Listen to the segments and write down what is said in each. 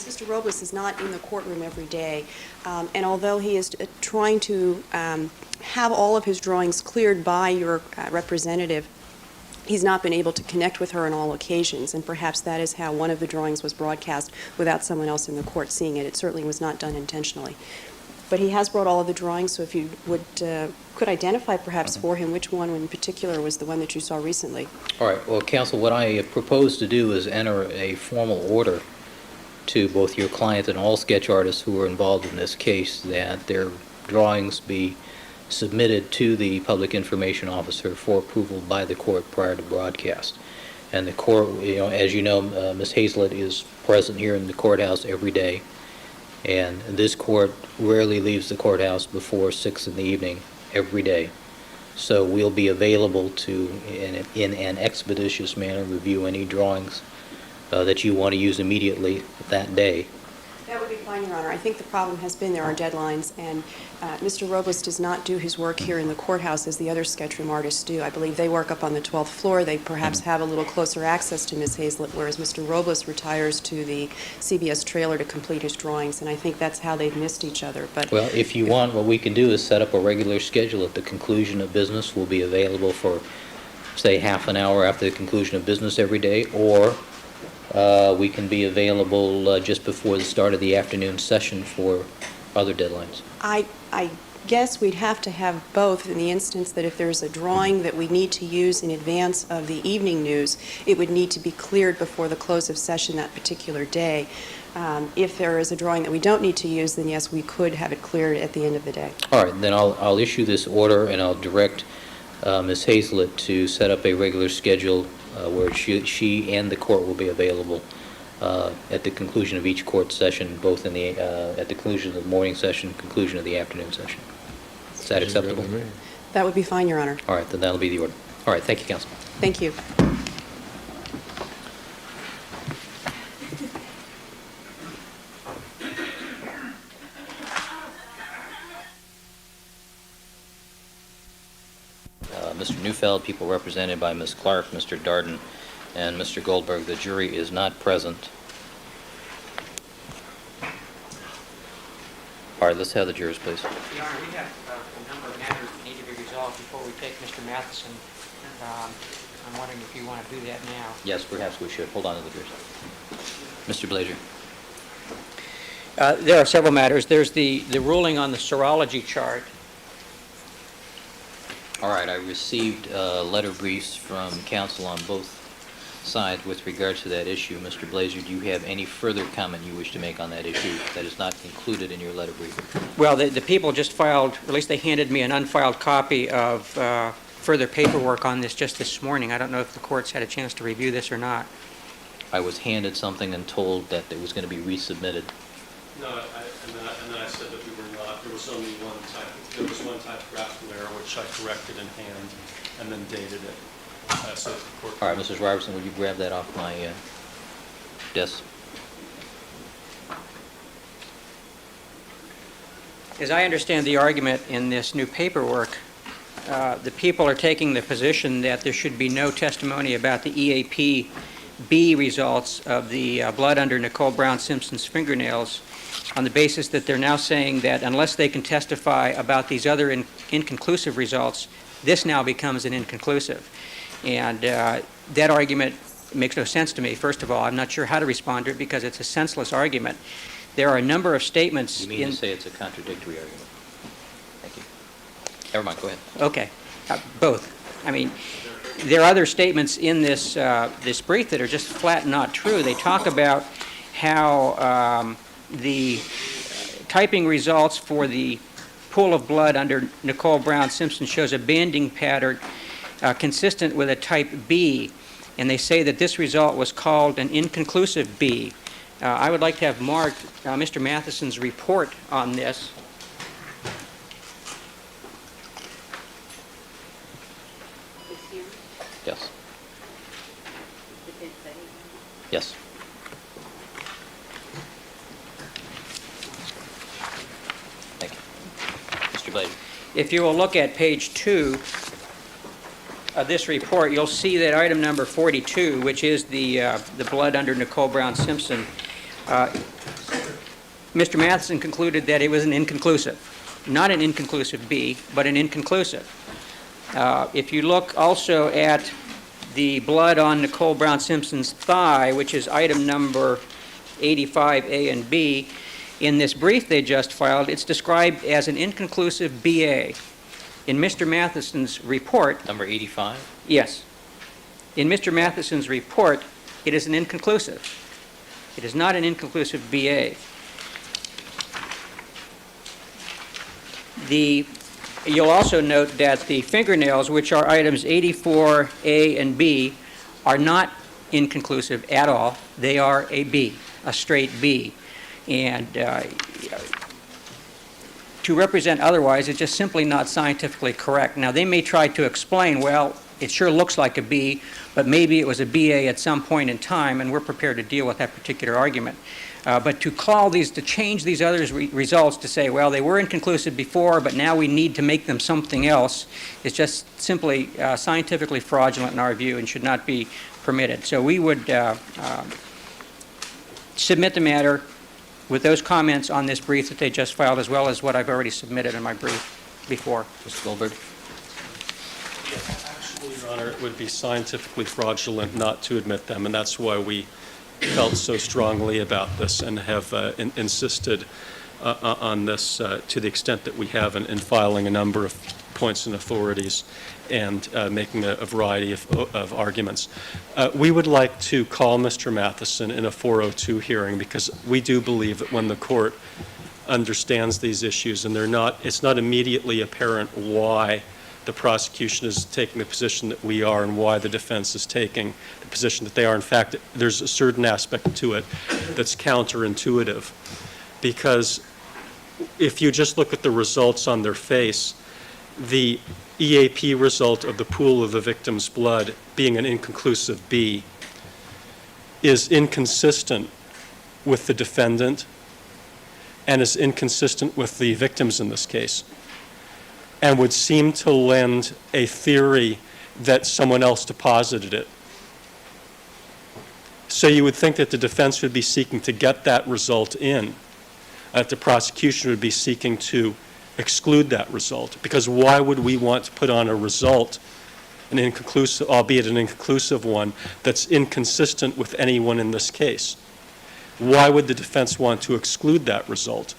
Mr. Robles is not in the courtroom every day, and although he is trying to have all of his drawings cleared by your representative, he's not been able to connect with her on all occasions, and perhaps that is how one of the drawings was broadcast without someone else in the court seeing it. It certainly was not done intentionally. But he has brought all of the drawings, so if you could identify perhaps for him which one in particular was the one that you saw recently. All right. Well, counsel, what I propose to do is enter a formal order to both your client and all sketch artists who are involved in this case that their drawings be submitted to the public information officer for approval by the court prior to broadcast. And the court, as you know, Ms. Hazlett is present here in the courthouse every day, and this court rarely leaves the courthouse before 6 in the evening every day. So we'll be available to, in an expeditious manner, review any drawings that you want to use immediately that day. That would be fine, Your Honor. I think the problem has been there are deadlines, and Mr. Robles does not do his work here in the courthouse as the other sketchroom artists do. I believe they work up on the 12th floor. They perhaps have a little closer access to Ms. Hazlett, whereas Mr. Robles retires to the CBS trailer to complete his drawings, and I think that's how they've missed each other. But well, if you want, what we can do is set up a regular schedule. At the conclusion of business, we'll be available for, say, half an hour after the conclusion of business every day, or we can be available just before the start of the afternoon session for other deadlines. I guess we'd have to have both in the instance that if there's a drawing that we need to use in advance of the evening news, it would need to be cleared before the close of session that particular day. If there is a drawing that we don't need to use, then yes, we could have it cleared at the end of the day. All right, then I'll issue this order, and I'll direct Ms. Hazlett to set up a regular schedule where she and the court will be available at the conclusion of each court session, both in the at the conclusion of the morning session, conclusion of the afternoon session. Is that acceptable? That would be fine, Your Honor. All right, then that'll be the order. All right, thank you, counsel. Thank you. Mr. Neufeld, people represented by Ms. Clark, Mr. Darden, and Mr. Goldberg. The jury is not present. All right, let's have the jurors, please. Your Honor, we have a number of matters that need to be resolved before we take Mr. Matheson. I'm wondering if you want to do that now. Yes, perhaps we should. Hold on to the jurors. Mr. Blazer. There are several matters. There's the ruling on the serology chart. All right, I received letter briefs from counsel on both sides with regard to that issue. Mr. Blazer, do you have any further comment you wish to make on that issue that is not included in your letter brief? Well, the people just filed, or at least they handed me an unfiled copy of further paperwork on this just this morning. I don't know if the court's had a chance to review this or not. I was handed something and told that it was going to be resubmitted. No, and then I said that we were not. There was only one type. There was one typographical error which I corrected in hand and then dated it. So the court. All right, Mrs. Robertson, would you grab that off my desk? As I understand the argument in this new paperwork, the people are taking the position that there should be no testimony about the EAP-B results of the blood under Nicole Brown Simpson's fingernails, on the basis that they're now saying that unless they can testify about these other inconclusive results, this now becomes an inconclusive. And that argument makes no sense to me. First of all, I'm not sure how to respond to it because it's a senseless argument. There are a number of statements. You mean to say it's a contradictory argument? Thank you. Never mind, go ahead. Okay, both. I mean, there are other statements in this this brief that are just flat not true. They talk about how the typing results for the pool of blood under Nicole Brown Simpson shows a banding pattern consistent with a type B, and they say that this result was called an inconclusive B. I would like to have marked Mr. Matheson's report on this. Yes. Yes. Thank you. Mr. Blazer. If you will look at page 2 of this report, you'll see that item number 42, which is the blood under Nicole Brown Simpson, Mr. Matheson concluded that it was an inconclusive. Not an inconclusive B, but an inconclusive. If you look also at the blood on Nicole Brown Simpson's thigh, which is item number 85A and B, in this brief they just filed, it's described as an inconclusive BA. In Mr. Matheson's report, Number 85? yes, in Mr. Matheson's report, it is an inconclusive. It is not an inconclusive BA. You'll also note that the fingernails, which are items 84A and B, are not inconclusive at all. They are a B, a straight B. And to represent otherwise is just simply not scientifically correct. Now, they may try to explain, well, it sure looks like a B, but maybe it was a BA at some point in time, and we're prepared to deal with that particular argument. But to change these other results to say, well, they were inconclusive before, but now we need to make them something else, is just simply scientifically fraudulent in our view and should not be permitted. So we would submit the matter with those comments on this brief that they just filed, as well as what I've already submitted in my brief before. Mr. Goldberg? Actually, Your Honor, it would be scientifically fraudulent not to admit them, and that's why we felt so strongly about this and have insisted on this to the extent that we have in filing a number of points and authorities and making a variety of arguments. We would like to call Mr. Matheson in a 402 hearing because we do believe that when the court understands these issues and it's not immediately apparent why the prosecution is taking the position that we are and why the defense is taking the position that they are. In fact, there's a certain aspect to it that's counterintuitive, because if you just look at the results on their face, the EAP result of the pool of the victim's blood being an inconclusive B is inconsistent with the defendant and is inconsistent with the victims in this case, and would seem to lend a theory that someone else deposited it. So you would think that the defense would be seeking to get that result in, that the prosecution would be seeking to exclude that result, because why would we want to put on a result, an inconclusive, albeit an inconclusive one, that's inconsistent with anyone in this case? Why would the defense want to exclude that result?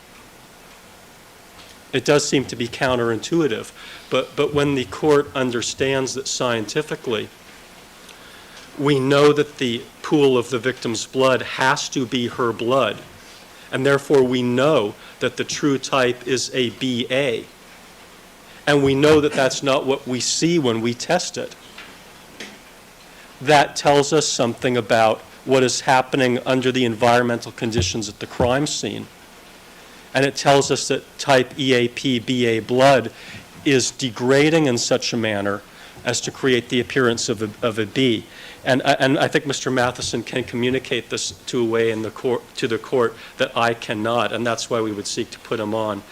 It does seem to be counterintuitive, but when the court understands that scientifically we know that the pool of the victim's blood has to be her blood, and therefore we know that the true type is a BA, and we know that that's not what we see when we test it, that tells us something about what is happening under the environmental conditions at the crime scene. And it tells us that type EAP BA blood is degrading in such a manner as to create the appearance of a B. And I think Mr. Matheson can communicate this to the court that I cannot, and that's why we would seek to put him on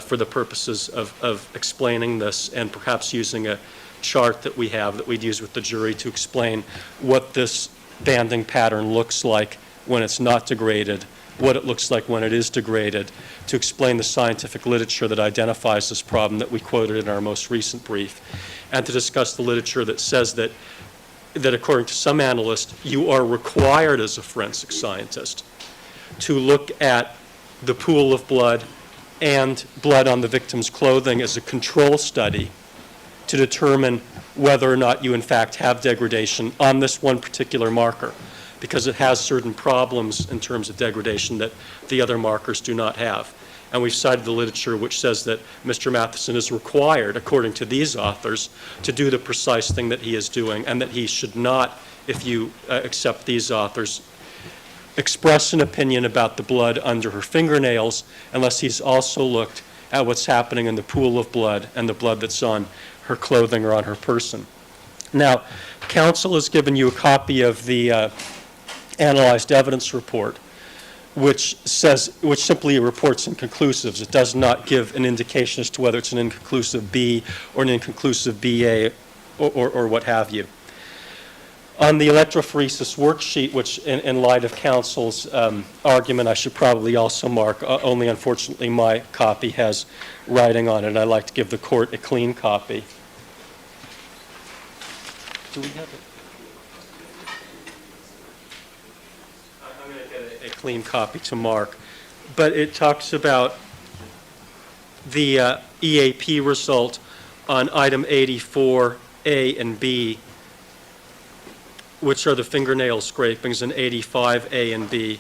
for the purposes of explaining this and perhaps using a chart that we have that we'd use with the jury to explain what this banding pattern looks like when it's not degraded, what it looks like when it is degraded, to explain the scientific literature that identifies this problem that we quoted in our most recent brief, and to discuss the literature that says that according to some analysts, you are required as a forensic scientist to look at the pool of blood and blood on the victim's clothing as a control study to determine whether or not you in fact have degradation on this one particular marker, because it has certain problems in terms of degradation that the other markers do not have. And we've cited the literature which says that Mr. Matheson is required, according to these authors, to do the precise thing that he is doing, and that he should not, if you accept these authors, express an opinion about the blood under her fingernails unless he's also looked at what's happening in the pool of blood and the blood that's on her clothing or on her person. Now, counsel has given you a copy of the analyzed evidence report, which simply reports inconclusives. It does not give an indication as to whether it's an inconclusive B or an inconclusive BA or what have you. On the electrophoresis worksheet, which in light of counsel's argument, I should probably also mark, only unfortunately my copy has writing on it, and I'd like to give the court a clean copy. Do we have it? I'm going to get a clean copy to mark. But it talks about the EAP result on item 84A and B, which are the fingernail scrapings, and 85A and B,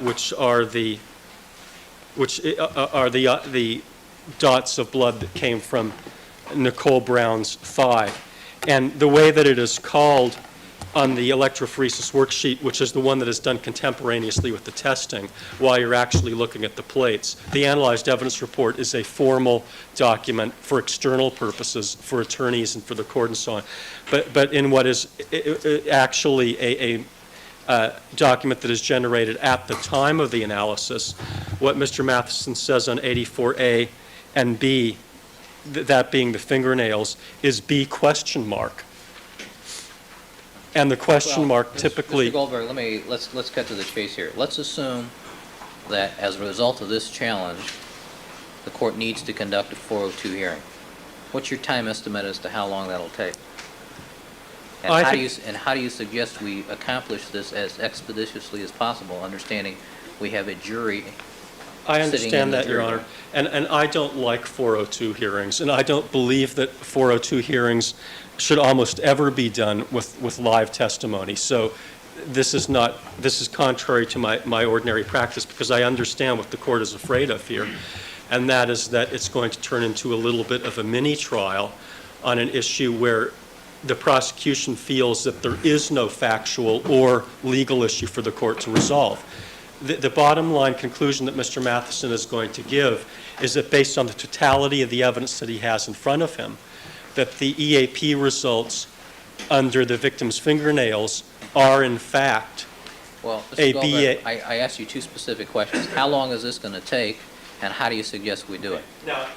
which are the dots of blood that came from Nicole Brown's thigh. And the way that it is called on the electrophoresis worksheet, which is the one that is done contemporaneously with the testing while you're actually looking at the plates, the analyzed evidence report is a formal document for external purposes, for attorneys and for the court and so on. But in what is actually a document that is generated at the time of the analysis, what Mr. Matheson says on 84A and B, that being the fingernails, is B question mark. And the question mark typically... Mr. Goldberg, let's cut to the chase here. Let's assume that as a result of this challenge, the court needs to conduct a 402 hearing. What's your time estimate as to how long that'll take? And how do you suggest we accomplish this as expeditiously as possible, understanding we have a jury? I understand that, Your Honor. And I don't like 402 hearings, and I don't believe that 402 hearings should almost ever be done with live testimony. So this is contrary to my ordinary practice, because I understand what the court is afraid of here, and that is that it's going to turn into a little bit of a mini trial on an issue where the prosecution feels that there is no factual or legal issue for the court to resolve. The bottom line conclusion that Mr. Matheson is going to give is that based on the totality of the evidence that he has in front of him, that the EAP results under the victim's fingernails are in fact a BA. I asked you two specific questions. How long is this going to take, and how do you suggest we do it? Now,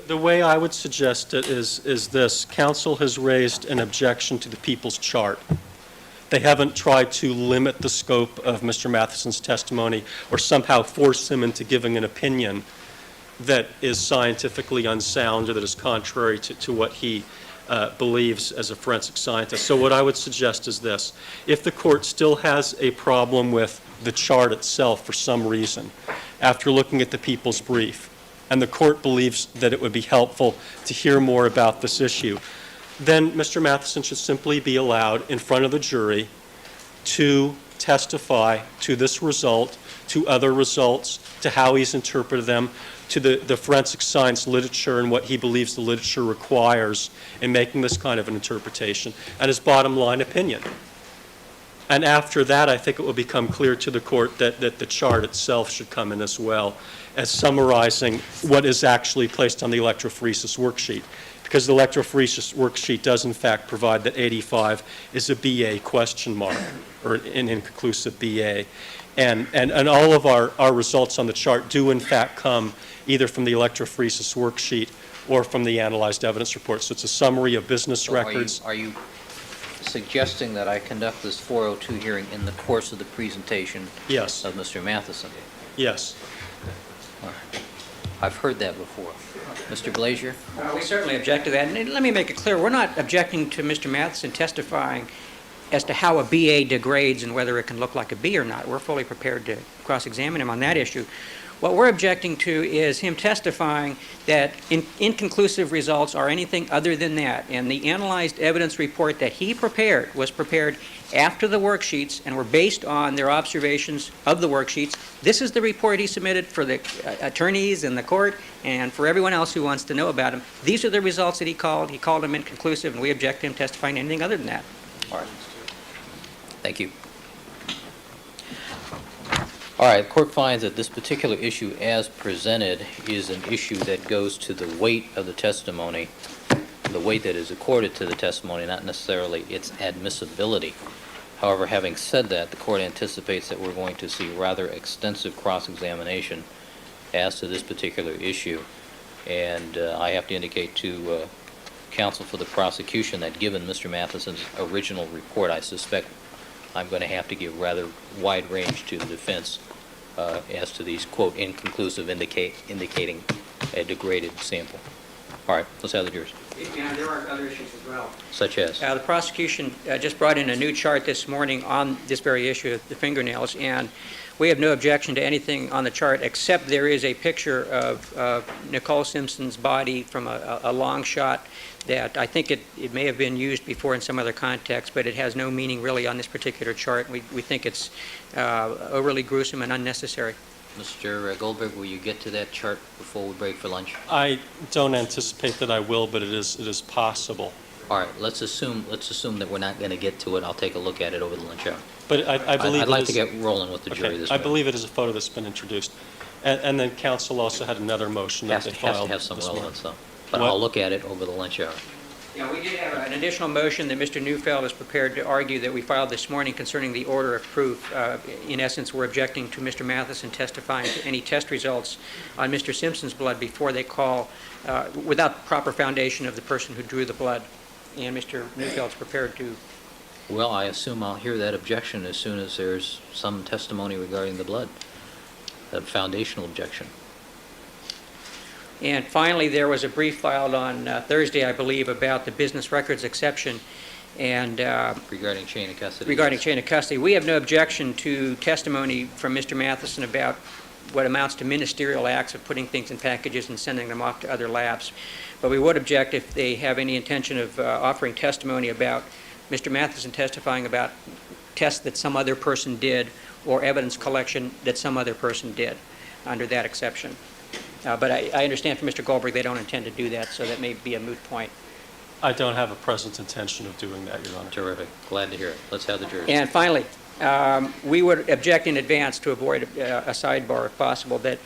the way I would suggest it is this. Counsel has raised an objection to the people's chart. They haven't tried to limit the scope of Mr. Matheson's testimony or somehow force him into giving an opinion that is scientifically unsound or that is contrary to what he believes as a forensic scientist. So what I would suggest is this. If the court still has a problem with the chart itself for some reason, after looking at the people's brief, and the court believes that it would be helpful to hear more about this issue, then Mr. Matheson should simply be allowed in front of the jury to testify to this result, to other results, to how he's interpreted them, to the forensic science literature and what he believes the literature requires in making this kind of an interpretation, and his bottom line opinion. And after that, I think it will become clear to the court that the chart itself should come in as well as summarizing what is actually placed on the electrophoresis worksheet. Because the electrophoresis worksheet does in fact provide that 85 is a BA question mark, or an inconclusive BA. And all of our results on the chart do in fact come either from the electrophoresis worksheet or from the analyzed evidence report. So it's a summary of business records. Are you suggesting that I conduct this 402 hearing in the course of the presentation Yes. of Mr. Matheson? Yes. All right. I've heard that before. Mr. Glazier? We certainly object to that. And let me make it clear, we're not objecting to Mr. Matheson testifying as to how a BA degrades and whether it can look like a B or not. We're fully prepared to cross-examine him on that issue. What we're objecting to is him testifying that inconclusive results are anything other than that. And the analyzed evidence report that he prepared was prepared after the worksheets and were based on their observations of the worksheets. This is the report he submitted for the attorneys and the court and for everyone else who wants to know about him. These are the results that he called. He called them inconclusive, and we object to him testifying anything other than that. All right. Thank you. All right, the court finds that this particular issue as presented is an issue that goes to the weight of the testimony, the weight that is accorded to the testimony, not necessarily its admissibility. However, having said that, the court anticipates that we're going to see rather extensive cross-examination as to this particular issue. And I have to indicate to counsel for the prosecution that given Mr. Matheson's original report, I suspect I'm going to have to give rather wide range to the defense as to these, quote, inconclusive indicating a degraded sample. All right, let's have the jurors. Yeah, there are other issues as well. Such as? The prosecution just brought in a new chart this morning on this very issue of the fingernails, and we have no objection to anything on the chart except there is a picture of Nicole Simpson's body from a long shot that I think it may have been used before in some other context, but it has no meaning really on this particular chart. We think it's overly gruesome and unnecessary. Mr. Goldberg, will you get to that chart before we break for lunch? I don't anticipate that I will, but it is possible. All right, let's assume that we're not going to get to it. I'll take a look at it over the lunch hour. But I believe I'd like to get rolling with the jury okay, this I morning. believe it is a photo that's been introduced. And then counsel also had another motion that Has they to filed have some this morning. relevance, though. But What? I'll look at it over the lunch hour. Yeah, we did have an additional motion that Mr. Neufeld is prepared to argue that we filed this morning concerning the order of proof. In essence, we're objecting to Mr. Matheson testifying to any test results on Mr. Simpson's blood before they call, without proper foundation of the person who drew the blood. And Mr. Neufeld's prepared to. Well, I assume I'll hear that objection as soon as there's some testimony regarding the blood, a foundational objection. And finally, there was a brief filed on Thursday, I believe, about the business records exception and Regarding chain of custody. regarding yes. chain of custody. We have no objection to testimony from Mr. Matheson about what amounts to ministerial acts of putting things in packages and sending them off to other labs. But we would object if they have any intention of offering testimony about Mr. Matheson testifying about tests that some other person did or evidence collection that some other person did under that exception. But I understand from Mr. Goldberg they don't intend to do that, so that may be a moot point. I don't have a present intention of doing that, Your Honor. Terrific. Glad to hear it. Let's have the jurors. And finally, we would object in advance to avoid a sidebar if possible, that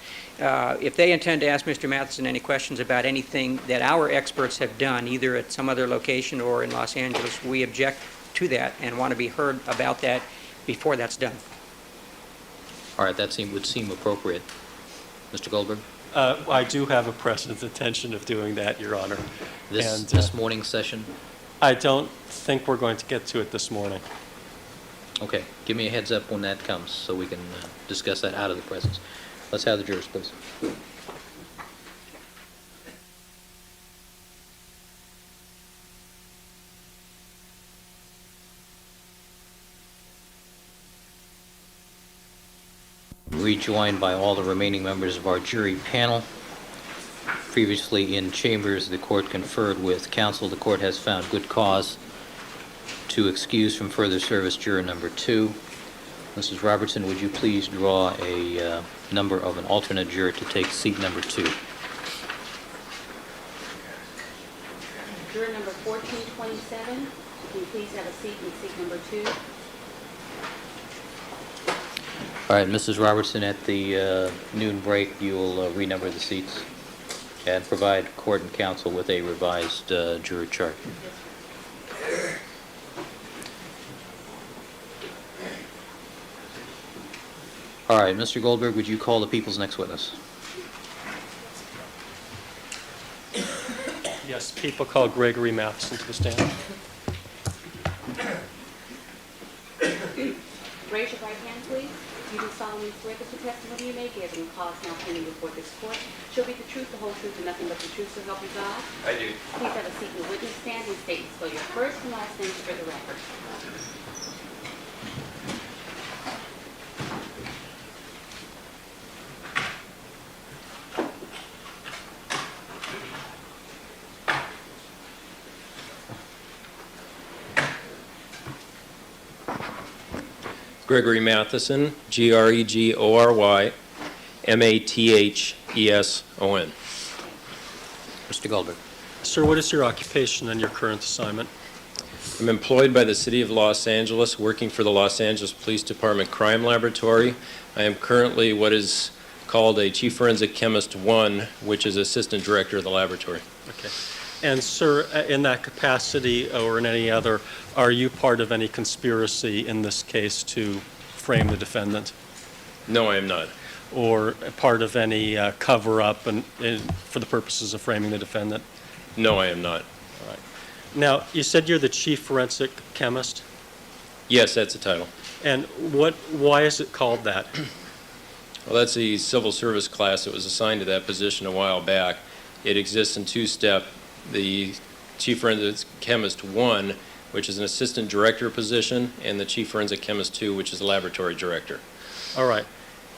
if they intend to ask Mr. Matheson any questions about anything that our experts have done, either at some other location or in Los Angeles, we object to that and want to be heard about that before that's done. All right, that would seem appropriate. Mr. Goldberg? I do have a present intention of doing that, Your Honor. This morning's session? I don't think we're going to get to it this morning. Okay, give me a heads up when that comes so we can discuss that out of the presence. Let's have the jurors, please. Rejoined by all the remaining members of our jury panel. Previously in chambers, the court conferred with counsel. The court has found good cause to excuse from further service juror number 2. Mrs. Robertson, would you please draw a number of an alternate juror to take seat number 2? Juror number 1427, can you please have a seat in seat number 2? All right, Mrs. Robertson, at the noon break, you'll renumber the seats and provide court and counsel with a revised juror chart. All right, Mr. Goldberg, would you call the people's next witness? Yes, people call Gregory Matheson to the stand. Raise your right hand, please. You do solemnly swear that the testimony you may give in the cause now pending before this court shall be the truth, the whole truth, and nothing but the truth, so help you God? I do. Please have a seat in the witness stand and state so your first and last names for the record. Gregory Matheson, Gregory Matheson. Mr. Goldberg. Sir, what is your occupation and your current assignment? I'm employed by the City of Los Angeles, working for the Los Angeles Police Department Crime Laboratory. I am currently what is called a Chief Forensic Chemist 1, which is Assistant Director of the laboratory. Okay. And, sir, in that capacity or in any other, are you part of any conspiracy in this case to frame the defendant? No, I am not. Or part of any cover-up for the purposes of framing the defendant? No, I am not. All right. Now, you said you're the Chief Forensic Chemist? Yes, that's the title. And why is it called that? Well, that's a civil service class that was assigned to that position a while back. It exists in two-step. The Chief Forensic Chemist 1, which is an Assistant Director position, and the Chief Forensic Chemist 2, which is a Laboratory Director. All right.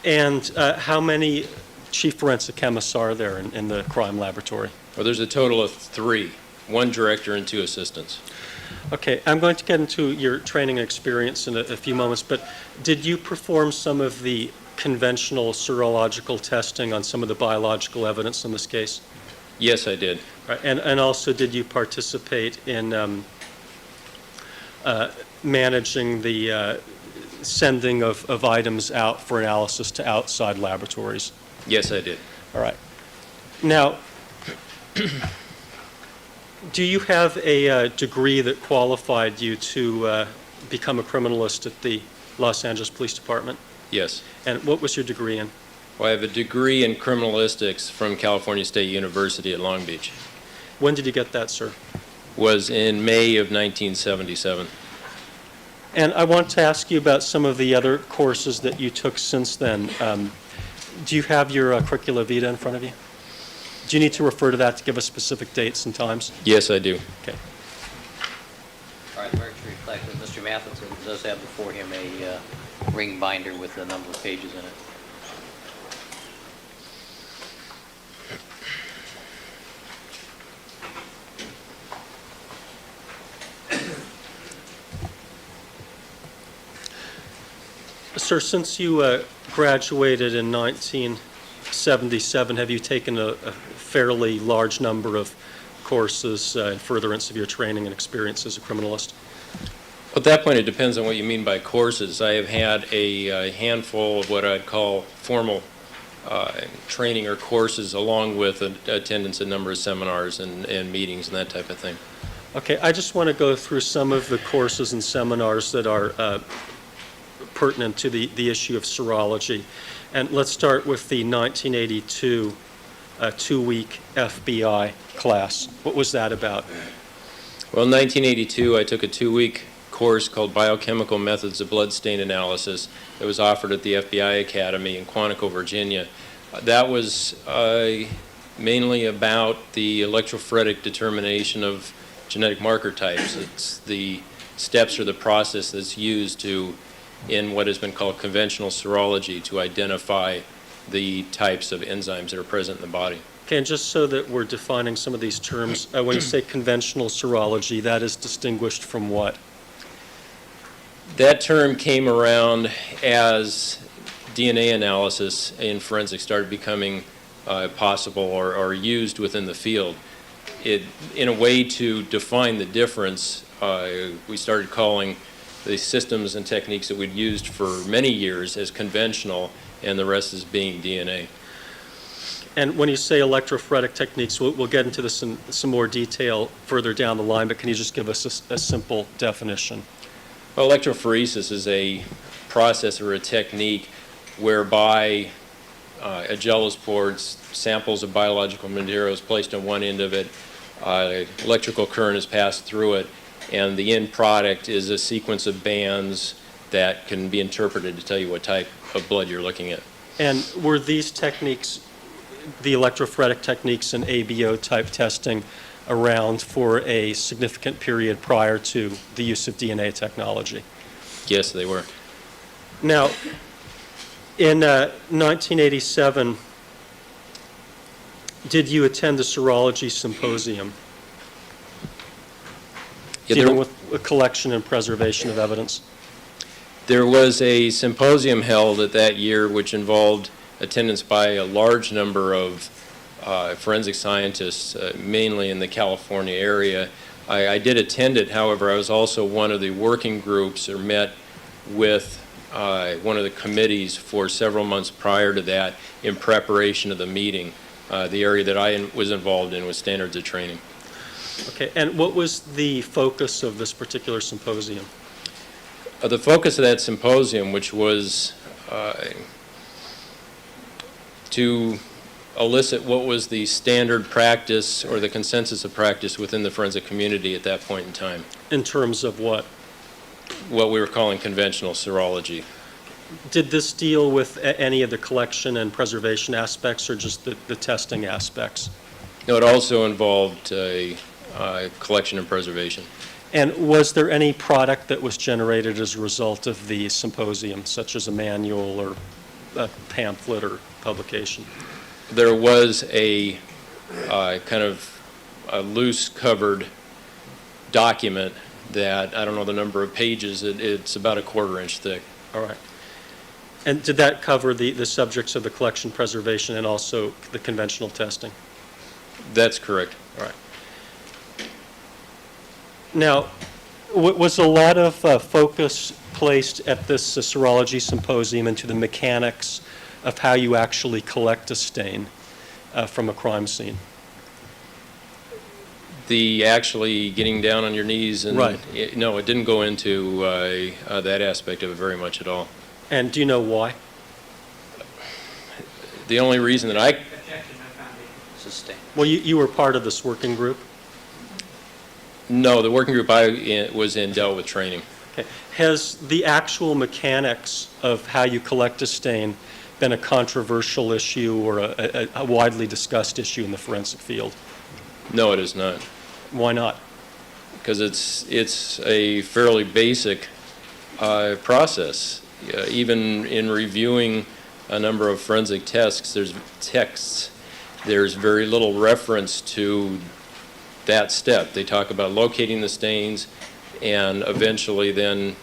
And how many Chief Forensic Chemists are there in the crime laboratory? Well, there's a total of 3, 1 director and 2 assistants. Okay, I'm going to get into your training and experience in a few moments, but did you perform some of the conventional serological testing on some of the biological evidence in this case? Yes, I did. Right, and also, did you participate in managing the sending of items out for analysis to outside laboratories? Yes, I did. All right. Now, do you have a degree that qualified you to become a criminalist at the Los Angeles Police Department? Yes. And what was your degree in? Well, I have a degree in criminalistics from California State University at Long Beach. When did you get that, sir? Was in May of 1977. And I want to ask you about some of the other courses that you took since then. Do you have your curricula vitae in front of you? Do you need to refer to that to give us specific dates and times? Yes, I do. Okay. All right, the record reflects that Mr. Matheson does have before him a ring binder with a number of pages in it. Sir, since you graduated in 1977, have you taken a fairly large number of courses in furtherance of your training and experience as a criminalist? At that point, it depends on what you mean by courses. I have had a handful of what I'd call formal training or courses, along with attendance at a number of seminars and meetings and that type of thing. Okay, I just want to go through some of the courses and seminars that are pertinent to the issue of serology. And let's start with the 1982 two-week FBI class. What was that about? Well, in 1982, I took a 2-week course called Biochemical Methods of Blood Stain Analysis that was offered at the FBI Academy in Quantico, Virginia. That was mainly about the electrophoretic determination of genetic marker types. It's the steps or the process that's used in what has been called conventional serology to identify the types of enzymes that are present in the body. Okay, and just so that we're defining some of these terms, when you say conventional serology, that is distinguished from what? That term came around as DNA analysis in forensics started becoming possible or used within the field. In a way to define the difference, we started calling the systems and techniques that we'd used for many years as conventional, and the rest as being DNA. And when you say electrophoretic techniques, we'll get into this in some more detail further down the line, but can you just give us a simple definition? Well, electrophoresis is a process or a technique whereby a gel is poured, samples of biological material is placed on one end of it, electrical current is passed through it, and the end product is a sequence of bands that can be interpreted to tell you what type of blood you're looking at. And were these techniques, the electrophoretic techniques and ABO type testing, around for a significant period prior to the use of DNA technology? Yes, they were. Now, in 1987, did you attend the serology symposium dealing with a collection and preservation of evidence? There was a symposium held at that year which involved attendance by a large number of forensic scientists, mainly in the California area, I did attend it, however, I was also one of the working groups or met with one of the committees for several months prior to that in preparation of the meeting. The area that I was involved in was standards of training. Okay, and what was the focus of this particular symposium? The focus of that symposium, which was to elicit what was the standard practice or the consensus of practice within the forensic community at that point in time. In terms of what? What we were calling conventional serology. Did this deal with any of the collection and preservation aspects or just the testing aspects? No, it also involved collection and preservation. And was there any product that was generated as a result of the symposium, such as a manual or a pamphlet or publication? There was a kind of a loose covered document that, I don't know the number of pages, it's about a 1/4 inch thick. All right. And did that cover the subjects of the collection preservation and also the conventional testing? That's correct. All right. Now, was a lot of focus placed at this serology symposium into the mechanics of how you actually collect a stain from a crime scene? The actually getting down on your knees and Right. No, it didn't go into that aspect of it very much at all. And do you know why? The only reason that I Sustained. Well, you were part of this working group. no, the working group I was in dealt with training. Okay. Has the actual mechanics of how you collect a stain been a controversial issue or a widely discussed issue in the forensic field? No, it is not, Why not? because it's a fairly basic process. Even in reviewing a number of forensic texts, there's very little reference to that step. They talk about locating the stains and eventually then,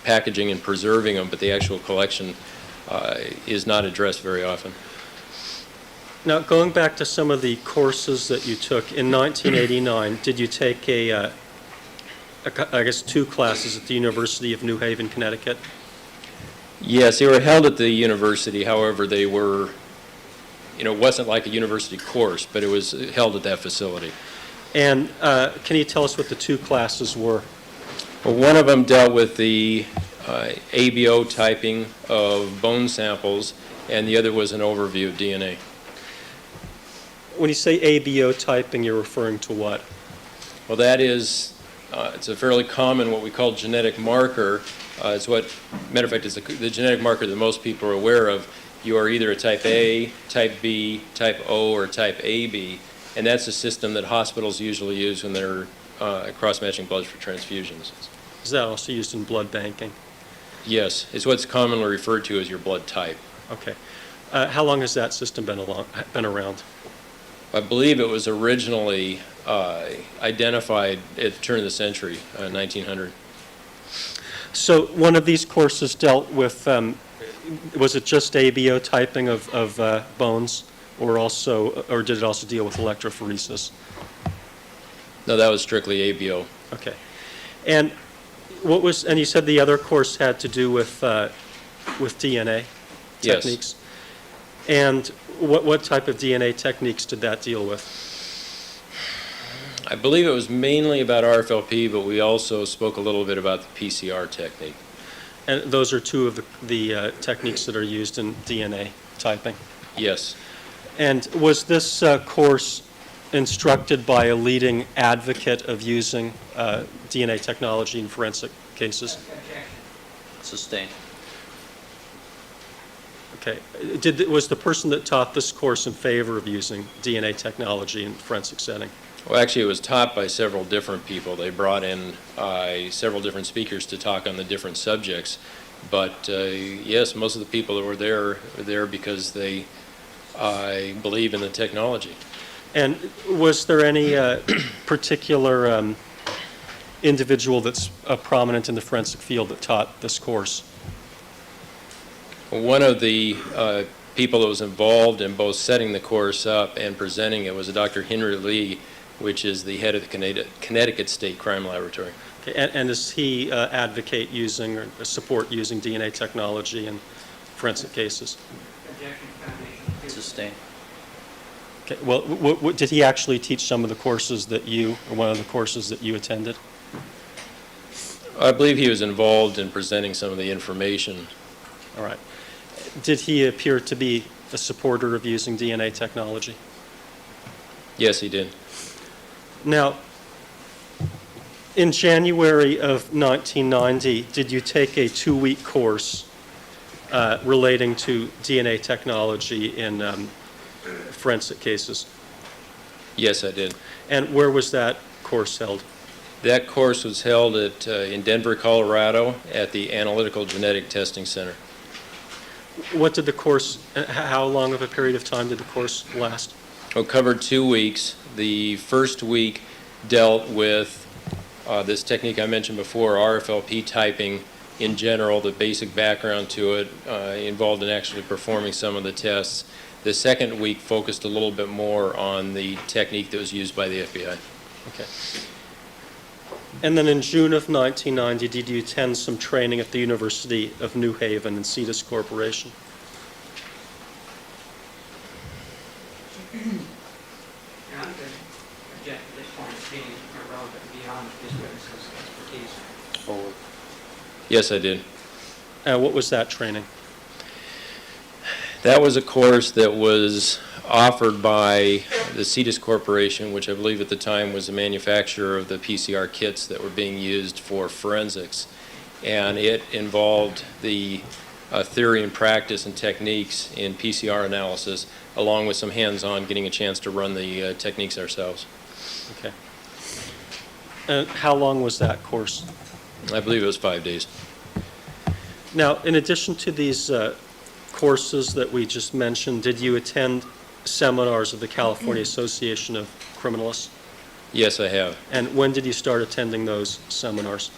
packaging and preserving them, but the actual collection is not addressed very often. Now, going back to some of the courses that you took, in 1989, did you take I guess 2 classes at the University of New Haven, Connecticut? Yes, they were held at the university. However, they were, it wasn't like a university course, but it was held at that facility. And can you tell us what the 2 classes were? Well, one of them dealt with the ABO typing of bone samples, and the other was an overview of DNA. When you say ABO typing, you're referring to what? Well, that is, it's a fairly common, what we call genetic marker. Matter of fact, it's the genetic marker that most people are aware of. You are either a type A, type B, type O, or type AB, and that's a system that hospitals usually use when they're cross-matching blood for transfusions. Is that also used in blood banking? Yes, it's what's commonly referred to as your blood type. Okay. How long has that system been around? I believe it was originally identified at the turn of the century, 1900. So one of these courses dealt with, was it just ABO typing of bones, or did it also deal with electrophoresis? No, that was strictly ABO. Okay. And you said the other course had to do with DNA Yes. techniques? And what type of DNA techniques did that deal with? I believe it was mainly about RFLP, but we also spoke a little bit about the PCR technique. And those are 2 of the techniques that are used in DNA typing. Yes. And was this course instructed by a leading advocate of using DNA technology in forensic cases? Sustained. Okay. Was the person that taught this course in favor of using DNA technology in forensic setting? Well, actually, it was taught by several different people. They brought in several different speakers to talk on the different subjects. But yes, most of the people that were there because they believe in the technology. And was there any particular individual that's prominent in the forensic field that taught this course? One of the people that was involved in both setting the course up and presenting it was a Dr. Henry Lee, which is the head of the Connecticut State Crime Laboratory. Okay, and does he advocate using or support using DNA technology in forensic cases? Sustain. Okay, well, did he actually teach some of the courses that you, or one of the courses that you attended? I believe he was involved in presenting some of the information. All right. Did he appear to be a supporter of using DNA technology? Yes, he did. Now, in January of 1990, did you take a 2-week course relating to DNA technology in forensic cases? Yes, I did. And where was that course held? That course was held in Denver, Colorado, at the Analytical Genetic Testing Center. What did the course, how long of a period of time did the course last? It covered 2 weeks. The first week dealt with this technique I mentioned before, RFLP typing in general, the basic background to it, involved in actually performing some of the tests. The second week focused a little bit more on the technique that was used by the FBI. Okay. And then in June of 1990, did you attend some training at the University of New Haven and CETUS Corporation? Object at this point, proceedings are relevant beyond this witness's expertise. Yes, I did. What was that training? That was a course that was offered by the CETUS Corporation, which I believe at the time was the manufacturer of the PCR kits that were being used for forensics. And it involved the theory and practice and techniques in PCR analysis, along with some hands-on getting a chance to run the techniques ourselves. Okay. How long was that course? I believe it was 5 days. Now, in addition to these courses that we just mentioned, did you attend seminars of the California Association of Criminalists? Yes, I have. And when did you start attending those seminars?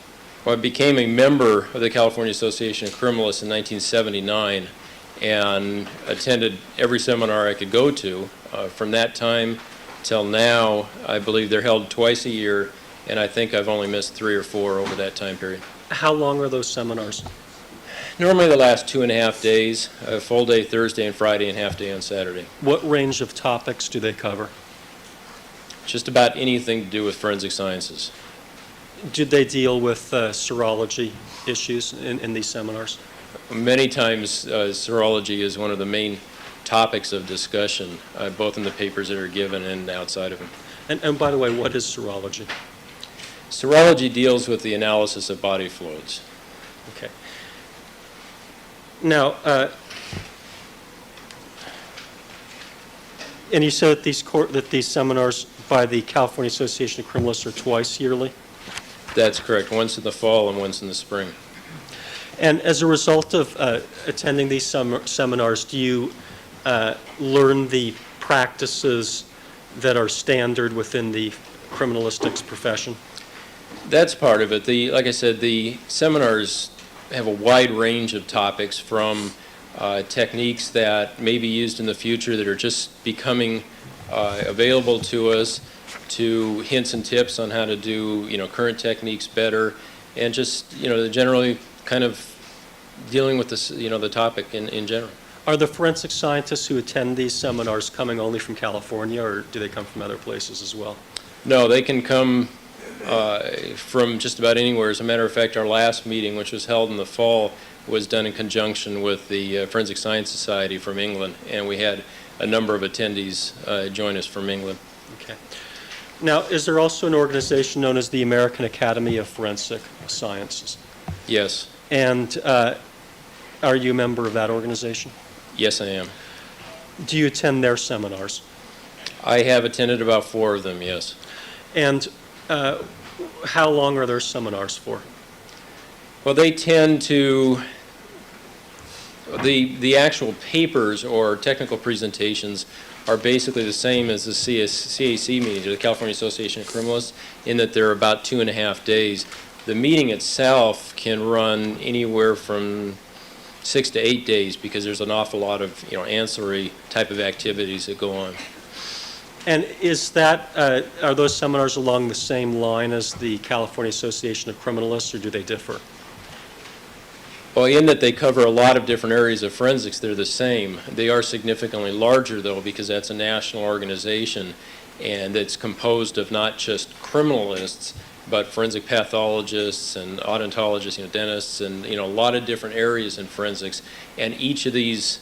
Well, I became a member of the California Association of Criminalists in 1979 and attended every seminar I could go to. From that time till now, I believe they're held twice a year, and I think I've only missed 3 or 4 over that time period. How long are those seminars? Normally they last 2.5 days, a full day Thursday and Friday and half day on Saturday. What range of topics do they cover? Just about anything to do with forensic sciences. Did they deal with serology issues in these seminars? Many times serology is one of the main topics of discussion, both in the papers that are given and outside of them. And by the way, what is serology? Serology deals with the analysis of body fluids. Okay. Now, and you said that these seminars by the California Association of Criminalists are twice yearly? That's correct, once in the fall and once in the spring. And as a result of attending these seminars, do you learn the practices that are standard within the criminalistics profession? That's part of it. Like I said, the seminars have a wide range of topics, from techniques that may be used in the future that are just becoming available to us, to hints and tips on how to do, current techniques better, and just, generally kind of dealing with this, the topic in general. Are the forensic scientists who attend these seminars coming only from California, or do they come from other places as well? No, they can come from just about anywhere. As a matter of fact, our last meeting, which was held in the fall, was done in conjunction with the Forensic Science Society from England, and we had a number of attendees join us from England. Okay. Now, is there also an organization known as the American Academy of Forensic Sciences? Yes. And are you a member of that organization? Yes, I am. Do you attend their seminars? I have attended about 4 of them, yes. And how long are their seminars for? Well, they tend to, the actual papers or technical presentations are basically the same as the CAC meetings, or the California Association of Criminalists, in that they're about 2.5 days. The meeting itself can run anywhere from 6 to 8 days, because there's an awful lot of ancillary type of activities that go on. And is that, are those seminars along the same line as the California Association of Criminalists, or do they differ? Well, in that they cover a lot of different areas of forensics, they're the same. They are significantly larger, though, because that's a national organization, and it's composed of not just criminalists, but forensic pathologists and odontologists, dentists, and a lot of different areas in forensics. And each of these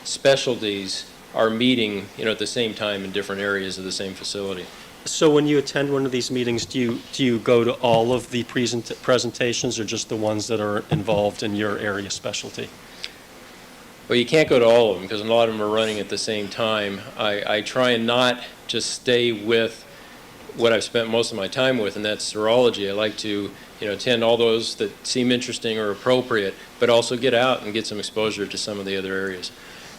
specialties are meeting, at the same time in different areas of the same facility. So when you attend one of these meetings, do you go to all of the presentations, or just the ones that are involved in your area specialty? Well, you can't go to all of them because a lot of them are running at the same time. I try and not just stay with what I've spent most of my time with, and that's serology. I like to attend all those that seem interesting or appropriate, but also get out and get some exposure to some of the other areas.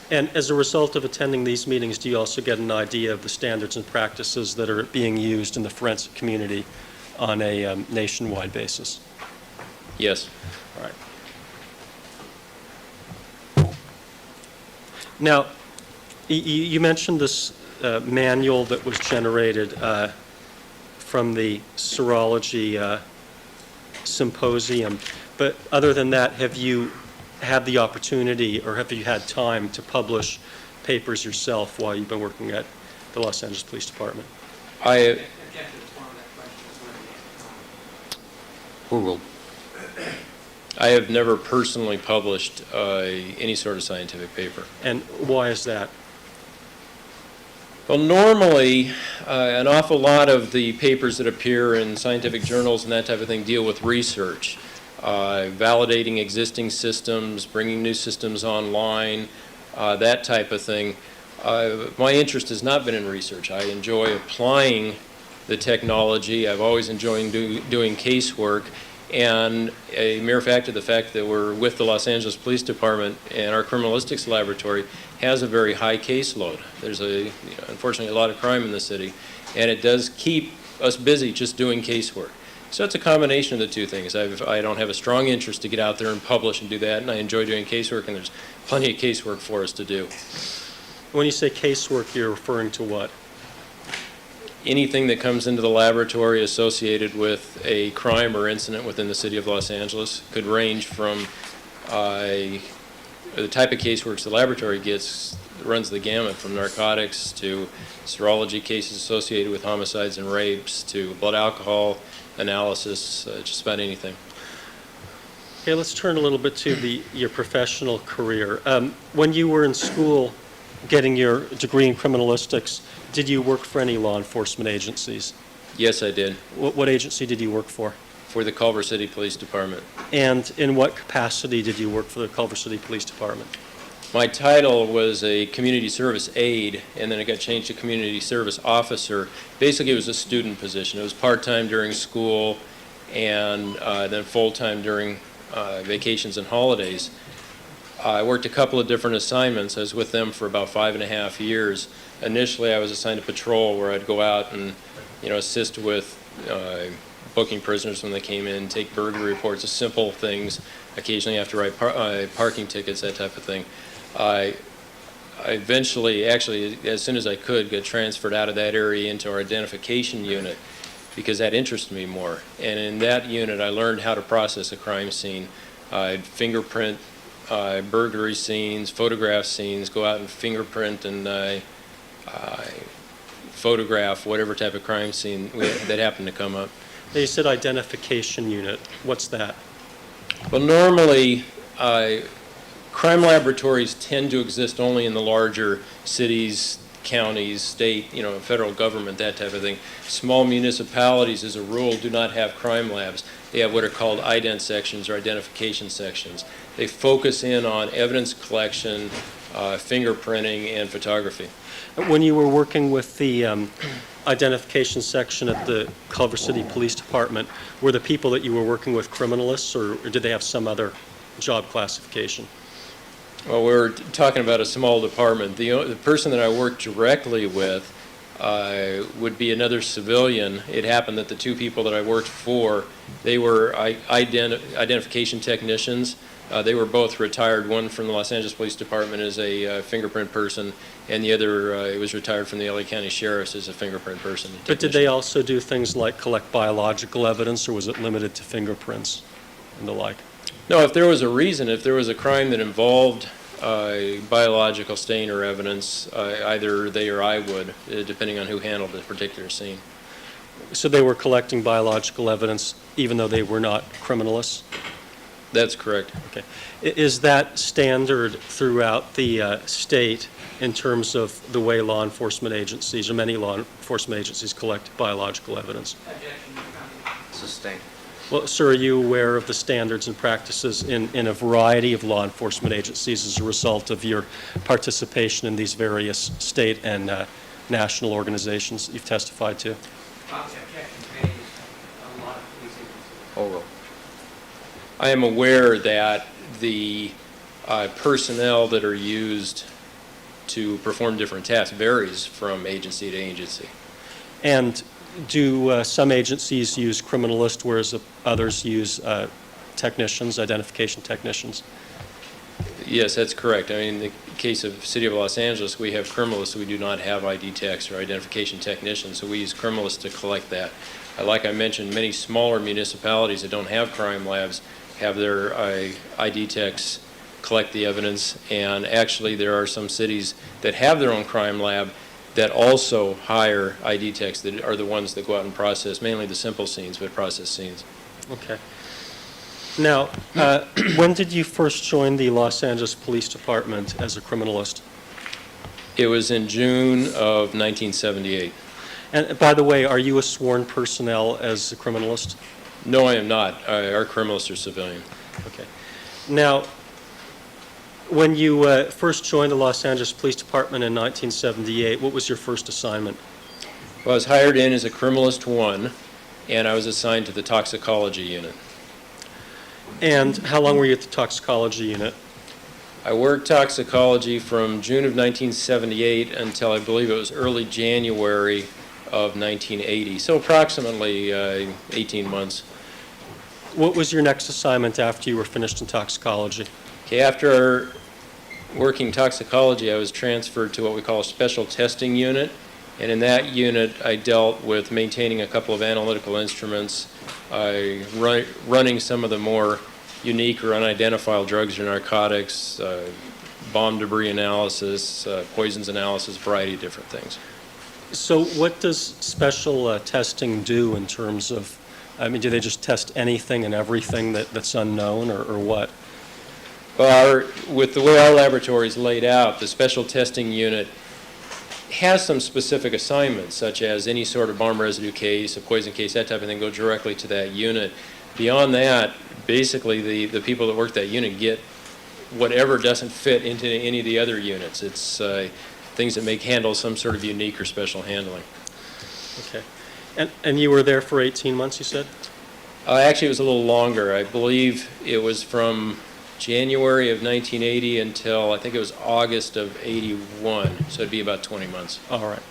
And as a result of attending these meetings, do you also get an idea of the standards and practices that are being used in the forensic community on a nationwide basis? Yes. All right. Now, you mentioned this manual that was generated from the serology symposium, but other than that, have you had the opportunity, or have you had time to publish papers yourself while you've been working at the Los Angeles Police Department? I have never personally published any sort of scientific paper. And why is that? Well, normally, an awful lot of the papers that appear in scientific journals and that type of thing deal with research. Validating existing systems, bringing new systems online, that type of thing. My interest has not been in research. I enjoy applying the technology. I've always enjoyed doing casework. And a mere fact of the fact that we're with the Los Angeles Police Department and our criminalistics laboratory has a very high caseload. There's unfortunately a lot of crime in the city, and it does keep us busy just doing casework. So it's a combination of the two things. I don't have a strong interest to get out there and publish and do that, and I enjoy doing casework, and there's plenty of casework for us to do. When you say casework, you're referring to what? Anything that comes into the laboratory associated with a crime or incident within the city of Los Angeles could range from the type of casework the laboratory gets runs the gamut, from narcotics to serology cases associated with homicides and rapes to blood alcohol analysis, just about anything. Okay, let's turn a little bit to your professional career. When you were in school getting your degree in criminalistics, did you work for any law enforcement agencies? Yes, I did. What agency did you work for? For the Culver City Police Department. And in what capacity did you work for the Culver City Police Department? My title was a community service aide, and then it got changed to community service officer. Basically, it was a student position. It was part-time during school and then full-time during vacations and holidays. I worked a couple of different assignments. I was with them for about 5.5 years. Initially, I was assigned to patrol, where I'd go out and assist with booking prisoners when they came in, take burglary reports, the simple things. Occasionally have to write parking tickets, that type of thing. I eventually, actually, as soon as I could, got transferred out of that area into our identification unit because that interested me more. And in that unit, I learned how to process a crime scene. I'd fingerprint burglary scenes, photograph scenes, go out and fingerprint and photograph whatever type of crime scene that happened to come up. Now, you said identification unit. What's that? Well, normally, crime laboratories tend to exist only in the larger cities, counties, state, federal government, that type of thing. Small municipalities, as a rule, do not have crime labs. They have what are called ident sections or identification sections. They focus in on evidence collection, fingerprinting, and photography. When you were working with the identification section at the Culver City Police Department, were the people that you were working with criminalists, or did they have some other job classification? Well, we're talking about a small department. The person that I worked directly with would be another civilian. It happened that the two people that I worked for, they were identification technicians. They were both retired, one from the Los Angeles Police Department as a fingerprint person, and the other was retired from the LA County Sheriff's as a fingerprint person. But did they also do things like collect biological evidence, or was it limited to fingerprints and the like? No, if there was a reason, if there was a crime that involved biological stain or evidence, either they or I would, depending on who handled the particular scene. So they were collecting biological evidence even though they were not criminalists? That's correct. Okay. Is that standard throughout the state in terms of the way law enforcement agencies, or many law enforcement agencies, collect biological evidence? Sustained. Well, sir, are you aware of the standards and practices in a variety of law enforcement agencies as a result of your participation in these various state and national organizations you've testified to? Oral. I am aware that the personnel that are used to perform different tasks varies from agency to agency. And do some agencies use criminalists, whereas others use technicians, identification technicians? Yes, that's correct. I mean, in the case of the City of Los Angeles, we have criminalists. We do not have ID techs or identification technicians, so we use criminalists to collect that. Like I mentioned, many smaller municipalities that don't have crime labs have their ID techs collect the evidence, and actually there are some cities that have their own crime lab that also hire ID techs that are the ones that go out and process, mainly the simple scenes, but process scenes. Okay. Now, when did you first join the Los Angeles Police Department as a criminalist? It was in June of 1978. And by the way, are you a sworn personnel as a criminalist? No, I am not. Our criminalists are civilian. Okay. Now, when you first joined the Los Angeles Police Department in 1978, what was your first assignment? Well, I was hired in as a criminalist 1, and I was assigned to the toxicology unit. And how long were you at the toxicology unit? I worked toxicology from June of 1978 until I believe it was early January of 1980, so approximately 18 months. What was your next assignment after you were finished in toxicology? Okay, after working toxicology, I was transferred to what we call a special testing unit, and in that unit I dealt with maintaining a couple of analytical instruments, running some of the more unique or unidentified drugs or narcotics, bomb debris analysis, poisons analysis, a variety of different things. So what does special testing do in terms of, I mean, do they just test anything and everything that's unknown, or what? Well, with the way our laboratory is laid out, the special testing unit has some specific assignments, such as any sort of bomb residue case, a poison case, that type of thing, go directly to that unit. Beyond that, basically the people that work that unit get whatever doesn't fit into any of the other units. It's things that may handle some sort of unique or special handling. Okay. And you were there for 18 months, you said? Actually, it was a little longer. I believe it was from January of 1980 until I think it was August of 81, so it'd be about 20 months. All right.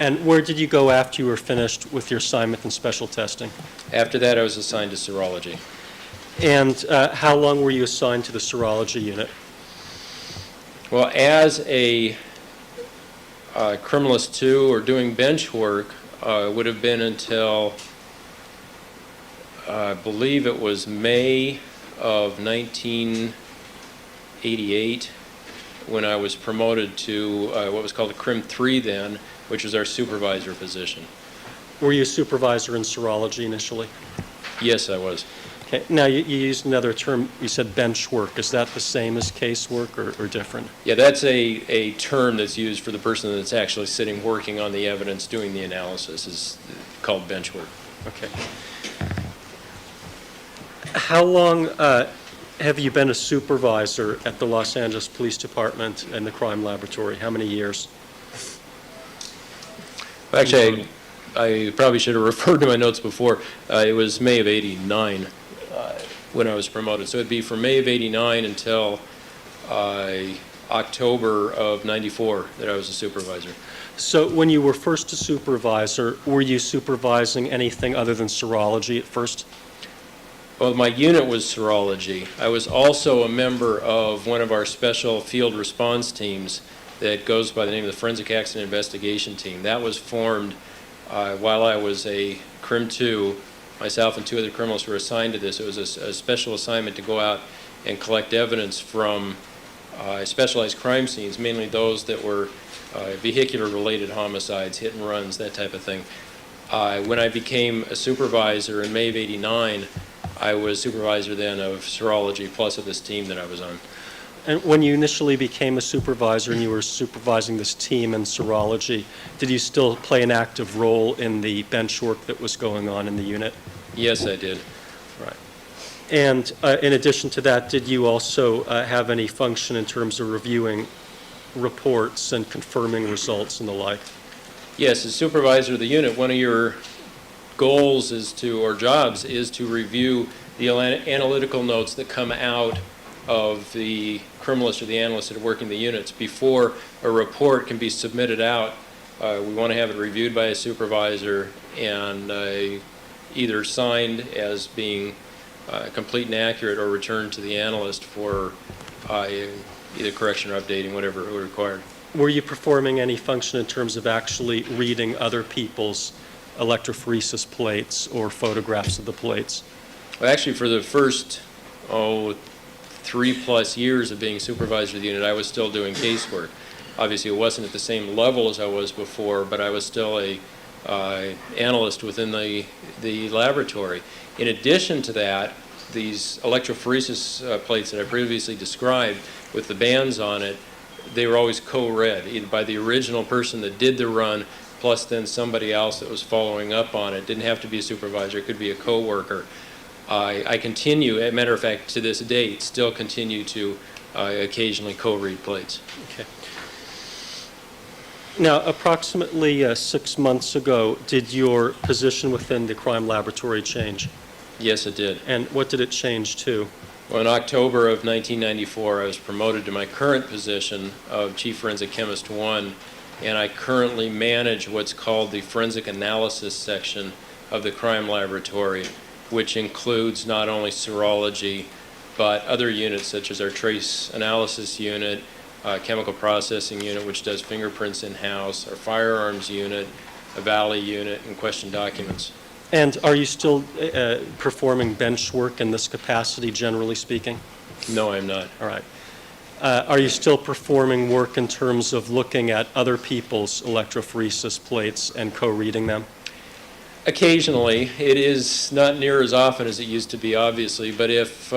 And where did you go after you were finished with your assignment in special testing? After that, I was assigned to serology. And how long were you assigned to the serology unit? Well, as a criminalist 2 or doing bench work, would have been until I believe it was May of 1988 when I was promoted to what was called a Crim 3 then, which was our supervisor position. Were you a supervisor in serology initially? Yes, I was. Okay. Now, you used another term, you said bench work. Is that the same as casework or different? Yeah, that's a term that's used for the person that's actually sitting working on the evidence, doing the analysis, is called bench work. Okay. How long have you been a supervisor at the Los Angeles Police Department and the crime laboratory? How many years? Actually, I probably should have referred to my notes before. It was May of '89 when I was promoted. So it'd be from May of '89 until October of '94 that I was a supervisor. So when you were first a supervisor, were you supervising anything other than serology at first? Well, my unit was serology. I was also a member of one of our special field response teams that goes by the name of the Forensic Accident Investigation Team. That was formed while I was a Crim 2. Myself and 2 other criminals were assigned to this. It was a special assignment to go out and collect evidence from specialized crime scenes, mainly those that were vehicular-related homicides, hit and runs, that type of thing. When I became a supervisor in May of '89, I was supervisor then of serology plus of this team that I was on. And when you initially became a supervisor and you were supervising this team in serology, did you still play an active role in the bench work that was going on in the unit? Yes, I did. Right. And in addition to that, did you also have any function in terms of reviewing reports and confirming results and the like? Yes, as supervisor of the unit, one of your goals is to, or jobs, is to review the analytical notes that come out of the criminalists or the analysts that are working the units. Before a report can be submitted out, we want to have it reviewed by a supervisor and either signed as being complete and accurate or returned to the analyst for either correction or updating, whatever it required. Were you performing any function in terms of actually reading other people's electrophoresis plates or photographs of the plates? Well, actually, for the first, 3+ years of being supervisor of the unit, I was still doing casework. Obviously, it wasn't at the same level as I was before, but I was still a analyst within the laboratory. In addition to that, these electrophoresis plates that I previously described with the bands on it, they were always co-read, either by the original person that did the run, plus then somebody else that was following up on it. Didn't have to be a supervisor, it could be a co-worker. I continue, as a matter of fact, to this date, still continue to occasionally co-read plates. Okay. Now, approximately 6 months ago, did your position within the crime laboratory change? Yes, it did. And what did it change to? Well, in October of 1994, I was promoted to my current position of Chief Forensic Chemist 1, and I currently manage what's called the Forensic Analysis section of the crime laboratory, which includes not only serology, but other units such as our trace analysis unit, chemical processing unit, which does fingerprints in-house, our firearms unit, a Valley unit, and question documents. And are you still performing bench work in this capacity, generally speaking? No, I'm not. All right. Are you still performing work in terms of looking at other people's electrophoresis plates and co-reading them? Occasionally. It is not near as often as it used to be, obviously, but if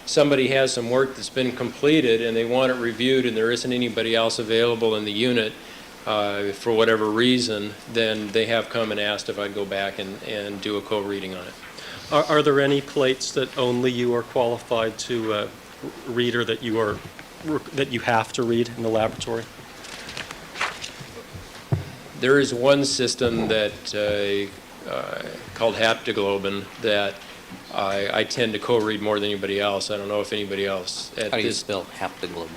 somebody has some work that's been completed and they want it reviewed and there isn't anybody else available in the unit for whatever reason, then they have come and asked if I'd go back and do a co-reading on it. Are there any plates that only you are qualified to read or that you have to read in the laboratory? There is one system that called haptoglobin that I tend to co-read more than anybody else. I don't know if anybody else at How do you this spell haptoglobin?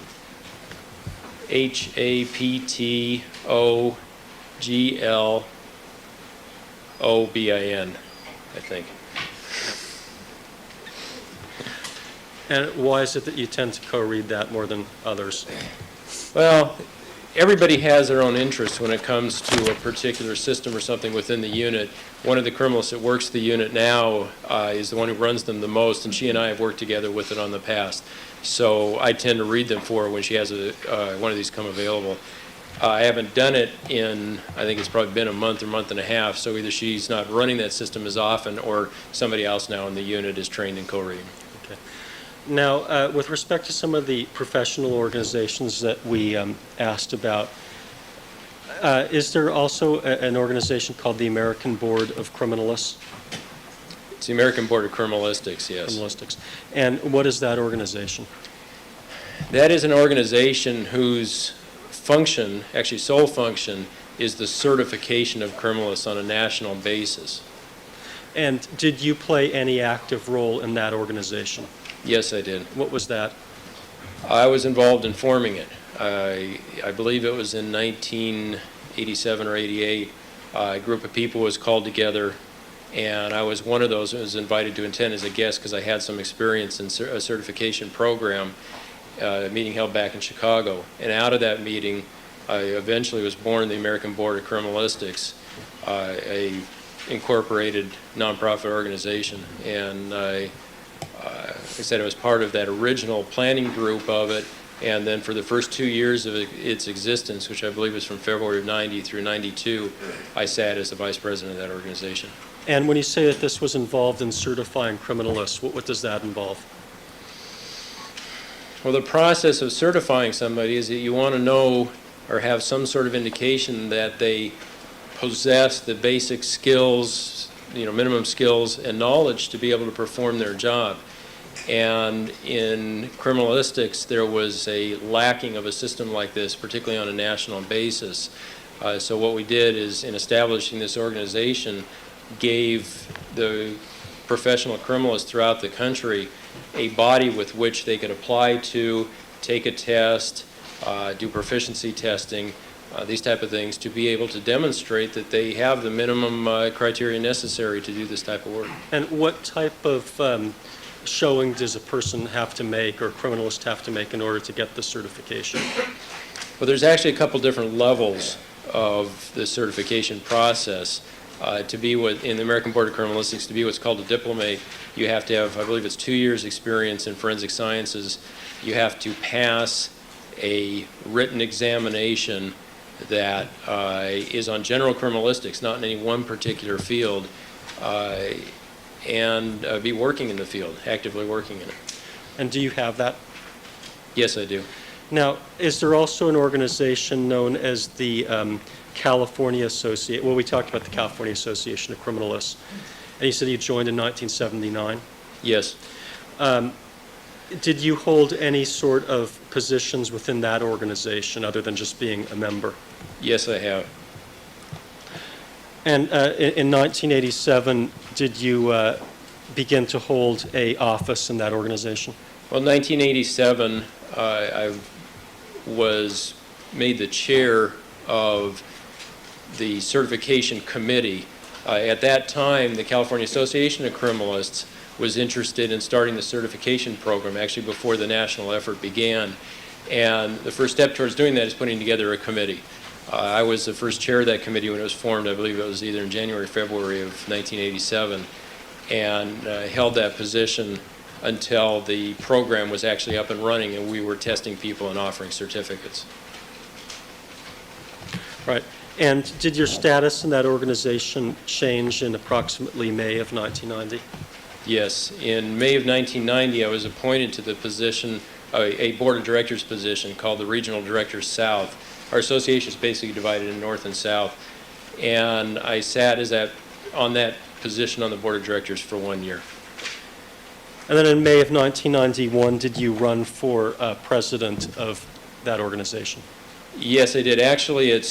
HAPTOGLOBIN, I think. And why is it that you tend to co-read that more than others? Well, everybody has their own interests when it comes to a particular system or something within the unit. One of the criminals that works the unit now is the one who runs them the most, and she and I have worked together with it on the past. So I tend to read them for her when she has one of these come available. I haven't done it in, I think it's probably been a month or month and a half, so either she's not running that system as often or somebody else now in the unit is trained in co-reading. Okay. Now, with respect to some of the professional organizations that we asked about, is there also an organization called the American Board of Criminalists? It's the American Board of Criminalistics, yes. Criminalistics. And what is that organization? That is an organization whose function, actually sole function, is the certification of criminalists on a national basis. And did you play any active role in that organization? Yes, I did. What was that? I was involved in forming it. I believe it was in 1987 or 88. A group of people was called together And I was one of those who was invited to attend as a guest because I had some experience in a certification program, a meeting held back in Chicago. And out of that meeting, I eventually was born the American Board of Criminalistics, a incorporated nonprofit organization. And like I said, I was part of that original planning group of it. And then for the first 2 years of its existence, which I believe was from February of 90 through 92, I sat as the vice president of that organization. And when you say that this was involved in certifying criminalists, what does that involve? Well, the process of certifying somebody is that you want to know or have some sort of indication that they possess the basic skills, minimum skills and knowledge to be able to perform their job. And in criminalistics, there was a lacking of a system like this, particularly on a national basis. So what we did is, in establishing this organization, gave the professional criminalists throughout the country a body with which they could apply to, take a test, do proficiency testing, these type of things, to be able to demonstrate that they have the minimum criteria necessary to do this type of work. And what type of showing does a person have to make, or a criminalist have to make, in order to get the certification? Well, there's actually a couple different levels of the certification process. To be in the American Board of Criminalistics, to be what's called a diplomate, you have to have, I believe it's 2 years experience in forensic sciences. You have to pass a written examination that is on general criminalistics, not in any one particular field, and be working in the field, actively working in it. And do you have that? Yes, I do. Now, is there also an organization known as the California Association? Well, we talked about the California Association of Criminalists, and you said you joined in 1979. Yes. Did you hold any sort of positions within that organization other than just being a member? Yes, I have. And in 1987, did you begin to hold a office in that organization? Well, in 1987, I was made the chair of the certification committee. At that time, the California Association of Criminalists was interested in starting the certification program, actually before the national effort began. And the first step towards doing that is putting together a committee. I was the first chair of that committee when it was formed. I believe it was either in January or February of 1987, and held that position until the program was actually up and running and we were testing people and offering certificates. Right. And did your status in that organization change in approximately May of 1990? Yes. In May of 1990, I was appointed to the position, a board of directors position called the Regional Director South. Our association is basically divided in North and South. And I sat on that position on the board of directors for 1 year. And then in May of 1991, did you run for president of that organization? Yes, I did. Actually,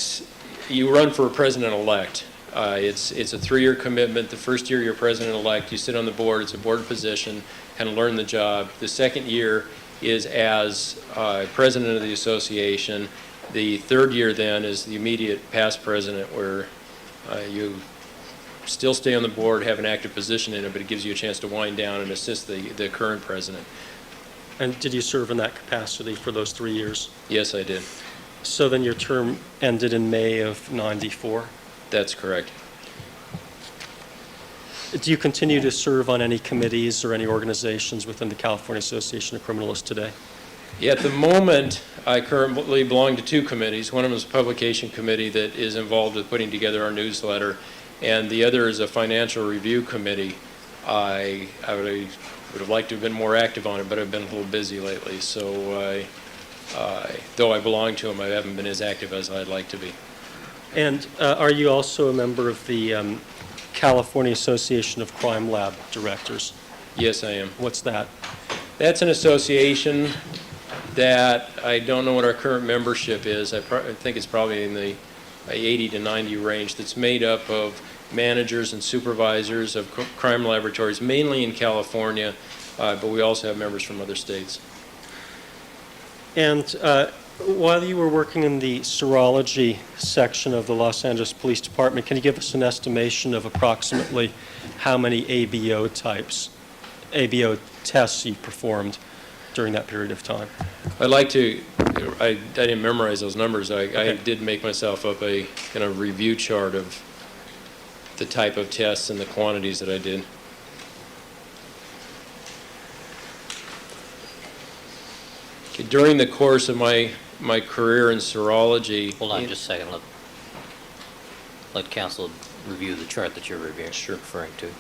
you run for a president-elect. It's a 3-year commitment. The first year you're president-elect, you sit on the board. It's a board position, kind of learn the job. The second year is as president of the association. The third year then is the immediate past president, where you still stay on the board, have an active position in it, but it gives you a chance to wind down and assist the current president. And did you serve in that capacity for those 3 years? Yes, I did. So then your term ended in May of 94? That's correct. Do you continue to serve on any committees or any organizations within the California Association of Criminalists today? Yeah, at the moment, I currently belong to 2 committees. One of them is a publication committee that is involved with putting together our newsletter, and the other is a financial review committee. I would have liked to have been more active on it, but I've been a little busy lately. So though I belong to them, I haven't been as active as I'd like to be. And are you also a member of the California Association of Crime Lab Directors? Yes, I am. What's that? That's an association that I don't know what our current membership is. I think it's probably in the 80 to 90 range, that's made up of managers and supervisors of crime laboratories, mainly in California, but we also have members from other states. And While you were working in the serology section of the Los Angeles Police Department, can you give us an estimation of approximately how many ABO tests you performed during that period of time? I'd like to, I didn't memorize those numbers. I Okay. did make myself up a kind of review chart of the type of tests and the quantities that I did. Okay, during the course of my career in serology. Hold on just a second. Let counsel review the chart that you're referring to. All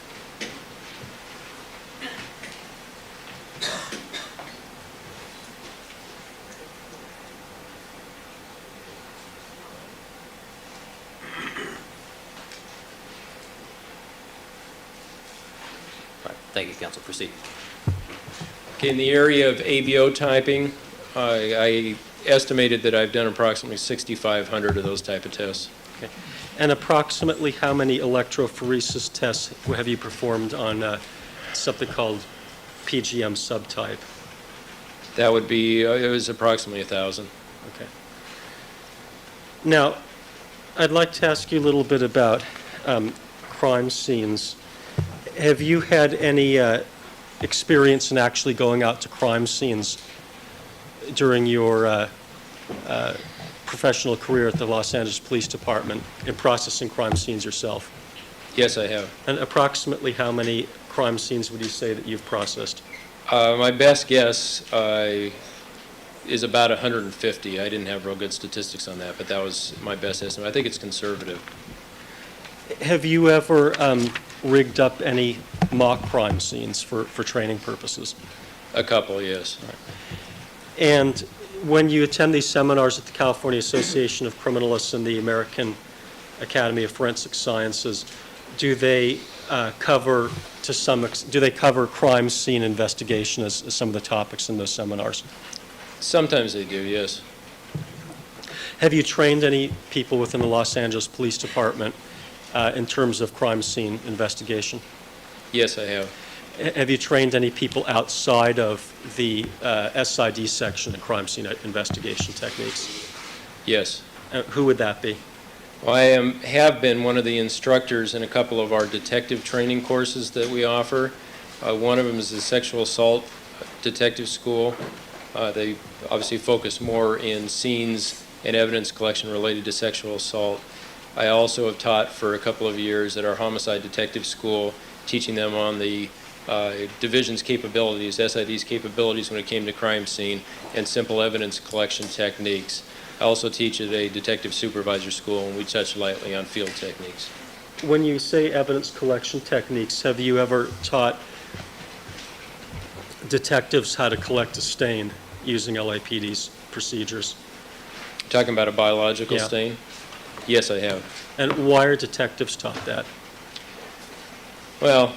right. Thank you, counsel. Proceed. Okay, in the area of ABO typing, I estimated that I've done approximately 6,500 of those type of tests. Okay. And approximately how many electrophoresis tests have you performed on something called PGM subtype? That would be, it was approximately 1,000. Okay. Now, I'd like to ask you a little bit about crime scenes. Have you had any experience in actually going out to crime scenes during your professional career at the Los Angeles Police Department in processing crime scenes yourself? Yes, I have. And approximately how many crime scenes would you say that you've processed? My best guess is about 150. I didn't have real good statistics on that, but that was my best estimate. I think it's conservative. Have you ever rigged up any mock crime scenes for training purposes? A couple, yes. And when you attend these seminars at the California Association of Criminalists and the American Academy of Forensic Sciences, do they cover crime scene investigation as some of the topics in those seminars? Sometimes they do, yes. Have you trained any people within the Los Angeles Police Department in terms of crime scene investigation? Yes, I have. Have you trained any people outside of the SID section of crime scene investigation techniques? Yes. Who would that be? Well, I have been one of the instructors in a couple of our detective training courses that we offer. One of them is the sexual assault detective school. They obviously focus more in scenes and evidence collection related to sexual assault. I also have taught for a couple of years at our homicide detective school, teaching them on the division's capabilities, SID's capabilities when it came to crime scene and simple evidence collection techniques. I also teach at a detective supervisor school, and we touch lightly on field techniques. When you say evidence collection techniques, have you ever taught detectives how to collect a stain using LAPD's procedures? Talking about a biological Yeah. stain? Yes, I have. And why are detectives taught that? Well,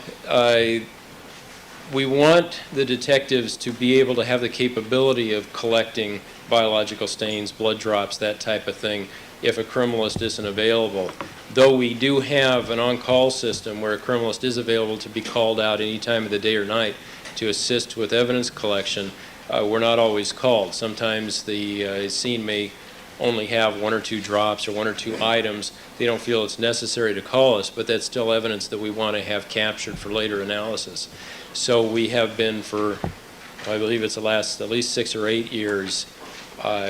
we want the detectives to be able to have the capability of collecting biological stains, blood drops, that type of thing, if a criminalist isn't available. Though we do have an on-call system where a criminalist is available to be called out any time of the day or night to assist with evidence collection, we're not always called. Sometimes the scene may only have one or two drops or one or two items. They don't feel it's necessary to call us, but that's still evidence that we want to have captured for later analysis. So we have been for, I believe it's the last at least 6 or 8 years,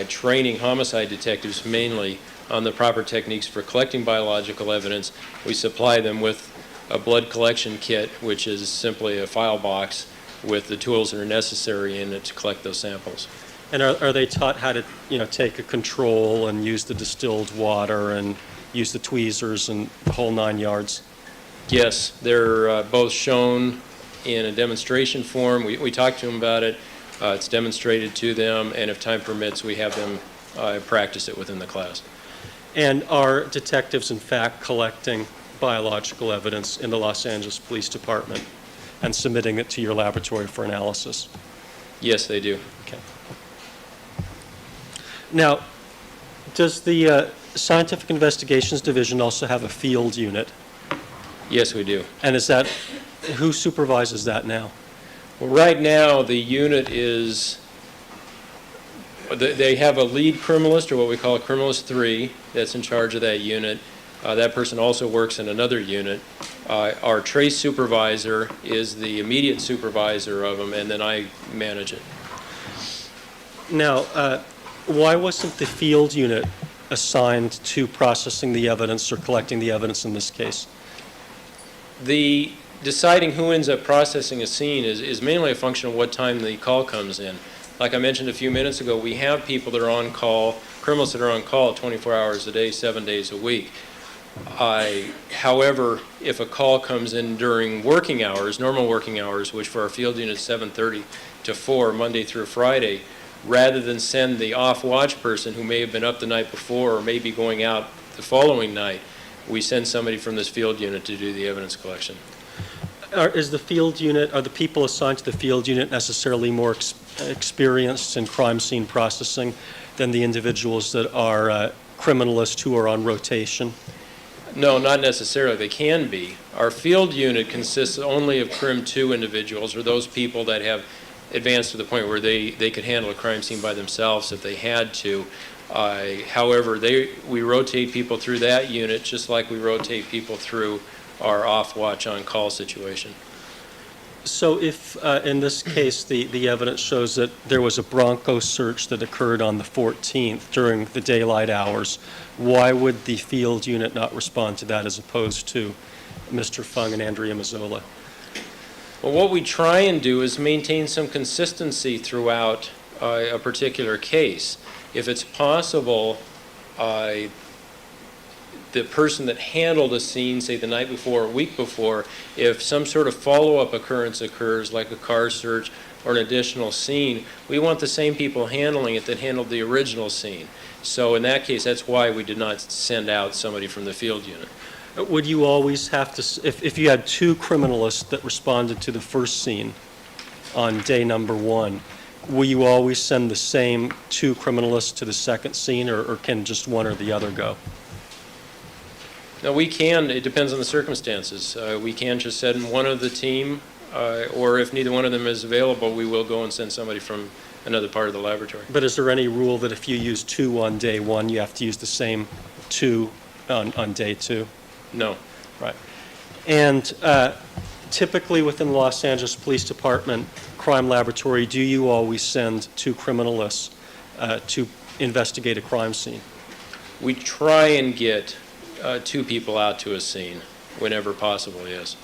training homicide detectives mainly on the proper techniques for collecting biological evidence. We supply them with a blood collection kit, which is simply a file box with the tools that are necessary in it to collect those samples. And are they taught how to, take a control and use the distilled water and use the tweezers and the whole 9 yards? Yes, they're both shown in a demonstration form. We talk to them about it. It's demonstrated to them, and if time permits, we have them practice it within the class. And are detectives, in fact, collecting biological evidence in the Los Angeles Police Department and submitting it to your laboratory for analysis? Yes, they do. Okay. Now, does the Scientific Investigations Division also have a field unit? Yes, we do. And who supervises that now? Well, right now, the unit is They have a lead criminalist, or what we call a criminalist 3, that's in charge of that unit. That person also works in another unit. Our trace supervisor is the immediate supervisor of them, and then I manage it. Now, why wasn't the field unit assigned to processing the evidence or collecting the evidence in this case? The deciding who ends up processing a scene is mainly a function of what time the call comes in. Like I mentioned a few minutes ago, we have people that are on call, criminals that are on call 24 hours a day, 7 days a week. However, if a call comes in during working hours, normal working hours, which for our field unit is 7:30 to 4, Monday through Friday, rather than send the off-watch person who may have been up the night before or may be going out the following night, we send somebody from this field unit to do the evidence collection. Are the people assigned to the field unit necessarily more experienced in crime scene processing than the individuals that are criminalists who are on rotation? No, not necessarily. They can be. Our field unit consists only of Crim 2 individuals, or those people that have advanced to the point where they could handle a crime scene by themselves if they had to. However, we rotate people through that unit just like we rotate people through our off-watch on-call situation. So if, in this case, the evidence shows that there was a Bronco search that occurred on the 14th during the daylight hours, why would the field unit not respond to that as opposed to Mr. Fung and Andrea Mazzola? Well, what we try and do is maintain some consistency throughout a particular case. If it's possible, the person that handled a scene, say the night before or week before, if some sort of follow-up occurrence occurs, like a car search or an additional scene, we want the same people handling it that handled the original scene. So in that case, that's why we did not send out somebody from the field unit. Would you always have to, if you had two criminalists that responded to the first scene on day number 1, will you always send the same 2 criminalists to the second scene, or can just one or the other go? No, we can. It depends on the circumstances. We can just send one of the team, or if neither one of them is available, we will go and send somebody from another part of the laboratory. But is there any rule that if you use 2 on day 1, you have to use the same 2 on day 2? No. Right. And typically within the Los Angeles Police Department crime laboratory, do you always send 2 criminalists to investigate a crime scene? We try and get 2 people out to a scene whenever possible, yes.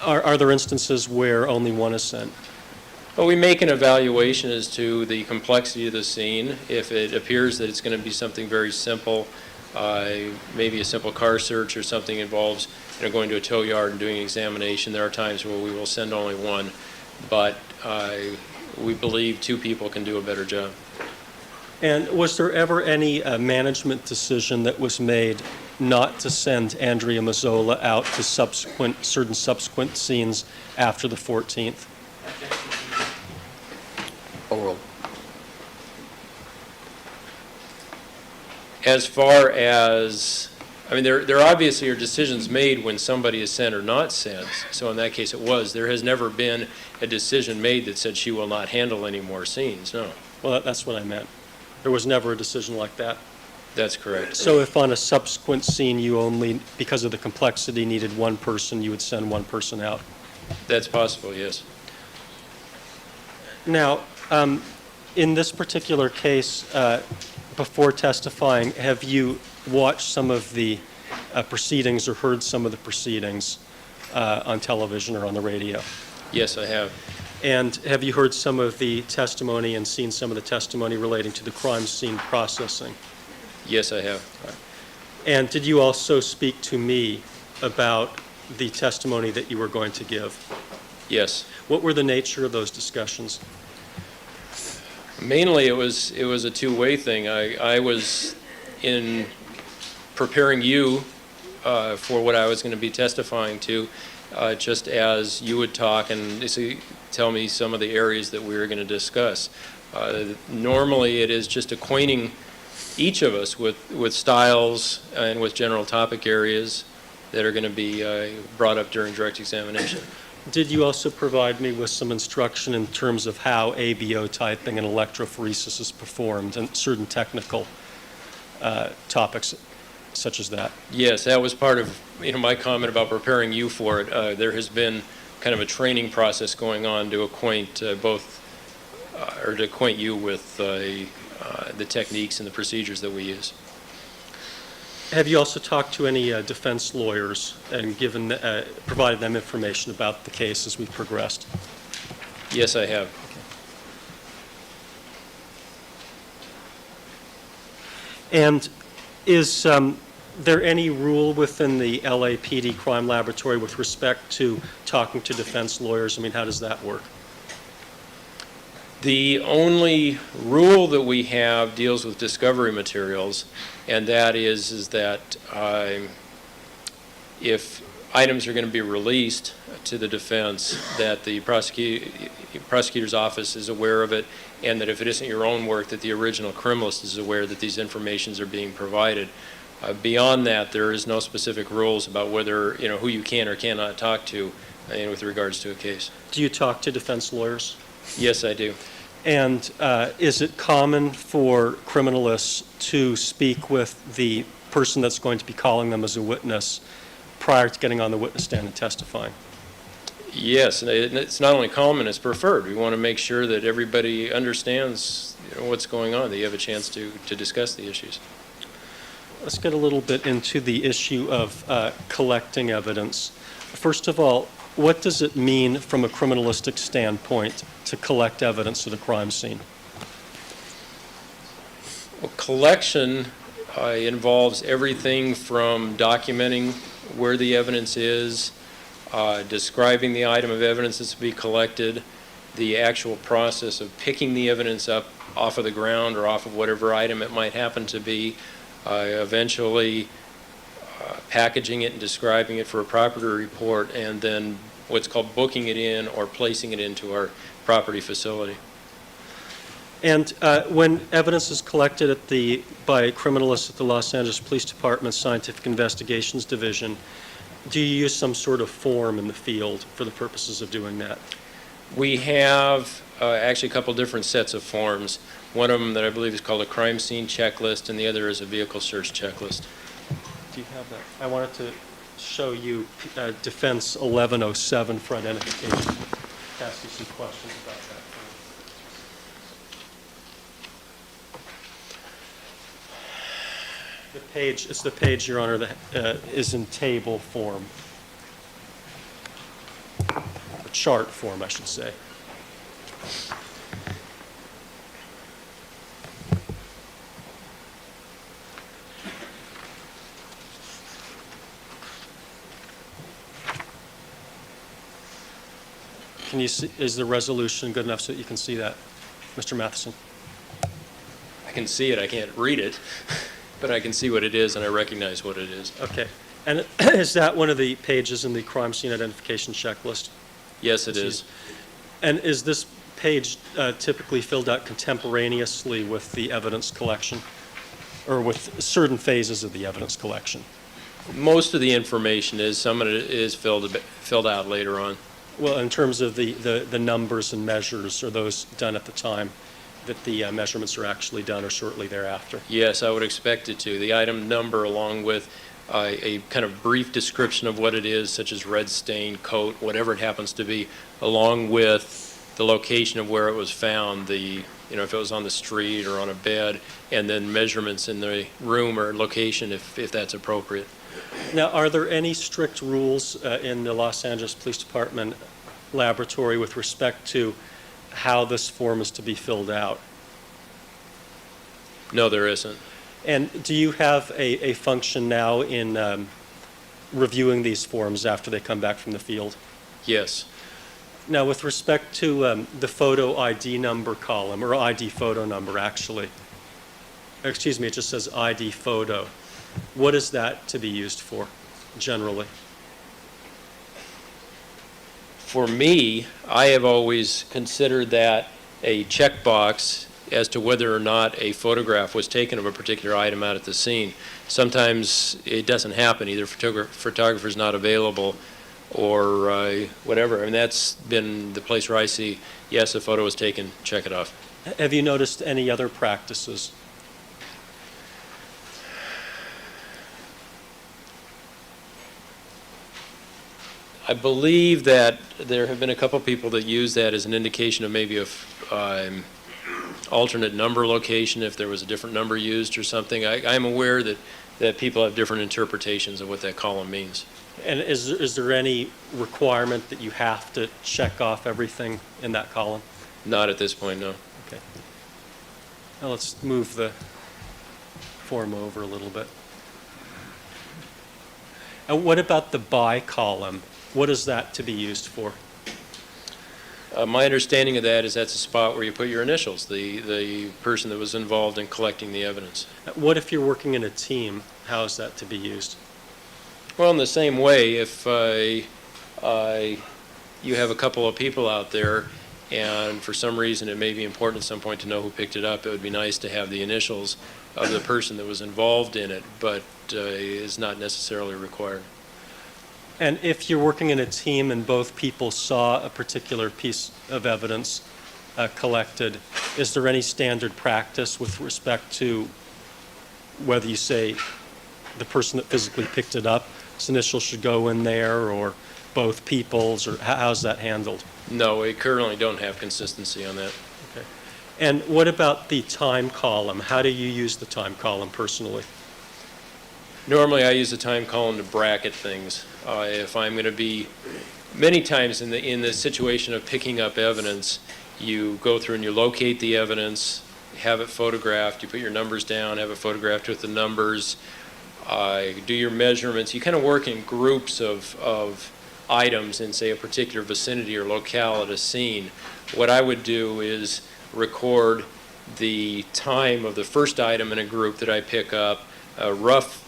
Are there instances where only 1 is sent? Well, we make an evaluation as to the complexity of the scene. If it appears that it's going to be something very simple, maybe a simple car search or something involves going to a tow yard and doing an examination, there are times where we will send only 1, but we believe 2 people can do a better job. And was there ever any management decision that was made not to send Andrea Mazzola out to certain subsequent scenes after the 14th? Oral. As far as, I mean, there obviously are decisions made when somebody is sent or not sent. So in that case, it was. There has never been a decision made that said she will not handle any more scenes, no. Well, that's what I meant. There was never a decision like that. That's correct. So if on a subsequent scene you only, because of the complexity, needed 1 person, you would send 1 person out? That's possible, yes. Now, in this particular case, before testifying, have you watched some of the proceedings or heard some of the proceedings on television or on the radio? Yes, I have. And have you heard some of the testimony and seen some of the testimony relating to the crime scene processing? Yes, I have. And did you also speak to me about the testimony that you were going to give? Yes. What were the nature of those discussions? Mainly, it was a two-way thing. I was in preparing you for what I was going to be testifying to, just as you would talk and tell me some of the areas that we were going to discuss. Normally, it is just acquainting each of us with styles and with general topic areas that are going to be brought up during direct examination. Did you also provide me with some instruction in terms of how ABO typing and electrophoresis is performed and certain technical topics such as that? Yes, that was part of my comment about preparing you for it. There has been kind of a training process going on to acquaint to acquaint you with the techniques and the procedures that we use. Have you also talked to any defense lawyers and provided them information about the case as we've progressed? Yes, I have. And is there any rule within the LAPD crime laboratory with respect to talking to defense lawyers? I mean, how does that work? The only rule that we have deals with discovery materials, and that is that if items are going to be released to the defense, that the prosecutor's office is aware of it, and that if it isn't your own work, that the original criminalist is aware that these informations are being provided. Beyond that, there is no specific rules about whether, who you can or cannot talk to with regards to a case. Do you talk to defense lawyers? Yes, I do. And is it common for criminalists to speak with the person that's going to be calling them as a witness prior to getting on the witness stand and testifying? Yes, and it's not only common, it's preferred. We want to make sure that everybody understands what's going on, that you have a chance to discuss the issues. Let's get a little bit into the issue of collecting evidence. First of all, what does it mean from a criminalistic standpoint to collect evidence at a crime scene? Well, collection involves everything from documenting where the evidence is, describing the item of evidence that's to be collected, the actual process of picking the evidence up off of the ground or off of whatever item it might happen to be, eventually packaging it and describing it for a property report, and then what's called booking it in or placing it into our property facility. And when evidence is collected by criminalists at the Los Angeles Police Department Scientific Investigations Division, do you use some sort of form in the field for the purposes of doing that? We have actually a couple different sets of forms. One of them that I believe is called a crime scene checklist, and the other is a vehicle search checklist. Do you have that? I wanted to show you Defense 1107 for identification. Ask you some questions about that. It's the page, Your Honor, that is in table form. Or chart form, I should say. Can you see, is the resolution good enough so that you can see that, Mr. Matheson? I can see it, I can't read it, but I can see what it is and I recognize what it is. Okay. And is that one of the pages in the crime scene identification checklist? Yes, it is. And is this page typically filled out contemporaneously with the evidence collection, or with certain phases of the evidence collection? Most of the information is, some of it is filled out later on. Well, in terms of the numbers and measures, are those done at the time that the measurements are actually done or shortly thereafter? Yes, I would expect it to. The item number along with a kind of brief description of what it is, such as red stain, coat, whatever it happens to be, along with the location of where it was found, if it was on the street or on a bed, and then measurements in the room or location if that's appropriate. Now, are there any strict rules in the Los Angeles Police Department laboratory with respect to how this form is to be filled out? No, there isn't. And do you have a function now in reviewing these forms after they come back from the field? Yes. Now, with respect to the photo ID number column, or ID photo number, actually, excuse me, it just says ID photo. What is that to be used for, generally? For me, I have always considered that a checkbox as to whether or not a photograph was taken of a particular item out at the scene. Sometimes it doesn't happen. Either photographer's not available or whatever. I mean, that's been the place where I see, yes, a photo was taken, check it off. Have you noticed any other practices? I believe that there have been a couple people that use that as an indication of maybe a alternate number location if there was a different number used or something. I'm aware that people have different interpretations of what that column means. And is there any requirement that you have to check off everything in that column? Not at this point, no. Okay. Now let's move the form over a little bit. And what about the by column? What is that to be used for? My understanding of that is that's a spot where you put your initials, the person that was involved in collecting the evidence. What if you're working in a team? How is that to be used? Well, in the same way, if you have a couple of people out there and for some reason it may be important at some point to know who picked it up, it would be nice to have the initials of the person that was involved in it, but is not necessarily required. And if you're working in a team and both people saw a particular piece of evidence collected, is there any standard practice with respect to whether you say the person that physically picked it up, his initials should go in there, or both people's, or how's that handled? No, we currently don't have consistency on that. Okay. And what about the time column? How do you use the time column personally? Normally, I use the time column to bracket things. If I'm going to be, many times in the situation of picking up evidence, you go through and you locate the evidence, have it photographed, you put your numbers down, have it photographed with the numbers, do your measurements. You kind of work in groups of items in, say, a particular vicinity or locale at a scene. What I would do is record the time of the first item in a group that I pick up, a rough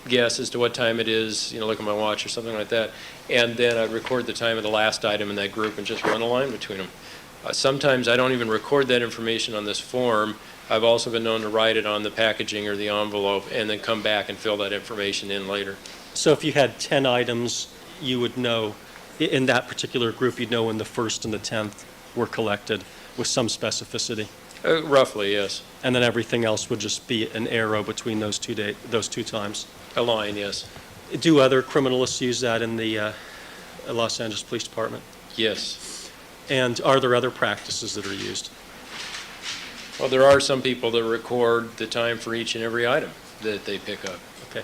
guess as to what time it is, look at my watch or something like that, and then I'd record the time of the last item in that group and just run a line between them. Sometimes I don't even record that information on this form. I've also been known to write it on the packaging or the envelope and then come back and fill that information in later. So if you had 10 items, you would know, in that particular group, you'd know when the first and the 10th were collected with some specificity? Roughly, yes. And then everything else would just be an arrow between those two times? A line, yes. Do other criminalists use that in the Los Angeles Police Department? Yes. And are there other practices that are used? Well, there are some people that record the time for each and every item that they pick up. Okay.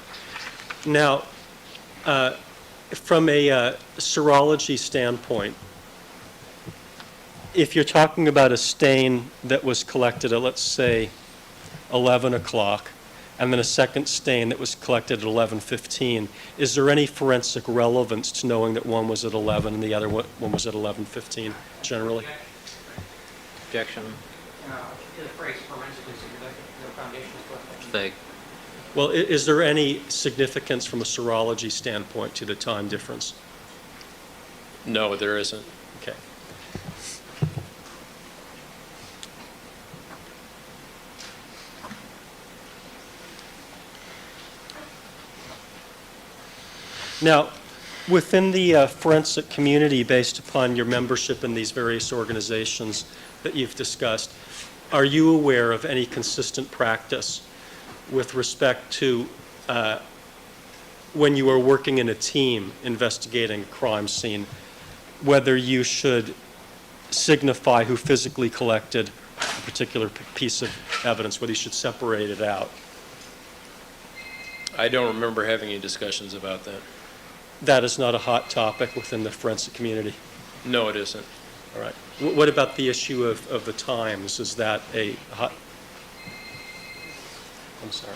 Now, from a serology standpoint, if you're talking about a stain that was collected at, let's say, 11 o'clock, and then a second stain that was collected at 11:15, is there any forensic relevance to knowing that one was at 11 and the other one was at 11:15 generally? Objection. The phrase forensically significant, no foundation is Vague. Well, is there any significance from a serology standpoint to the time difference? No, there isn't. Okay. Now, within the forensic community, based upon your membership in these various organizations that you've discussed, are you aware of any consistent practice with respect to when you are working in a team investigating a crime scene, whether you should signify who physically collected a particular piece of evidence, whether you should separate it out? I don't remember having any discussions about that. That is not a hot topic within the forensic community. No, it isn't. All right. What about the issue of the times? Is that a hot? I'm sorry.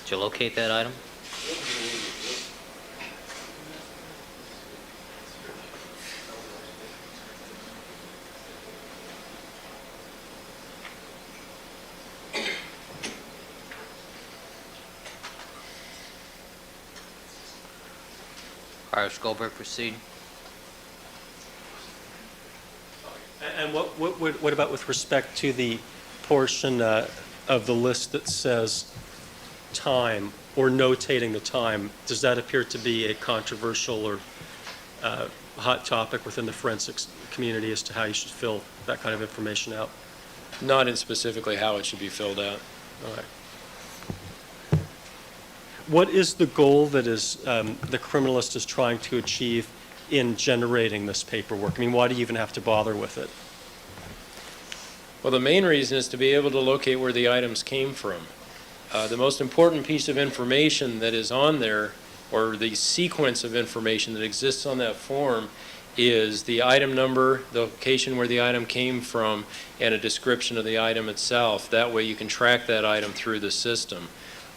Did you locate that item? Irish Goldberg, proceed. And what about with respect to the portion of the list that says time or notating the time, does that appear to be a controversial or hot topic within the forensics community as to how you should fill that kind of information out? Not in specifically how it should be filled out. All right. What is the goal that is the criminalist is trying to achieve in generating this paperwork? I mean, why do you even have to bother with it? Well, the main reason is to be able to locate where the items came from. The most important piece of information that is on there, or the sequence of information that exists on that form, is the item number, the location where the item came from, and a description of the item itself. That way you can track that item through the system.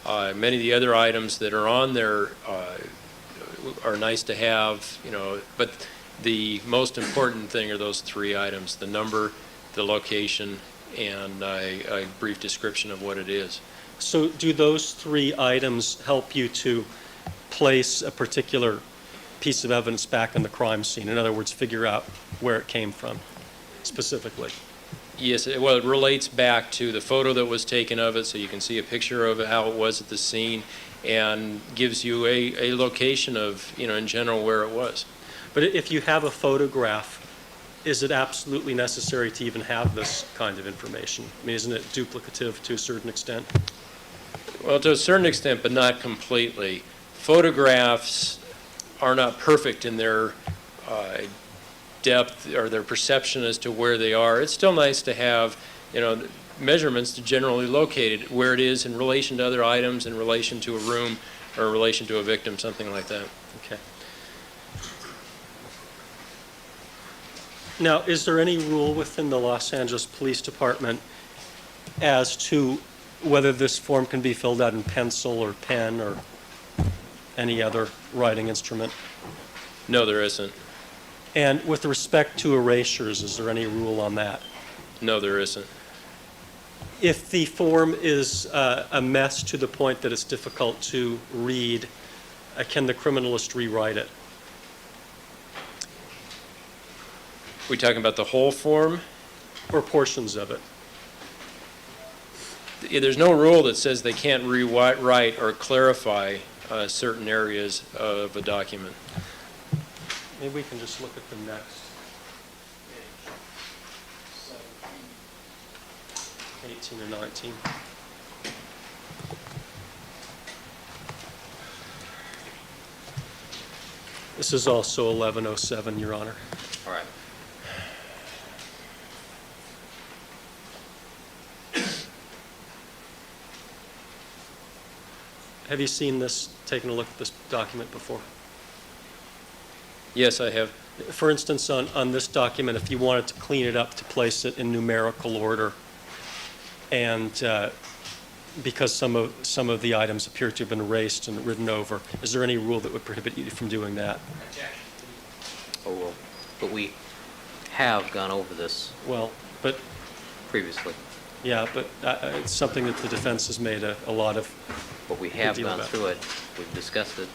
Many of the other items that are on there are nice to have, but the most important thing are those three items: the number, the location, and a brief description of what it is. So do those three items help you to place a particular piece of evidence back in the crime scene? In other words, figure out where it came from specifically? Yes, well, it relates back to the photo that was taken of it, so you can see a picture of how it was at the scene, and gives you a location of, in general, where it was. But if you have a photograph, is it absolutely necessary to even have this kind of information? I mean, isn't it duplicative to a certain extent? Well, to a certain extent, but not completely. Photographs are not perfect in their depth or their perception as to where they are. It's still nice to have, measurements to generally locate it where it is in relation to other items, in relation to a room, or in relation to a victim, something like that. Okay. Now, is there any rule within the Los Angeles Police Department as to whether this form can be filled out in pencil or pen or any other writing instrument? No, there isn't. And with respect to erasures, is there any rule on that? No, there isn't. If the form is a mess to the point that it's difficult to read, can the criminalist rewrite it? We talking about the whole form? Or portions of it? There's no rule that says they can't rewrite or clarify certain areas of a document. Maybe we can just look at the next page, 18 or 19. This is also 1107, Your Honor. All right. Have you seen this, taken a look at this document before? Yes, I have. For instance, on this document, if you wanted to clean it up to place it in numerical order, and because some of the items appear to have been erased and written over, is there any rule that would prohibit you from doing that? Oh, well, but we have gone over this Well, but previously, yeah, but it's something that the defense has made a lot of. but we have deal gone about through it. We've discussed it.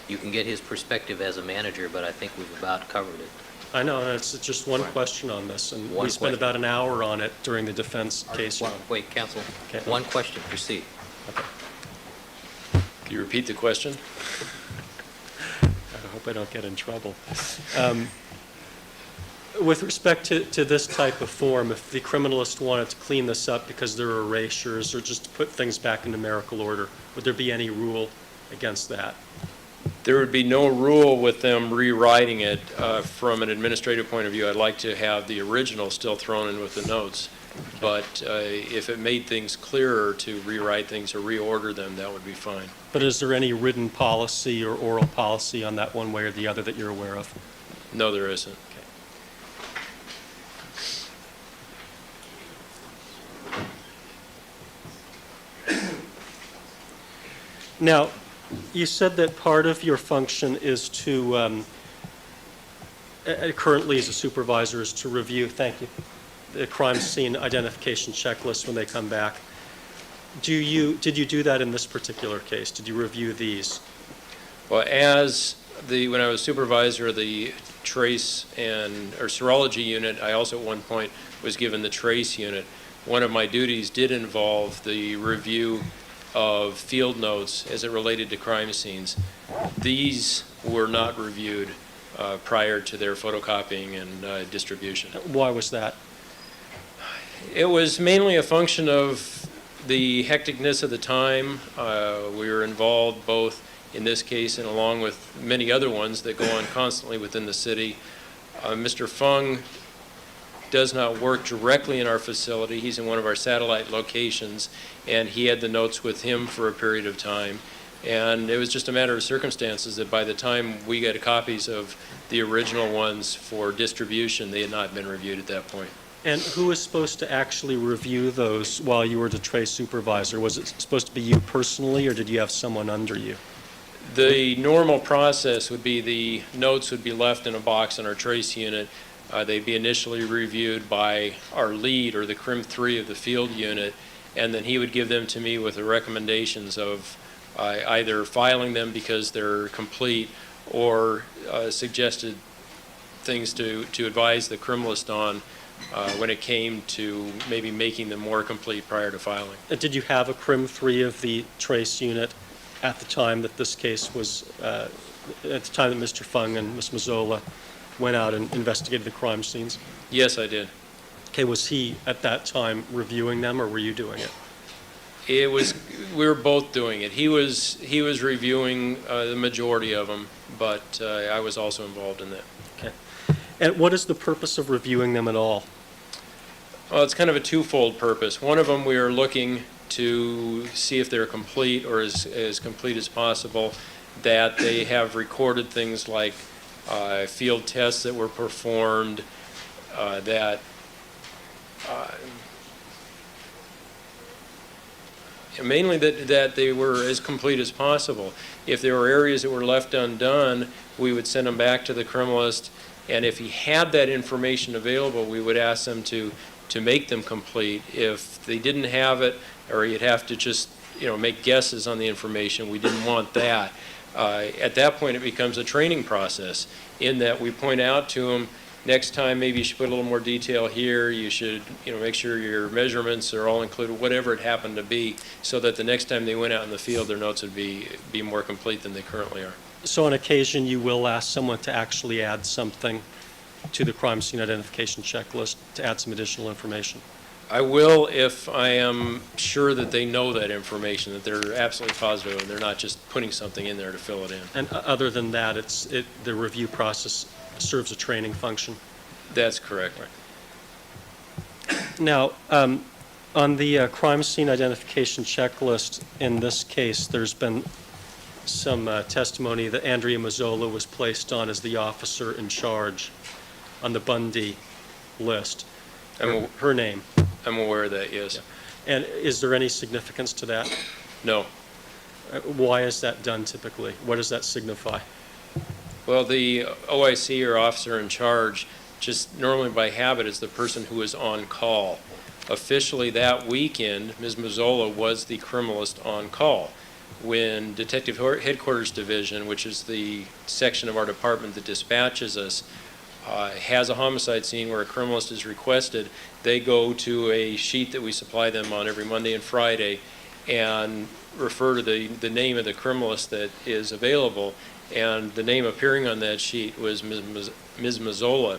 You can get his perspective as a manager, but I think we've about covered it. I know, and it's just one Right. question on this, and One we spent question. about an hour on it during the defense case. Wait, counsel. Okay. One question, proceed. Can you repeat the question? I hope I don't get in trouble. With respect to this type of form, if the criminalist wanted to clean this up because there are erasures or just to put things back in numerical order, would there be any rule against that? There would be no rule with them rewriting it. From an administrative point of view, I'd like to have the original still thrown in with the notes. But if it made things clearer to rewrite things or reorder them, that would be fine. But is there any written policy or oral policy on that one way or the other that you're aware of? No, there isn't. Now, you said that part of your function is to, currently as a supervisor, is to review, thank you, the crime scene identification checklist when they come back. Did you do that in this particular case? Did you review these? Well, when I was supervisor of the trace or serology unit. I also at one point was given the trace unit. One of my duties did involve the review of field notes as it related to crime scenes. These were not reviewed prior to their photocopying and distribution. Why was that? It was mainly a function of the hecticness of the time. We were involved both in this case and along with many other ones that go on constantly within the city. Mr. Fung does not work directly in our facility. He's in one of our satellite locations, and he had the notes with him for a period of time. And it was just a matter of circumstances that by the time we got copies of the original ones for distribution, they had not been reviewed at that point. And who was supposed to actually review those while you were the trace supervisor? Was it supposed to be you personally, or did you have someone under you? The normal process would be the notes would be left in a box in our trace unit. They'd be initially reviewed by our lead, or the CRIM 3 of the field unit, and then he would give them to me with the recommendations of either filing them because they're complete, or suggested things to advise the criminalist on when it came to maybe making them more complete prior to filing. Did you have a CRIM 3 of the trace unit at the time that this case was, at the time that Mr. Fung and Ms. Mazzola went out and investigated the crime scenes? Yes, I did. Okay, was he at that time reviewing them, or were you doing it? We were both doing it. He was reviewing the majority of them, but I was also involved in that. Okay. And what is the purpose of reviewing them at all? Well, it's kind of a twofold purpose. One of them, we are looking to see if they're complete, or as complete as possible, that they have recorded things like field tests that were performed, mainly that they were as complete as possible. If there were areas that were left undone, we would send them back to the criminalist, and if he had that information available, we would ask them to make them complete. If they didn't have it, or you'd have to just make guesses on the information, we didn't want that. At that point, it becomes a training process in that we point out to them, next time maybe you should put a little more detail here, you should make sure your measurements are all included, whatever it happened to be, so that the next time they went out in the field, their notes would be more complete than they currently are. So on occasion, you will ask someone to actually add something to the crime scene identification checklist, to add some additional information? I will if I am sure that they know that information, that they're absolutely positive and they're not just putting something in there to fill it in. And other than that, the review process serves a training function? That's correct. Right. Now, on the crime scene identification checklist in this case, there's been some testimony that Andrea Mazzola was placed on as the officer in charge on the Bundy list. Her name. I'm aware of that, yes. Yeah. And is there any significance to that? No. Why is that done typically? What does that signify? Well, the OIC, or officer in charge, just normally by habit is the person who is on call. Officially that weekend, Ms. Mazzola was the criminalist on call. When Detective Headquarters Division, which is the section of our department that dispatches us, has a homicide scene where a criminalist is requested, they go to a sheet that we supply them on every Monday and Friday and refer to the name of the criminalist that is available, and the name appearing on that sheet was Ms. Mazzola.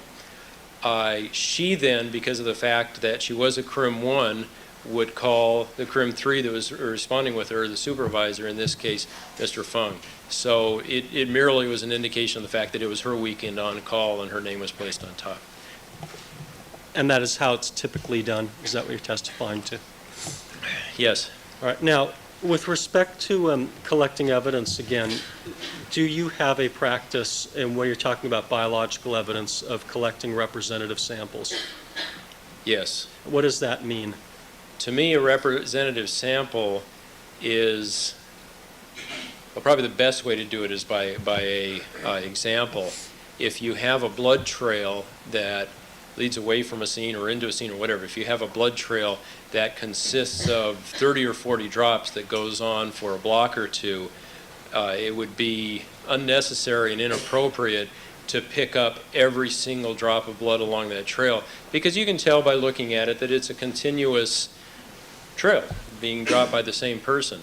She then, because of the fact that she was a CRIM 1, would call the CRIM 3 that was responding with her, the supervisor, in this case, Mr. Fung. So it merely was an indication of the fact that it was her weekend on call and her name was placed on top. And that is how it's typically done? Is that what you're testifying to? Yes. All right. Now, with respect to collecting evidence, again, do you have a practice, and when you're talking about biological evidence, of collecting representative samples? Yes. What does that mean? To me, a representative sample is, well, probably the best way to do it is by a example. If you have a blood trail that leads away from a scene or into a scene or whatever, if you have a blood trail that consists of 30 or 40 drops that goes on for a block or two, it would be unnecessary and inappropriate to pick up every single drop of blood along that trail, because you can tell by looking at it that it's a continuous trail being dropped by the same person.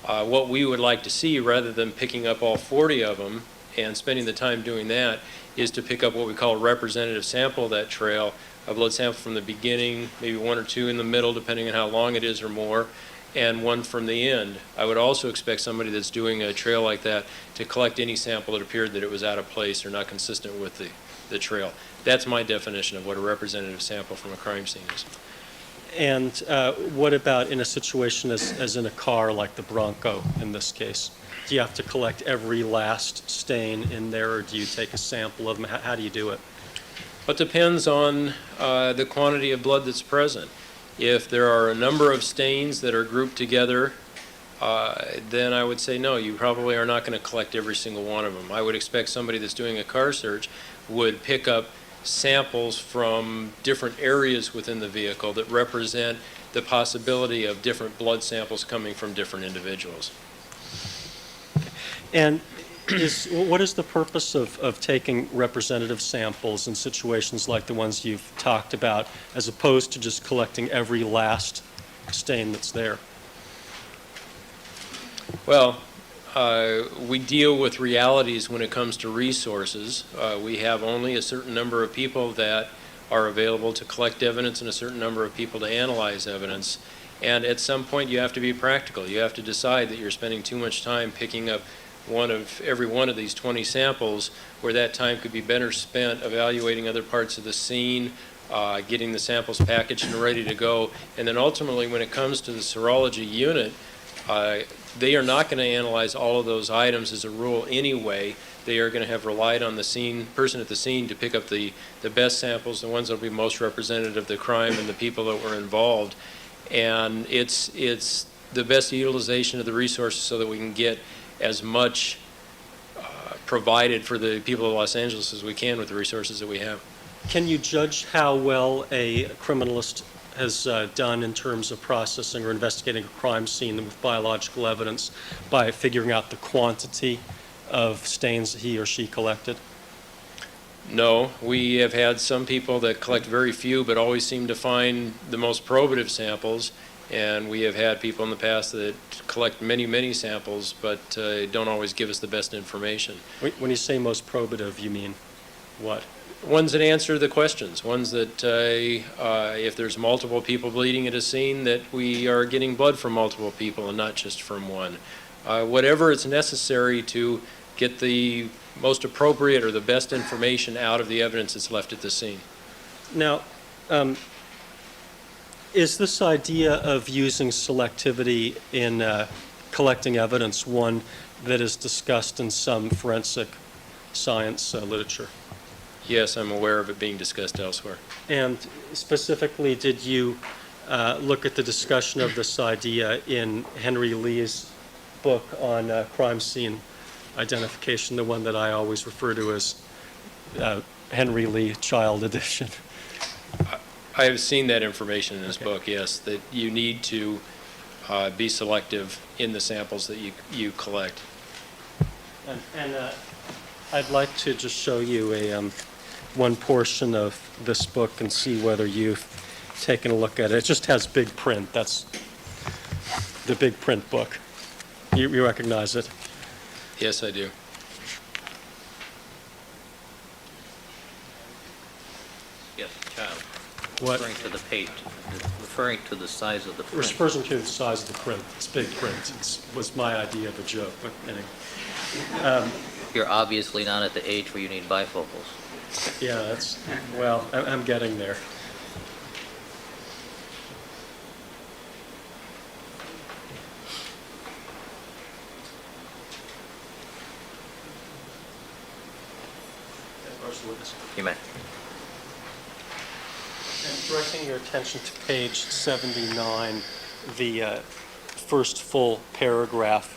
What we would like to see, rather than picking up all 40 of them and spending the time doing that, is to pick up what we call a representative sample of that trail, a blood sample from the beginning, maybe one or two in the middle, depending on how long it is or more, and one from the end. I would also expect somebody that's doing a trail like that to collect any sample that appeared that it was out of place or not consistent with the trail. That's my definition of what a representative sample from a crime scene is. And what about in a situation as in a car like the Bronco in this case? Do you have to collect every last stain in there, or do you take a sample of them? How do you do it? It depends on the quantity of blood that's present. If there are a number of stains that are grouped together, then I would say no, you probably are not going to collect every single one of them. I would expect somebody that's doing a car search would pick up samples from different areas within the vehicle that represent the possibility of different blood samples coming from different individuals. And what is the purpose of taking representative samples in situations like the ones you've talked about, as opposed to just collecting every last stain that's there? Well, we deal with realities when it comes to resources. We have only a certain number of people that are available to collect evidence and a certain number of people to analyze evidence. And at some point you have to be practical. You have to decide that you're spending too much time picking up every one of these 20 samples, where that time could be better spent evaluating other parts of the scene, getting the samples packaged and ready to go. And then ultimately, when it comes to the serology unit, they are not going to analyze all of those items as a rule anyway. They are going to have relied on the person at the scene to pick up the best samples, the ones that will be most representative of the crime and the people that were involved. And it's the best utilization of the resources so that we can get as much provided for the people of Los Angeles as we can with the resources that we have. Can you judge how well a criminalist has done in terms of processing or investigating a crime scene with biological evidence by figuring out the quantity of stains that he or she collected? No, we have had some people that collect very few but always seem to find the most probative samples, and we have had people in the past that collect many, many samples but don't always give us the best information. When you say most probative, you mean what? Ones that answer the questions, ones that if there's multiple people bleeding at a scene, that we are getting blood from multiple people and not just from one. Whatever is necessary to get the most appropriate or the best information out of the evidence that's left at the scene. Now, is this idea of using selectivity in collecting evidence one that is discussed in some forensic science literature? Yes, I'm aware of it being discussed elsewhere. And specifically, did you look at the discussion of this idea in Henry Lee's book on crime scene identification, the one that I always refer to as Henry Lee Child Edition? I have seen that information in his book, yes, that you need to be selective in the samples that you collect. And I'd like to just show you one portion of this book and see whether you've taken a look at it. It just has big print. That's the big print book. You recognize it? Yes, I do. Yes, child. What? Referring to the page, referring to the size of the print. Referring to the size of the print. It's big print. It was my idea of a joke. But anyway. You're obviously not at the age where you need bifocals. Yeah, well, I'm getting there. You may. And directing your attention to page 79, the first full paragraph.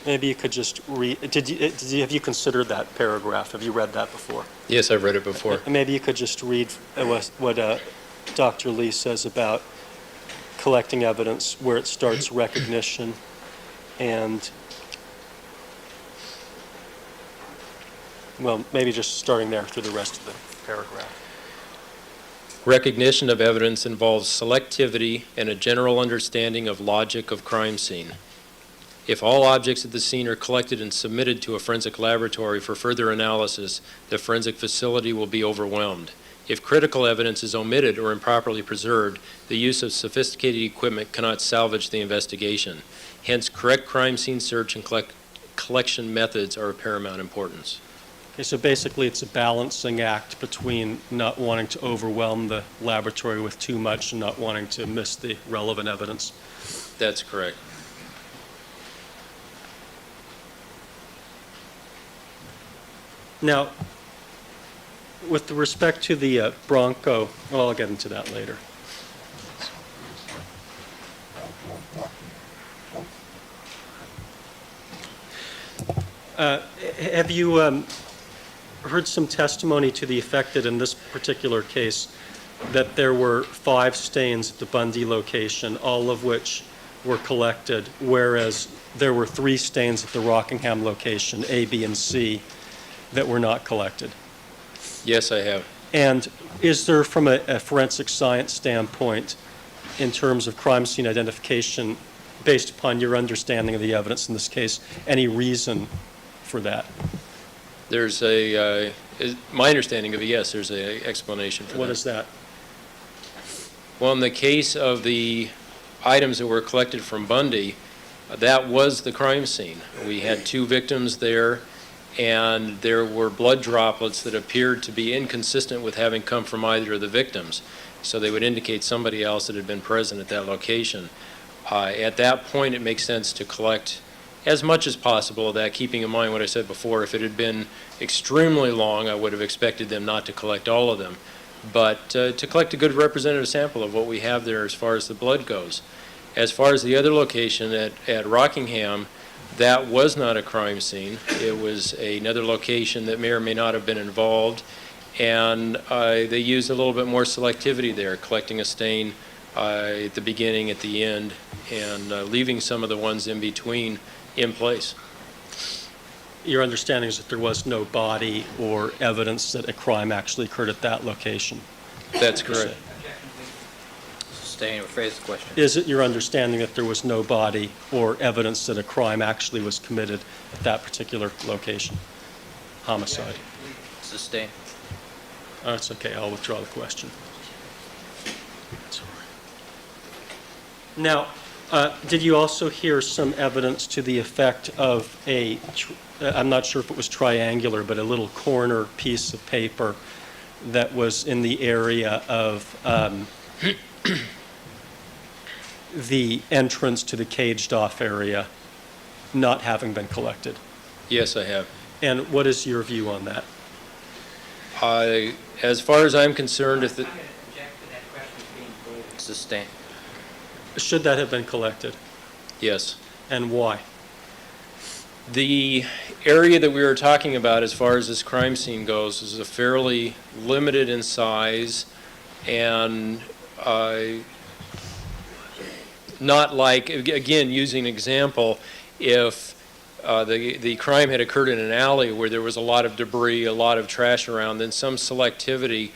Maybe you could just read. Have you considered that paragraph? Have you read that before? Yes, I've read it before. Maybe you could just read what Dr. Lee says about collecting evidence, where it starts recognition, and Well, maybe just starting there through the rest of the paragraph. Recognition of evidence involves selectivity and a general understanding of logic of crime scene. If all objects at the scene are collected and submitted to a forensic laboratory for further analysis, the forensic facility will be overwhelmed. If critical evidence is omitted or improperly preserved, the use of sophisticated equipment cannot salvage the investigation. Hence, correct crime scene search and collection methods are of paramount importance. Okay, so basically it's a balancing act between not wanting to overwhelm the laboratory with too much and not wanting to miss the relevant evidence. That's correct. Now, with respect to the Bronco, well, I'll get into that later. Have you heard some testimony to the effect that in this particular case that there were 5 stains at the Bundy location, all of which were collected, whereas there were 3 stains at the Rockingham location, A, B, and C, that were not collected? Yes, I have. And is there, from a forensic science standpoint, in terms of crime scene identification, based upon your understanding of the evidence in this case, any reason for that? There's my understanding of it, yes, there's an explanation for that. What is that? Well, in the case of the items that were collected from Bundy, that was the crime scene. We had 2 victims there, and there were blood droplets that appeared to be inconsistent with having come from either of the victims. So they would indicate somebody else that had been present at that location. At that point, it makes sense to collect as much as possible of that, keeping in mind what I said before. If it had been extremely long, I would have expected them not to collect all of them. But to collect a good representative sample of what we have there as far as the blood goes. As far as the other location at Rockingham, that was not a crime scene. It was another location that may or may not have been involved, and they used a little bit more selectivity there, collecting a stain at the beginning, at the end, and leaving some of the ones in between in place. Your understanding is that there was no body or evidence that a crime actually occurred at that location? That's correct. Sustain or phrase the question. Is it your understanding that there was no body or evidence that a crime actually was committed at that particular location? Homicide. Sustain. Oh, it's okay. I'll withdraw the question. Now, did you also hear some evidence to the effect of I'm not sure if it was triangular, but a little corner piece of paper that was in the area of the entrance to the caged-off area not having been collected? Yes, I have. And what is your view on that? As far as I'm concerned, if the... I'm going to object to that question being posed. Sustain. Should that have been collected, Yes. and why? The area that we were talking about as far as this crime scene goes is a fairly limited in size, and not like, again, using an example, if the crime had occurred in an alley where there was a lot of debris, a lot of trash around, then some selectivity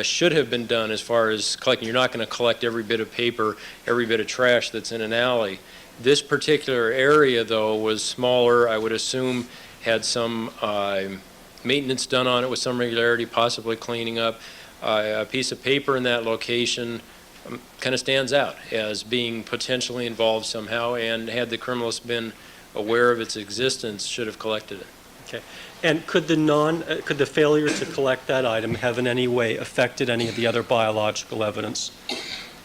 should have been done as far as collecting. You're not going to collect every bit of paper, every bit of trash that's in an alley. This particular area, though, was smaller. I would assume had some maintenance done on it with some regularity, possibly cleaning up. A piece of paper in that location kind of stands out as being potentially involved somehow, and had the criminalist been aware of its existence, should have collected it. Okay. And could the failure to collect that item have in any way affected any of the other biological evidence,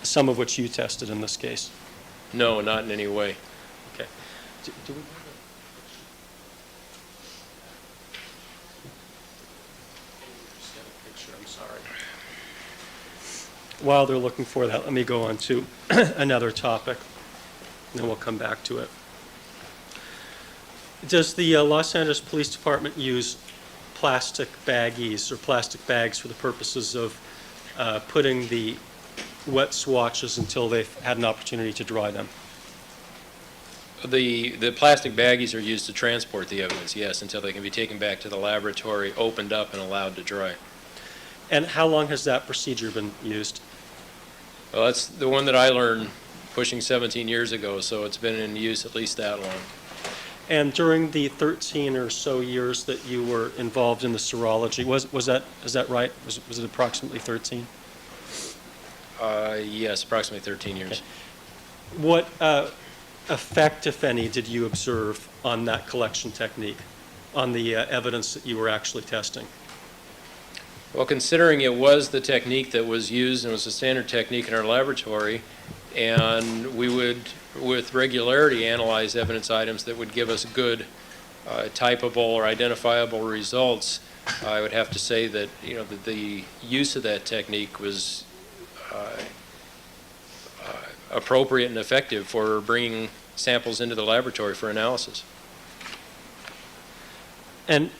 some of which you tested in this case? No, not in any way. Okay. Do we just get a picture? I'm sorry. While they're looking for that, let me go on to another topic, and then we'll come back to it. Does the Los Angeles Police Department use plastic baggies or plastic bags for the purposes of putting the wet swatches until they've had an opportunity to dry them? The plastic baggies are used to transport the evidence, yes, until they can be taken back to the laboratory, opened up, and allowed to dry. And how long has that procedure been used? Well, that's the one that I learned pushing 17 years ago, so it's been in use at least that long. And during the 13 or so years that you were involved in the serology, is that right? Was it approximately 13? Yes, approximately 13 years. Okay. What effect, if any, did you observe on that collection technique, on the evidence that you were actually testing? Well, considering it was the technique that was used and was the standard technique in our laboratory, and we would, with regularity, analyze evidence items that would give us good typable or identifiable results, I would have to say that, you know, the use of that technique was appropriate and effective for bringing samples into the laboratory for analysis. And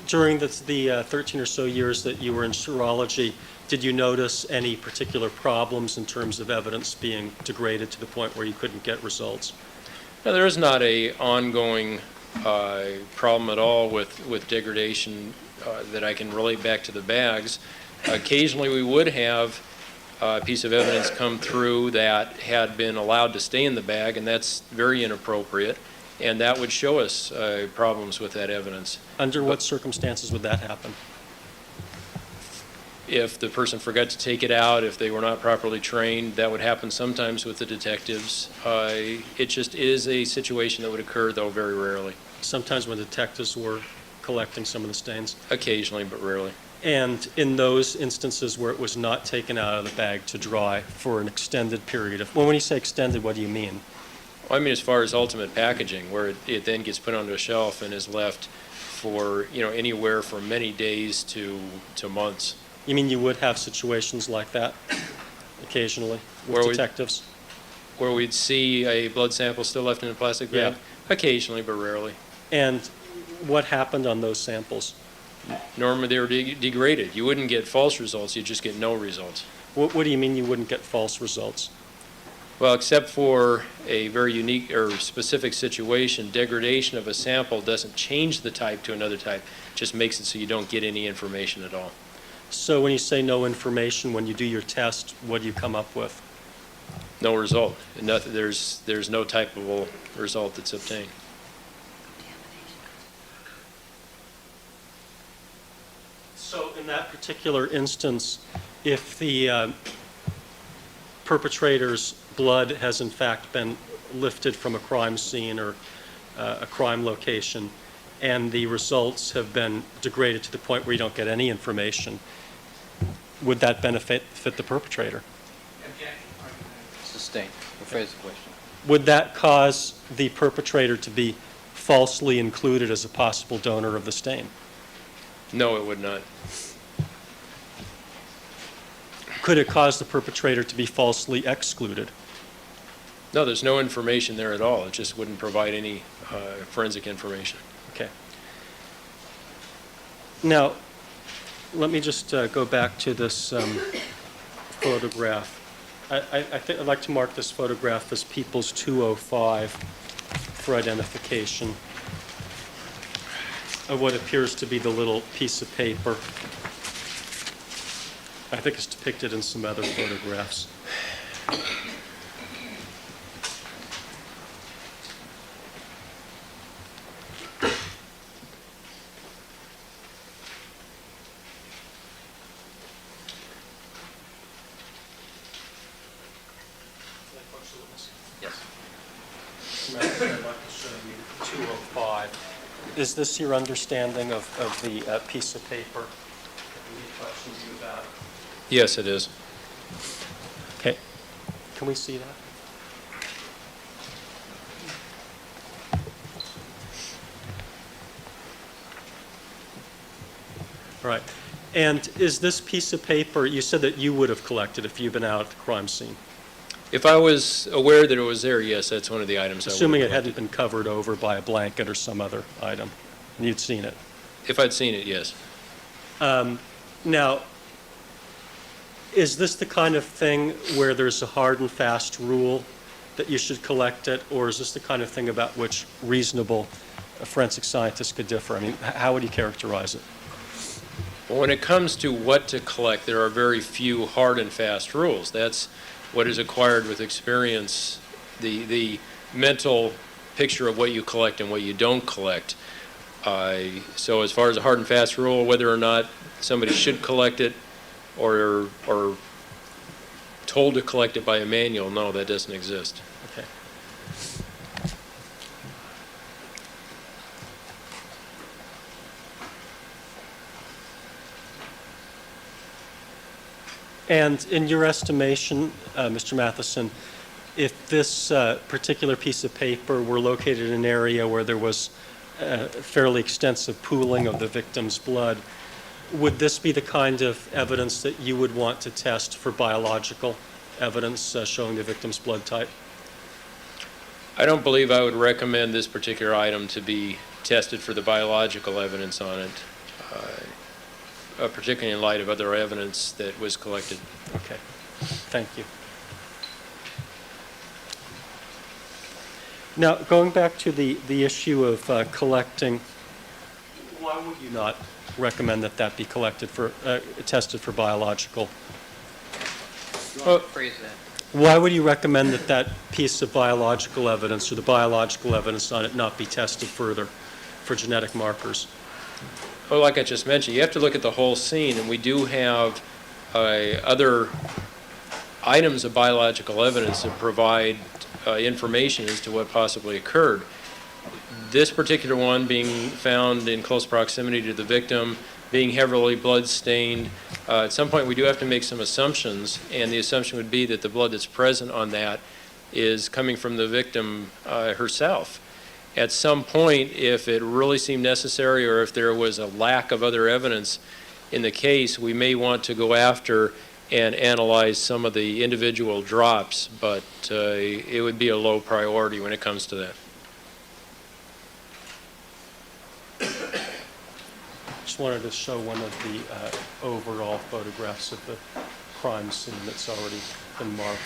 during the 13 or so years that you were in serology, did you notice any particular problems in terms of evidence being degraded to the point where you couldn't get results? Now, there is not an ongoing problem at all with degradation that I can relate back to the bags. Occasionally, we would have a piece of evidence come through that had been allowed to stay in the bag, and that's very inappropriate, and that would show us problems with that evidence. Under what circumstances would that happen? If the person forgot to take it out, if they were not properly trained, that would happen sometimes with the detectives. It just is a situation that would occur, though, very rarely. Sometimes when detectives were collecting some of the stains? Occasionally, but rarely. And in those instances where it was not taken out of the bag to dry for an extended period of, well, when you say extended, what do you mean? Well, I mean, as far as ultimate packaging, where it then gets put onto a shelf and is left for, you know, anywhere from many days to months. You mean you would have situations like that occasionally Where with we- detectives? Where we'd see a blood sample still left in a plastic bag? Yeah. Occasionally, but rarely. And what happened on those samples? Normally, they were degraded. You wouldn't get false results, you'd just get no results. What do you mean you wouldn't get false results? Well, except for a very unique or specific situation, degradation of a sample doesn't change the type to another type, it just makes it so you don't get any information at all. So when you say no information, when you do your test, what do you come up with? No result. Nothing, there's no typable result that's obtained. So in that particular instance, if the perpetrator's blood has in fact been lifted from a crime scene or a crime location, and the results have been degraded to the point where you don't get any information, would that benefit the perpetrator? Sustained. Rephrase the question. Would that cause the perpetrator to be falsely included as a possible donor of the stain? No, it would not. Could it cause the perpetrator to be falsely excluded? No, there's no information there at all. It just wouldn't provide any forensic information. Okay. Now, let me just go back to this photograph. I think I'd like to mark this photograph as People's 205 for identification of what appears to be the little piece of paper. I think it's depicted in some other photographs. Yes. I'd like to show you 205. Is this your understanding of the piece of paper that we questioned you about? Yes, it is. Okay. Can we see that? All right. And is this piece of paper, you said that you would have collected if you'd been out at the crime scene. If I was aware that it was there, yes, that's one of the items I would have Assuming it collected. hadn't been covered over by a blanket or some other item, and you'd seen it. If I'd seen it, yes. Now, is this the kind of thing where there's a hard and fast rule that you should collect it, or is this the kind of thing about which reasonable forensic scientists could differ? I mean, how would you characterize it? When it comes to what to collect, there are very few hard and fast rules. That's what is acquired with experience, the mental picture of what you collect and what you don't collect. So as far as a hard and fast rule, whether or not somebody should collect it or told to collect it by a manual, no, that doesn't exist. Okay. And in your estimation, Mr. Matheson, if this particular piece of paper were located in an area where there was fairly extensive pooling of the victim's blood, would this be the kind of evidence that you would want to test for biological evidence showing the victim's blood type? I don't believe I would recommend this particular item to be tested for the biological evidence on it, particularly in light of other evidence that was collected. Okay, thank you. Now, going back to the issue of collecting, why would you not recommend that that be collected for, tested for biological? Phrase that. Why would you recommend that that piece of biological evidence or the biological evidence on it not be tested further for genetic markers? Well, like I just mentioned, you have to look at the whole scene, and we do have other items of biological evidence that provide information as to what possibly occurred. This particular one being found in close proximity to the victim, being heavily blood-stained, at some point we do have to make some assumptions, and the assumption would be that the blood that's present on that is coming from the victim herself. At some point, if it really seemed necessary or if there was a lack of other evidence in the case, we may want to go after and analyze some of the individual drops, but it would be a low priority when it comes to that. Just wanted to show one of the overall photographs of the crime scene that's already been marked.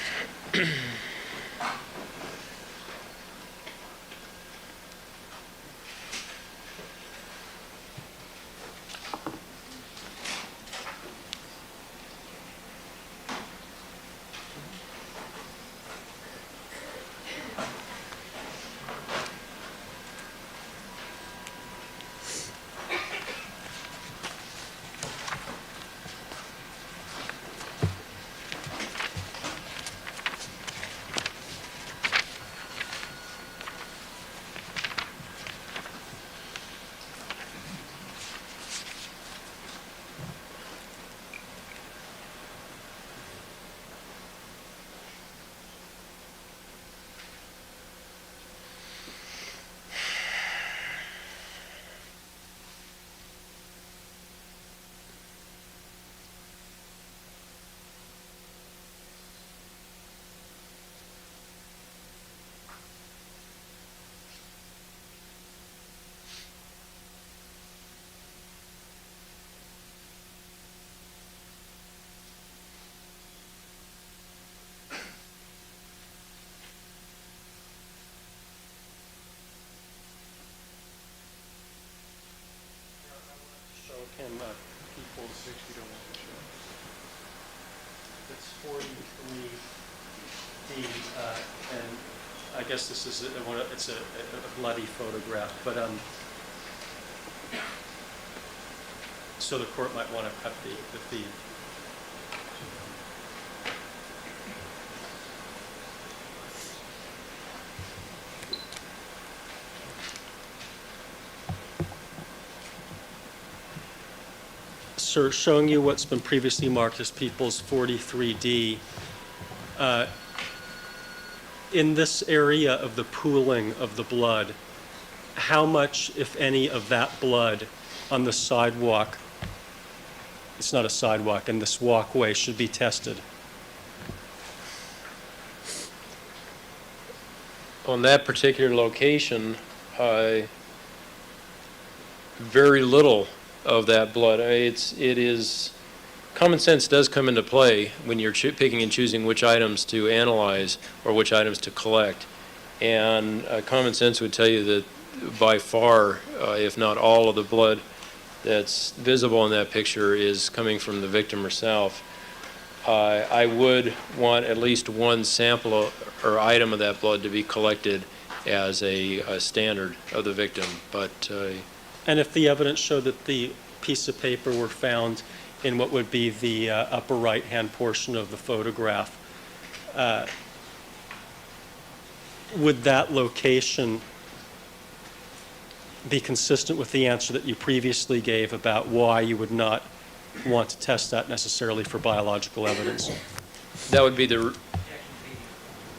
Can people 60 to 1 show? It's 43D, and I guess this is it's a bloody photograph, but so the court might want to cut the feed. Sir, showing you what's been previously marked as People's 43D. In this area of the pooling of the blood, how much, if any, of that blood on the sidewalk, it's not a sidewalk, in this walkway, should be tested? On that particular location, very little of that blood. It is common sense does come into play when you're picking and choosing which items to analyze or which items to collect. And common sense would tell you that by far, if not all of the blood that's visible in that picture is coming from the victim herself. I would want at least one sample or item of that blood to be collected as a standard of the victim. But And if the evidence showed that the piece of paper were found in what would be the upper right-hand portion of the photograph, would that location be consistent with the answer that you previously gave about why you would not want to test that necessarily for biological evidence? that would be the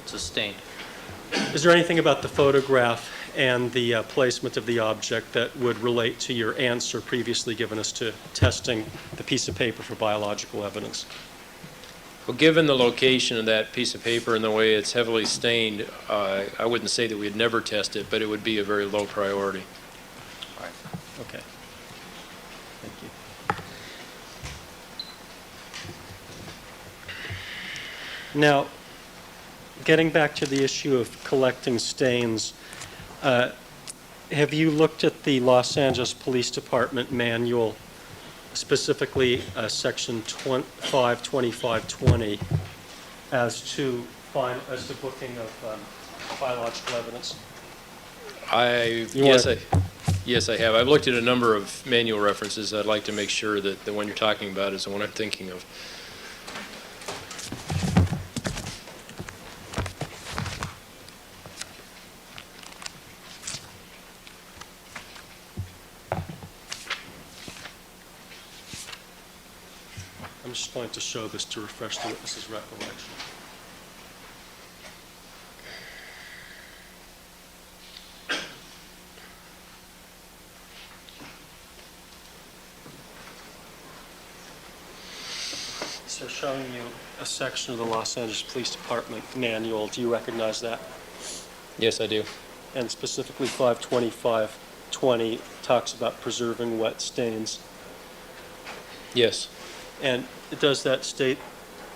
Sustained. Is there anything about the photograph and the placement of the object that would relate to your answer previously given us to testing the piece of paper for biological evidence? Well, given the location of that piece of paper and the way it's heavily stained, I wouldn't say that we'd never test it, but it would be a very low priority. Okay. Thank you. Now, getting back to the issue of collecting stains, have you looked at the Los Angeles Police Department manual, specifically Section 52520, as to booking of biological evidence? Yes, I have. I've looked at a number of manual references. I'd like to make sure that the one you're talking about is the one I'm thinking of. I'm just going to show this to refresh the witness's recollection. So showing you a section of the Los Angeles Police Department manual. Do you recognize that? Yes, I do. And specifically 52520 talks about preserving wet stains. Yes. And does that state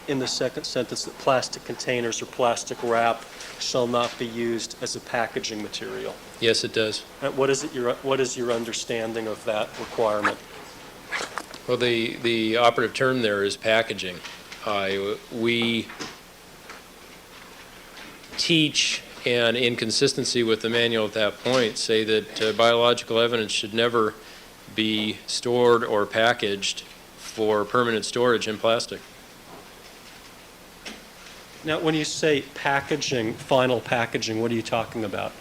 in the second sentence that plastic containers or plastic wrap shall not be used as a packaging material? Yes, it does. And what is your understanding of that requirement? Well, the operative term there is packaging. We teach, and in consistency with the manual at that point, say that biological evidence should never be stored or packaged for permanent storage in plastic. Now, when you say packaging, final packaging, what are you talking about?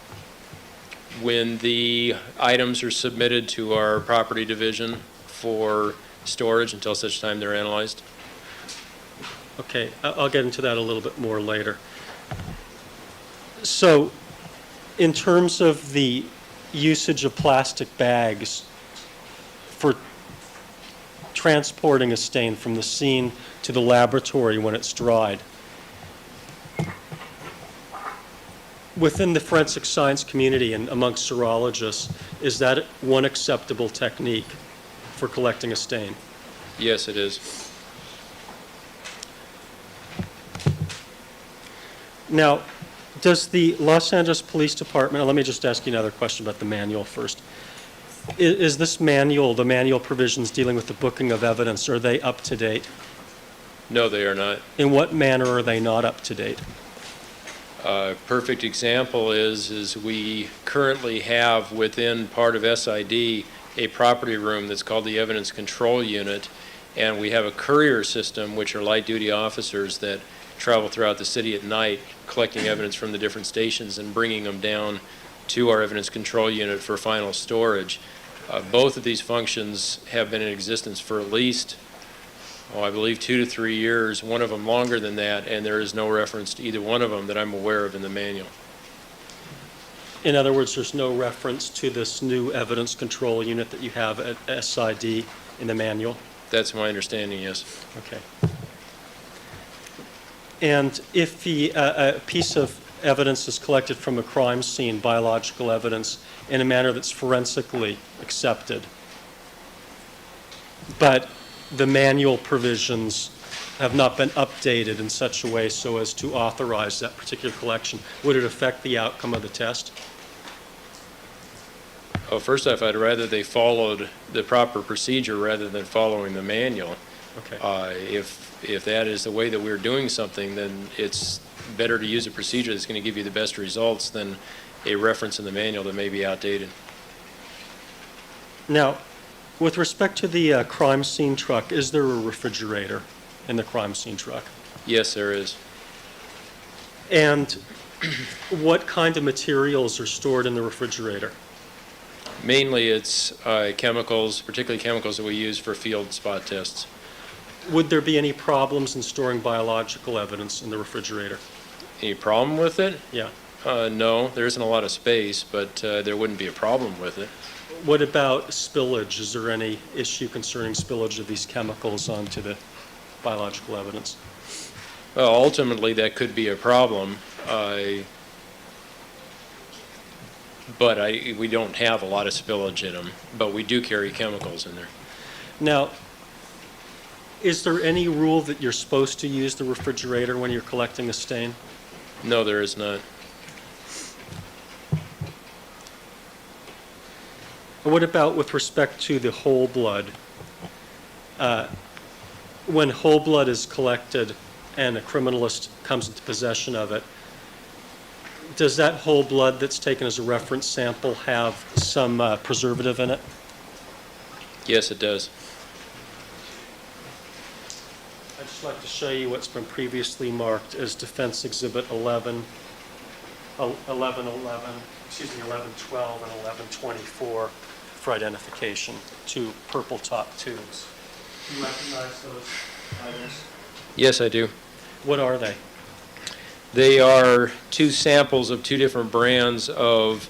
When the items are submitted to our property division for storage until such time they're analyzed. Okay, I'll get into that a little bit more later. So, in terms of the usage of plastic bags for transporting a stain from the scene to the laboratory when it's dried, within the forensic science community and amongst serologists, is that one acceptable technique for collecting a stain? Yes, it is. Now, does the Los Angeles Police Department, let me just ask you another question about the manual first. Is this manual, the manual provisions dealing with the booking of evidence, are they up to date? No, they are not. In what manner are they not up to date? A perfect example is we currently have within part of SID a property room that's called the Evidence Control Unit, and we have a courier system, which are light-duty officers that travel throughout the city at night collecting evidence from the different stations and bringing them down to our Evidence Control Unit for final storage. Both of these functions have been in existence for at least, I believe 2 to 3 years, one of them longer than that, and there is no reference to either one of them that I'm aware of in the manual. In other words, there's no reference to this new evidence control unit that you have at SID in the manual? That's my understanding, yes. Okay. And if a piece of evidence is collected from a crime scene, biological evidence, in a manner that's forensically accepted, but the manual provisions have not been updated in such a way so as to authorize that particular collection, would it affect the outcome of the test? Well, first off, I'd rather they followed the proper procedure rather than following the manual. Okay. If that is the way that we're doing something, then it's better to use a procedure that's going to give you the best results than a reference in the manual that may be outdated. Now, with respect to the crime scene truck, is there a refrigerator in the crime scene truck? Yes, there is. And what kind of materials are stored in the refrigerator? Mainly it's chemicals, particularly chemicals that we use for field spot tests. Would there be any problems in storing biological evidence in the refrigerator? Any problem with it? Yeah. No, there isn't a lot of space, but there wouldn't be a problem with it. What about spillage? Is there any issue concerning spillage of these chemicals onto the biological evidence? Well, ultimately, that could be a problem, but we don't have a lot of spillage in them, but we do carry chemicals in there. Now, is there any rule that you're supposed to use the refrigerator when you're collecting a stain? No, there is not. What about with respect to the whole blood? When whole blood is collected and a criminalist comes into possession of it, does that whole blood that's taken as a reference sample have some preservative in it? Yes, it does. I'd just like to show you what's been previously marked as Defense Exhibit 1112 and 1124 for identification, two purple top tubes. Do you recognize those items? Yes, I do. What are they? They are two samples of two different brands of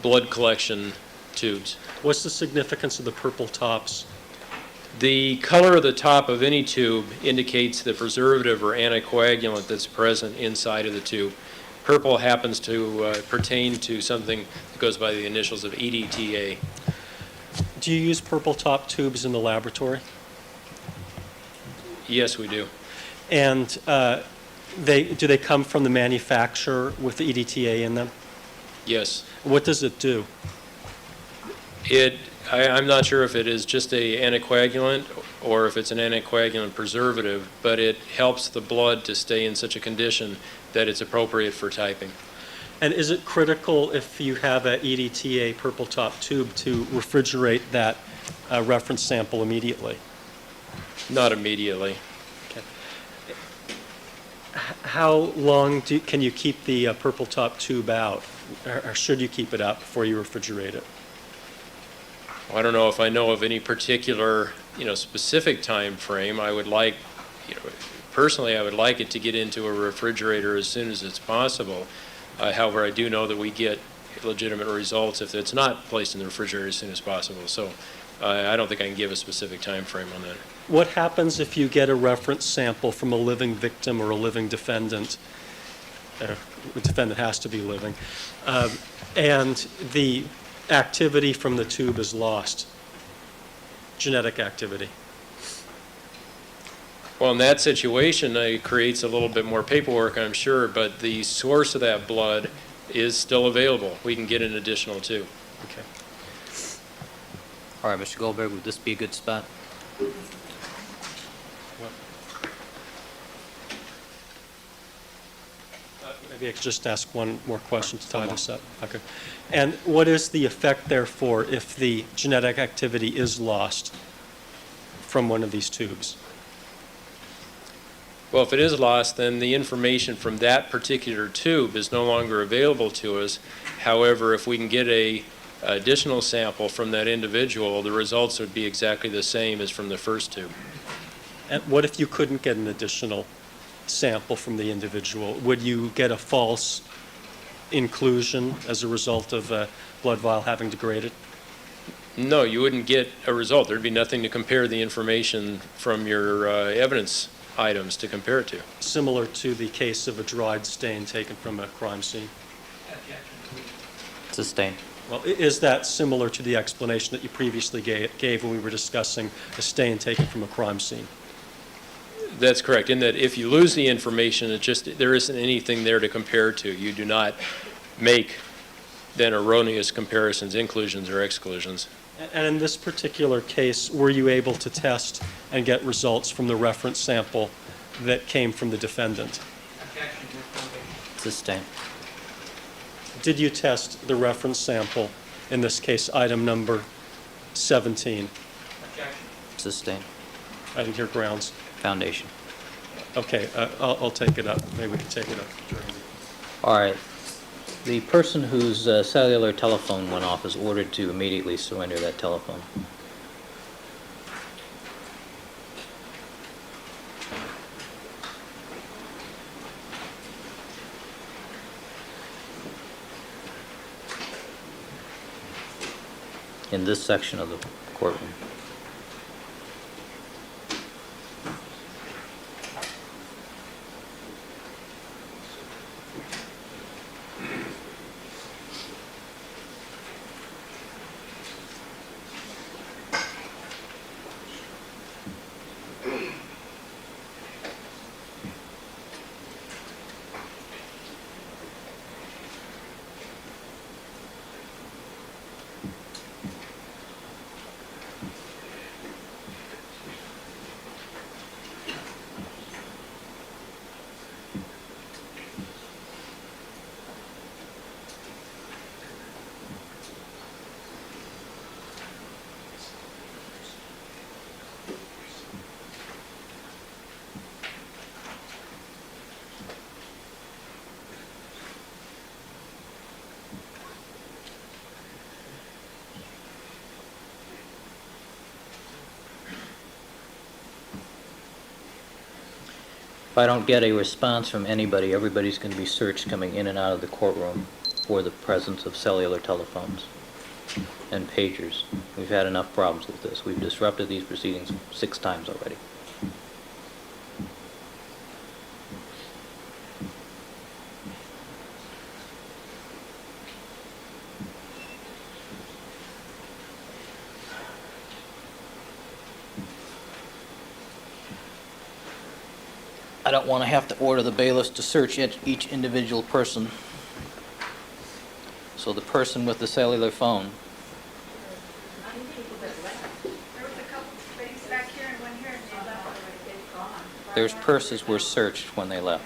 blood collection tubes. What's the significance of the purple tops? The color of the top of any tube indicates the preservative or anticoagulant that's present inside of the tube. Purple happens to pertain to something that goes by the initials of EDTA. Do you use purple top tubes in the laboratory? Yes, we do. And do they come from the manufacturer with the EDTA in them? Yes. What does it do? I'm not sure if it is just a anticoagulant or if it's an anticoagulant preservative, but it helps the blood to stay in such a condition that it's appropriate for typing. And is it critical if you have a EDTA purple top tube to refrigerate that reference sample immediately? Not immediately. Okay. How long can you keep the purple top tube out, or should you keep it out before you refrigerate it? I don't know if I know of any particular, specific time frame. I would like, personally, I would like it to get into a refrigerator as soon as it's possible. However, I do know that we get legitimate results if it's not placed in the refrigerator as soon as possible. So I don't think I can give a specific time frame on that. What happens if you get a reference sample from a living victim or a living defendant? The defendant has to be living. And the activity from the tube is lost, genetic activity. Well, in that situation, it creates a little bit more paperwork, I'm sure, but the source of that blood is still available. We can get an additional tube. Okay. All right, Mr. Goldberg, would this be a good spot? Maybe I could just ask one more question to tie this up. Okay. And what is the effect, therefore, if the genetic activity is lost from one of these tubes? Well, if it is lost, then the information from that particular tube is no longer available to us. However, if we can get an additional sample from that individual, the results would be exactly the same as from the first tube. And what if you couldn't get an additional sample from the individual? Would you get a false inclusion as a result of a blood vial having degraded? No, you wouldn't get a result. There'd be nothing to compare the information from your evidence items to compare it to. Similar to the case of a dried stain taken from a crime scene. Sustained. Well, is that similar to the explanation that you previously gave when we were discussing a stain taken from a crime scene? That's correct, in that if you lose the information, there isn't anything there to compare to. You do not make then erroneous comparisons, inclusions or exclusions. And in this particular case, were you able to test and get results from the reference sample that came from the defendant? Sustained. Did you test the reference sample, in this case, item number 17? Sustained. I didn't hear grounds. Foundation. Okay, I'll take it up. Maybe we can take it up during the... All right. The person whose cellular telephone went off is ordered to immediately surrender that telephone. In this section of the courtroom. If I don't get a response from anybody, everybody's going to be searched coming in and out of the courtroom for the presence of cellular telephones and pagers. We've had enough problems with this. We've disrupted these proceedings 6 times already. I don't want to have to order the bailiffs to search each individual person. So the person with the cellular phone, There was a couple things back here and one here, and they left. their purses were searched when they left.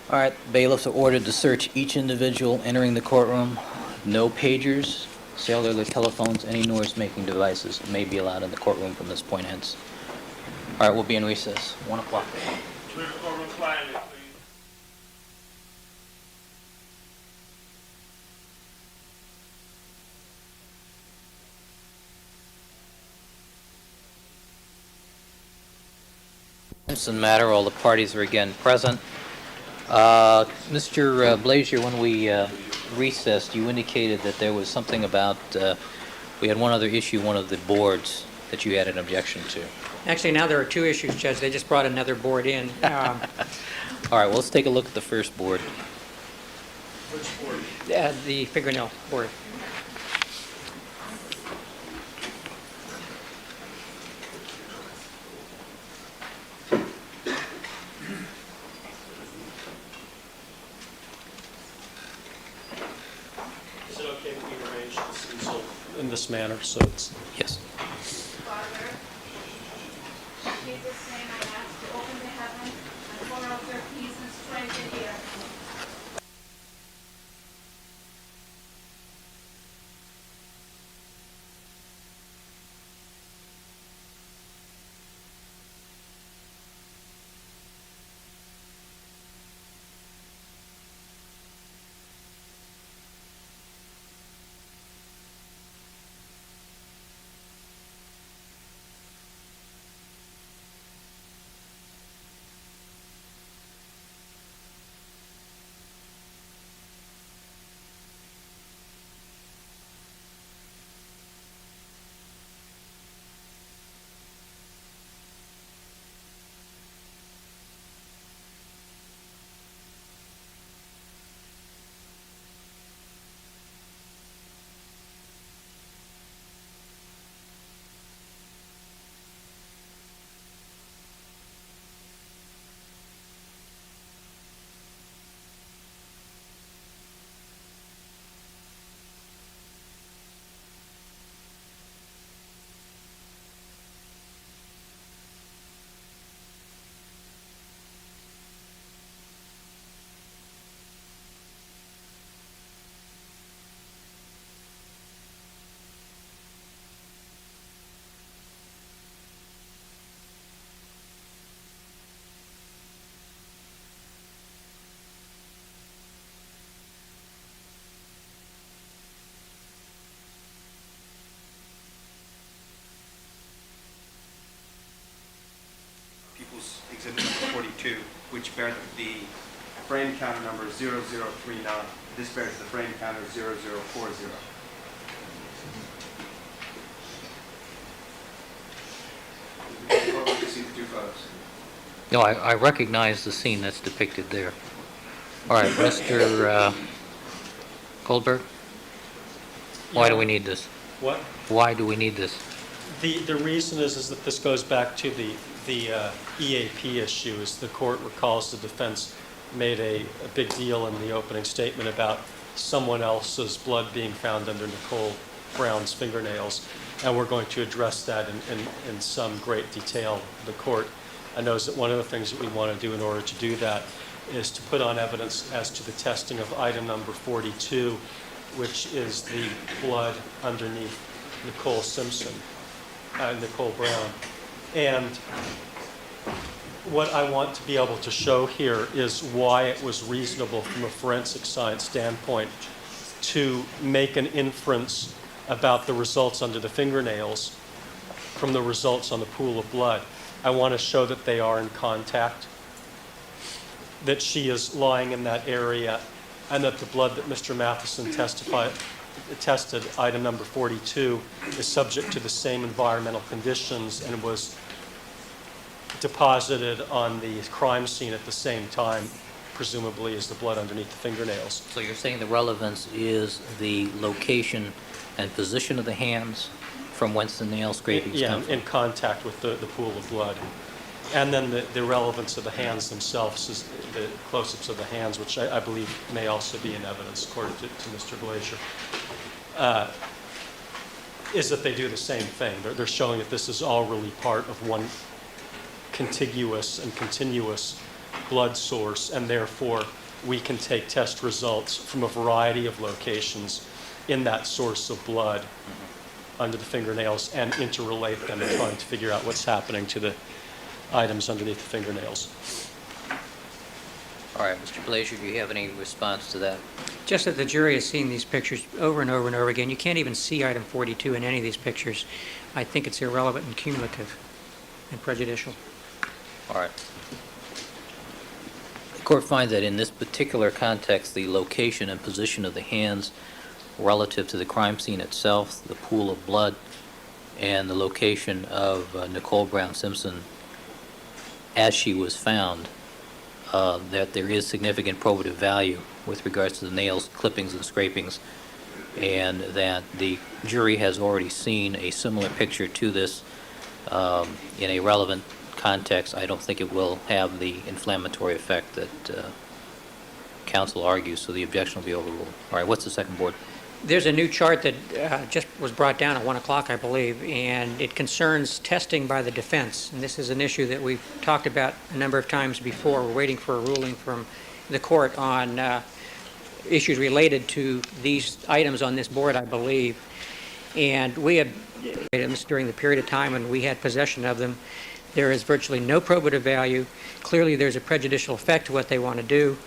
All right, bailiffs are ordered to search each individual entering the courtroom. No pagers, cellular telephones, any noise-making devices may be allowed in the courtroom from this point hence. All right, we'll be in recess, 1 o'clock. Clear the courtroom quietly, please. Simpson matter, all the parties are again present. Mr. Blazier, when we recessed, you indicated that there was something about, we had one other issue, one of the boards that you had an objection to. Actually, now there are 2 issues, Judge. They just brought another board in. All right, well, let's take a look at the first board. Which board? The fingernail board. Is it okay if we arrange this in this manner, so it's... Yes. Father, in Jesus' name I ask to open the heaven and pour out their peace and strength in the earth. which bear the frame counter number 0039. This bears the frame counter 0040. Or we can see the two photos. No, I recognize the scene that's depicted there. All right, Mr. Goldberg, why do we need this? What? Why do we need this? The reason is that this goes back to the EAP issue. As the court recalls, the defense made a big deal in the opening statement about someone else's blood being found under Nicole Brown's fingernails, and we're going to address that in some great detail. The court knows that one of the things that we want to do in order to do that is to put on evidence as to the testing of item number 42, which is the blood underneath Nicole Brown. And what I want to be able to show here is why it was reasonable from a forensic science standpoint to make an inference about the results under the fingernails from the results on the pool of blood. I want to show that they are in contact, that she is lying in that area, and that the blood that Mr. Matheson tested, item number 42, is subject to the same environmental conditions and was deposited on the crime scene at the same time, presumably as the blood underneath the fingernails. So you're saying the relevance is the location and position of the hands from whence the nail scrapings Yeah, come from? in contact with the pool of blood. And then the relevance of the hands themselves, is the close-ups of the hands, which I believe may also be in evidence, according to Mr. Glacier, is that they do the same thing. They're showing that this is all really part of one contiguous and continuous blood source, and therefore we can take test results from a variety of locations in that source of blood under the fingernails and interrelate them and trying to figure out what's happening to the items underneath the fingernails. All right, Mr. Glacier, do you have any response to that? Just that the jury has seen these pictures over and over and over again. You can't even see item 42 in any of these pictures. I think it's irrelevant and cumulative and prejudicial. All right. The court finds that in this particular context, the location and position of the hands relative to the crime scene itself, the pool of blood, and the location of Nicole Brown Simpson as she was found, that there is significant probative value with regards to the nails, clippings, and scrapings, and that the jury has already seen a similar picture to this in a relevant context. I don't think it will have the inflammatory effect that counsel argues, so the objection will be overruled. All right, what's the second board? There's a new chart that just was brought down at 1 o'clock, I believe, and it concerns testing by the defense. And this is an issue that we've talked about a number of times before. We're waiting for a ruling from the court on issues related to these items on this board, I believe. And we have items during the period of time when we had possession of them. There is virtually no probative value. Clearly, there's a prejudicial effect to what they want to do.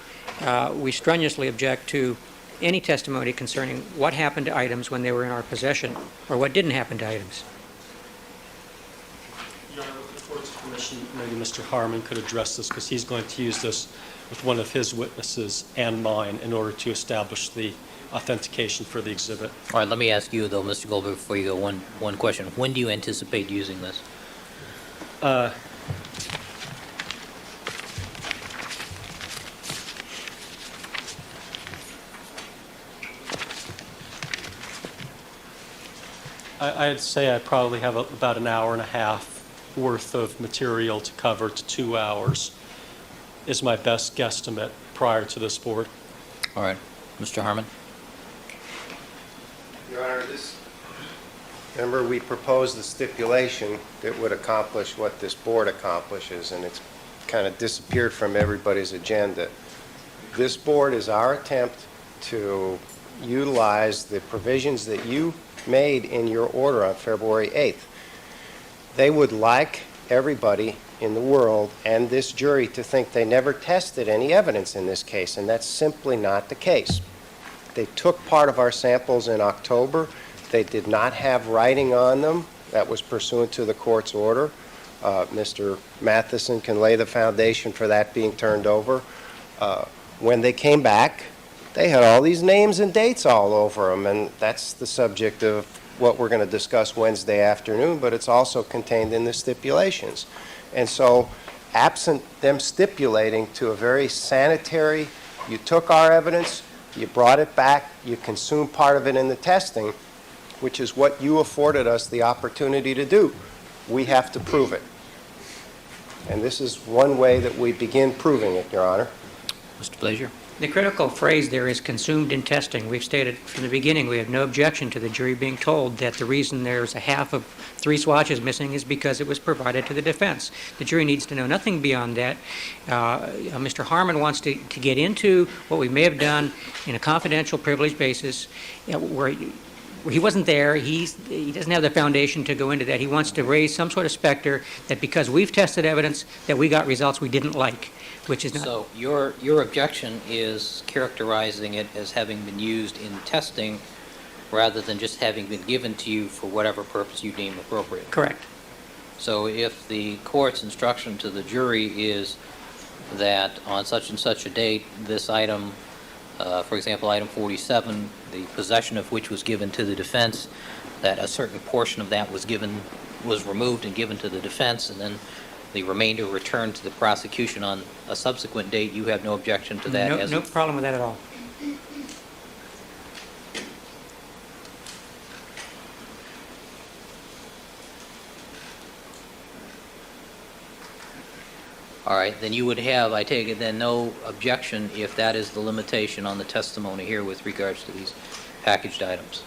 We strenuously object to any testimony concerning what happened to items when they were in our possession, or what didn't happen to items. Your Honor, with the court's permission, maybe Mr. Harmon could address this, because he's going to use this with one of his witnesses and mine in order to establish the authentication for the exhibit. All right, let me ask you, though, Mr. Goldberg, before you go, one question. When do you anticipate using this? I'd say I probably have about an hour and a half worth of material to cover to 2 hours is my best guesstimate prior to this board. All right, Mr. Harmon? Your Honor, remember we proposed the stipulation that would accomplish what this board accomplishes, and it's kind of disappeared from everybody's agenda. This board is our attempt to utilize the provisions that you made in your order on February 8th. They would like everybody in the world and this jury to think they never tested any evidence in this case, and that's simply not the case. They took part of our samples in October. They did not have writing on them. That was pursuant to the court's order. Mr. Matheson can lay the foundation for that being turned over. When they came back, they had all these names and dates all over them, and that's the subject of what we're going to discuss Wednesday afternoon, but it's also contained in the stipulations. And so, absent them stipulating to a very sanitary, you took our evidence, you brought it back, you consumed part of it in the testing, which is what you afforded us the opportunity to do. We have to prove it. And this is one way that we begin proving it, Your Honor. Mr. Blazier? The critical phrase there is consumed in testing. We've stated from the beginning we have no objection to the jury being told that the reason there's a half of 3 swatches missing is because it was provided to the defense. The jury needs to know nothing beyond that. Mr. Harmon wants to get into what we may have done in a confidential, privileged basis where he wasn't there. He doesn't have the foundation to go into that. He wants to raise some sort of specter that because we've tested evidence that we got results we didn't like, which is not... So your objection is characterizing it as having been used in testing rather than just having been given to you for whatever purpose you deem appropriate. Correct. So if the court's instruction to the jury is that on such and such a date, this item, for example, item 47, the possession of which was given to the defense, that a certain portion of that was removed and given to the defense, and then the remainder returned to the prosecution on a subsequent date, you have no objection to that? No problem with that at all. All right, then you would have, I take it, then no objection if that is the limitation on the testimony here with regards to these packaged items.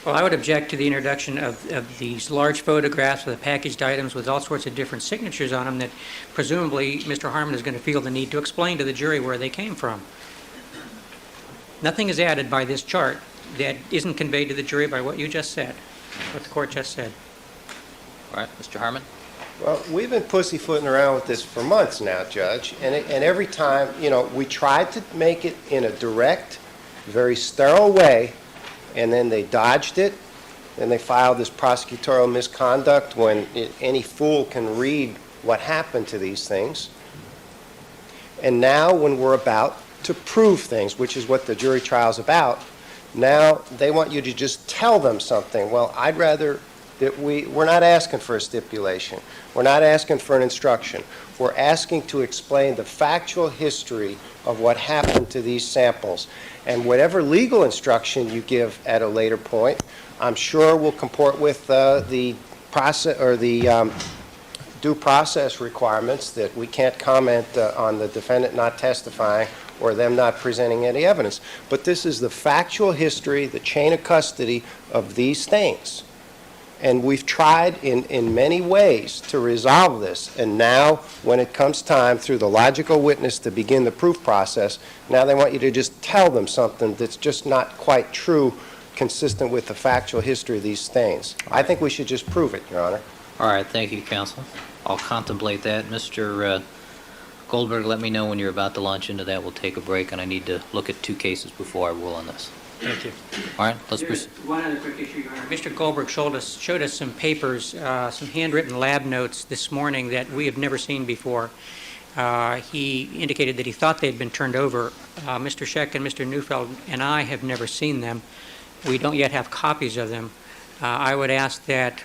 Well, I would object to the introduction of these large photographs of the packaged items with all sorts of different signatures on them that presumably Mr. Harmon is going to feel the need to explain to the jury where they came from. Nothing is added by this chart that isn't conveyed to the jury by what you just said, what the court just said. All right, Mr. Harmon? Well, we've been pussyfooting around with this for months now, Judge, and every time, we tried to make it in a direct, very sterile way, and then they dodged it, then they filed this prosecutorial misconduct when any fool can read what happened to these things. And now when we're about to prove things, which is what the jury trial is about, now they want you to just tell them something. Well, I'd rather that we're not asking for a stipulation. We're not asking for an instruction. We're asking to explain the factual history of what happened to these samples. And whatever legal instruction you give at a later point, I'm sure will comport with the process or the due process requirements that we can't comment on the defendant not testifying or them not presenting any evidence. But this is the factual history, the chain of custody of these things. And we've tried in many ways to resolve this. And now, when it comes time through the logical witness to begin the proof process, now they want you to just tell them something that's just not quite true, consistent with the factual history of these things. I think we should just prove it, Your Honor. All right, thank you, counsel. I'll contemplate that. Mr. Goldberg, let me know when you're about to launch into that. We'll take a break, and I need to look at 2 cases before I rule on this. Thank you. All right, let's There's proceed. one other quick issue, Your Honor. Mr. Goldberg showed us some papers, some handwritten lab notes this morning that we have never seen before. He indicated that he thought they had been turned over. Mr. Scheck and Mr. Neufeld and I have never seen them. We don't yet have copies of them. I would ask that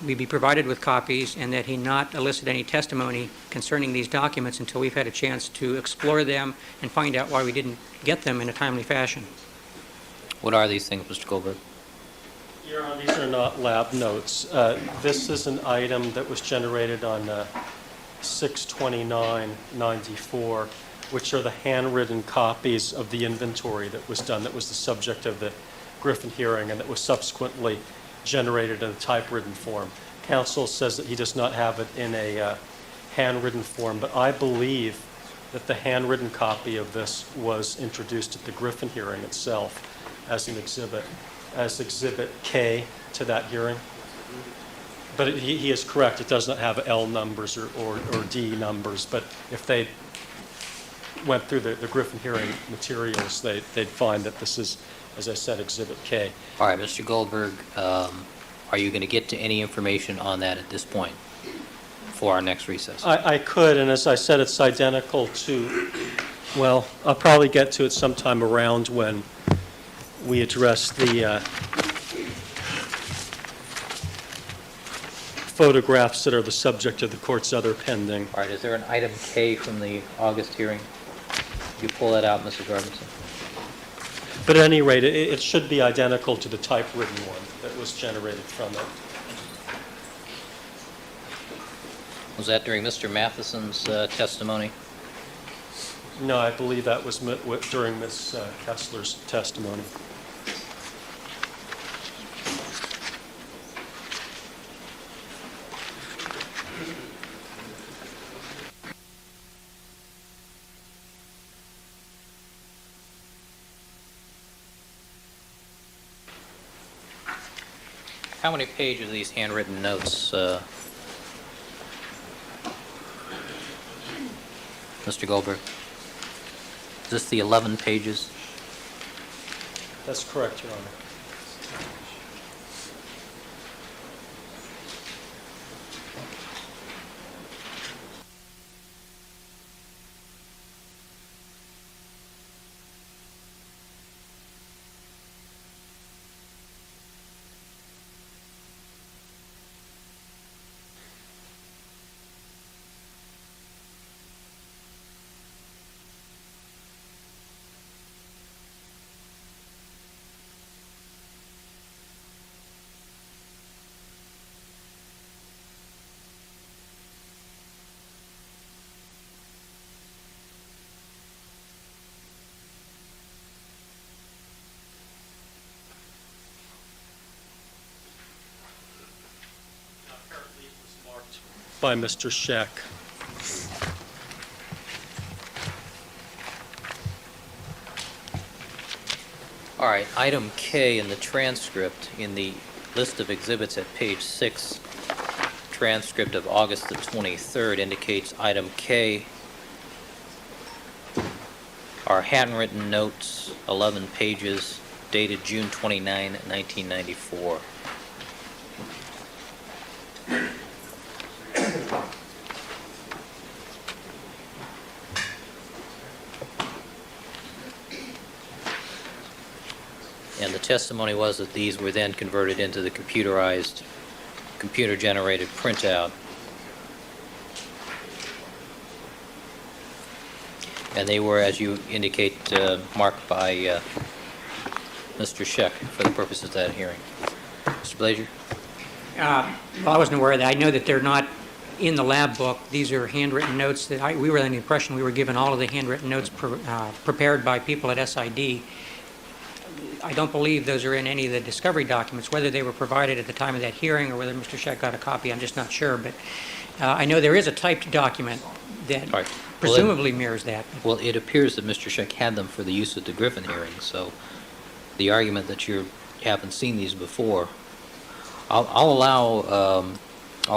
we be provided with copies and that he not elicit any testimony concerning these documents until we've had a chance to explore them and find out why we didn't get them in a timely fashion. What are these things, Mr. Goldberg? Your Honor, these are not lab notes. This is an item that was generated on 6/29/94, which are the handwritten copies of the inventory that was done, that was the subject of the Griffin hearing, and that was subsequently generated in a typewritten form. Counsel says that he does not have it in a handwritten form, but I believe that the handwritten copy of this was introduced at the Griffin hearing itself as an exhibit, as Exhibit K to that hearing. But he is correct, it does not have L numbers or D numbers, but if they went through the Griffin hearing materials, they'd find that this is, as I said, Exhibit K. All right, Mr. Goldberg, are you going to get to any information on that at this point? before our next recess. I could, and as I said, it's identical to, well, I'll probably get to it sometime around when we address the photographs that are the subject of the court's other pending. All right, is there an item K from the August hearing? You pull that out, Mrs. Robinson? But at any rate, it should be identical to the typewritten one that was generated from it. Was that during Mr. Matheson's testimony? No, I believe that was during Ms. Kessler's testimony. How many pages are these handwritten notes, Mr. Goldberg? Is this the 11 pages? That's correct, Your Honor. Apparently it was marked by Mr. Scheck. All right, item K in the transcript, in the list of exhibits at page 6, transcript of August the 23rd indicates item K are handwritten notes, 11 pages, dated June 29, 1994. And the testimony was that these were then converted into the computerized, computer-generated printout. And they were, as you indicate, marked by Mr. Scheck for the purposes of that hearing. Mr. Blazier? Well, I wasn't aware of that. I know that they're not in the lab book. These are handwritten notes that we were under the impression we were given all of the handwritten notes prepared by people at SID. I don't believe those are in any of the discovery documents. Whether they were provided at the time of that hearing or whether Mr. Scheck got a copy, I'm just not sure. But I know there is a typed document that Right. presumably mirrors that. Well, it appears that Mr. Scheck had them for the use at the Griffin hearing, so the argument that you haven't seen these before, I'll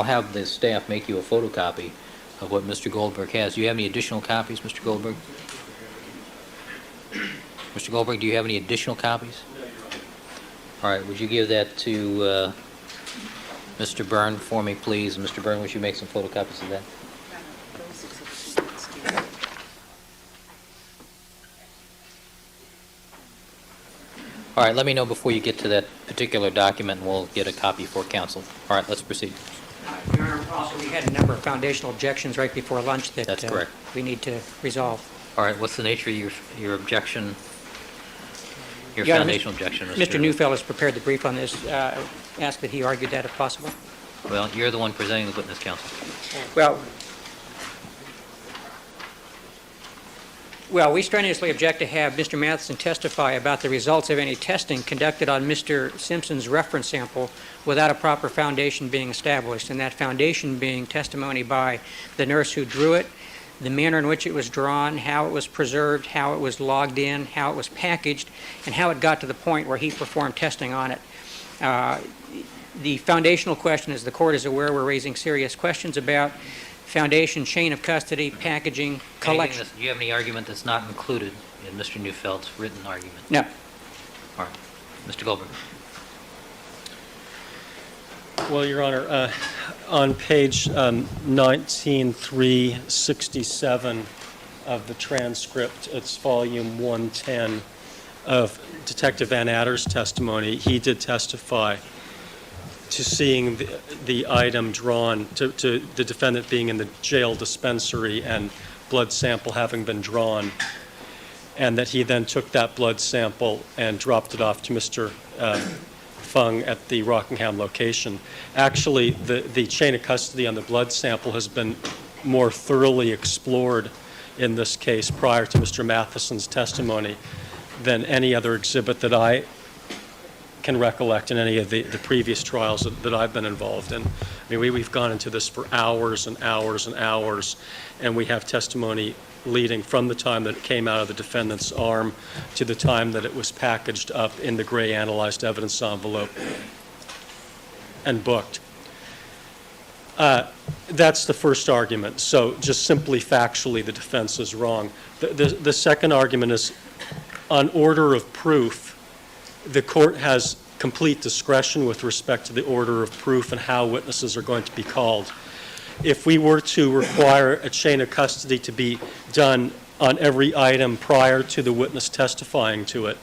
have the staff make you a photocopy of what Mr. Goldberg has. Do you have any additional copies, Mr. Goldberg? Mr. Goldberg, do you have any additional copies? All right, would you give that to Mr. Byrne for me, please? Mr. Byrne, would you make some photocopies of that? All right, let me know before you get to that particular document, and we'll get a copy for counsel. All right, let's proceed. Your Honor, also, we had a number of foundational objections right before lunch that That's correct. We need to resolve. All right, what's the nature of your objection, your Your Honor, foundational objection, Mr. Neufeld has prepared the brief on this. Ask that he argued that if possible. Well, you're the one presenting the witness, counsel. Well, we strenuously object to have Mr. Matheson testify about the results of any testing conducted on Mr. Simpson's reference sample without a proper foundation being established, and that foundation being testimony by the nurse who drew it, the manner in which it was drawn, how it was preserved, how it was logged in, how it was packaged, and how it got to the point where he performed testing on it. The foundational question, as the court is aware, we're raising serious questions about foundation, chain of custody, packaging, collection. Do you have any argument that's not included in Mr. Neufeld's written argument? No. All right. Mr. Goldberg. Well, Your Honor, on page 19367 of the transcript, it's volume 110 of Detective Van Adder's testimony. He did testify to seeing the item drawn, to the defendant being in the jail dispensary and blood sample having been drawn, and that he then took that blood sample and dropped it off to Mr. Fung at the Rockingham location. Actually, the chain of custody on the blood sample has been more thoroughly explored in this case prior to Mr. Matheson's testimony than any other exhibit that I can recollect in any of the previous trials that I've been involved in. I mean, we've gone into this for hours and hours and hours, and we have testimony leading from the time that it came out of the defendant's arm to the time that it was packaged up in the gray analyzed evidence envelope and booked. That's the first argument. So just simply factually, the defense is wrong. The second argument is on order of proof. The court has complete discretion with respect to the order of proof and how witnesses are going to be called. If we were to require a chain of custody to be done on every item prior to the witness testifying to it,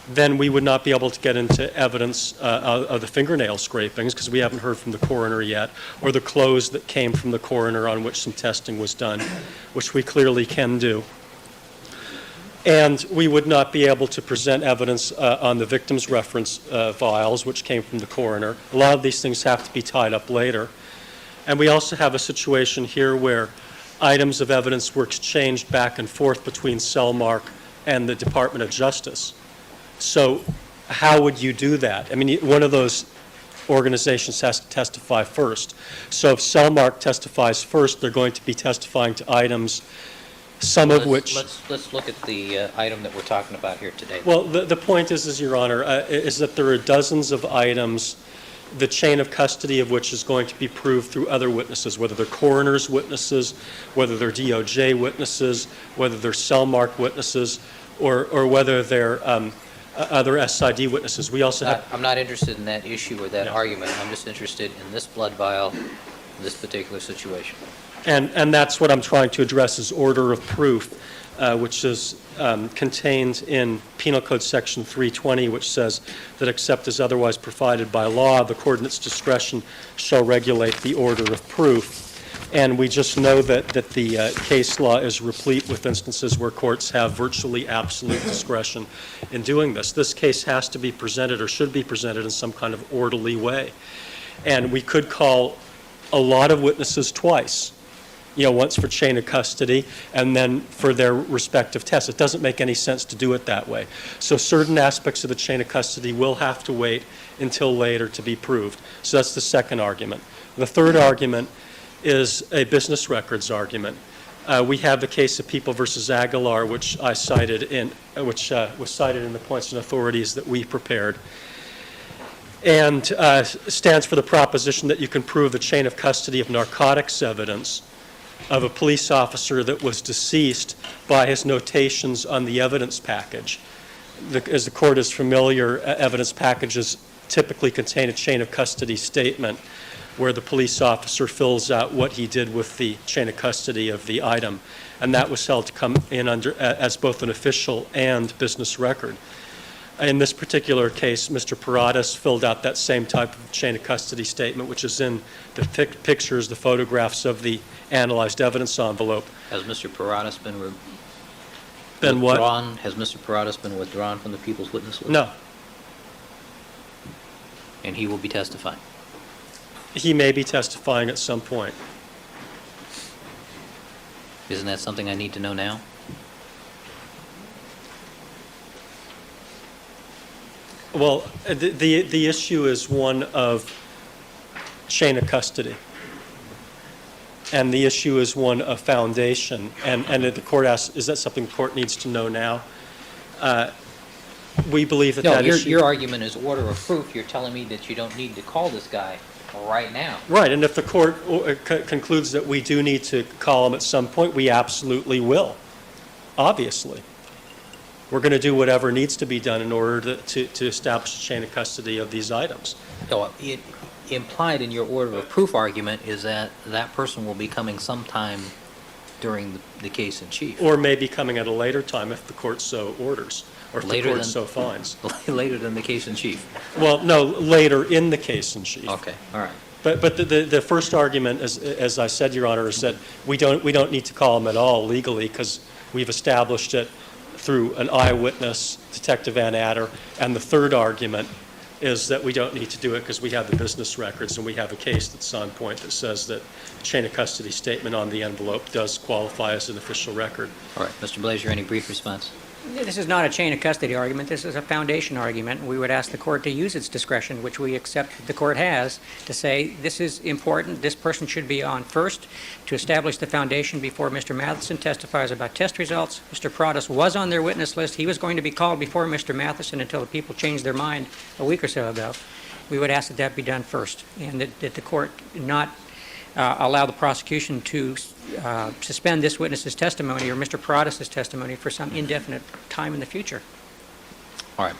then we would not be able to get into evidence of the fingernail scrapings, because we haven't heard from the coroner yet, or the clothes that came from the coroner on which some testing was done, which we clearly can do. And we would not be able to present evidence on the victim's reference vials, which came from the coroner. A lot of these things have to be tied up later. And we also have a situation here where items of evidence were exchanged back and forth between Cellmark and the Department of Justice. So how would you do that? I mean, one of those organizations has to testify first. So if Cellmark testifies first, they're going to be testifying to items, some of which... Let's look at the item that we're talking about here today. Well, the point is, Your Honor, is that there are dozens of items, the chain of custody of which is going to be proved through other witnesses, whether they're coroner's witnesses, whether they're DOJ witnesses, whether they're Cellmark witnesses, or whether they're other SID witnesses. We also have... I'm not interested in that issue or that No. argument. I'm just interested in this blood vial, this particular situation. And that's what I'm trying to address is order of proof, which is contained in Penal Code Section 320, which says that except as otherwise provided by law, the court in its discretion shall regulate the order of proof. And we just know that the case law is replete with instances where courts have virtually absolute discretion in doing this. This case has to be presented or should be presented in some kind of orderly way. And we could call a lot of witnesses twice. Once for chain of custody and then for their respective tests. It doesn't make any sense to do it that way. So certain aspects of the chain of custody will have to wait until later to be proved. So that's the second argument. The third argument is a business records argument. We have the case of People versus Aguilar, which I cited which was cited in the points and authorities that we prepared, and stands for the proposition that you can prove the chain of custody of narcotics evidence of a police officer that was deceased by his notations on the evidence package. As the court is familiar, evidence packages typically contain a chain of custody statement where the police officer fills out what he did with the chain of custody of the item, and that was held to come in under as both an official and business record. In this particular case, Mr. Paradas filled out that same type of chain of custody statement, which is in the pictures, the photographs of the analyzed evidence envelope. Has Mr. Paradas been What? Has Mr. Paradas been withdrawn from the People's Witness List? No. And he will be testifying? He may be testifying at some point. Isn't that something I need to know now? Well, the issue is one of chain of custody. And the issue is one of foundation. And the court asks, is that something the court needs to know now? We believe that that issue... your argument is order of proof. You're telling me that you don't need to call this guy right now. Right, and if the court concludes that we do need to call him at some point, we absolutely will, obviously. We're going to do whatever needs to be done in order to establish a chain of custody of these items. So implied in your order of proof argument is that that person will be coming sometime during the case in chief. Or may be coming at a later time if the court so orders, or if the Later court than- so finds. Later than the case in chief. Well, no, later in the case in chief. Okay, all right. But the first argument, as I said, Your Honor, is that we don't need to call him at all legally because we've established it through an eyewitness, Detective Van Adder. And the third argument is that we don't need to do it because we have the business records and we have a case that's on point that says that chain of custody statement on the envelope does qualify as an official record. All right, Mr. Blazer, any brief response? This is not a chain of custody argument. This is a foundation argument. We would ask the court to use its discretion, which we accept the court has, to say this is important. This person should be on first to establish the foundation before Mr. Matheson testifies about test results. Mr. Pradas was on their witness list. He was going to be called before Mr. Matheson until the people changed their mind a week or so ago. We would ask that that be done first, and that the court not allow the prosecution to suspend this witness's testimony or Mr. Pradas' testimony for some indefinite time in the future. All right.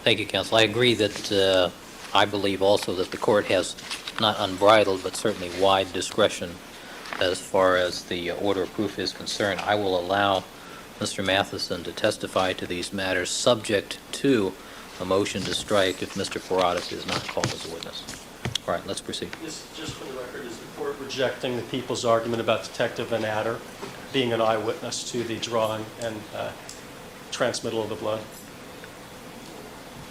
Thank you, counsel. I agree that I believe also that the court has not unbridled, but certainly wide discretion as far as the order of proof is concerned. I will allow Mr. Matheson to testify to these matters subject to a motion to strike if Mr. Pradas is not called as a witness. All right, let's proceed. Just for the record, is the court rejecting the people's argument about Detective Van Adder being an eyewitness to the drawing and transmittal of the blood?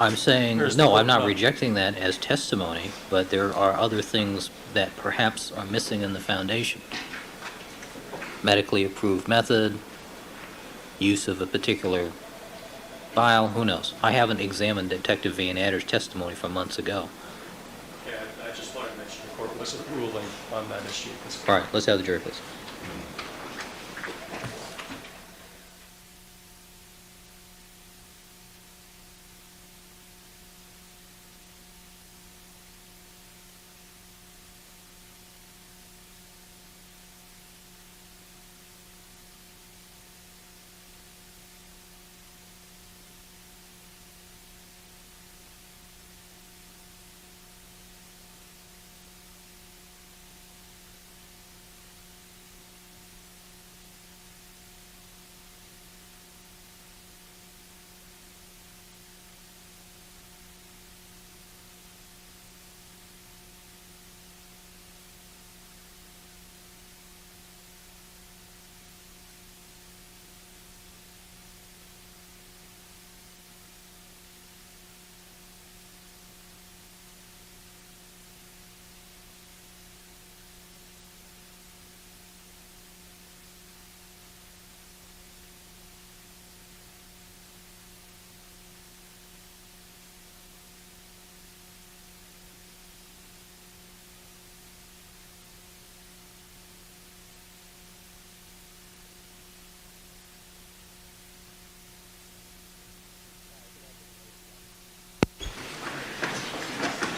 I'm saying, Or is the no, court I'm not not? rejecting that as testimony, but there are other things that perhaps are missing in the foundation. Medically approved method, use of a particular file, who knows? I haven't examined Detective Van Adder's testimony from months ago. Yeah, I just wanted to mention the court wasn't ruling on that issue. All right, let's have the jury, please.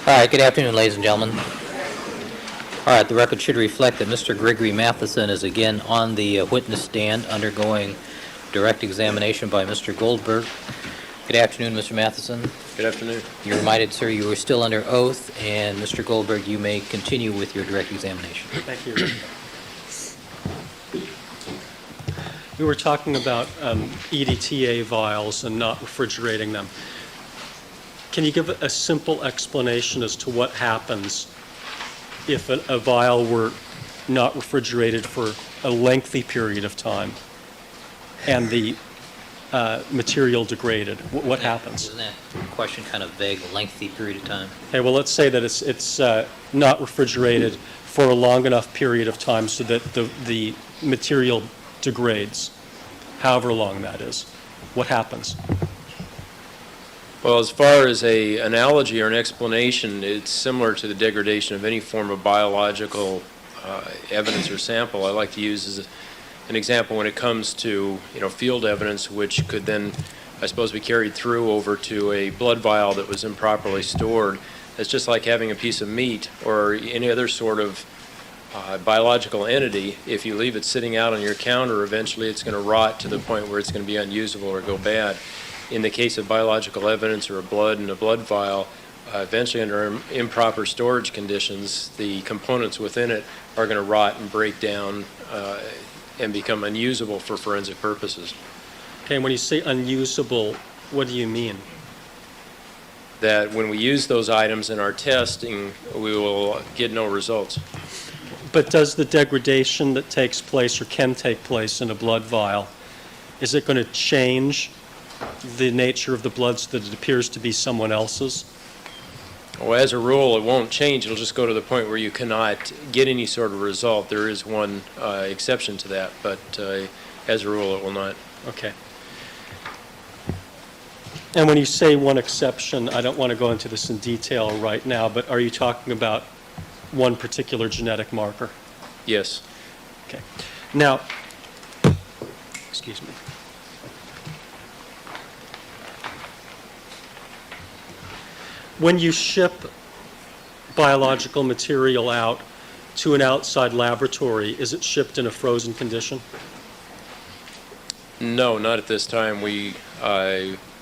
All right, good afternoon, ladies and gentlemen. All right, the record should reflect that Mr. Gregory Matheson is again on the witness stand undergoing direct examination by Mr. Goldberg. Good afternoon, Mr. Matheson. Good afternoon. You're reminded, sir, you are still under oath, and Mr. Goldberg, you may continue with your direct examination. Thank you. We were talking about EDTA vials and not refrigerating them. Can you give a simple explanation as to what happens if a vial were not refrigerated for a lengthy period of time and the material degraded? What happens? Isn't that question kind of vague, lengthy period of time? Okay, well, let's say that it's not refrigerated for a long enough period of time so that the material degrades, however long that is. What happens? Well, as far as an analogy or an explanation, it's similar to the degradation of any form of biological evidence or sample. I like to use as an example when it comes to field evidence, which could then, I suppose, be carried through over to a blood vial that was improperly stored. It's just like having a piece of meat or any other sort of biological entity. If you leave it sitting out on your counter, eventually it's going to rot to the point where it's going to be unusable or go bad. In the case of biological evidence or a blood in a blood vial, eventually under improper storage conditions, the components within it are going to rot and break down and become unusable for forensic purposes. Okay, and when you say unusable, what do you mean? That when we use those items in our testing, we will get no results. But does the degradation that takes place or can take place in a blood vial, is it going to change the nature of the blood so that it appears to be someone else's? Well, as a rule, it won't change. It'll just go to the point where you cannot get any sort of result. There is one exception to that, but as a rule, it will not. Okay. And when you say one exception, I don't want to go into this in detail right now, but are you talking about one particular genetic marker? Yes. Okay. Now, excuse me. When you ship biological material out to an outside laboratory, is it shipped in a frozen condition? No, not at this time. We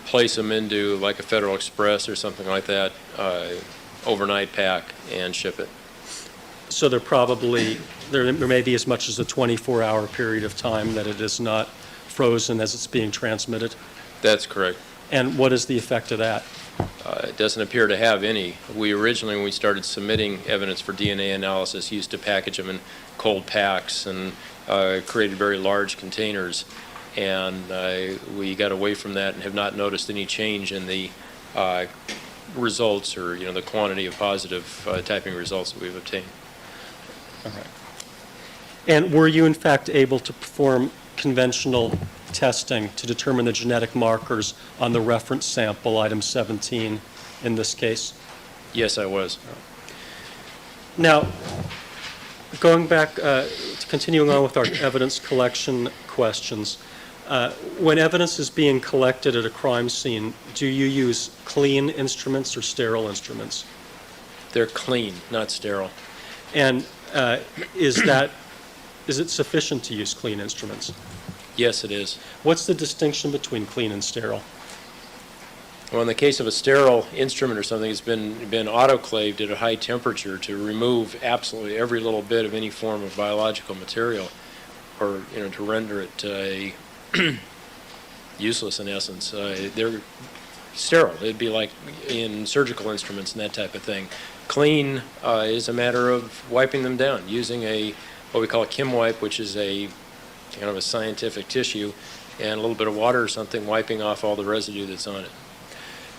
place them into like a Federal Express or something like that, overnight pack, and ship it. So there may be as much as a 24-hour period of time that it is not frozen as it's being transmitted? That's correct. And what is the effect of that? It doesn't appear to have any. We originally, when we started submitting evidence for DNA analysis, used to package them in cold packs and created very large containers. And we got away from that and have not noticed any change in the results or the quantity of positive typing results that we've obtained. All right. And were you in fact able to perform conventional testing to determine the genetic markers on the reference sample, item 17, in this case? Yes, I was. Now, going back, continuing on with our evidence collection questions, when evidence is being collected at a crime scene, do you use clean instruments or sterile instruments? They're clean, not sterile. And is it sufficient to use clean instruments? Yes, it is. What's the distinction between clean and sterile? Well, in the case of a sterile instrument or something, it's been autoclaved at a high temperature to remove absolutely every little bit of any form of biological material, or to render it useless in essence. They're sterile. It'd be like in surgical instruments and that type of thing. Clean is a matter of wiping them down using what we call a Kim wipe, which is a kind of a scientific tissue, and a little bit of water or something, wiping off all the residue that's on it.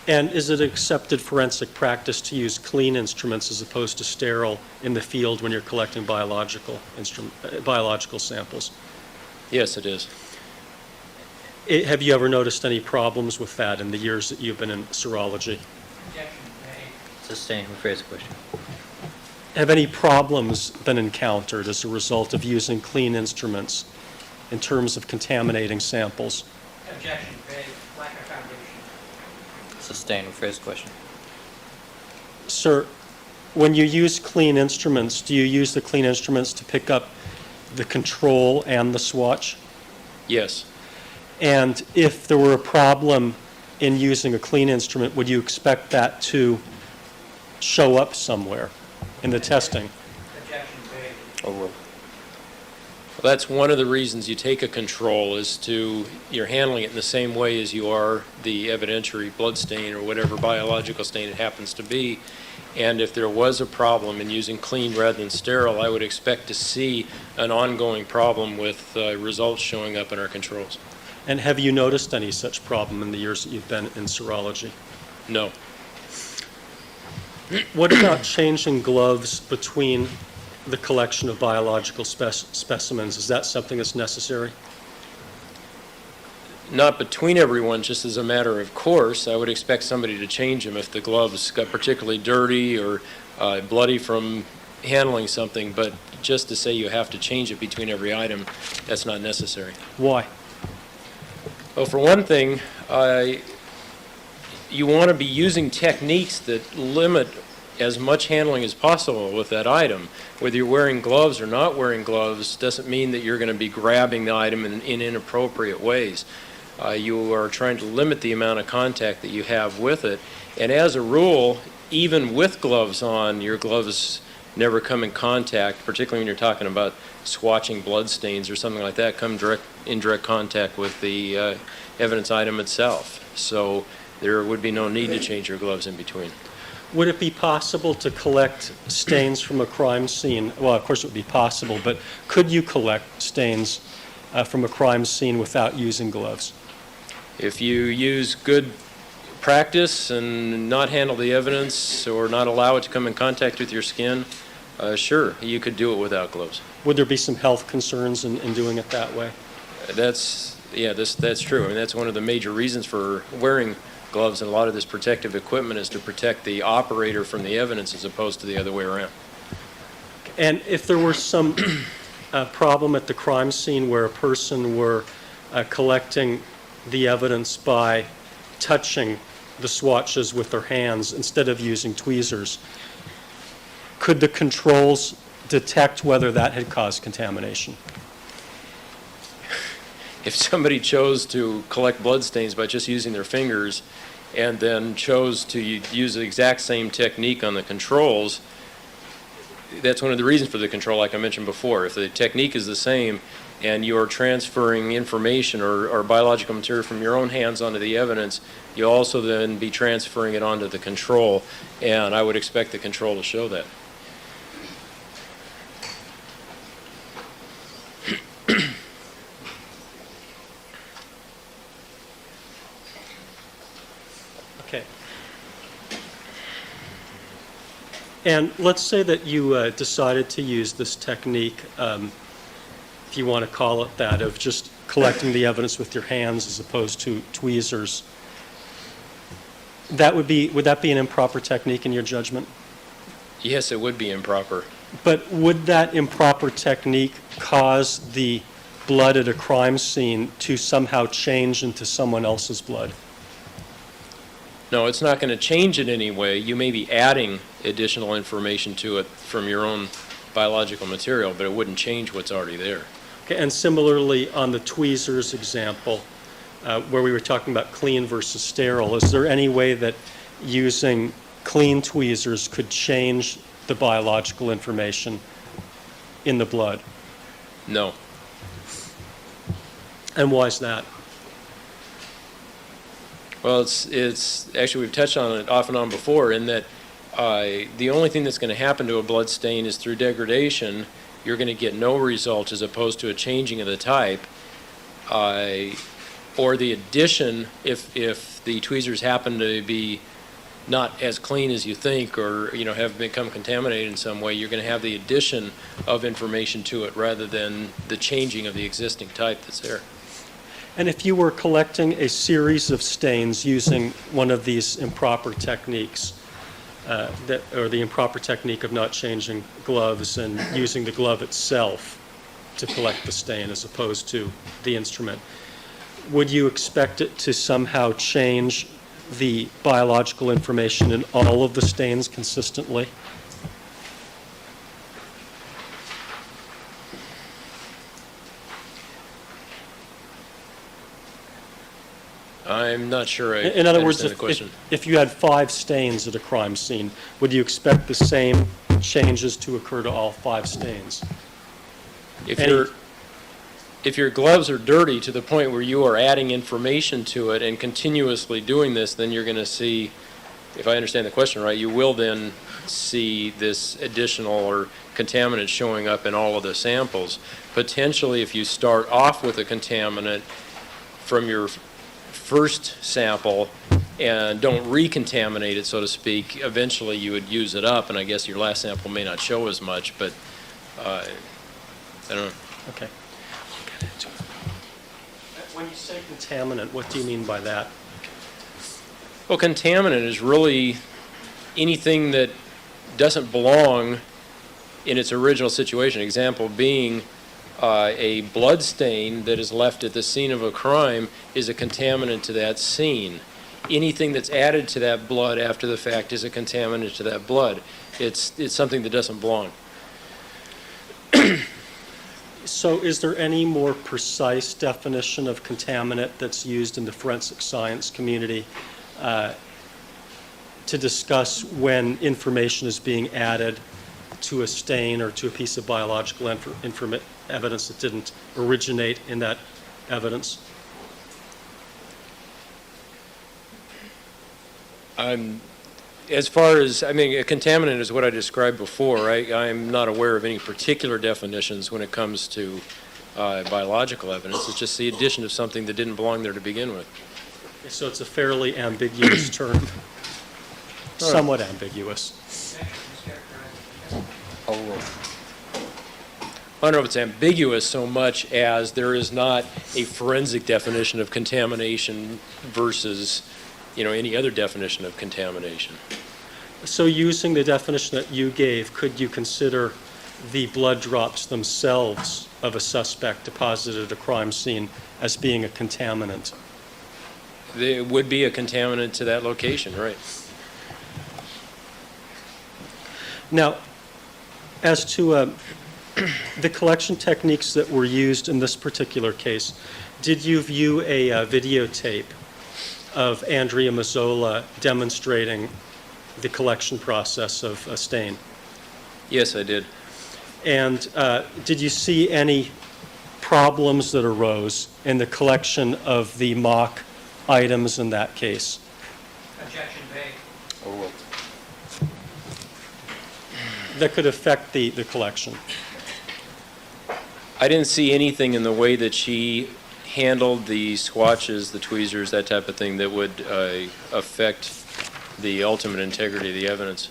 And is it accepted forensic practice to use clean instruments as opposed to sterile in the field when you're collecting biological samples? Yes, it is. Have you ever noticed any problems with that in the years that you've been in serology? Sustained. Rephrase the question. Have any problems been encountered as a result of using clean instruments in terms of contaminating samples? Objection, vague, lack of foundation. Sustained. Rephrase the question. Sir, when you use clean instruments, do you use the clean instruments to pick up the control and the swatch? Yes. And if there were a problem in using a clean instrument, would you expect that to show up somewhere in the testing? Objection, vague. Overruled. Well, that's one of the reasons you take a control, is you're handling it in the same way as you are the evidentiary blood stain or whatever biological stain it happens to be. And if there was a problem in using clean rather than sterile, I would expect to see an ongoing problem with results showing up in our controls. And have you noticed any such problem in the years that you've been in serology? No. What about changing gloves between the collection of biological specimens? Is that something that's necessary? Not between everyone, just as a matter of course. I would expect somebody to change them if the gloves got particularly dirty or bloody from handling something, but just to say you have to change it between every item, that's not necessary. Why? Well, for one thing, you want to be using techniques that limit as much handling as possible with that item. Whether you're wearing gloves or not wearing gloves doesn't mean that you're going to be grabbing the item in inappropriate ways. You are trying to limit the amount of contact that you have with it, and as a rule, even with gloves on, your gloves never come in contact, particularly when you're talking about swatching blood stains or something like that, come in direct contact with the evidence item itself. So there would be no need to change your gloves in between. Would it be possible to collect stains from a crime scene? Well, of course it would be possible, but could you collect stains from a crime scene without using gloves? If you use good practice and not handle the evidence or not allow it to come in contact with your skin, sure, you could do it without gloves. Would there be some health concerns in doing it that way? That's true. I mean, that's one of the major reasons for wearing gloves and a lot of this protective equipment is to protect the operator from the evidence as opposed to the other way around. And if there were some problem at the crime scene where a person were collecting the evidence by touching the swatches with their hands instead of using tweezers, could the controls detect whether that had caused contamination? If somebody chose to collect bloodstains by just using their fingers and then chose to use the exact same technique on the controls, that's one of the reasons for the control, like I mentioned before. If the technique is the same and you're transferring information or biological material from your own hands onto the evidence, you'll also then be transferring it onto the control, and I would expect the control to show that. Okay. And let's say that you decided to use this technique, if you want to call it that, of just collecting the evidence with your hands as opposed to tweezers. Would that be an improper technique in your judgment? Yes, it would be improper. But would that improper technique cause the blood at a crime scene to somehow change into someone else's blood? No, it's not going to change it anyway. You may be adding additional information to it from your own biological material, but it wouldn't change what's already there. Okay, and similarly, on the tweezers example, where we were talking about clean versus sterile, is there any way that using clean tweezers could change the biological information in the blood? No. And why is that? Well, it's actually, we've touched on it off and on before in that the only thing that's going to happen to a blood stain is through degradation. You're going to get no result as opposed to a changing of the type or the addition if the tweezers happen to be not as clean as you think or have become contaminated in some way. You're going to have the addition of information to it rather than the changing of the existing type that's there. And if you were collecting a series of stains using one of these improper techniques, or the improper technique of not changing gloves and using the glove itself to collect the stain as opposed to the instrument, would you expect it to somehow change the biological information in all of the stains consistently? I'm not sure I In other words, understand the question. if you had 5 stains at a crime scene, would you expect the same changes to occur to all 5 stains? If your gloves are dirty to the point where you are adding information to it and continuously doing this, then you're going to see, if I understand the question right, you will then see this additional or contaminant showing up in all of the samples. Potentially, if you start off with a contaminant from your first sample and don't recontaminate it, so to speak, eventually you would use it up, and I guess your last sample may not show as much, but I don't know. Okay. When you say contaminant, what do you mean by that? Well, contaminant is really anything that doesn't belong in its original situation. Example being a blood stain that is left at the scene of a crime is a contaminant to that scene. Anything that's added to that blood after the fact is a contaminant to that blood. It's something that doesn't belong. So is there any more precise definition of contaminant that's used in the forensic science community to to discuss when information is being added to a stain or to a piece of biological evidence that didn't originate in that evidence? As far as, I mean, a contaminant is what I described before. I'm not aware of any particular definitions when it comes to biological evidence. It's just the addition of something that didn't belong there to begin with. So it's a fairly ambiguous term, somewhat ambiguous. I don't know if it's ambiguous so much as there is not a forensic definition of contamination versus, any other definition of contamination. So using the definition that you gave, could you consider the blood drops themselves of a suspect deposited at a crime scene as being a contaminant? There would be a contaminant to that location, right? Now, as to the collection techniques that were used in this particular case, did you view a videotape of Andrea Mazzola demonstrating the collection process of a stain? Yes, I did. And did you see any problems that arose in the collection of the mock items in that case? Objection made. That could affect the collection? I didn't see anything in the way that she handled the swatches, the tweezers, that type of thing that would affect the ultimate integrity of the evidence.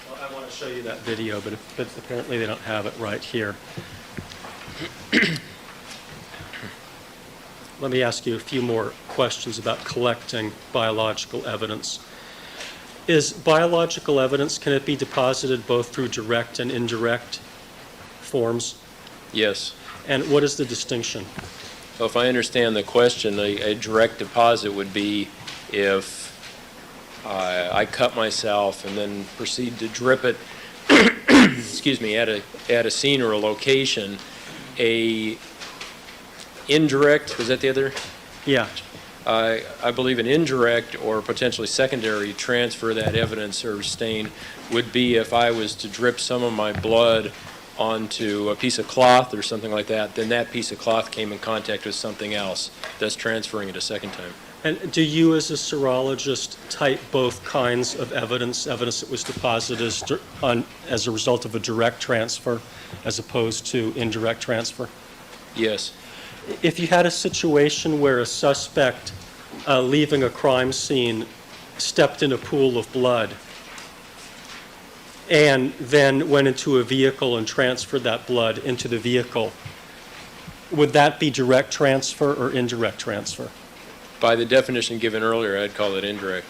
Well, I want to show you that video, but apparently they don't have it right here. Let me ask you a few more questions about collecting biological evidence. Is biological evidence, can it be deposited both through direct and indirect forms? Yes. And what is the distinction? Well, if I understand the question, a direct deposit would be if I cut myself and then proceed to drip it, excuse me, at a scene or a location. A indirect, was that the other? Yeah. I believe an indirect or potentially secondary transfer of that evidence or stain would be if I was to drip some of my blood onto a piece of cloth or something like that, then that piece of cloth came in contact with something else, thus transferring it a second time. And do you, as a serologist, type both kinds of evidence that was deposited as a result of a direct transfer as opposed to indirect transfer? Yes. If you had a situation where a suspect leaving a crime scene stepped in a pool of blood and then went into a vehicle and transferred that blood into the vehicle, would that be direct transfer or indirect transfer? By the definition given earlier, I'd call it indirect.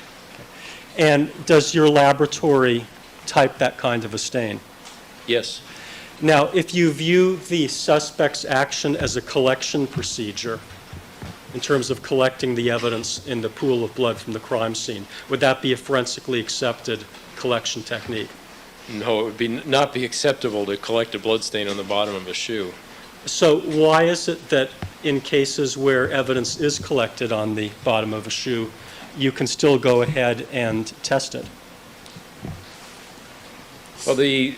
And does your laboratory type that kind of a stain? Yes. Now, if you view the suspect's action as a collection procedure, in terms of collecting the evidence in the pool of blood from the crime scene, would that be a forensically accepted collection technique? No, it would not be acceptable to collect a blood stain on the bottom of a shoe. So why is it that in cases where evidence is collected on the bottom of a shoe, you can still go ahead and test it? Well, the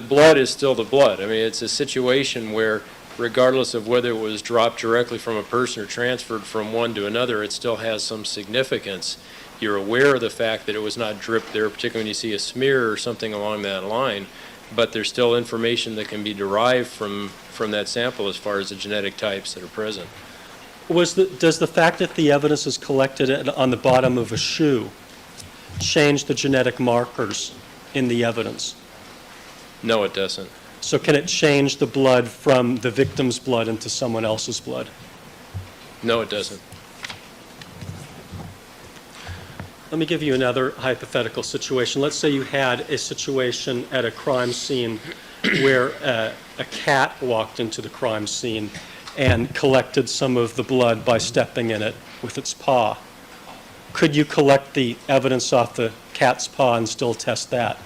blood is still the blood. I mean, it's a situation where regardless of whether it was dropped directly from a person or transferred from one to another, it still has some significance. You're aware of the fact that it was not dripped there, particularly when you see a smear or something along that line, but there's still information that can be derived from that sample as far as the genetic types that are present. Does the fact that the evidence is collected on the bottom of a shoe change the genetic markers in the evidence? No, it doesn't. So can it change the blood from the victim's blood into someone else's blood? No, it doesn't. Let me give you another hypothetical situation. Let's say you had a situation at a crime scene where a cat walked into the crime scene and collected some of the blood by stepping in it with its paw. Could you collect the evidence off the cat's paw and still test that?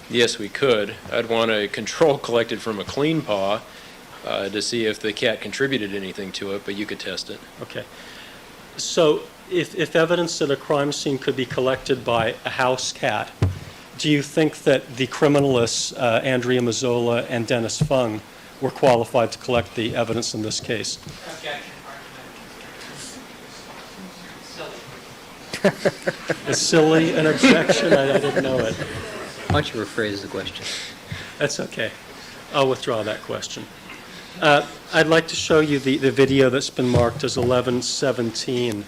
Yes, we could. I'd want a control collected from a clean paw to see if the cat contributed anything to it, but you could test it. Okay. So if evidence at a crime scene could be collected by a house cat, do you think that the criminalists, Andrea Mazzola and Dennis Fung, were qualified to collect the evidence in this case? Is silly an objection? I didn't know it. Why don't you rephrase the question? That's okay. I'll withdraw that question. I'd like to show you the video that's been marked as 1117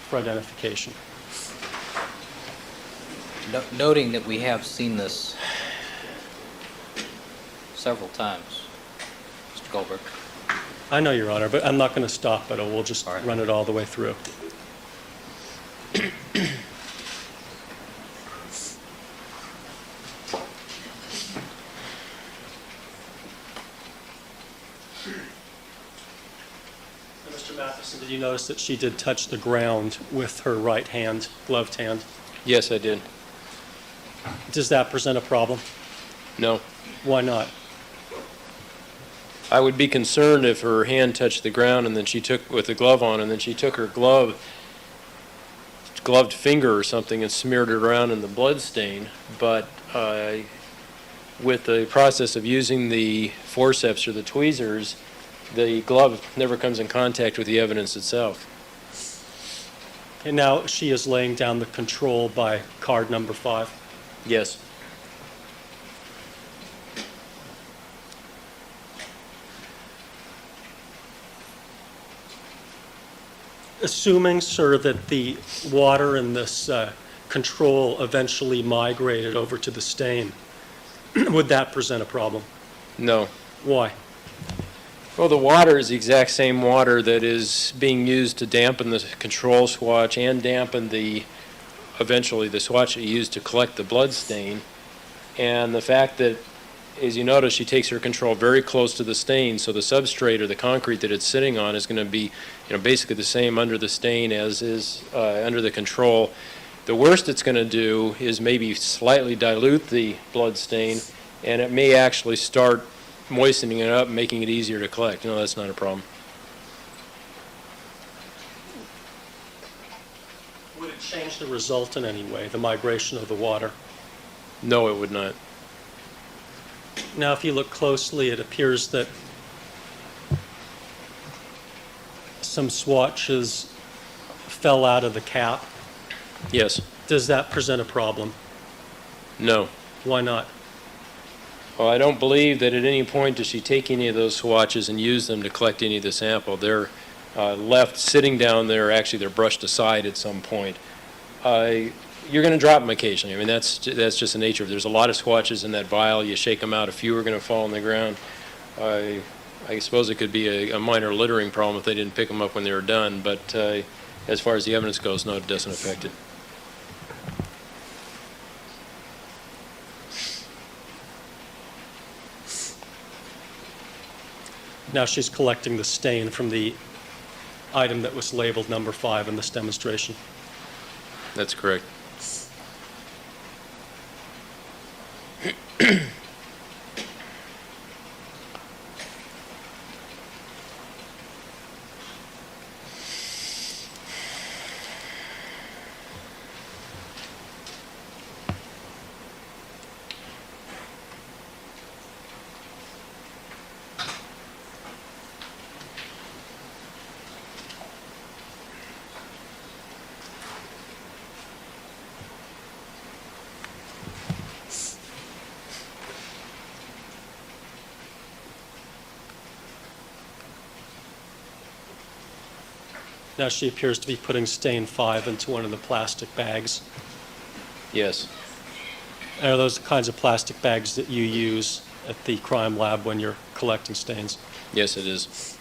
for identification. Noting that we have seen this several times, Mr. Goldberg. I know, Your Honor, but I'm not going to stop it. We'll just All right. run it all the way through. Mr. Matheson, did you notice that she did touch the ground with her right hand, gloved hand? Yes, I did. Does that present a problem? No. Why not? I would be concerned if her hand touched the ground and then she took, with the glove on, and then she took her gloved finger or something and smeared it around in the blood stain. But with the process of using the forceps or the tweezers, the glove never comes in contact with the evidence itself. And now she is laying down the control by card number 5. Yes. Assuming, sir, that the water in this control eventually migrated over to the stain, would that present a problem? No. Why? Well, the water is the exact same water that is being used to dampen the control swatch and dampen eventually the swatch that you use to collect the blood stain. And the fact that, as you notice, she takes her control very close to the stain, so the substrate or the concrete that it's sitting on is going to be, basically the same under the stain as is under the control. The worst it's going to do is maybe slightly dilute the blood stain, and it may actually start moistening it up and making it easier to collect. No, that's not a problem. Would it change the result in any way, the migration of the water? No, it would not. Now, if you look closely, it appears that some swatches fell out of the cap. Yes. Does that present a problem? No. Why not? Well, I don't believe that at any point does she take any of those swatches and use them to collect any of the sample. They're left sitting down there. Actually, they're brushed aside at some point. You're going to drop them occasionally. I mean, that's just the nature of it. There's a lot of swatches in that vial. You shake them out, a few are going to fall on the ground. I suppose it could be a minor littering problem if they didn't pick them up when they were done, but as far as the evidence goes, no, it doesn't affect it. Now she's collecting the stain from the item that was labeled number 5 in this demonstration. That's correct. Now she appears to be putting stain 5 into one of the plastic bags. Yes. Are those the kinds of plastic bags that you use at the crime lab when you're collecting stains? Yes, it is.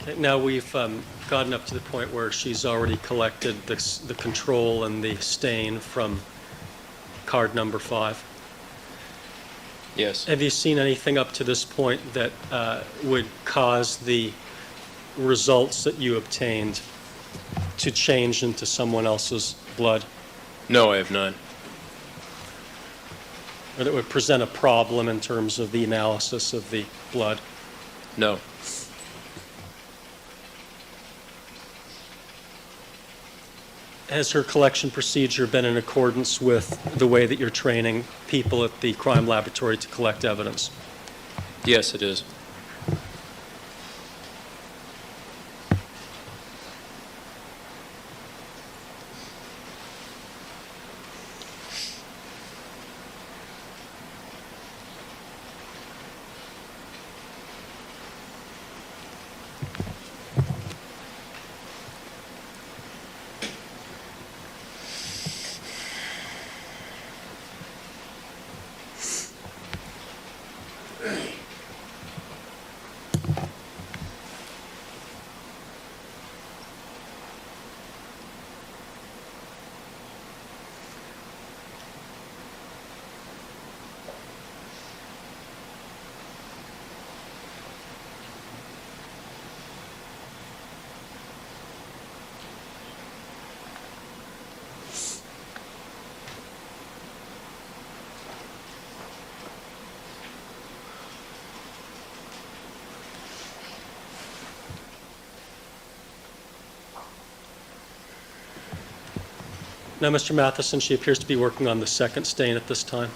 Okay, now we've gotten up to the point where she's already collected the control and the stain from card number 5. Yes. Have you seen anything up to this point that would cause the results that you obtained to change into someone else's blood? No, I have none. Or that would present a problem in terms of the analysis of the blood? No. Has her collection procedure been in accordance with the way that you're training people at the crime laboratory to collect evidence? Yes, it is. Now, Mr. Matheson, she appears to be working on the second stain at this time.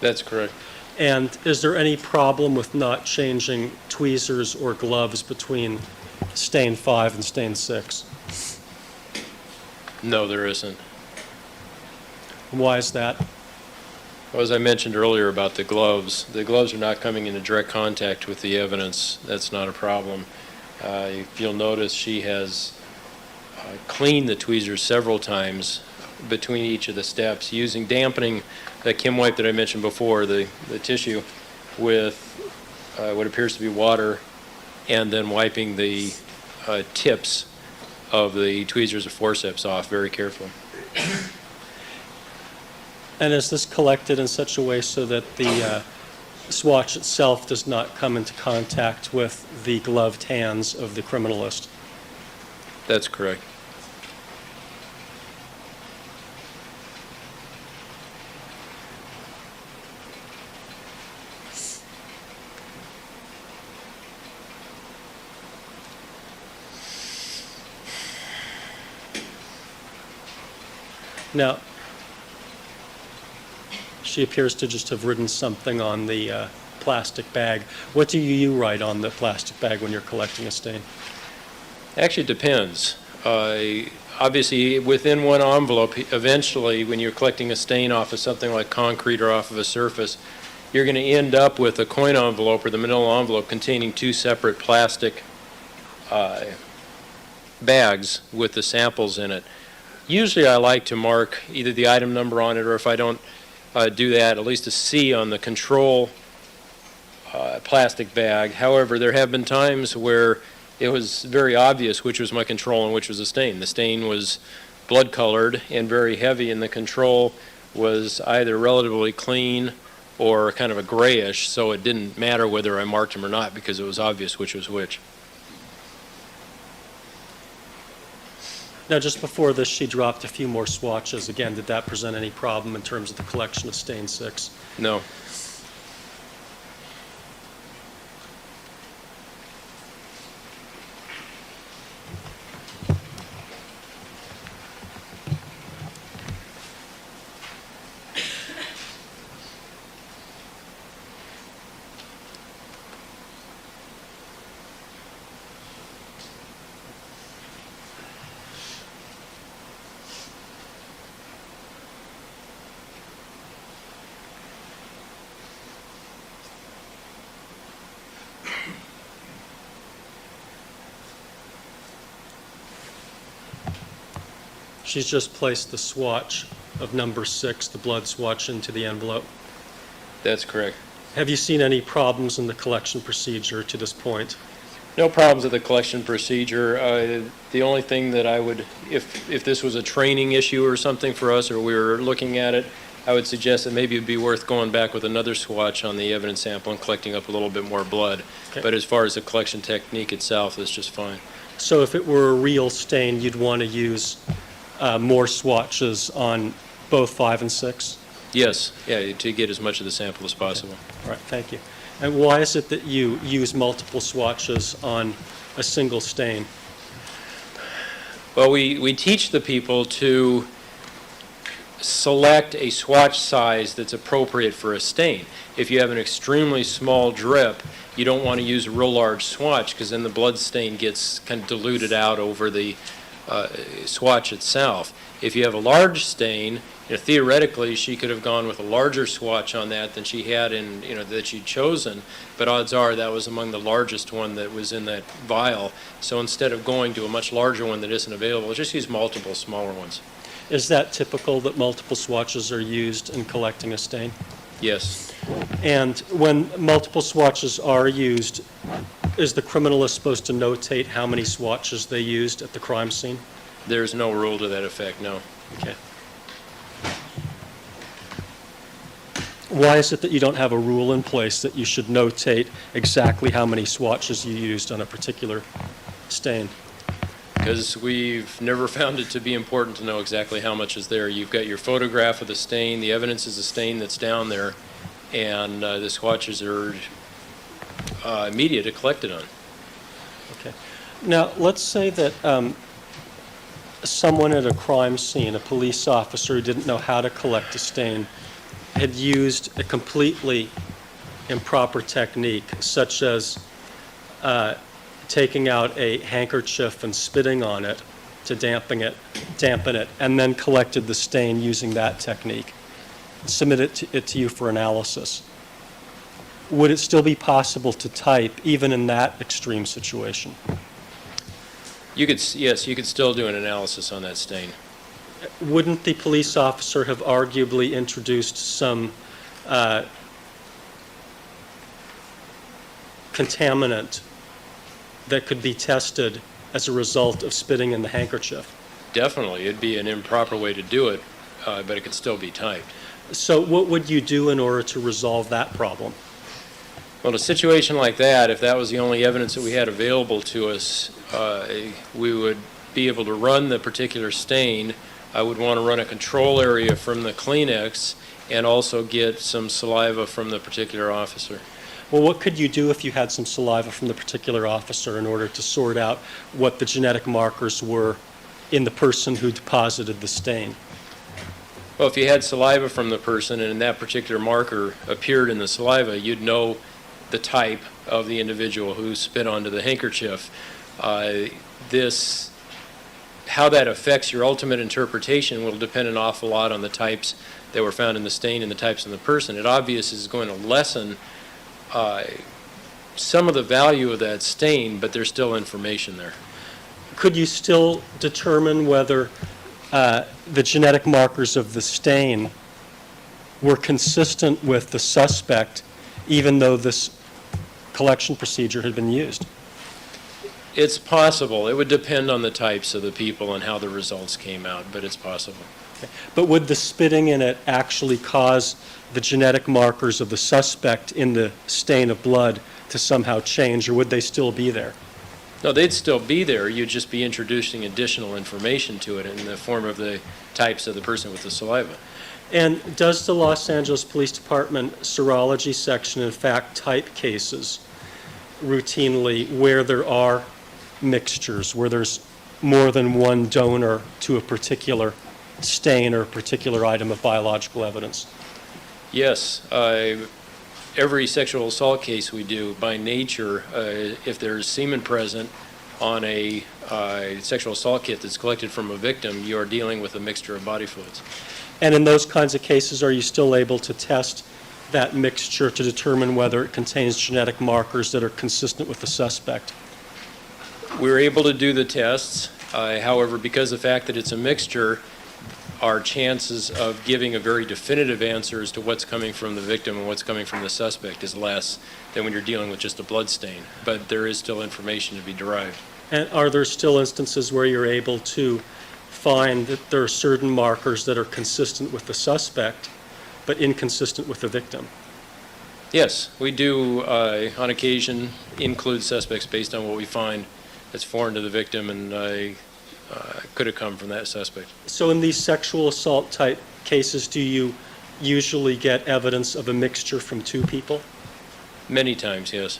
That's correct. And is there any problem with not changing tweezers or gloves between stain 5 and stain 6? No, there isn't. And why is that? Well, as I mentioned earlier about the gloves are not coming into direct contact with the evidence. That's not a problem. If you'll notice, she has cleaned the tweezers several times between each of the steps using dampening, that Kim wipe that I mentioned before, the tissue with what appears to be water, and then wiping the tips of the tweezers or forceps off very carefully. And is this collected in such a way so that the swatch itself does not come into contact with the gloved hands of the criminalist? That's correct. Now, she appears to just have written something on the plastic bag. What do you write on the plastic bag when you're collecting a stain? Actually, it depends. Obviously, within one envelope, eventually, when you're collecting a stain off of something like concrete or off of a surface, you're going to end up with a coin envelope or the manila envelope containing 2 separate plastic bags with the samples in it. Usually, I like to mark either the item number on it, or if I don't do that, at least a C on the control plastic bag. However, there have been times where it was very obvious which was my control and which was the stain. The stain was blood-colored and very heavy, and the control was either relatively clean or kind of a grayish, so it didn't matter whether I marked them or not because it was obvious which was which. Now, just before this, she dropped a few more swatches. Again, did that present any problem in terms of the collection of stain 6? No. She's just placed the swatch of number 6, the blood swatch, into the envelope. That's correct. Have you seen any problems in the collection procedure to this point? No problems with the collection procedure. The only thing that I would, if this was a training issue or something for us, or we were looking at it, I would suggest that maybe it'd be worth going back with another swatch on the evidence sample and collecting up a little bit more blood. Okay. But as far as the collection technique itself, it's just fine. So if it were a real stain, you'd want to use more swatches on both 5 and 6? Yes, yeah, to get as much of the sample as possible. All right, thank you. And why is it that you use multiple swatches on a single stain? Well, we teach the people to select a swatch size that's appropriate for a stain. If you have an extremely small drip, you don't want to use a real large swatch because then the blood stain gets kind of diluted out over the swatch itself. If you have a large stain, theoretically she could have gone with a larger swatch on that than she had in, that she'd chosen, but odds are that was among the largest one that was in that vial. So instead of going to a much larger one that isn't available, just use multiple smaller ones. Is that typical that multiple swatches are used in collecting a stain? Yes. And when multiple swatches are used, is the criminalist supposed to notate how many swatches they used at the crime scene? There's no rule to that effect, no. Okay. Why is it that you don't have a rule in place that you should notate exactly how many swatches you used on a particular stain? Because we've never found it to be important to know exactly how much is there. You've got your photograph of the stain, the evidence is the stain that's down there, and the swatches are immediate to collect it on. Okay. Now, let's say that someone at a crime scene, a police officer who didn't know how to collect a stain, had used a completely improper technique, such as taking out a handkerchief and spitting on it to dampen it, and then collected the stain using that technique, submitted it to you for analysis. Would it still be possible to type even in that extreme situation? Yes, you could still do an analysis on that stain. Wouldn't the police officer have arguably introduced some contaminant that could be tested as a result of spitting in the handkerchief? Definitely, it'd be an improper way to do it, but it could still be typed. So what would you do in order to resolve that problem? Well, in a situation like that, if that was the only evidence that we had available to us, we would be able to run the particular stain. I would want to run a control area from the Kleenex and also get some saliva from the particular officer. Well, what could you do if you had some saliva from the particular officer in order to sort out what the genetic markers were in the person who deposited the stain? Well, if you had saliva from the person and that particular marker appeared in the saliva, you'd know the type of the individual who spit onto the handkerchief. How that affects your ultimate interpretation will depend an awful lot on the types that were found in the stain and the types in the person. It obviously is going to lessen some of the value of that stain, but there's still information there. Could you still determine whether the genetic markers of the stain were consistent with the suspect, even though this collection procedure had been used? It's possible. It would depend on the types of the people and how the results came out, but it's possible. Okay. But would the spitting in it actually cause the genetic markers of the suspect in the stain of blood to somehow change, or would they still be there? No, they'd still be there. You'd just be introducing additional information to it in the form of the types of the person with the saliva. And does the Los Angeles Police Department serology section, in fact, type cases routinely where there are mixtures, where there's more than one donor to a particular stain or a particular item of biological evidence? Yes. Every sexual assault case we do, by nature, if there's semen present on a sexual assault kit that's collected from a victim, you are dealing with a mixture of body fluids. And in those kinds of cases, are you still able to test that mixture to determine whether it contains genetic markers that are consistent with the suspect? We're able to do the tests. However, because of the fact that it's a mixture, our chances of giving a very definitive answer as to what's coming from the victim and what's coming from the suspect is less than when you're dealing with just a blood stain. But there is still information to be derived. And are there still instances where you're able to find that there are certain markers that are consistent with the suspect, but inconsistent with the victim? Yes, we do, on occasion, include suspects based on what we find that's foreign to the victim and could have come from that suspect. So in these sexual assault type cases, do you usually get evidence of a mixture from two people? Many times, yes.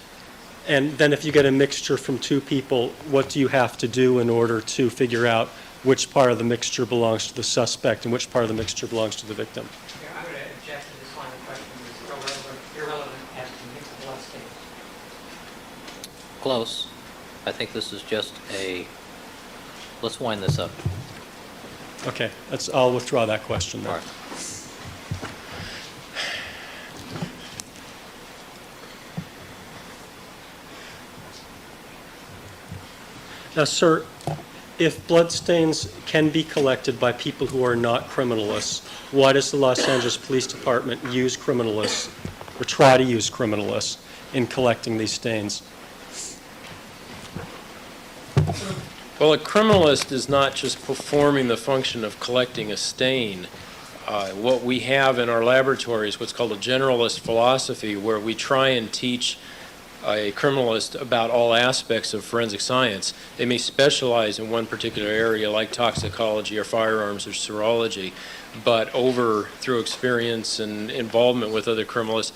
And then if you get a mixture from two people, what do you have to do in order to figure out which part of the mixture belongs to the suspect and which part of the mixture belongs to the victim? Yeah, I would object to this line of questioning is irrelevant as to mixed blood stains. Close. I think this is just let's wind this up. Okay, I'll withdraw that question then. All right. Now, sir, if bloodstains can be collected by people who are not criminalists, why does the Los Angeles Police Department use criminalists or try to use criminalists in collecting these stains? Well, a criminalist is not just performing the function of collecting a stain. What we have in our laboratory is what's called a generalist philosophy, where we try and teach a criminalist about all aspects of forensic science. They may specialize in one particular area, like toxicology or firearms or serology, but through experience and involvement with other criminalists,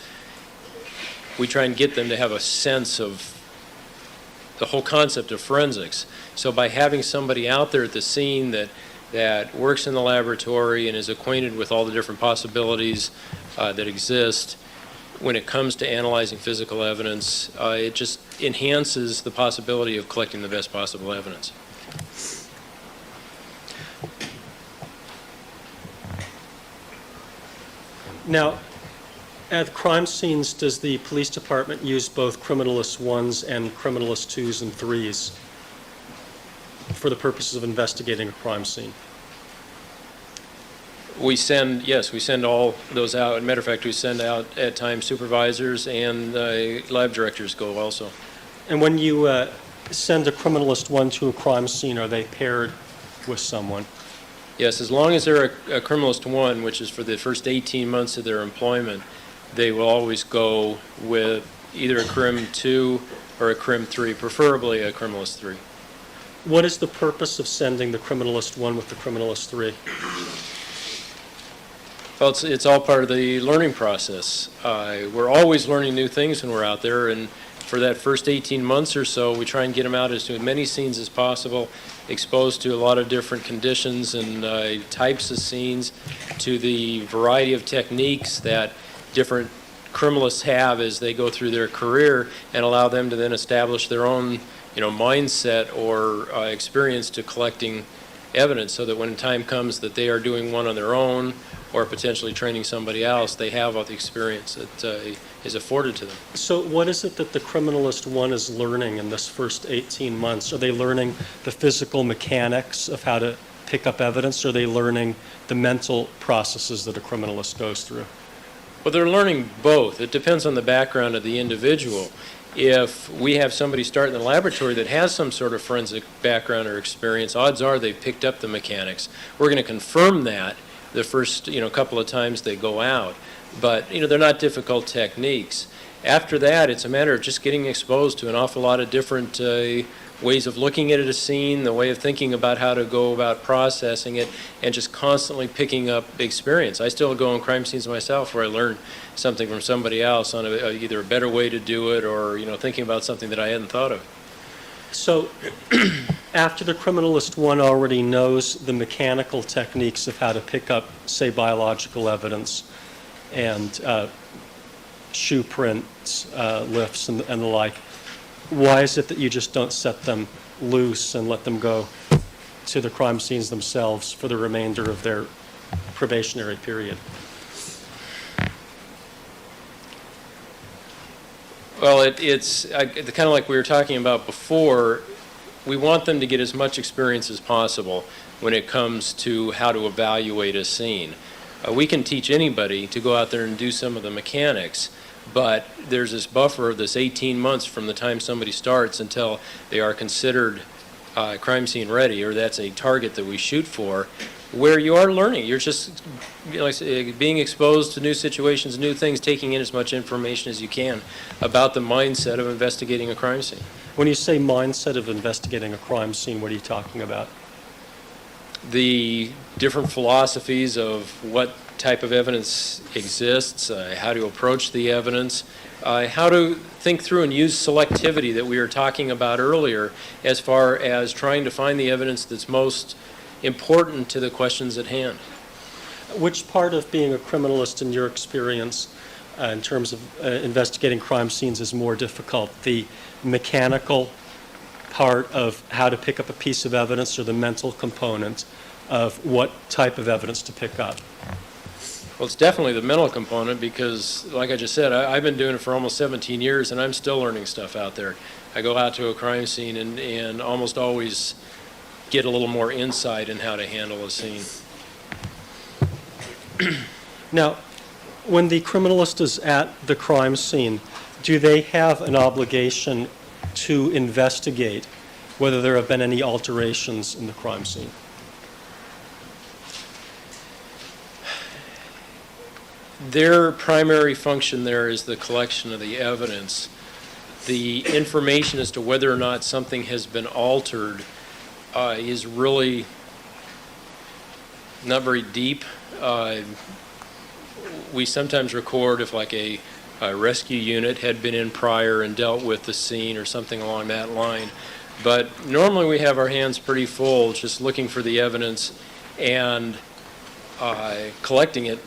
we try and get them to have a sense of the whole concept of forensics. So by having somebody out there at the scene that works in the laboratory and is acquainted with all the different possibilities that exist, when it comes to analyzing physical evidence, it just enhances the possibility of collecting the best possible evidence. Now, at crime scenes, does the police department use both criminalist 1s and criminalist 2s and 3s for the purposes of investigating a crime scene? We send all those out. As a matter of fact, we send out at times supervisors, and lab directors go also. And when you send a criminalist 1 to a crime scene, are they paired with someone? Yes, as long as they're a criminalist 1, which is for the first 18 months of their employment, they will always go with either a crim 2 or a crim 3, preferably a criminalist 3. What is the purpose of sending the criminalist 1 with the criminalist 3? Well, it's all part of the learning process. We're always learning new things when we're out there, and for that first 18 months or so, we try and get them out as many scenes as possible, exposed to a lot of different conditions and types of scenes, to the variety of techniques that different criminalists have as they go through their career, and allow them to then establish their own, mindset or experience to collecting evidence, so that when time comes that they are doing one on their own or potentially training somebody else, they have all the experience that is afforded to them. So what is it that the criminalist 1 is learning in this first 18 months? Are they learning the physical mechanics of how to pick up evidence, or are they learning the mental processes that a criminalist goes through? Well, they're learning both. It depends on the background of the individual. If we have somebody start in the laboratory that has some sort of forensic background or experience, odds are they've picked up the mechanics. We're going to confirm that the first, couple of times they go out. But, they're not difficult techniques. After that, it's a matter of just getting exposed to an awful lot of different ways of looking at a scene, the way of thinking about how to go about processing it, and just constantly picking up experience. I still go on crime scenes myself where I learn something from somebody else on either a better way to do it or, thinking about something that I hadn't thought of. So after the criminalist 1 already knows the mechanical techniques of how to pick up, say, biological evidence and shoe prints, lifts, and the like, why is it that you just don't set them loose and let them go to the crime scenes themselves for the remainder of their probationary period? Well, it's kind of like we were talking about before. we want them to get as much experience as possible when it comes to how to evaluate a scene. We can teach anybody to go out there and do some of the mechanics, but there's this buffer of this 18 months from the time somebody starts until they are considered crime scene ready, or that's a target that we shoot for, where you are learning. You're just being exposed to new situations, new things, taking in as much information as you can about the mindset of investigating a crime scene. When you say mindset of investigating a crime scene, what are you talking about? The different philosophies of what type of evidence exists, how to approach the evidence, how to think through and use selectivity that we were talking about earlier as far as trying to find the evidence that's most important to the questions at hand. Which part of being a criminalist, in your experience, in terms of investigating crime scenes, is more difficult? The mechanical part of how to pick up a piece of evidence, or the mental component of what type of evidence to pick up? Well, it's definitely the mental component because, like I just said, I've been doing it for almost 17 years, and I'm still learning stuff out there. I go out to a crime scene and almost always get a little more insight in how to handle a scene. Now, when the criminalist is at the crime scene, do they have an obligation to investigate whether there have been any alterations in the crime scene? Their primary function there is the collection of the evidence. The information as to whether or not something has been altered is really not very deep. We sometimes record if like a rescue unit had been in prior and dealt with the scene or something along that line. But normally we have our hands pretty full just looking for the evidence and collecting it,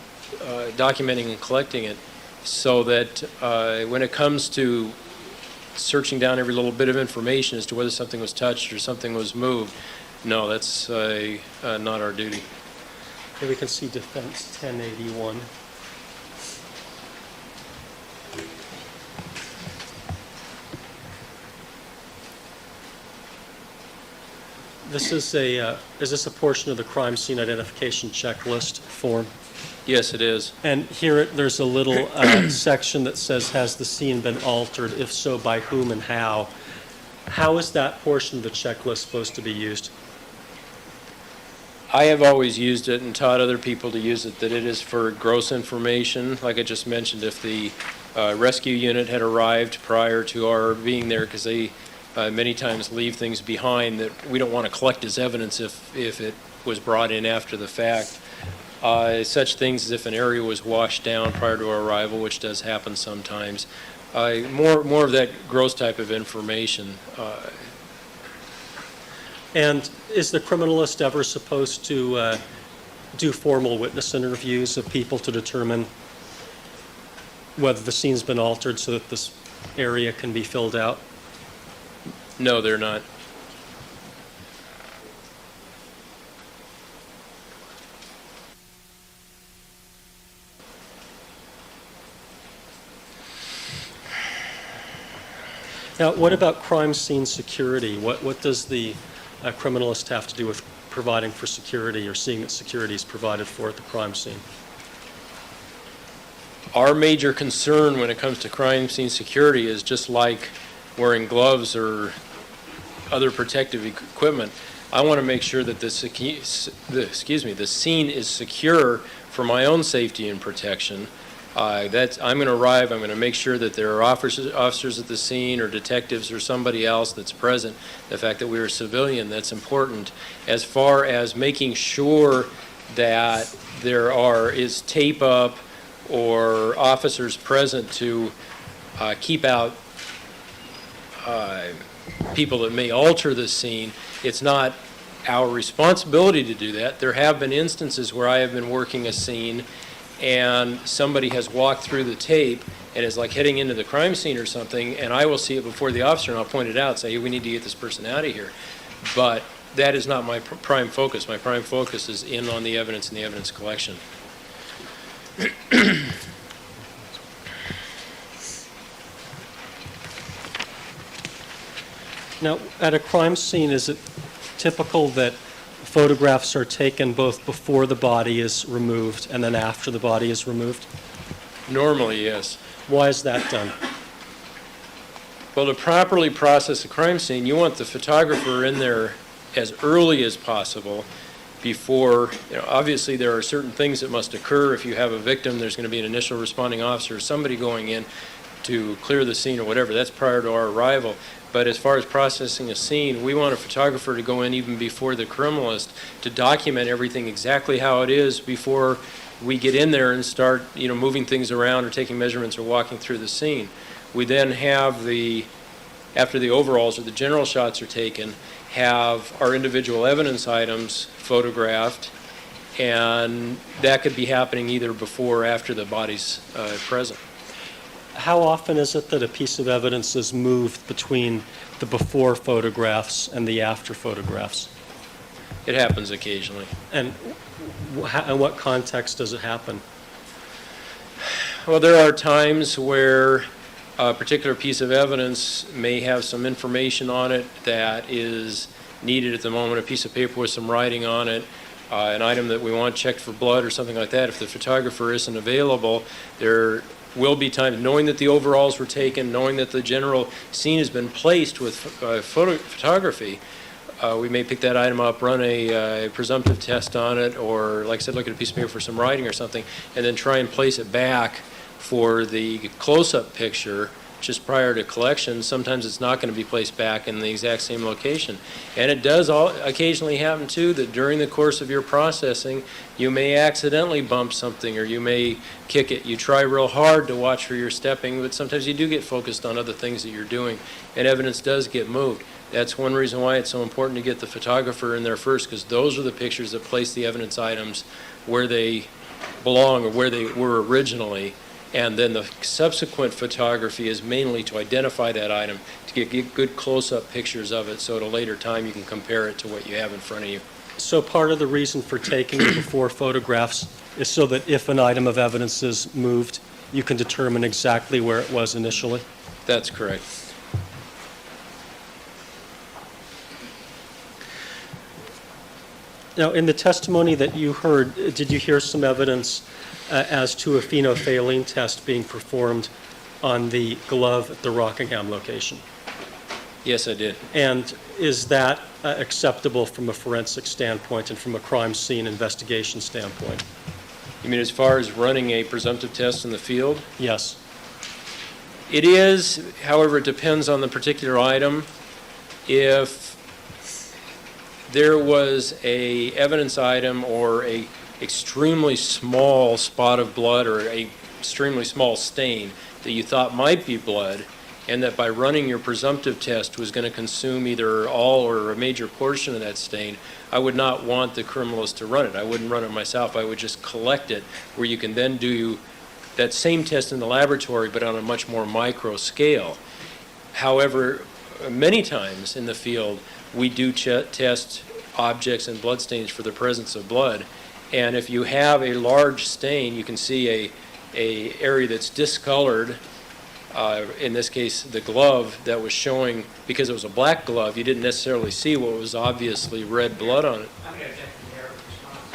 documenting and collecting it, so that when it comes to searching down every little bit of information as to whether something was touched or something was moved, no, that's not our duty. Here we can see Defense 1081. This is is this a portion of the crime scene identification checklist form? Yes, it is. And here there's a little section that says, has the scene been altered? If so, by whom and how? How is that portion of the checklist supposed to be used? I have always used it and taught other people to use it, that it is for gross information. Like I just mentioned, if the rescue unit had arrived prior to our being there, because they many times leave things behind that we don't want to collect as evidence if it was brought in after the fact. Such things as if an area was washed down prior to our arrival, which does happen sometimes. More of that gross type of information. And is the criminalist ever supposed to do formal witness interviews of people to determine whether the scene's been altered so that this area can be filled out? No, they're not. Now, what about crime scene security? What does the criminalist have to do with providing for security or seeing that security is provided for at the crime scene? Our major concern when it comes to crime scene security is just like wearing gloves or other protective equipment. I want to make sure that the scene is secure for my own safety and protection. I'm going to arrive, I'm going to make sure that there are officers at the scene or detectives or somebody else that's present. The fact that we are civilian, that's important. As far as making sure that there is tape up or officers present to keep out people that may alter the scene, it's not our responsibility to do that. There have been instances where I have been working a scene and somebody has walked through the tape and is like heading into the crime scene or something, and I will see it before the officer and I'll point it out and say, hey, we need to get this person out of here. But that is not my prime focus. My prime focus is in on the evidence and the evidence collection. Now, at a crime scene, is it typical that photographs are taken both before the body is removed and then after the body is removed? Normally, yes. Why is that done? Well, to properly process a crime scene, you want the photographer in there as early as possible before, obviously there are certain things that must occur. If you have a victim, there's going to be an initial responding officer, somebody going in to clear the scene or whatever. That's prior to our arrival. But as far as processing a scene, we want a photographer to go in even before the criminalist to document everything exactly how it is before we get in there and start, moving things around or taking measurements or walking through the scene. We then have after the overalls or the general shots are taken, have our individual evidence items photographed, and that could be happening either before or after the body's present. How often is it that a piece of evidence is moved between the before photographs and the after photographs? It happens occasionally. And in what context does it happen? Well, there are times where a particular piece of evidence may have some information on it that is needed at the moment, a piece of paper with some writing on it, an item that we want checked for blood or something like that. If the photographer isn't available, there will be times, knowing that the overalls were taken, knowing that the general scene has been placed with photography, we may pick that item up, run a presumptive test on it, or, like I said, look at a piece of paper for some writing or something, and then try and place it back for the close-up picture just prior to collection. Sometimes it's not going to be placed back in the exact same location. And it does occasionally happen, too, that during the course of your processing, you may accidentally bump something or you may kick it. You try real hard to watch for your stepping, but sometimes you do get focused on other things that you're doing, and evidence does get moved. That's one reason why it's so important to get the photographer in there first, because those are the pictures that place the evidence items where they belong or where they were originally. And then the subsequent photography is mainly to identify that item, to get good close-up pictures of it, so at a later time you can compare it to what you have in front of you. So part of the reason for taking the before photographs is so that if an item of evidence is moved, you can determine exactly where it was initially? That's correct. Now, in the testimony that you heard, did you hear some evidence as to a phenolphthalein test being performed on the glove at the Rockingham location? Yes, I did. And is that acceptable from a forensic standpoint and from a crime scene investigation standpoint? You mean as far as running a presumptive test in the field? Yes. It is, however, it depends on the particular item. If there was a evidence item or a extremely small spot of blood or a extremely small stain that you thought might be blood, and that by running your presumptive test was going to consume either all or a major portion of that stain, I would not want the criminalist to run it. I wouldn't run it myself. I would just collect it, where you can then do that same test in the laboratory but on a much more micro scale. However, many times in the field we do test objects and blood stains for the presence of blood. And if you have a large stain, you can see a area that's discolored, in this case the glove that was showing, because it was a black glove, you didn't necessarily see what was obviously red blood on it.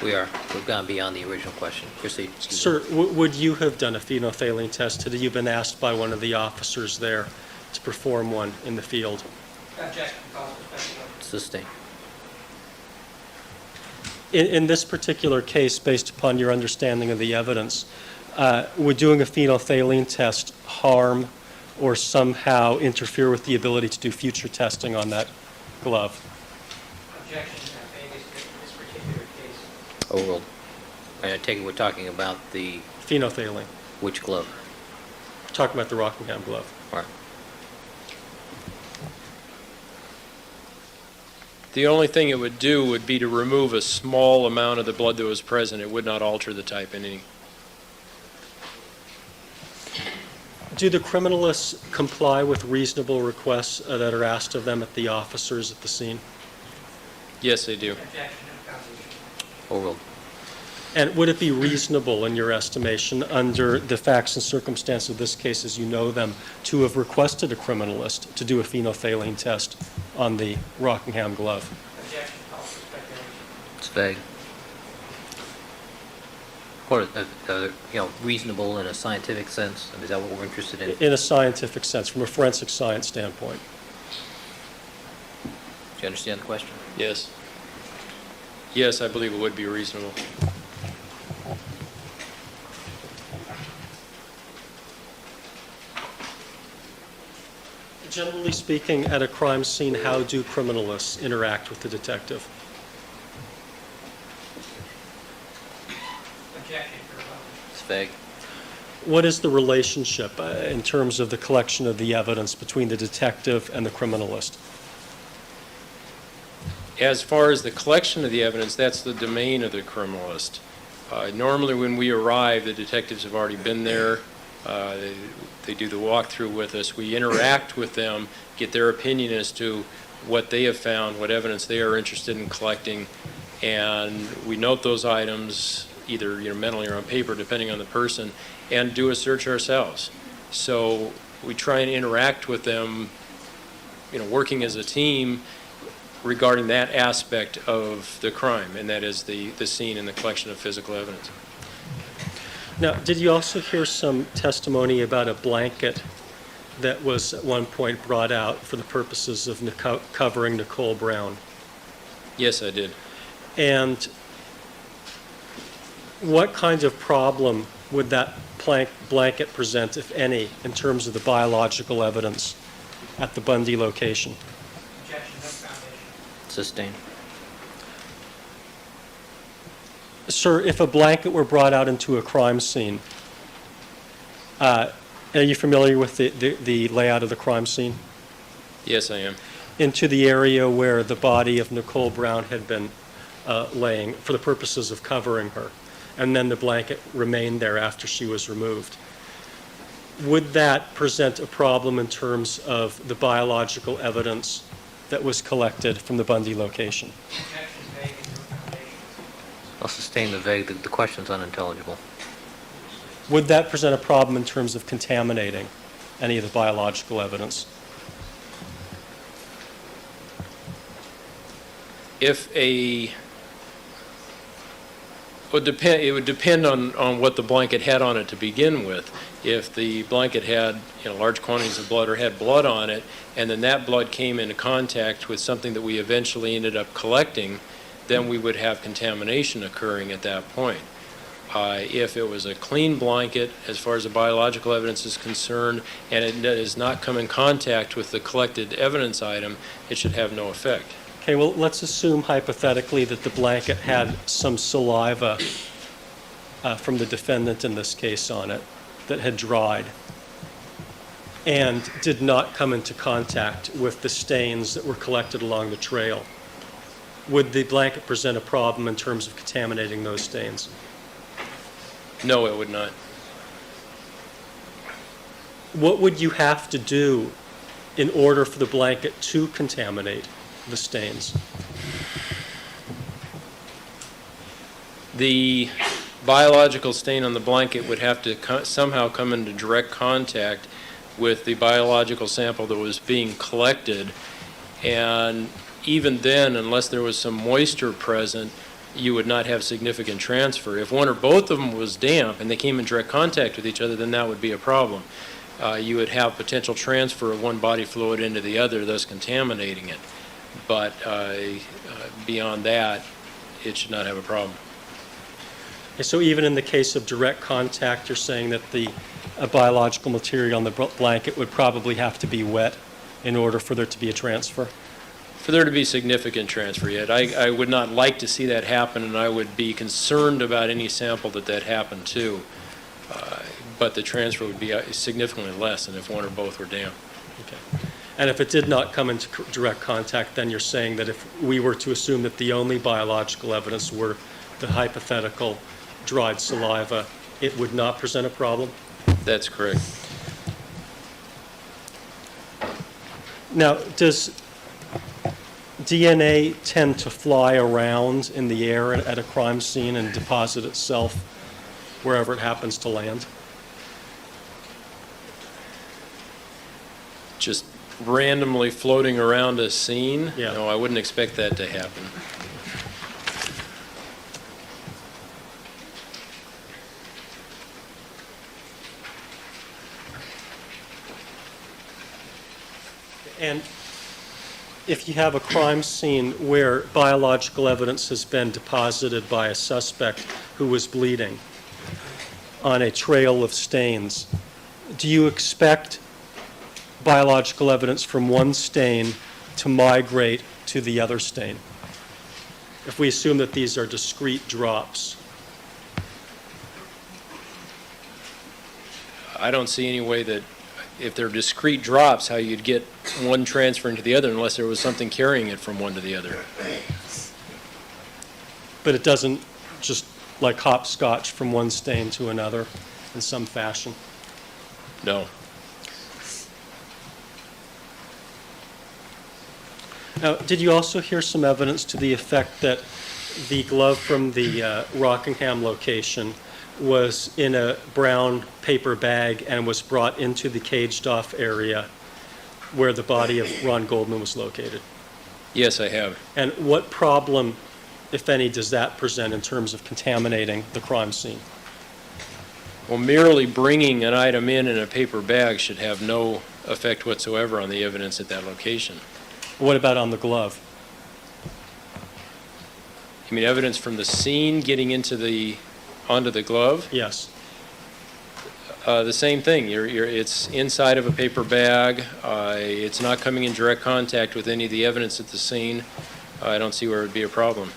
We've gone beyond the original question. Proceed. Sir, would you have done a phenolphthalein test had you been asked by one of the officers there to perform one in the field? Sustain. In this particular case, based upon your understanding of the evidence, would doing a phenolphthalein test harm or somehow interfere with the ability to do future testing on that glove? Objection, this particular case. Overruled. I take it we're talking about the, Phenolphthalein. which glove? Talking about the Rockingham glove. All right. The only thing it would do would be to remove a small amount of the blood that was present. It would not alter the type in any. Do the criminalists comply with reasonable requests that are asked of them at the officers at the scene? Yes, they do. Overruled. And would it be reasonable, in your estimation, under the facts and circumstances of this case as you know them, to have requested a criminalist to do a phenolphthalein test on the Rockingham glove. Objection, call for speculation. It's vague. Or, reasonable in a scientific sense? Is that what we're interested in? In a scientific sense, from a forensic science standpoint. Do you understand the question? Yes. Yes, I believe it would be reasonable. Generally speaking, at a crime scene, how do criminalists interact with the detective? Objection, for rebuttal. It's vague. What is the relationship in terms of the collection of the evidence between the detective and the criminalist? As far as the collection of the evidence, that's the domain of the criminalist. Normally, when we arrive, the detectives have already been there. They do the walkthrough with us. We interact with them, get their opinion as to what they have found, what evidence they are interested in collecting, and we note those items either mentally or on paper, depending on the person, and do a search ourselves. So we try and interact with them, working as a team regarding that aspect of the crime, and that is the scene and the collection of physical evidence. Now, did you also hear some testimony about a blanket that was at one point brought out for the purposes of covering Nicole Brown? Yes, I did. And what kind of problem would that blanket present, if any, in terms of the biological evidence at the Bundy location? Objection, no foundation. Sustained. Sir, if a blanket were brought out into a crime scene, are you familiar with the layout of the crime scene? Yes, I am. Into the area where the body of Nicole Brown had been laying for the purposes of covering her, and then the blanket remained there after she was removed. Would that present a problem in terms of the biological evidence that was collected from the Bundy location? Objection, vague, and no foundation. I'll sustain the vague. The question's unintelligible. Would that present a problem in terms of contaminating any of the biological evidence? It would depend on what the blanket had on it to begin with. If the blanket had large quantities of blood or had blood on it, and then that blood came into contact with something that we eventually ended up collecting, then we would have contamination occurring at that point. If it was a clean blanket, as far as the biological evidence is concerned, and it does not come in contact with the collected evidence item, it should have no effect. Okay, well, let's assume hypothetically that the blanket had some saliva from the defendant in this case on it that had dried and did not come into contact with the stains that were collected along the trail. Would the blanket present a problem in terms of contaminating those stains? No, it would not. What would you have to do in order for the blanket to contaminate the stains? The biological stain on the blanket would have to somehow come into direct contact with the biological sample that was being collected, and even then, unless there was some moisture present, you would not have significant transfer. If one or both of them was damp and they came in direct contact with each other, then that would be a problem. You would have potential transfer of one body fluid into the other, thus contaminating it. But beyond that, it should not have a problem. So even in the case of direct contact, you're saying that the biological material on the blanket would probably have to be wet in order for there to be a transfer? For there to be significant transfer yet, I would not like to see that happen, and I would be concerned about any sample that happened to. But the transfer would be significantly less than if one or both were damp. Okay. And if it did not come into direct contact, then you're saying that if we were to assume that the only biological evidence were the hypothetical dried saliva, it would not present a problem? That's correct. Now, does DNA tend to fly around in the air at a crime scene and deposit itself wherever it happens to land? Just randomly floating around a scene. Yeah. No, I wouldn't expect that to happen. And if you have a crime scene where biological evidence has been deposited by a suspect who was bleeding on a trail of stains, do you expect biological evidence from one stain to migrate to the other stain? If we assume that these are discrete drops. I don't see any way that, if they're discrete drops, how you'd get one transferring to the other unless there was something carrying it from one to the other. But it doesn't just like hopscotch from one stain to another in some fashion. No. Now, did you also hear some evidence to the effect that the glove from the Rockingham location was in a brown paper bag and was brought into the caged-off area where the body of Ron Goldman was located? Yes, I have. And what problem, if any, does that present in terms of contaminating the crime scene? Well, merely bringing an item in a paper bag should have no effect whatsoever on the evidence at that location. What about on the glove? You mean evidence from the scene getting onto the glove? Yes. The same thing. It's inside of a paper bag. It's not coming in direct contact with any of the evidence at the scene. I don't see where it would be a problem.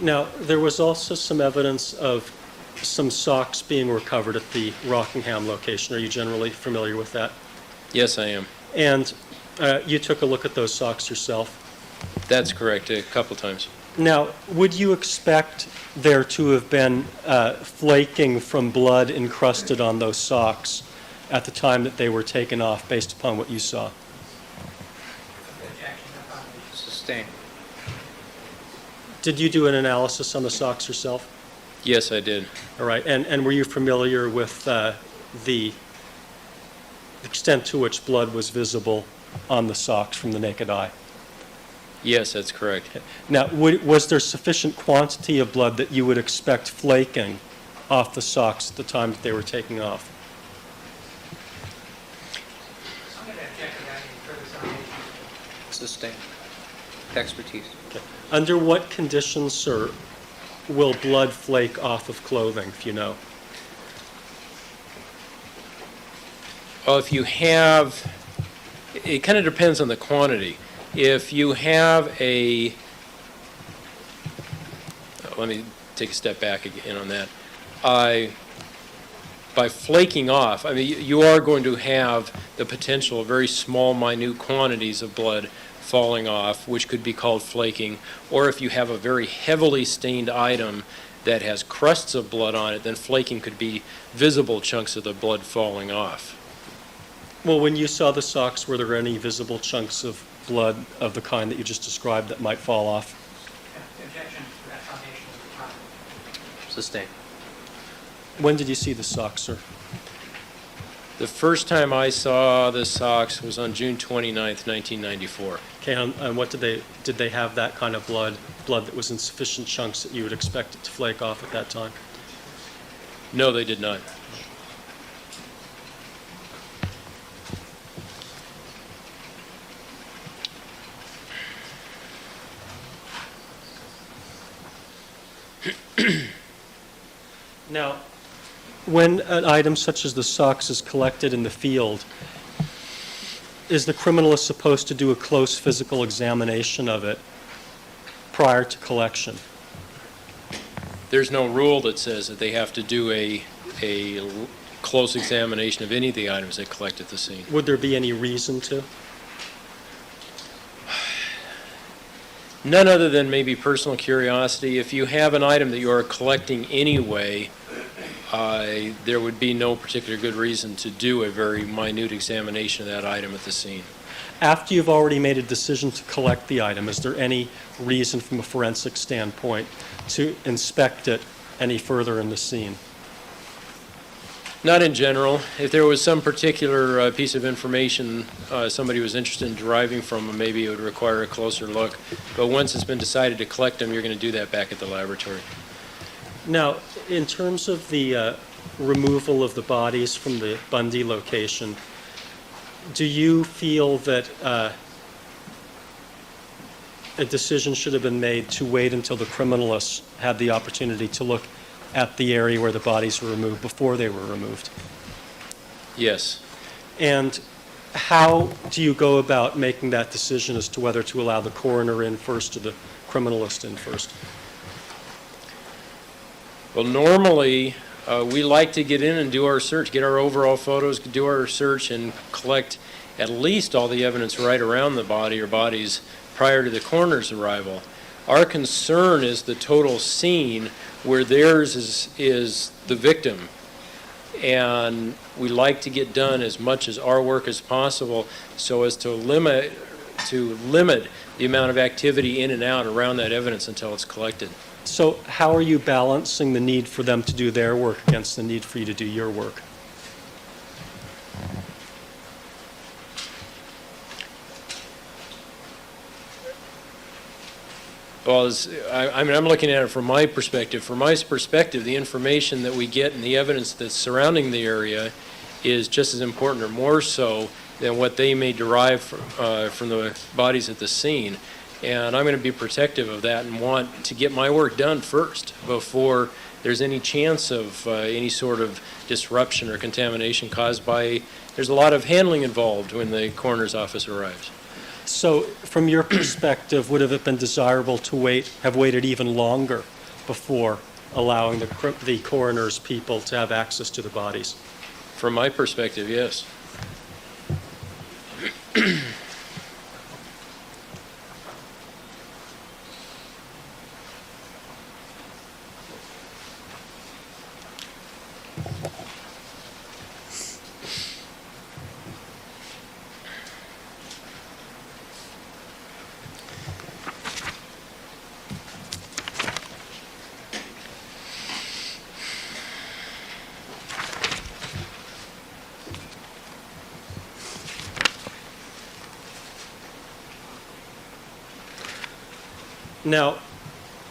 Now, there was also some evidence of some socks being recovered at the Rockingham location. Are you generally familiar with that? Yes, I am. And you took a look at those socks yourself. That's correct, a couple times. Now, would you expect there to have been flaking from blood encrusted on those socks at the time that they were taken off, based upon what you saw? Sustained. Did you do an analysis on the socks yourself? Yes, I did. All right. And were you familiar with the extent to which blood was visible on the socks from the naked eye? Yes, that's correct. Now, was there sufficient quantity of blood that you would expect flaking off the socks at the time that they were taking off? I'm going to object to that any further examination. Sustained. Expertise. Okay. Under what conditions, sir, will blood flake off of clothing, if you know? Well, if you have, it kind of depends on the quantity. If you have let me take a step back again on that. By flaking off, I mean, you are going to have the potential of very small, minute quantities of blood falling off, which could be called flaking. Or if you have a very heavily stained item that has crusts of blood on it, then flaking could be visible chunks of the blood falling off. Well, when you saw the socks, were there any visible chunks of blood of the kind that you just described that might fall off? The objection to that foundation is proper. Sustained. When did you see the socks, sir? The first time I saw the socks was on June 29th, 1994. Okay, and what did they have that kind of blood that was in sufficient chunks that you would expect it to flake off at that time? No, they did not. Now, when an item such as the socks is collected in the field, is the criminalist supposed to do a close physical examination of it prior to collection? There's no rule that says that they have to do a close examination of any of the items they collect at the scene. Would there be any reason to? None other than maybe personal curiosity. If you have an item that you are collecting anyway, there would be no particular good reason to do a very minute examination of that item at the scene. After you've already made a decision to collect the item, is there any reason from a forensic standpoint to inspect it any further in the scene? Not in general. If there was some particular piece of information somebody was interested in deriving from, maybe it would require a closer look. But once it's been decided to collect them, you're going to do that back at the laboratory. Now, in terms of the removal of the bodies from the Bundy location, do you feel that a decision should have been made to wait until the criminalists had the opportunity to look at the area where the bodies were removed before they were removed? Yes. And how do you go about making that decision as to whether to allow the coroner in first or the criminalist in first? Well, normally, we like to get in and do our search, get our overall photos, do our search, and collect at least all the evidence right around the body or bodies prior to the coroner's arrival. Our concern is the total scene where theirs is the victim. And we like to get done as much as our work as possible so as to limit the amount of activity in and out around that evidence until it's collected. So how are you balancing the need for them to do their work against the need for you to do your work? Well, I'm looking at it from my perspective. From my perspective, the information that we get and the evidence that's surrounding the area is just as important or more so than what they may derive from the bodies at the scene. And I'm going to be protective of that and want to get my work done first before there's any chance of any sort of disruption or contamination caused by, there's a lot of handling involved when the coroner's office arrives. So from your perspective, would it have been desirable to have waited even longer before allowing the coroner's people to have access to the bodies? From my perspective, yes. Now,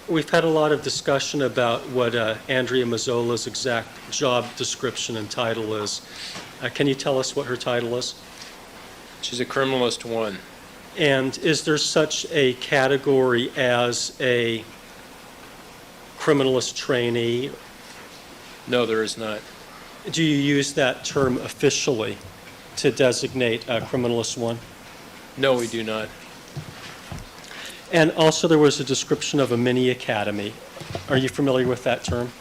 we've had a lot of discussion about what Andrea Mazzola's exact job description and title is. Can you tell us what her title is? She's a criminalist 1. And is there such a category as a criminalist trainee? No, there is not. Do you use that term officially to designate a criminalist 1? No, we do not. And also there was a description of a mini academy. Are you familiar with that term?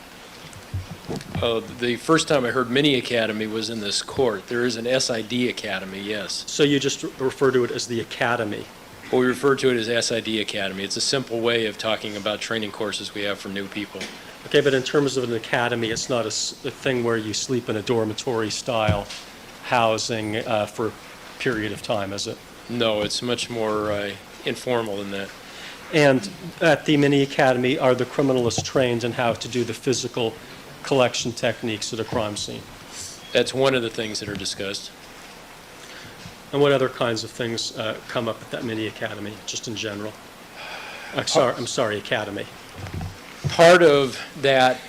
The first time I heard mini academy was in this court. There is an SID academy, yes. So you just refer to it as the academy? Well, we refer to it as SID academy. It's a simple way of talking about training courses we have for new people. Okay, but in terms of an academy, it's not a thing where you sleep in a dormitory-style housing for a period of time, is it? No, it's much more informal than that. And at the mini academy, are the criminalists trained in how to do the physical collection techniques at a crime scene? That's one of the things that are discussed. And what other kinds of things come up at that mini academy, just in general? I'm sorry, academy. Part of that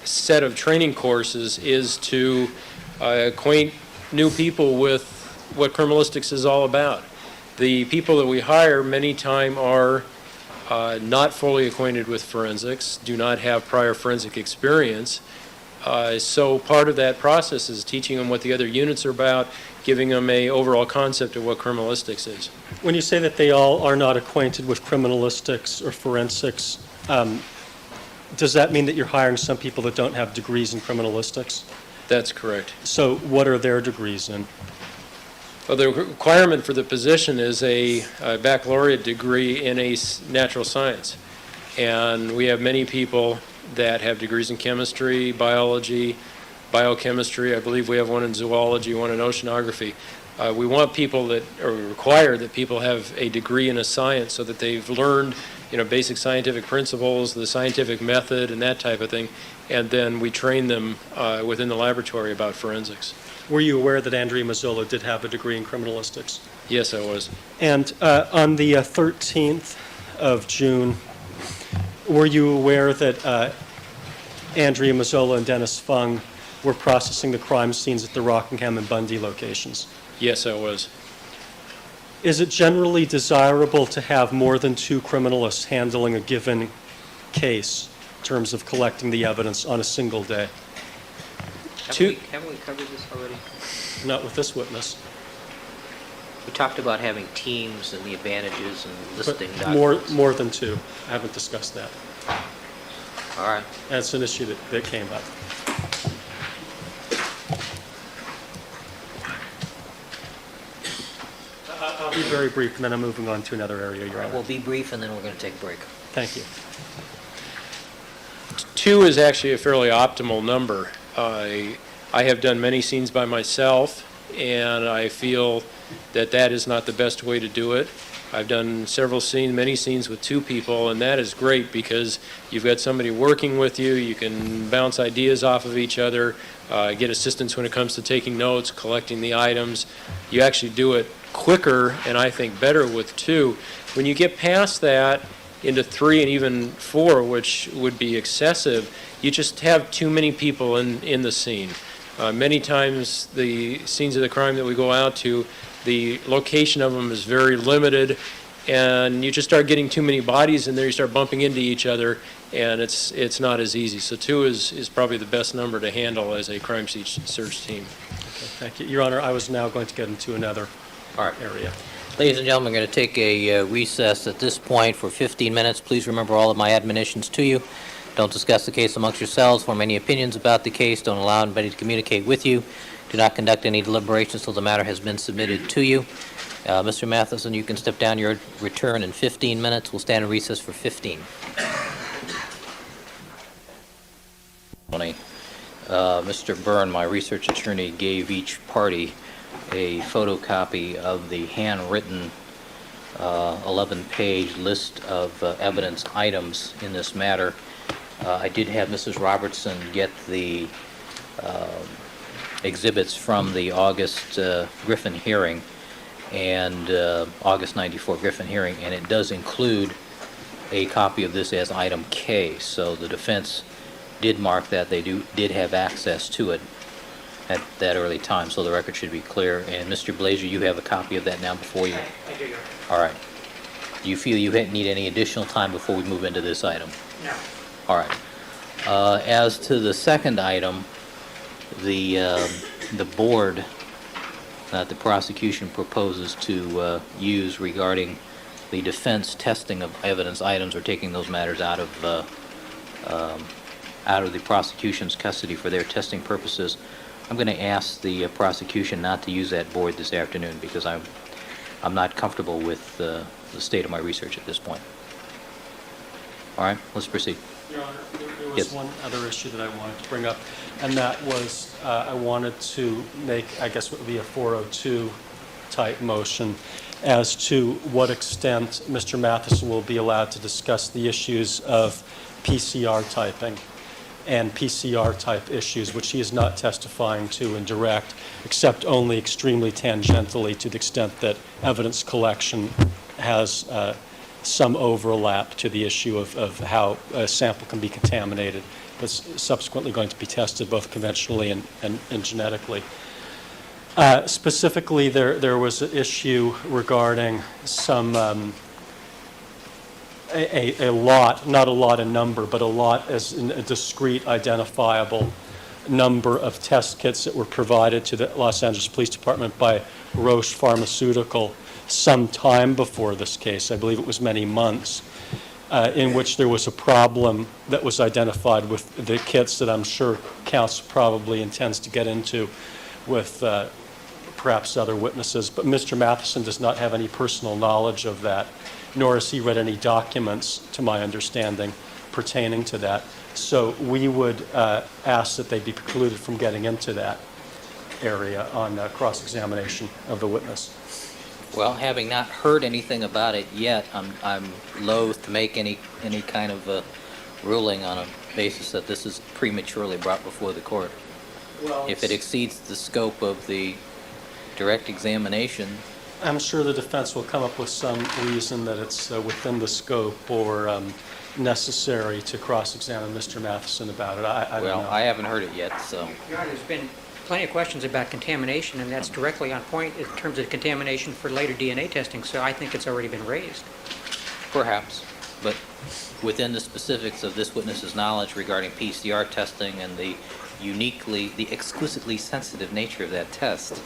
set of training courses is to acquaint new people with what criminalistics is all about. The people that we hire many times are not fully acquainted with forensics, do not have prior forensic experience. So part of that process is teaching them what the other units are about, giving them an overall concept of what criminalistics is. When you say that they all are not acquainted with criminalistics or forensics, does that mean that you're hiring some people that don't have degrees in criminalistics? That's correct. So what are their degrees in? Well, the requirement for the position is a baccalaureate degree in a natural science. And we have many people that have degrees in chemistry, biology, biochemistry. I believe we have one in zoology, one in oceanography. We want people that, or we require that people have a degree in a science so that they've learned, basic scientific principles, the scientific method, and that type of thing, and then we train them within the laboratory about forensics. Were you aware that Andrea Mazzola did have a degree in criminalistics? Yes, I was. And on the 13th of June, were you aware that Andrea Mazzola and Dennis Fung were processing the crime scenes at the Rockingham and Bundy locations? Yes, I was. Is it generally desirable to have more than 2 criminalists handling a given case in terms of collecting the evidence on a single day? Haven't we covered this already? Not with this witness. We talked about having teams and the advantages and But listing documents. more than 2. I haven't discussed that. All right. That's an issue that came up. I'll be very brief, and then I'm moving on to another area, Your Honor. We'll be brief, and then we're going to take a break. Thank you. 2 is actually a fairly optimal number. I have done many scenes by myself, and I feel that that is not the best way to do it. I've done many scenes with 2 people, and that is great because you've got somebody working with you, you can bounce ideas off of each other, get assistance when it comes to taking notes, collecting the items. You actually do it quicker and I think better with 2. When you get past that into 3 and even 4, which would be excessive, you just have too many people in the scene. Many times the scenes of the crime that we go out to, the location of them is very limited, and you just start getting too many bodies in there, you start bumping into each other, and it's not as easy. So 2 is probably the best number to handle as a crime search team. Okay, thank you. Your Honor, I was now going to get into another area. Ladies and gentlemen, we're going to take a recess at this point for 15 minutes. Please remember all of my admonitions to you. Don't discuss the case amongst yourselves, form any opinions about the case, don't allow anybody to communicate with you, do not conduct any deliberations until the matter has been submitted to you. Mr. Matheson, you can step down. Your return in 15 minutes. We'll stand in recess for 15. Mr. Byrne, my research attorney, gave each party a photocopy of the handwritten 11-page list of evidence items in this matter. I did have Mrs. Robertson get the exhibits from the August Griffin hearing and August 94 Griffin hearing, and it does include a copy of this as item K. So the defense did mark that they did have access to it at that early time, so the record should be clear. And Mr. Blazer, you have a copy of that now before you? I do, Your Honor. All right. Do you feel you need any additional time before we move into this item? No. All right. As to the second item, the board that the prosecution proposes to use regarding the defense testing of evidence items or taking those matters out of the prosecution's custody for their testing purposes, I'm going to ask the prosecution not to use that board this afternoon because I'm not comfortable with the state of my research at this point. All right, let's proceed. Your Honor, there was Yes. one other issue that I wanted to bring up, and that was I wanted to make, I guess what would be a 402 type motion as to what extent Mr. Matheson will be allowed to discuss the issues of PCR typing and PCR type issues, which he is not testifying to in direct, except only extremely tangentially to the extent that evidence collection has some overlap to the issue of how a sample can be contaminated, but subsequently going to be tested both conventionally and genetically. Specifically, there was an issue regarding some a lot, not a lot in number, but a lot as in a discrete identifiable number of test kits that were provided to the Los Angeles Police Department by Roche Pharmaceutical some time before this case. I believe it was many months, in which there was a problem that was identified with the kits that I'm sure counsel probably intends to get into with perhaps other witnesses. But Mr. Matheson does not have any personal knowledge of that, nor has he read any documents, to my understanding, pertaining to that. So we would ask that they be precluded from getting into that. area on cross-examination of the witness? Well, having not heard anything about it yet, I'm loath to make any kind of ruling on a basis that this is prematurely brought before the court. Well, If it exceeds the scope of the direct examination, I'm sure the defense will come up with some reason that it's within the scope or necessary to cross-examine Mr. Matheson about it. I don't know. well, I haven't heard it yet, so. Your Honor, there's been plenty of questions about contamination, and that's directly on point in terms of contamination for later DNA testing, so I think it's already been raised. Perhaps, but within the specifics of this witness's knowledge regarding PCR testing and the exquisitely sensitive nature of that test,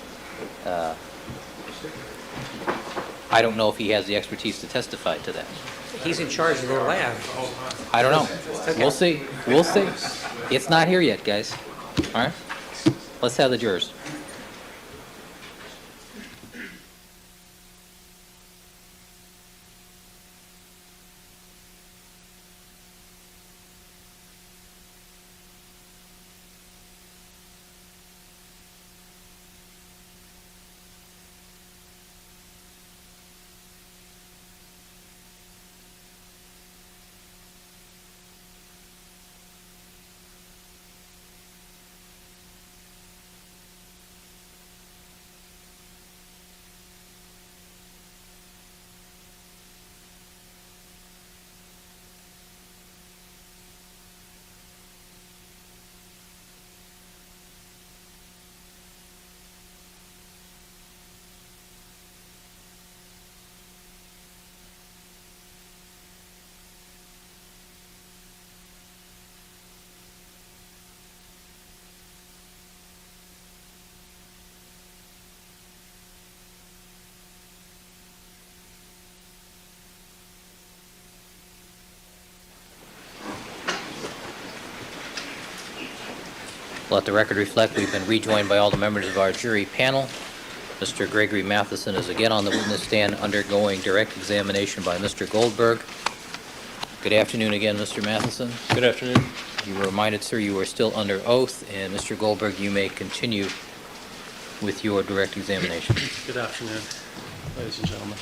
I don't know if he has the expertise to testify to that. He's in charge of their lab. I don't know. We'll see. We'll see. It's not here yet, guys. All right? Let's have the jurors. Let the record reflect we've been rejoined by all the members of our jury panel. Mr. Gregory Matheson is again on the witness stand undergoing direct examination by Mr. Goldberg. Good afternoon again, Mr. Matheson. Good afternoon. You were reminded, sir, you are still under oath, and Mr. Goldberg, you may continue with your direct examination. Good afternoon, ladies and gentlemen.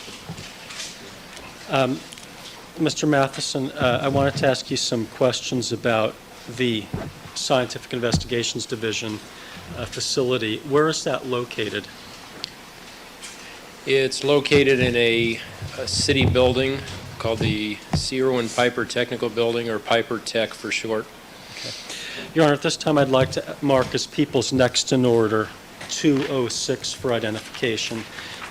Mr. Matheson, I wanted to ask you some questions about the Scientific Investigations Division facility. Where is that located? It's located in a city building called the Ciro and Piper Technical Building, or Piper Tech for short. Your Honor, at this time I'd like to mark as People's Next in Order 206 for identification,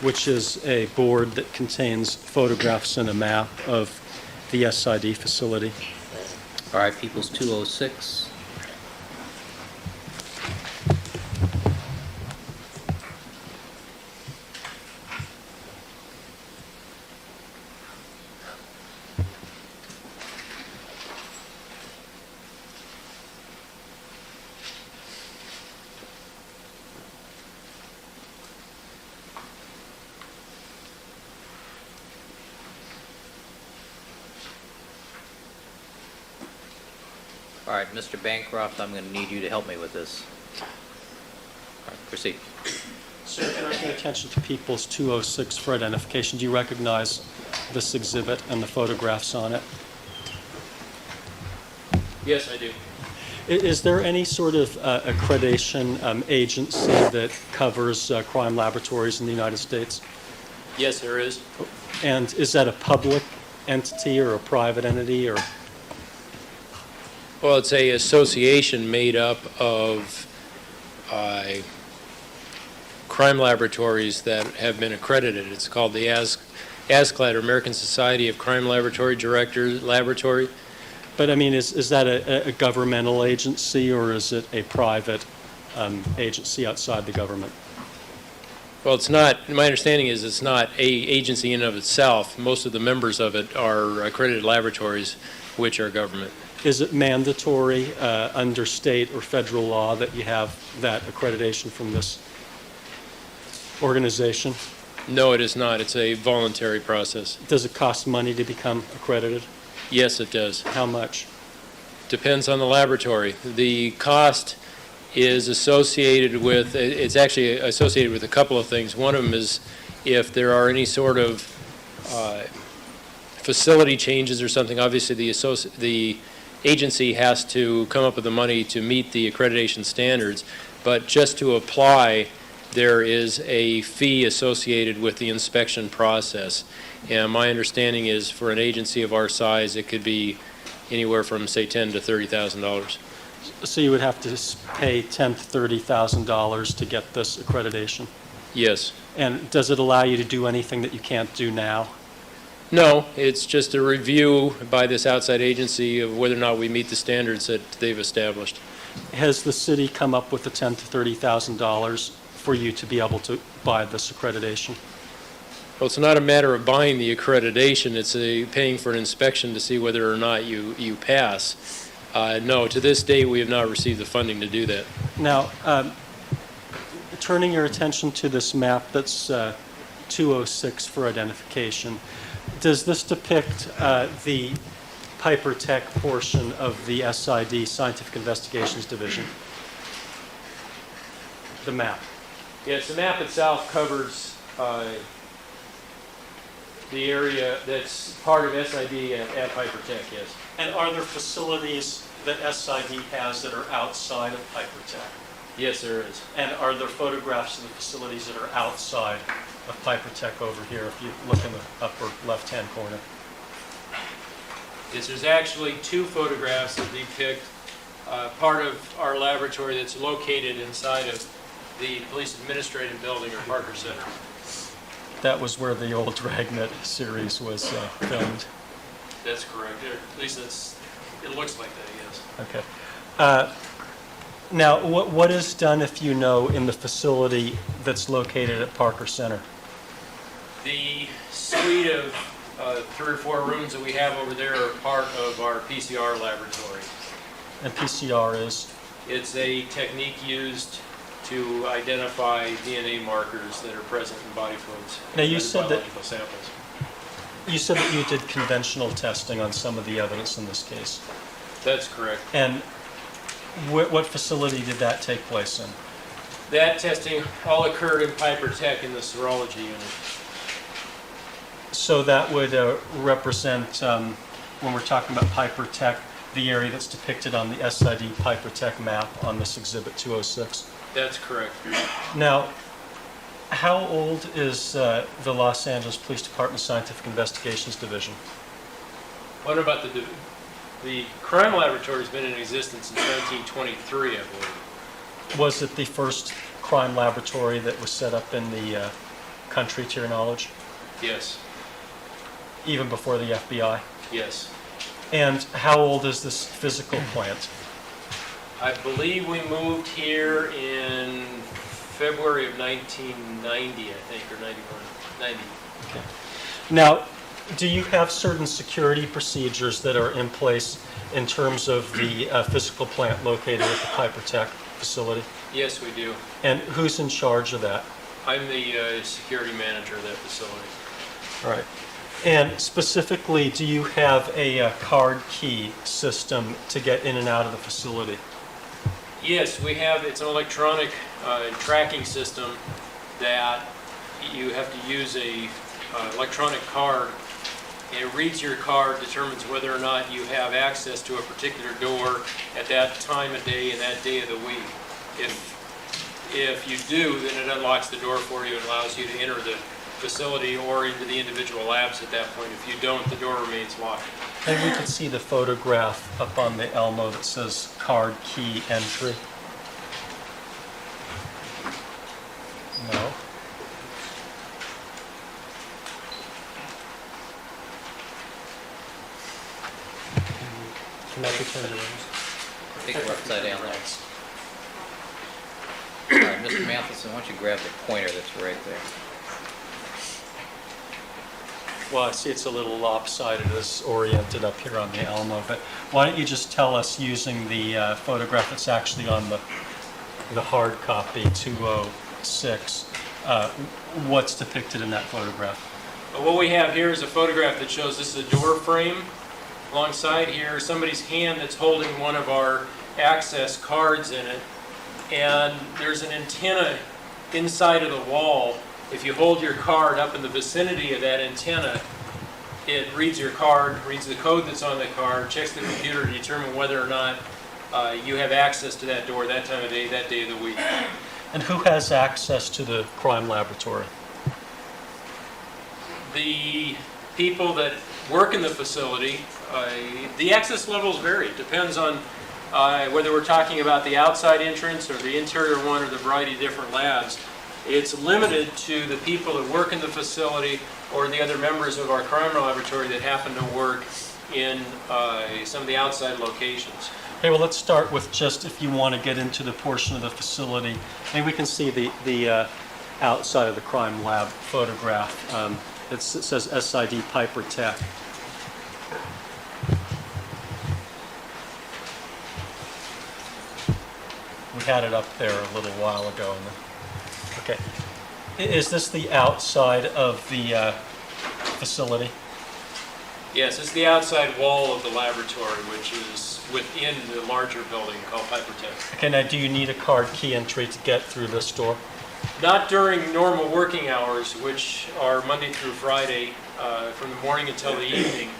which is a board that contains photographs and a map of the SID facility. All right, People's 206. All right, Mr. Bancroft, I'm going to need you to help me with this. All right, proceed. Sir, can I pay attention to People's 206 for identification? Do you recognize this exhibit and the photographs on it? Yes, I do. Is there any sort of accreditation agency that covers crime laboratories in the United States? Yes, there is. And is that a public entity or a private entity, or? Well, it's a association made up of crime laboratories that have been accredited. It's called the ASCLD, or American Society of Crime Laboratory Directors Laboratory. But I mean, is that a governmental agency, or is it a private agency outside the government? Well, it's not, my understanding is it's not a agency in and of itself. Most of the members of it are accredited laboratories, which are government. Is it mandatory under state or federal law that you have that accreditation from this organization? No, it is not. It's a voluntary process. Does it cost money to become accredited? Yes, it does. How much? Depends on the laboratory. The cost is associated with, it's actually associated with a couple of things. One of them is if there are any sort of facility changes or something, obviously the agency has to come up with the money to meet the accreditation standards, but just to apply, there is a fee associated with the inspection process. And my understanding is for an agency of our size, it could be anywhere from, say, $10,000 to $30,000. So you would have to pay $10,000 to $30,000 to get this accreditation? Yes. And does it allow you to do anything that you can't do now? No, it's just a review by this outside agency of whether or not we meet the standards that they've established. Has the city come up with the $10,000 to $30,000 for you to be able to buy this accreditation? Well, it's not a matter of buying the accreditation, it's paying for an inspection to see whether or not you pass. No, to this date, we have not received the funding to do that. Now, turning your attention to this map that's 206 for identification, does this depict the Piper Tech portion of the SID, Scientific Investigations Division? The map. Yes, the map itself covers the area that's part of SID at Piper Tech, yes. And are there facilities that SID has that are outside of Piper Tech? Yes, there is. And are there photographs of the facilities that are outside of Piper Tech over here, if you look in the upper left-hand corner? Yes, there's actually two photographs that depict part of our laboratory that's located inside of the Police Administrative Building or Parker Center. That was where the old Dragnet series was filmed. That's correct. At least it looks like that, yes. Okay. Now, what is done, if you know, in the facility that's located at Parker Center? The suite of 3 or 4 rooms that we have over there are part of our PCR laboratory. And PCR is? It's a technique used to identify DNA markers that are present in body fluids. Now, you said that biological samples. you said that you did conventional testing on some of the evidence in this case. That's correct. And what facility did that take place in? That testing all occurred in Piper Tech in the serology unit. So that would represent, when we're talking about Piper Tech, the area that's depicted on the SID Piper Tech map on this Exhibit 206. That's correct. Now, how old is the Los Angeles Police Department Scientific Investigations Division? What about the crime laboratory has been in existence since 1923, I believe. Was it the first crime laboratory that was set up in the country, to your knowledge? Yes. Even before the FBI? Yes. And how old is this physical plant? I believe we moved here in February of 1990, I think, or 91. 90. Okay. Now, do you have certain security procedures that are in place in terms of the physical plant located at the Piper Tech facility? Yes, we do. And who's in charge of that? I'm the security manager of that facility. All right. And specifically, do you have a card key system to get in and out of the facility? Yes, we have. It's an electronic tracking system that you have to use a electronic card. It reads your card, determines whether or not you have access to a particular door at that time of day and that day of the week. If you do, then it unlocks the door for you and allows you to enter the facility or into the individual labs at that point. If you don't, the door remains locked. And we can see the photograph up on the Elmo that says card key entry. No. Can that be turned around? I think we're upside down there. All right, Mr. Matheson, why don't you grab the pointer that's right there? Well, I see it's a little lopsided as oriented up here on the Elmo, but why don't you just tell us, using the photograph that's actually on the hard copy, 206, what's depicted in that photograph? What we have here is a photograph that shows this is a door frame. Alongside here, somebody's hand that's holding one of our access cards in it. and there's an antenna inside of the wall. If you hold your card up in the vicinity of that antenna, it reads your card, reads the code that's on the card, checks the computer to determine whether or not you have access to that door that time of day, that day of the week. And who has access to the crime laboratory? The people that work in the facility, the access levels vary. It depends on whether we're talking about the outside entrance or the interior one or the variety of different labs. It's limited to the people that work in the facility or the other members of our crime laboratory that happen to work in some of the outside locations. Okay, well, let's start with just if you want to get into the portion of the facility. Maybe we can see the outside of the crime lab photograph. It says SID Piper Tech. We had it up there a little while ago. Okay. Is this the outside of the facility? Yes, it's the outside wall of the laboratory, which is within the larger building called Piper Tech. Okay, now do you need a card key entry to get through this door? Not during normal working hours, which are Monday through Friday, from the morning until the evening.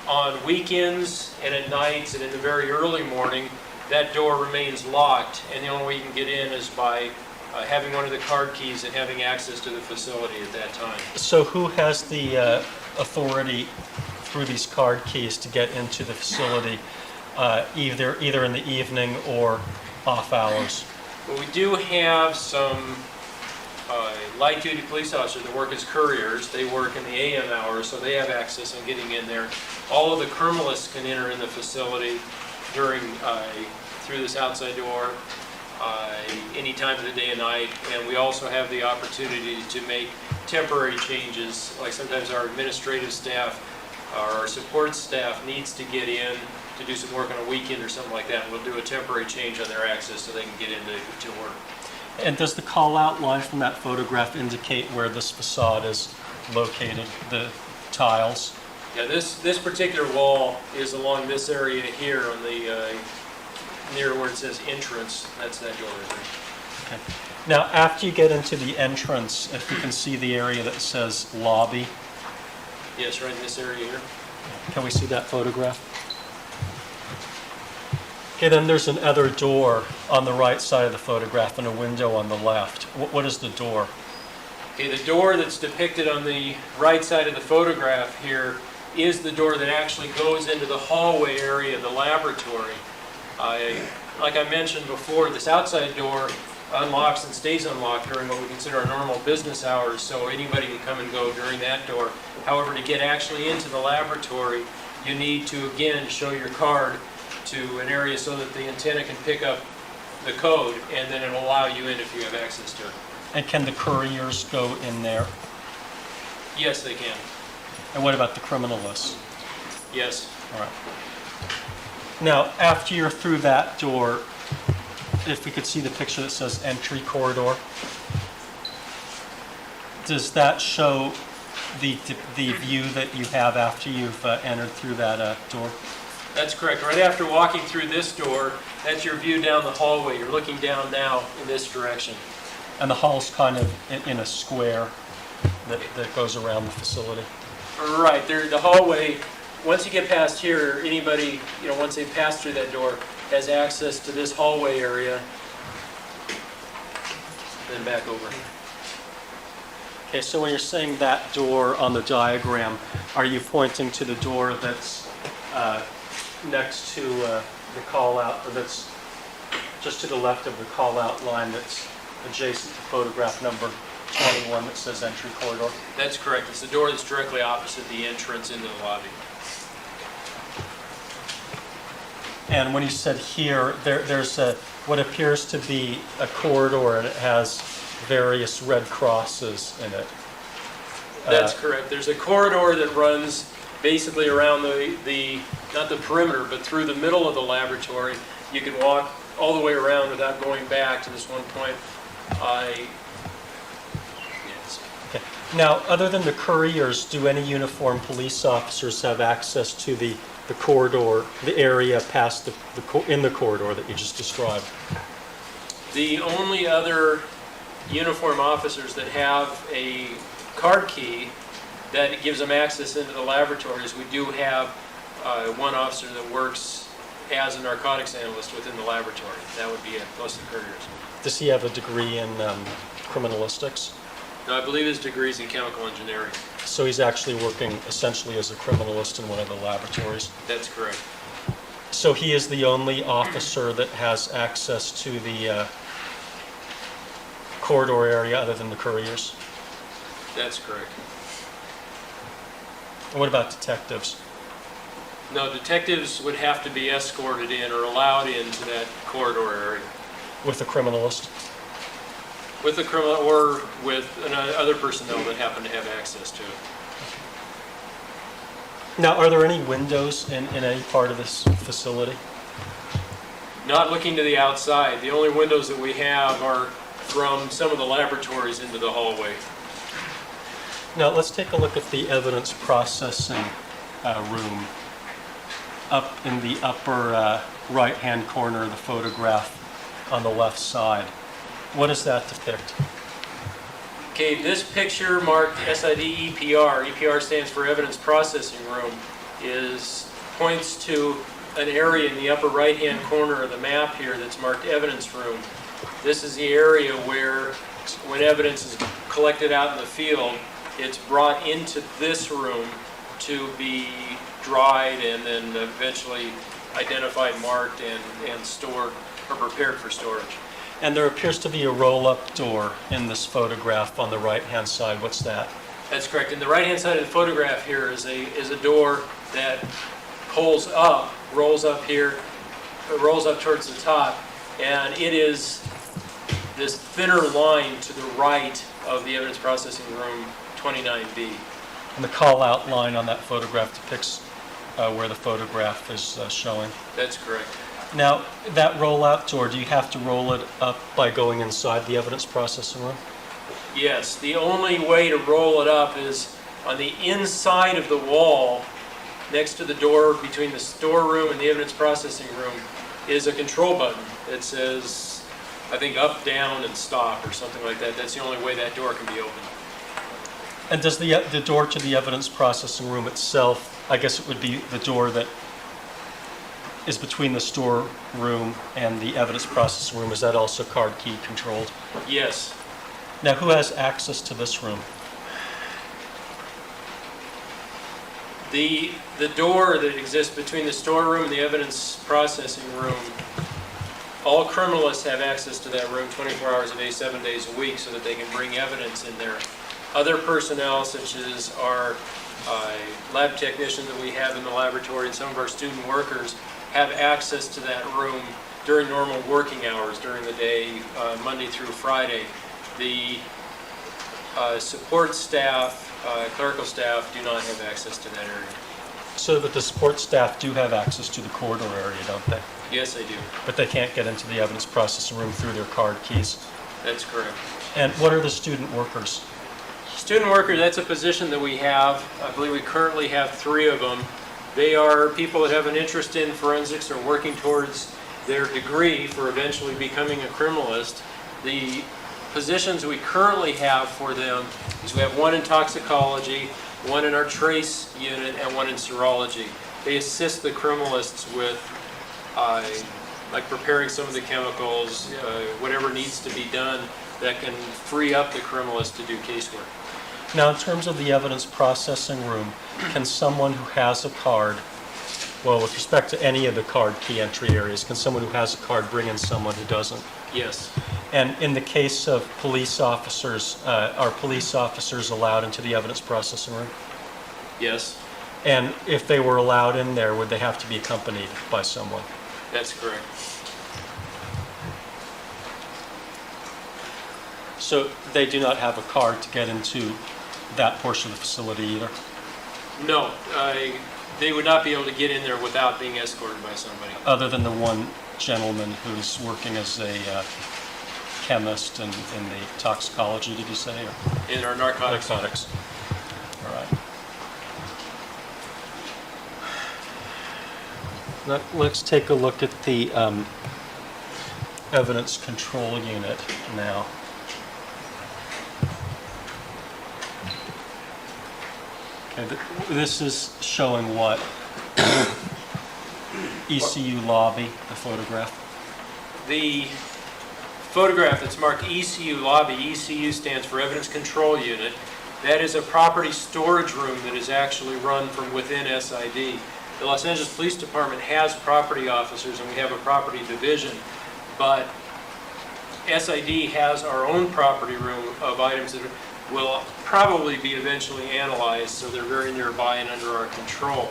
On weekends and at nights and in the very early morning, that door remains locked, and the only way you can get in is by having one of the card keys and having access to the facility at that time. So who has the authority through these card keys to get into the facility, either in the evening or off hours? Well, we do have some light-duty police officers that work as couriers. They work in the AM hours, so they have access on getting in there. All of the criminalists can enter in the facility during through this outside door any time of the day and night, and we also have the opportunity to make temporary changes, like sometimes our administrative staff or our support staff needs to get in to do some work on a weekend or something like that, and we'll do a temporary change on their access so they can get in to work. And does the call-out line from that photograph indicate where this facade is located, the tiles? Yeah, this particular wall is along this area here on the near where it says entrance. That's that door right there. Okay. Now, after you get into the entrance, if you can see the area that says lobby, Yes, right in this area here. can we see that photograph? Okay, then there's another door on the right side of the photograph and a window on the left. What is the door? Okay, the door that's depicted on the right side of the photograph here is the door that actually goes into the hallway area of the laboratory. Like I mentioned before, this outside door unlocks and stays unlocked during what we consider our normal business hours, so anybody can come and go during that door. However, to get actually into the laboratory, you need to, again, show your card to an area so that the antenna can pick up the code, and then it'll allow you in if you have access to it. And can the couriers go in there? Yes, they can. And what about the criminalists? Yes. All right. Now, after you're through that door, if we could see the picture that says entry corridor, does that show the view that you have after you've entered through that door? That's correct. Right after walking through this door, that's your view down the hallway. You're looking down now in this direction. And the hall's kind of in a square that goes around the facility? Right, there, the hallway, once you get past here, anybody, once they pass through that door, has access to this hallway area, then back over. Okay, so when you're saying that door on the diagram, are you pointing to the door that's next to the call-out, or that's just to the left of the call-out line that's adjacent to photograph number 21 that says entry corridor? That's correct. It's the door that's directly opposite the entrance into the lobby. And when you said here, there's what appears to be a corridor, and it has various red crosses in it. That's correct. There's a corridor that runs basically around the not the perimeter, but through the middle of the laboratory. You can walk all the way around without going back to this one point. Yes. Okay. Now, other than the couriers, do any uniformed police officers have access to the corridor, the area past in the corridor that you just described? The only other uniform officers that have a card key that gives them access into the laboratories, we do have one officer that works as a narcotics analyst within the laboratory. That would be it, most of the couriers. Does he have a degree in criminalistics? No, I believe his degree is in chemical engineering. So he's actually working essentially as a criminalist in one of the laboratories? That's correct. So he is the only officer that has access to the corridor area other than the couriers? That's correct. And what about detectives? No, detectives would have to be escorted in or allowed into that corridor area With a criminalist? with a criminal or with other personnel that happen to have access to it. Now, are there any windows in any part of this facility? Not looking to the outside. The only windows that we have are from some of the laboratories into the hallway. Now, let's take a look at the evidence processing room up in the upper right-hand corner of the photograph on the left side. What does that depict? Okay, this picture marked SID EPR, EPR stands for Evidence Processing Room, points to an area in the upper right-hand corner of the map here that's marked Evidence Room. This is the area where, when evidence is collected out in the field, it's brought into this room to be dried and then eventually identified, marked, and stored or prepared for storage. And there appears to be a roll-up door in this photograph on the right-hand side. What's that? That's correct. In the right-hand side of the photograph here is a door that pulls up, rolls up here, rolls up towards the top, and it is this thinner line to the right of the evidence processing room 29B. And the call-out line on that photograph depicts where the photograph is showing. That's correct. Now, that roll-out door, do you have to roll it up by going inside the evidence processing room? Yes, the only way to roll it up is on the inside of the wall, next to the door between the storeroom and the evidence processing room, is a control button that says, I think, up, down, and stop, or something like that. That's the only way that door can be opened. And does the door to the evidence processing room itself, I guess it would be the door that is between the storeroom and the evidence processing room, is that also card key controlled? Yes. Now, who has access to this room? The door that exists between the storeroom and the evidence processing room, all criminalists have access to that room 24 hours a day, 7 days a week, so that they can bring evidence in there. Other personnel, such as our lab technicians that we have in the laboratory and some of our student workers, have access to that room during normal working hours during the day, Monday through Friday. The support staff, clerical staff do not have access to that area. So that the support staff do have access to the corridor area, don't they? Yes, they do. But they can't get into the evidence processing room through their card keys. That's correct. And what are the student workers? Student worker, that's a position that we have. I believe we currently have 3 of them. They are people that have an interest in forensics or working towards their degree for eventually becoming a criminalist. The positions we currently have for them is we have 1 in toxicology, 1 in our trace unit, and 1 in serology. They assist the criminalists with like preparing some of the chemicals, whatever needs to be done that can free up the criminalist to do casework. Now, in terms of the evidence processing room, can someone who has a card, well, with respect to any of the card key entry areas, can someone who has a card bring in someone who doesn't? Yes. And in the case of police officers, are police officers allowed into the evidence processing room? Yes, And if they were allowed in there, would they have to be accompanied by someone? that's correct. So they do not have a card to get into that portion of the facility either? No, they would not be able to get in there without being escorted by somebody. Other than the one gentleman who's working as a chemist in the toxicology, did you say? Or? In our narcotics. Narcotics. All right. Let's take a look at the evidence control unit now. Okay, this is showing what? ECU lobby, the photograph. The photograph that's marked ECU lobby, ECU stands for Evidence Control Unit. That is a property storage room that is actually run from within SID. The Los Angeles Police Department has property officers and we have a property division, but SID has our own property room of items that will probably be eventually analyzed, so they're very nearby and under our control.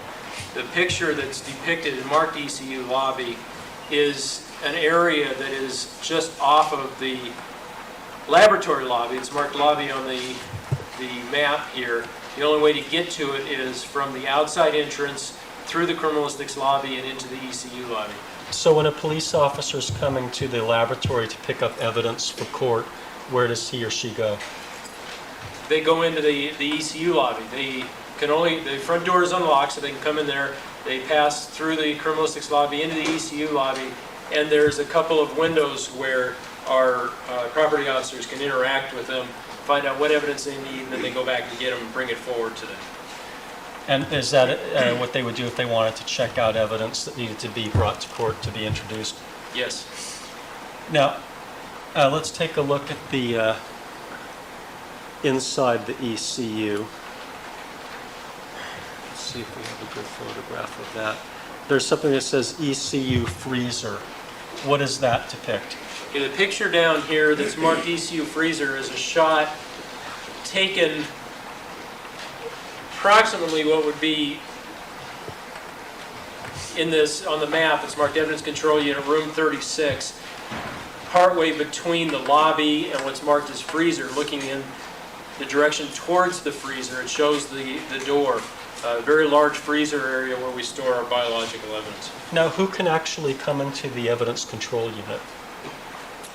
The picture that's depicted in marked ECU lobby is an area that is just off of the laboratory lobby. It's marked lobby on the map here. The only way to get to it is from the outside entrance through the criminalistics lobby and into the ECU lobby. So when a police officer is coming to the laboratory to pick up evidence for court, where does he or she go? They go into the ECU lobby. The front door is unlocked, so they can come in there. They pass through the criminalistics lobby into the ECU lobby, and there's a couple of windows where our property officers can interact with them, find out what evidence they need, and then they go back and get them and bring it forward to them. And is that what they would do if they wanted to check out evidence that needed to be brought to court to be introduced? Yes. Now, let's take a look at the inside the ECU. Let's see if we have a good photograph of that. There's something that says ECU freezer. What does that depict? Okay, the picture down here that's marked ECU freezer is a shot taken approximately what would be in this, on the map, it's marked Evidence Control Unit, room 36, partway between the lobby and what's marked as freezer, looking in the direction towards the freezer. It shows the door, a very large freezer area where we store our biological evidence. Now, who can actually come into the evidence control unit?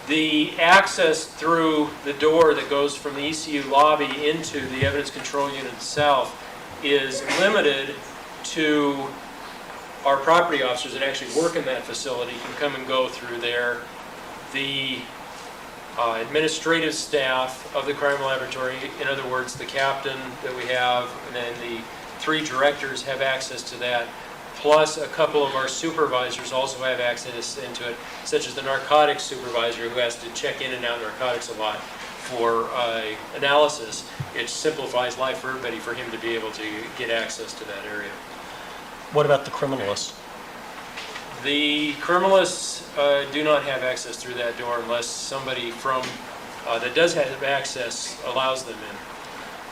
The access through the door that goes from the ECU lobby into the Evidence Control Unit itself is limited to our property officers that actually work in that facility can come and go through there. The administrative staff of the crime laboratory, in other words, the captain that we have, and then the 3 directors have access to that, plus a couple of our supervisors also have access into it, such as the narcotics supervisor who has to check in and out narcotics a lot for analysis. It simplifies life for everybody for him to be able to get access to that area. What about the criminalists? The criminalists do not have access through that door unless somebody from that does have access allows them in.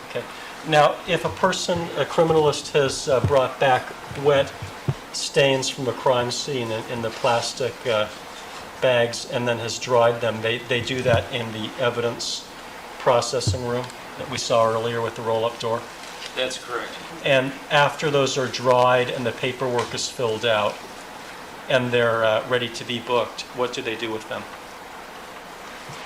Okay. Now, if a criminalist has brought back wet stains from a crime scene in the plastic bags and then has dried them, they do that in the evidence processing room that we saw earlier with the roll-up door? That's correct. And after those are dried and the paperwork is filled out and they're ready to be booked, what do they do with them?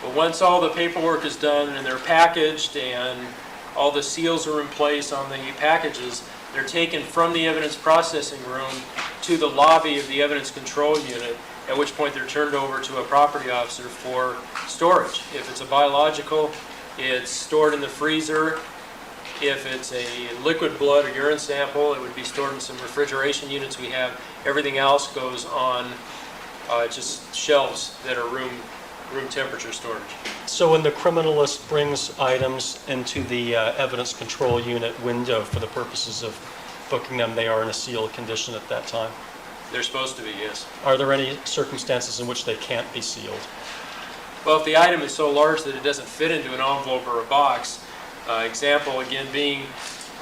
Well, once all the paperwork is done and they're packaged and all the seals are in place on the packages, they're taken from the evidence processing room to the lobby of the evidence control unit, at which point they're turned over to a property officer for storage. If it's a biological, it's stored in the freezer. If it's a liquid blood or urine sample, it would be stored in some refrigeration units we have. Everything else goes on just shelves that are room temperature storage. So when the criminalist brings items into the evidence control unit window for the purposes of booking them, they are in a sealed condition at that time? They're supposed to be, yes. Are there any circumstances in which they can't be sealed? Well, if the item is so large that it doesn't fit into an envelope or a box, example again being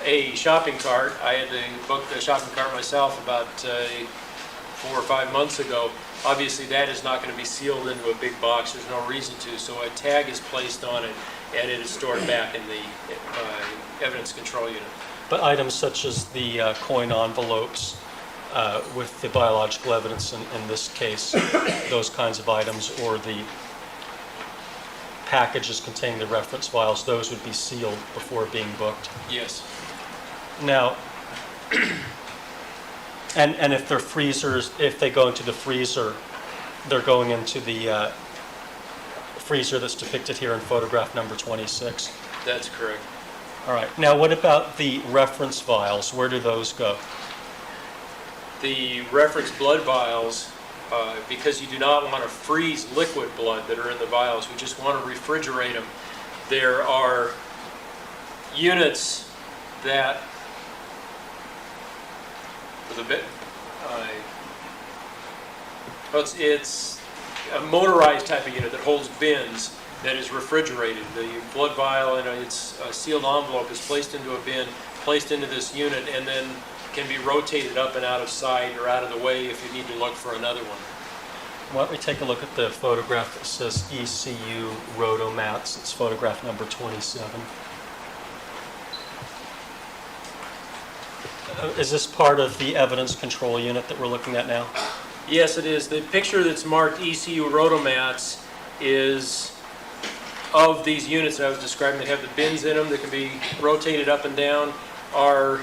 a shopping cart. I had to book the shopping cart myself about 4 or 5 months ago. Obviously that is not going to be sealed into a big box. There's no reason to. So a tag is placed on it and it is stored back in the evidence control unit. But items such as the coin envelopes with the biological evidence in this case, those kinds of items, or the packages containing the reference files, those would be sealed before being booked? Yes. Now, and if they're freezers, if they go into the freezer, they're going into the freezer that's depicted here in photograph number 26. That's correct. All right. Now, what about the reference vials? Where do those go? The reference blood vials, because you do not want to freeze liquid blood that are in the vials, we just want to refrigerate them. There are units that, with a bit, it's a motorized type of unit that holds bins that is refrigerated. The blood vial in its sealed envelope is placed into a bin, placed into this unit, and then can be rotated up and out of sight or out of the way if you need to look for another one. Why don't we take a look at the photograph that says ECU rotomats. It's photograph number 27. Is this part of the evidence control unit that we're looking at now? Yes, it is. The picture that's marked ECU rotomats is of these units that I was describing that have the bins in them that can be rotated up and down, are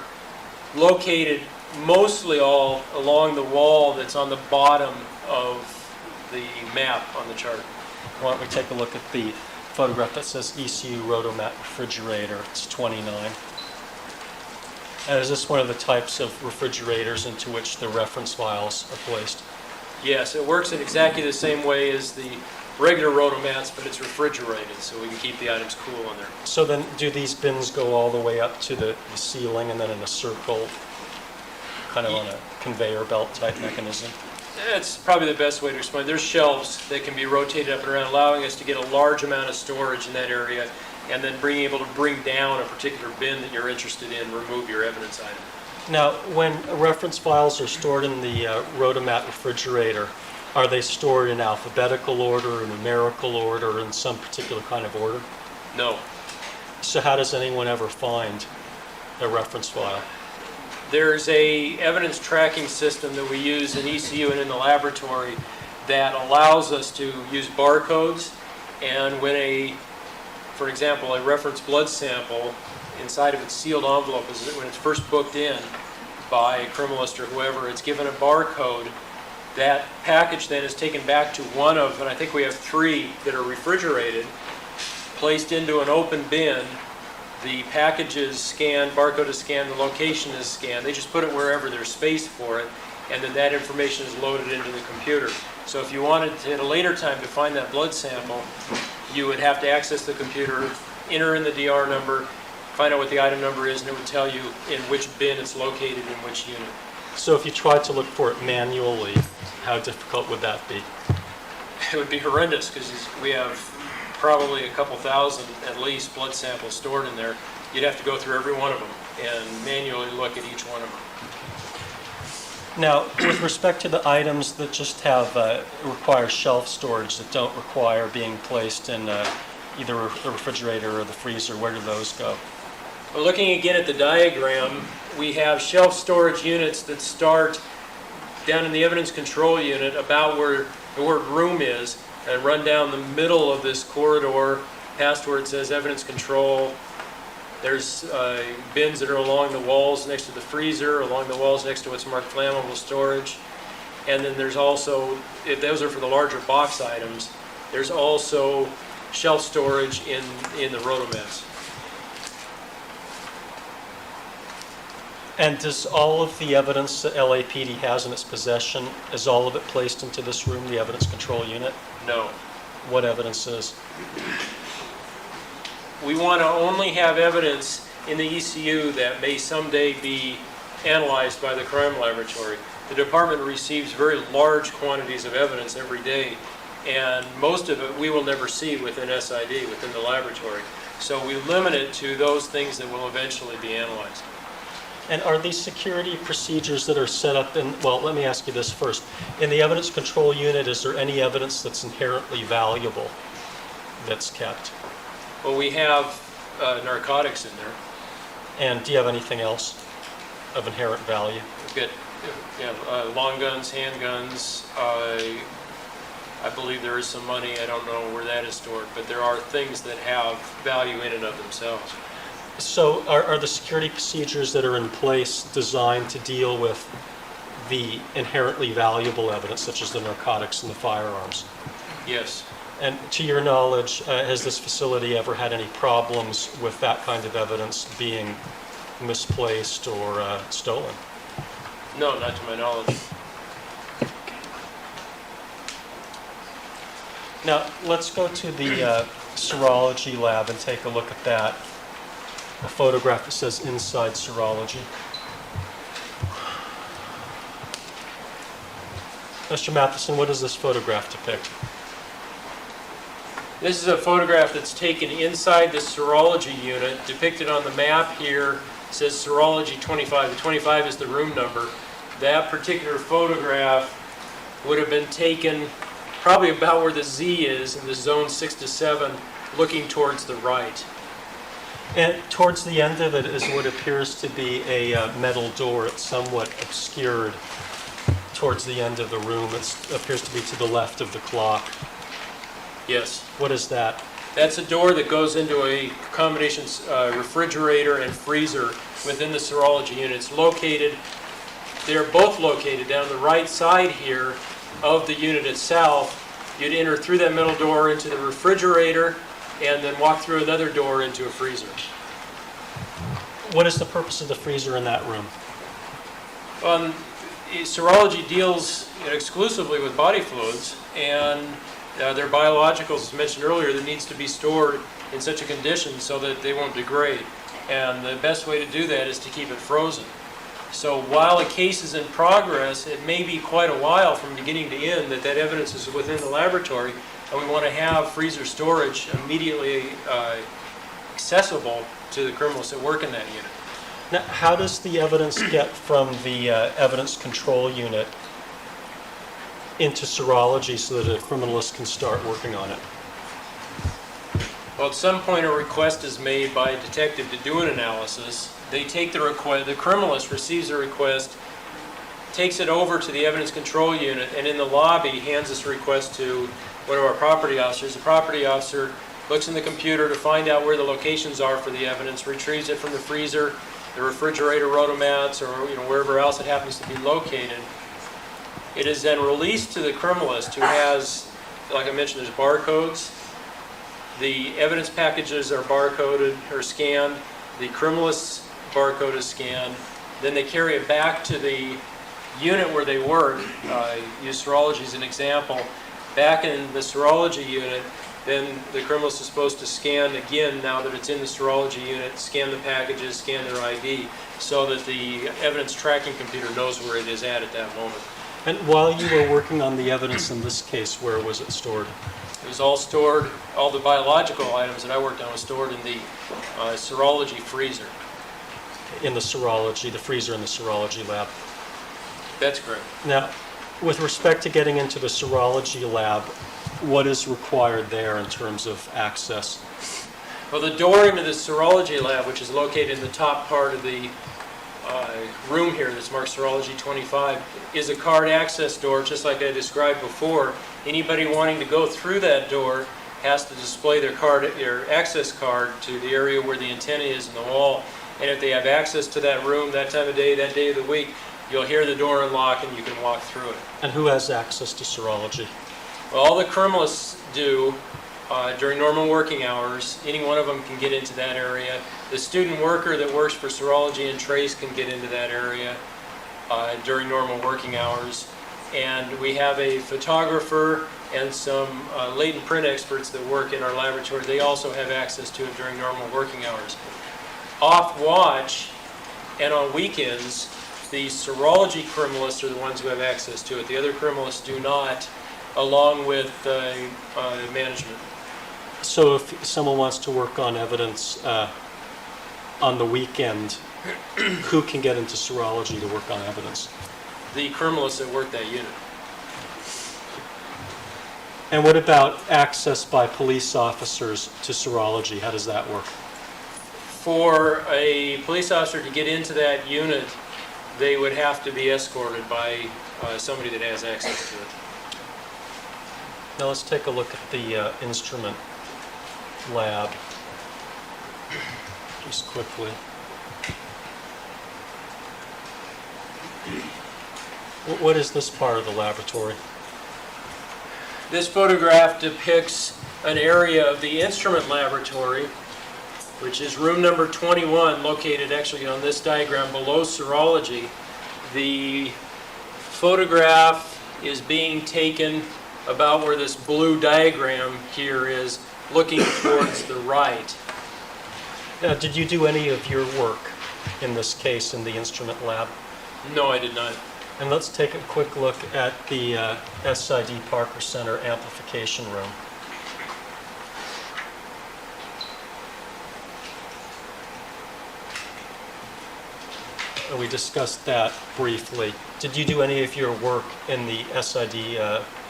located mostly all along the wall that's on the bottom of the map on the chart. Why don't we take a look at the photograph that says ECU rotomat refrigerator. It's 29. And is this one of the types of refrigerators into which the reference vials are placed? Yes, it works in exactly the same way as the regular rotomats, but it's refrigerated, so we can keep the items cool in there. So then, do these bins go all the way up to the ceiling and then in a circle, kind of on a conveyor belt type mechanism? That's probably the best way to explain. There's shelves that can be rotated up and around, allowing us to get a large amount of storage in that area, and then being able to bring down a particular bin that you're interested in, remove your evidence item. Now, when reference files are stored in the rotomat refrigerator, are they stored in alphabetical order, or numerical order, or in some particular kind of order? No. So how does anyone ever find a reference file? There's a evidence tracking system that we use in ECU and in the laboratory that allows us to use barcodes, and when for example, a reference blood sample inside of its sealed envelope, when it's first booked in by a criminalist or whoever, it's given a barcode. That package then is taken back to one of, and I think we have 3 that are refrigerated, placed into an open bin. The package is scanned, barcode is scanned, the location is scanned. They just put it wherever there's space for it, and then that information is loaded into the computer. So if you wanted to, at a later time, to find that blood sample, you would have to access the computer, enter in the DR number, find out what the item number is, and it would tell you in which bin it's located in which unit. So if you tried to look for it manually, how difficult would that be? It would be horrendous, because we have probably a couple thousand at least blood samples stored in there. You'd have to go through every one of them and manually look at each one of them. Now, with respect to the items that just have require shelf storage, that don't require being placed in either the refrigerator or the freezer, where do those go? Well, looking again at the diagram, we have shelf storage units that start down in the evidence control unit about where the word room is, and run down the middle of this corridor past where it says evidence control. There's bins that are along the walls next to the freezer, along the walls next to what's marked flammable storage. And then there's also, if those are for the larger box items, there's also shelf storage in the rotomats. And does all of the evidence that LAPD has in its possession, is all of it placed into this room, the evidence control unit? No. What evidence is? We want to only have evidence in the ECU that may someday be analyzed by the crime laboratory. The department receives very large quantities of evidence every day, and most of it we will never see within SID, within the laboratory. So we limit it to those things that will eventually be analyzed. And are these security procedures that are set up in, well, let me ask you this first. In the evidence control unit, is there any evidence that's inherently valuable that's kept? Well, we have narcotics in there. And do you have anything else of inherent value? We've got long guns, handguns. I believe there is some money. I don't know where that is stored, but there are things that have value in and of themselves. So are the security procedures that are in place designed to deal with the inherently valuable evidence, such as the narcotics and the firearms? Yes. And to your knowledge, has this facility ever had any problems with that kind of evidence being misplaced or stolen? No, not to my knowledge. Now, let's go to the serology lab and take a look at that. A photograph that says inside serology. Mr. Matheson, what does this photograph depict? This is a photograph that's taken inside the serology unit. Depicted on the map here says serology 25. The 25 is the room number. That particular photograph would have been taken probably about where the Z is in the zone 6 to 7, looking towards the right. And towards the end of it is what appears to be a metal door. It's somewhat obscured towards the end of the room. It appears to be to the left of the clock. Yes. What is that? That's a door that goes into a combination refrigerator and freezer within the serology unit. It's located, they're both located down the right side here of the unit itself. You'd enter through that metal door into the refrigerator and then walk through another door into a freezer. What is the purpose of the freezer in that room? Serology deals exclusively with body fluids, and they're biologicals, as mentioned earlier, that needs to be stored in such a condition so that they won't degrade. And the best way to do that is to keep it frozen. So while a case is in progress, it may be quite a while from beginning to end that evidence is within the laboratory, and we want to have freezer storage immediately accessible to the criminals that work in that unit. Now, how does the evidence get from the evidence control unit into serology so that a criminalist can start working on it? Well, at some point a request is made by a detective to do an analysis. They take the request, the criminalist receives the request, takes it over to the evidence control unit, and in the lobby hands this request to one of our property officers. The property officer looks in the computer to find out where the locations are for the evidence, retrieves it from the freezer, the refrigerator, rotomats, or wherever else it happens to be located. It is then released to the criminalist, who has, like I mentioned, there's barcodes. The evidence packages are barcoded or scanned. The criminalist's barcode is scanned. Then they carry it back to the unit where they work. Use serology as an example. Back in the serology unit, then the criminalist is supposed to scan again, now that it's in the serology unit, scan the packages, scan their ID, so that the evidence tracking computer knows where it is at that moment. And while you were working on the evidence in this case, where was it stored? It was all stored, all the biological items that I worked on was stored in the serology freezer. In the serology, the freezer in the serology lab. That's correct. Now, with respect to getting into the serology lab, what is required there in terms of access? Well, the door into the serology lab, which is located in the top part of the room here that's marked serology 25, is a card access door, just like I described before. Anybody wanting to go through that door has to display their access card to the area where the antenna is in the wall. And if they have access to that room that time of day, that day of the week, you'll hear the door unlock and you can walk through it. And who has access to serology? Well, all the criminalists do during normal working hours. Any one of them can get into that area. The student worker that works for serology and trace can get into that area during normal working hours. And we have a photographer and some latent print experts that work in our laboratory. They also have access to it during normal working hours. Off watch and on weekends, the serology criminalists are the ones who have access to it. The other criminalists do not, along with management. So if someone wants to work on evidence on the weekend, who can get into serology to work on evidence? The criminalists that work that unit. And what about access by police officers to serology? How does that work? For a police officer to get into that unit, they would have to be escorted by somebody that has access to it. Now let's take a look at the instrument lab just quickly. What is this part of the laboratory? This photograph depicts an area of the instrument laboratory, which is room number 21, located actually on this diagram below serology. The photograph is being taken about where this blue diagram here is, looking towards the right. Now, did you do any of your work in this case in the instrument lab? No, I did not. And let's take a quick look at the SID Parker Center amplification room. And we discussed that briefly. Did you do any of your work in the SID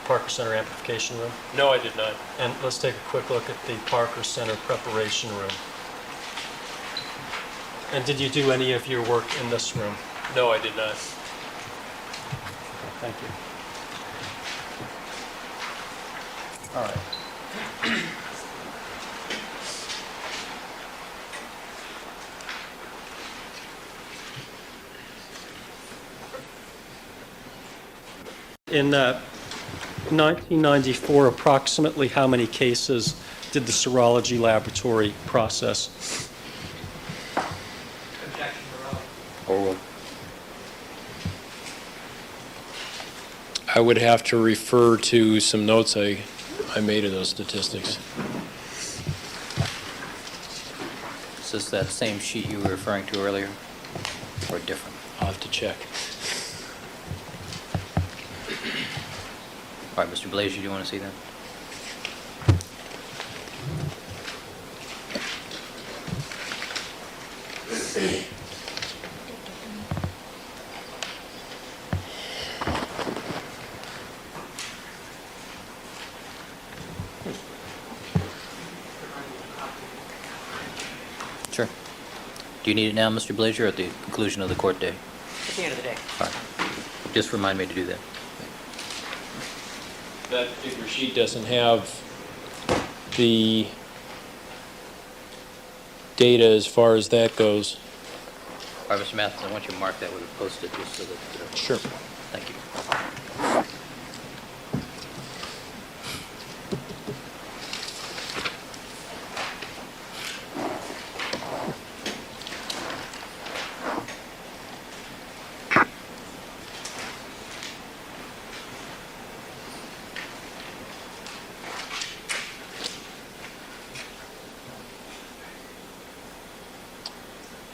Parker Center amplification room? No, I did not. And let's take a quick look at the Parker Center preparation room. And did you do any of your work in this room? No, I did not. Thank you. All right. In 1994, approximately how many cases did the serology laboratory process? Objection, irrelevant. Overruled. I would have to refer to some notes I made of those statistics. Is this that same sheet you were referring to earlier, or different? I'll have to check. All right, Mr. Blazier, do you want to see that? Sure. Do you need it now, Mr. Blazier, or at the conclusion of the court day? At the end of the day. All right. Just remind me to do that. That particular sheet doesn't have the data as far as that goes. All right, Mr. Mathis, I want you to mark that with a Post-it just so that... Sure. Thank you.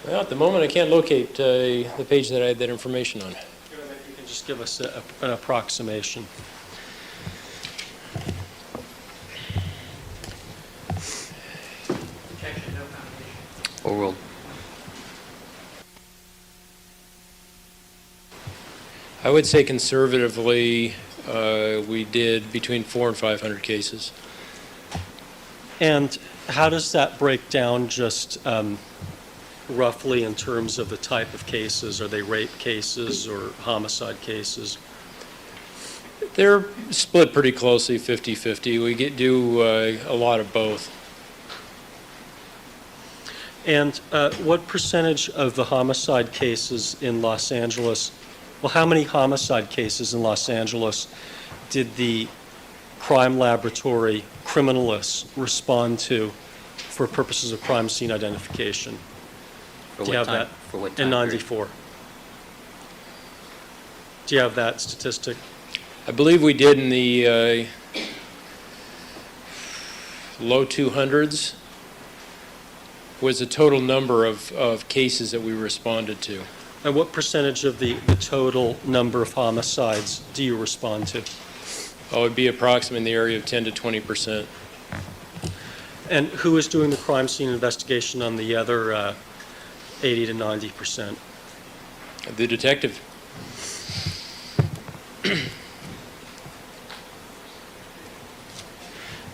Well, at the moment, I can't locate the page that I had that information on. You can just give us an approximation. Objection, no combination. Overruled. I would say conservatively, we did between 400 and 500 cases. And how does that break down just roughly in terms of the type of cases? Are they rape cases or homicide cases? They're split pretty closely, 50-50. We do a lot of both. And what percentage of the homicide cases in Los Angeles, well, how many homicide cases in Los Angeles did the crime laboratory criminalists respond to for purposes of crime scene identification? For Do you what have time? that? For what time In period? 94. Do you have that statistic? I believe we did in the low 200s was the total number of cases that we responded to. And what percentage of the total number of homicides do you respond to? Oh, it would be approximately in the area of 10 to 20%. And who is doing the crime scene investigation on the other 80 to 90%? The detective.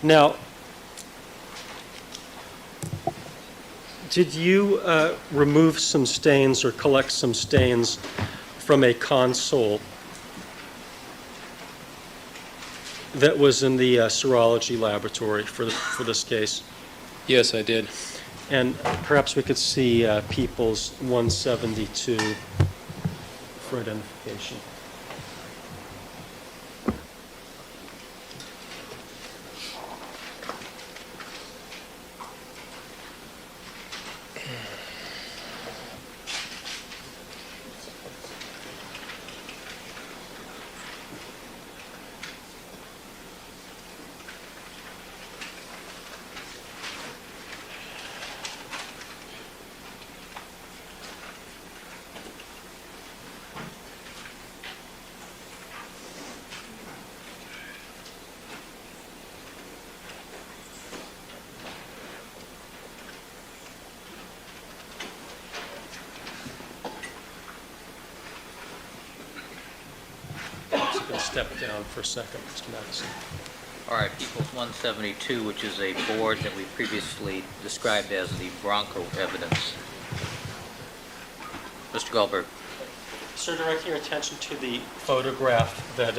Now, did you remove some stains or collect some stains from a console that was in the serology laboratory for this case? Yes, I did. And perhaps we could see Peoples 172 for identification. So you can step down for a second, Mr. Madison. All right, equals 172, which is a board that we previously described as the Bronco evidence. Mr. Goldberg. Sir, direct your attention to the photograph that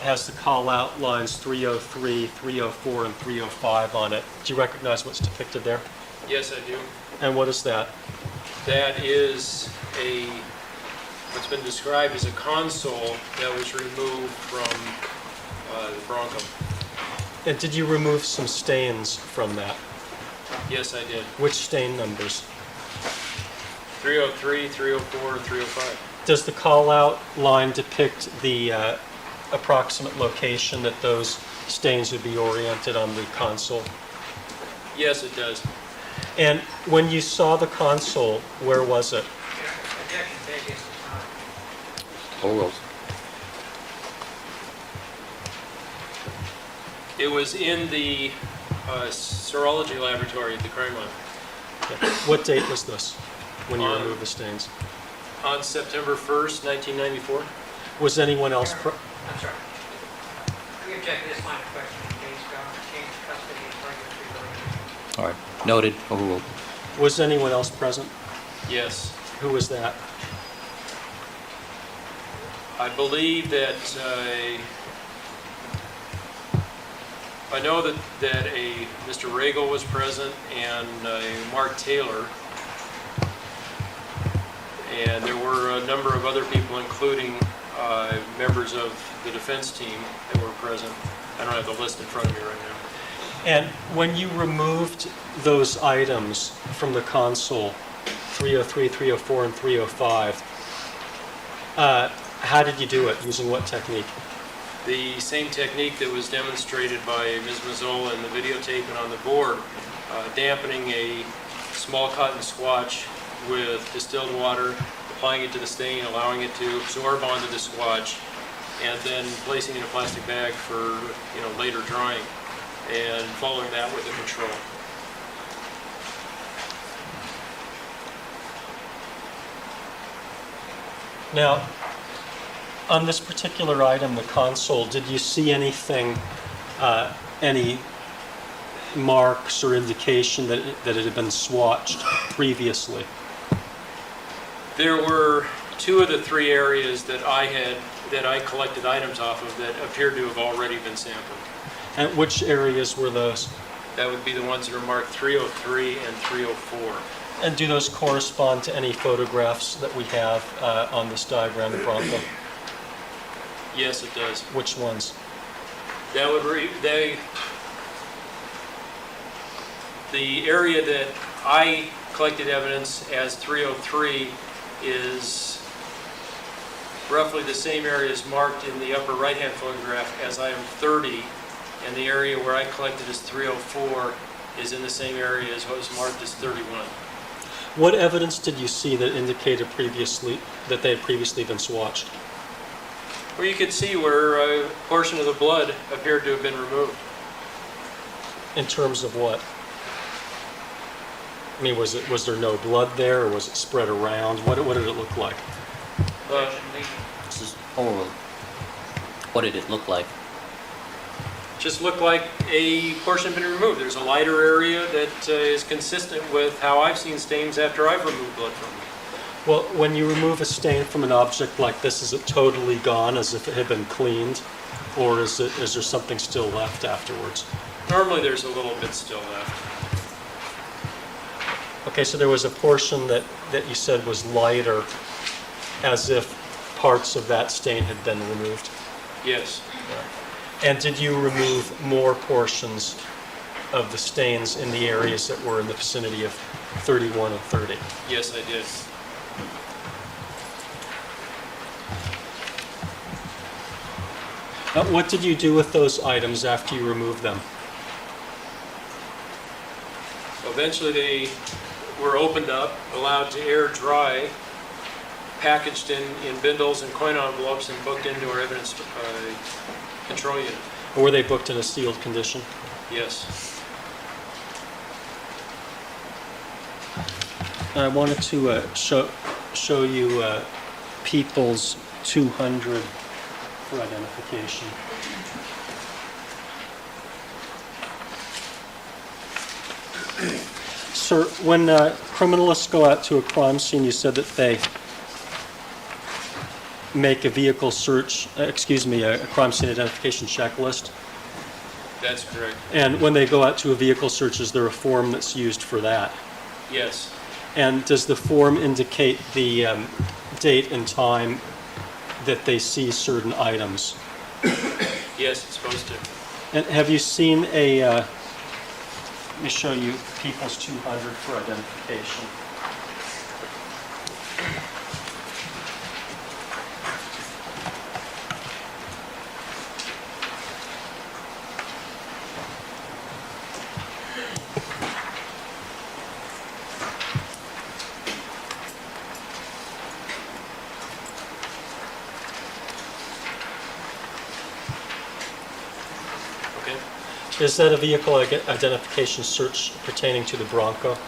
has the call-out lines 303, 304, and 305 on it. Do you recognize what's depicted there? Yes, I do. And what is that? That is what's been described as a console that was removed from the Bronco. And did you remove some stains from that? Yes, I did. Which stain numbers? 303, 304, and 305. Does the call-out line depict the approximate location that those stains would be oriented on the console? Yes, it does. And when you saw the console, where was it? Objection, taken. Overruled. It was in the serology laboratory at the crime lab What date was this, when you On- removed the stains? on September 1st, 1994. Was anyone else, I'm sorry. We object to this line of questioning based on change of custody and regulatory relations. All right, noted. Overruled. was anyone else present? Yes. Who was that? I believe that I know that a Mr. Regal was present and Mark Taylor, and there were a number of other people, including members of the defense team that were present. I don't have the list in front of me right now. And when you removed those items from the console, 303, 304, and 305, how did you do it? Using what technique? The same technique that was demonstrated by Ms. Mazzola in the videotape and on the board, dampening a small cotton swatch with distilled water, applying it to the stain, allowing it to absorb onto the swatch, and then placing it in a plastic bag for later drying, and following that with a control. Now, on this particular item, the console, did you see anything, any marks or indication that it had been swatched previously? There were two of the three areas that I collected items off of that appeared to have already been sampled. And which areas were those? That would be the ones that are marked 303 and 304. And do those correspond to any photographs that we have on this diagram of Bronco? Yes, it does. Which ones? That would the area that I collected evidence as 303 is roughly the same area as marked in the upper right-hand photograph as item 30, and the area where I collected as 304 is in the same area as what was marked as 31. What evidence did you see that indicated previously that they had previously been swatched? Where you could see where a portion of the blood appeared to have been removed. In terms of what? I mean, was there no blood there, or was it spread around? What did it look like? Objection, legal. This is overruled. What did it look like? Just looked like a portion had been removed. There's a lighter area that is consistent with how I've seen stains after I've removed blood from them. Well, when you remove a stain from an object like this, is it totally gone as if it had been cleaned? Or is there something still left afterwards? Normally there's a little bit still left. Okay, so there was a portion that you said was lighter, as if parts of that stain had been removed. Yes. And did you remove more portions of the stains in the areas that were in the vicinity of 31 and 30? Yes, I did. What did you do with those items after you removed them? Eventually, they were opened up, allowed to air dry, packaged in bindles and coin envelopes, and booked into our evidence control unit. Or were they booked in a sealed condition? Yes. I wanted to show you People's 200 for identification. Sir, when criminalists go out to a crime scene, you said that they make a vehicle search, a crime scene identification checklist. That's correct. And when they go out to a vehicle search, is there a form that's used for that? Yes. And does the form indicate the date and time that they see certain items? Yes, it's supposed to. And have you seen a, let me show you People's 200 for identification. Is that a vehicle identification search pertaining to the Bronco?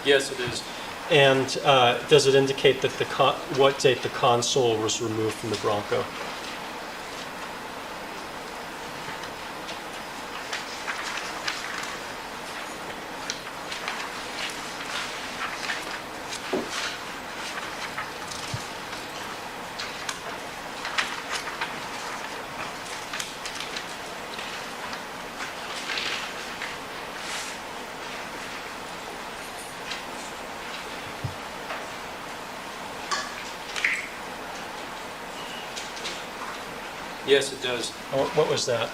Yes, it is. And does it indicate that what date the console was removed from the Bronco? Yes, it does. What was that?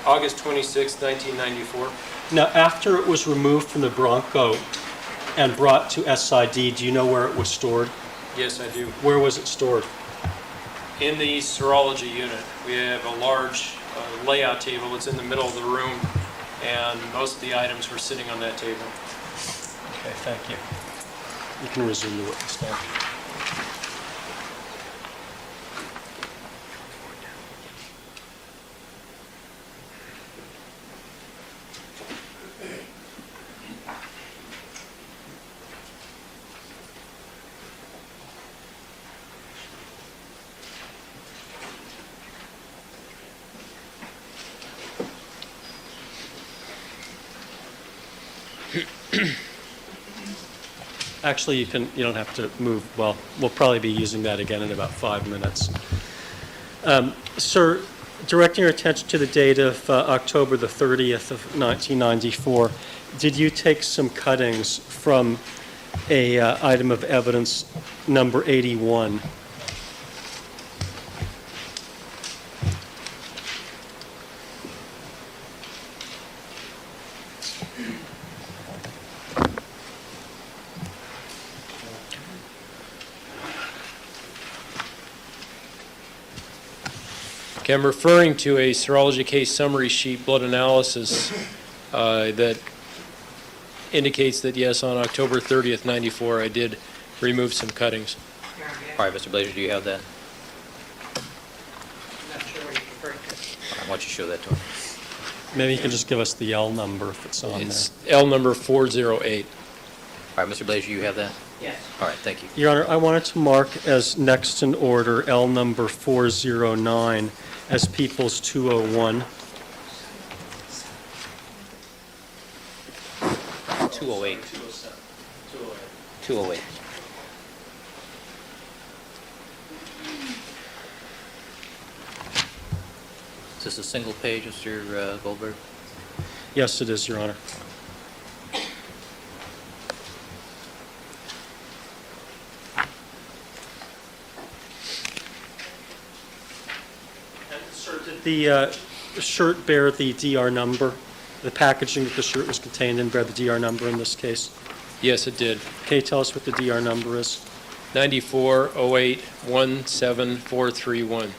August 26, 1994. Now, after it was removed from the Bronco and brought to SID, do you know where it was stored? Yes, I do. Where was it stored? In the serology unit, we have a large layout table. It's in the middle of the room, and most of the items were sitting on that table. Okay, thank you. You can resume the witness stand. Actually, you don't have to move. Well, we'll probably be using that again in about 5 minutes. Sir, directing your attention to the date of October the 30th of 1994, did you take some cuttings from a item of evidence number 81? Okay, I'm referring to a serology case summary sheet blood analysis that indicates that, yes, on October 30th, 94, I did remove some cuttings. All right, Mr. Blazer, do you have that? I'm not sure what you're referring to. All right, why don't you show that to him? Maybe you can just give us the L number if it's on It's L number 408. All right, Mr. Blazer, you have that? Yes. All right, thank you. there. Your Honor, I wanted to mark as next in order L number 409 as People's 201. 208. 208. Is this a single page, Mr. Goldberg? Yes, it is, Your Honor. And, sir, shirt bear the DR number? The packaging that the shirt was contained in bear the DR number in this case? Yes, it did. Can you tell us what the DR number is? 9408-17431.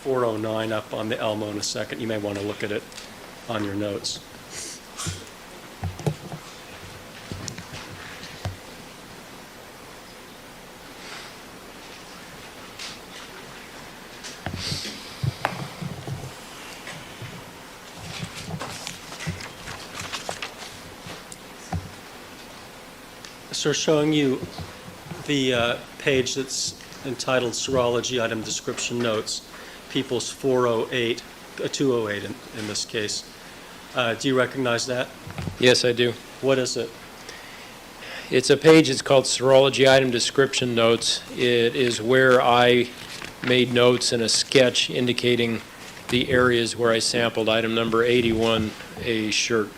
409 up on the Elmo in a second. You may want to look at it on your notes. So showing you the page that's entitled Serology Item Description Notes, People's 408, 208 in this case. Do you recognize that? Yes, I do. What is it? It's a page that's called Serology Item Description Notes. It is where I made notes in a sketch indicating the areas where I sampled item number 81, a shirt.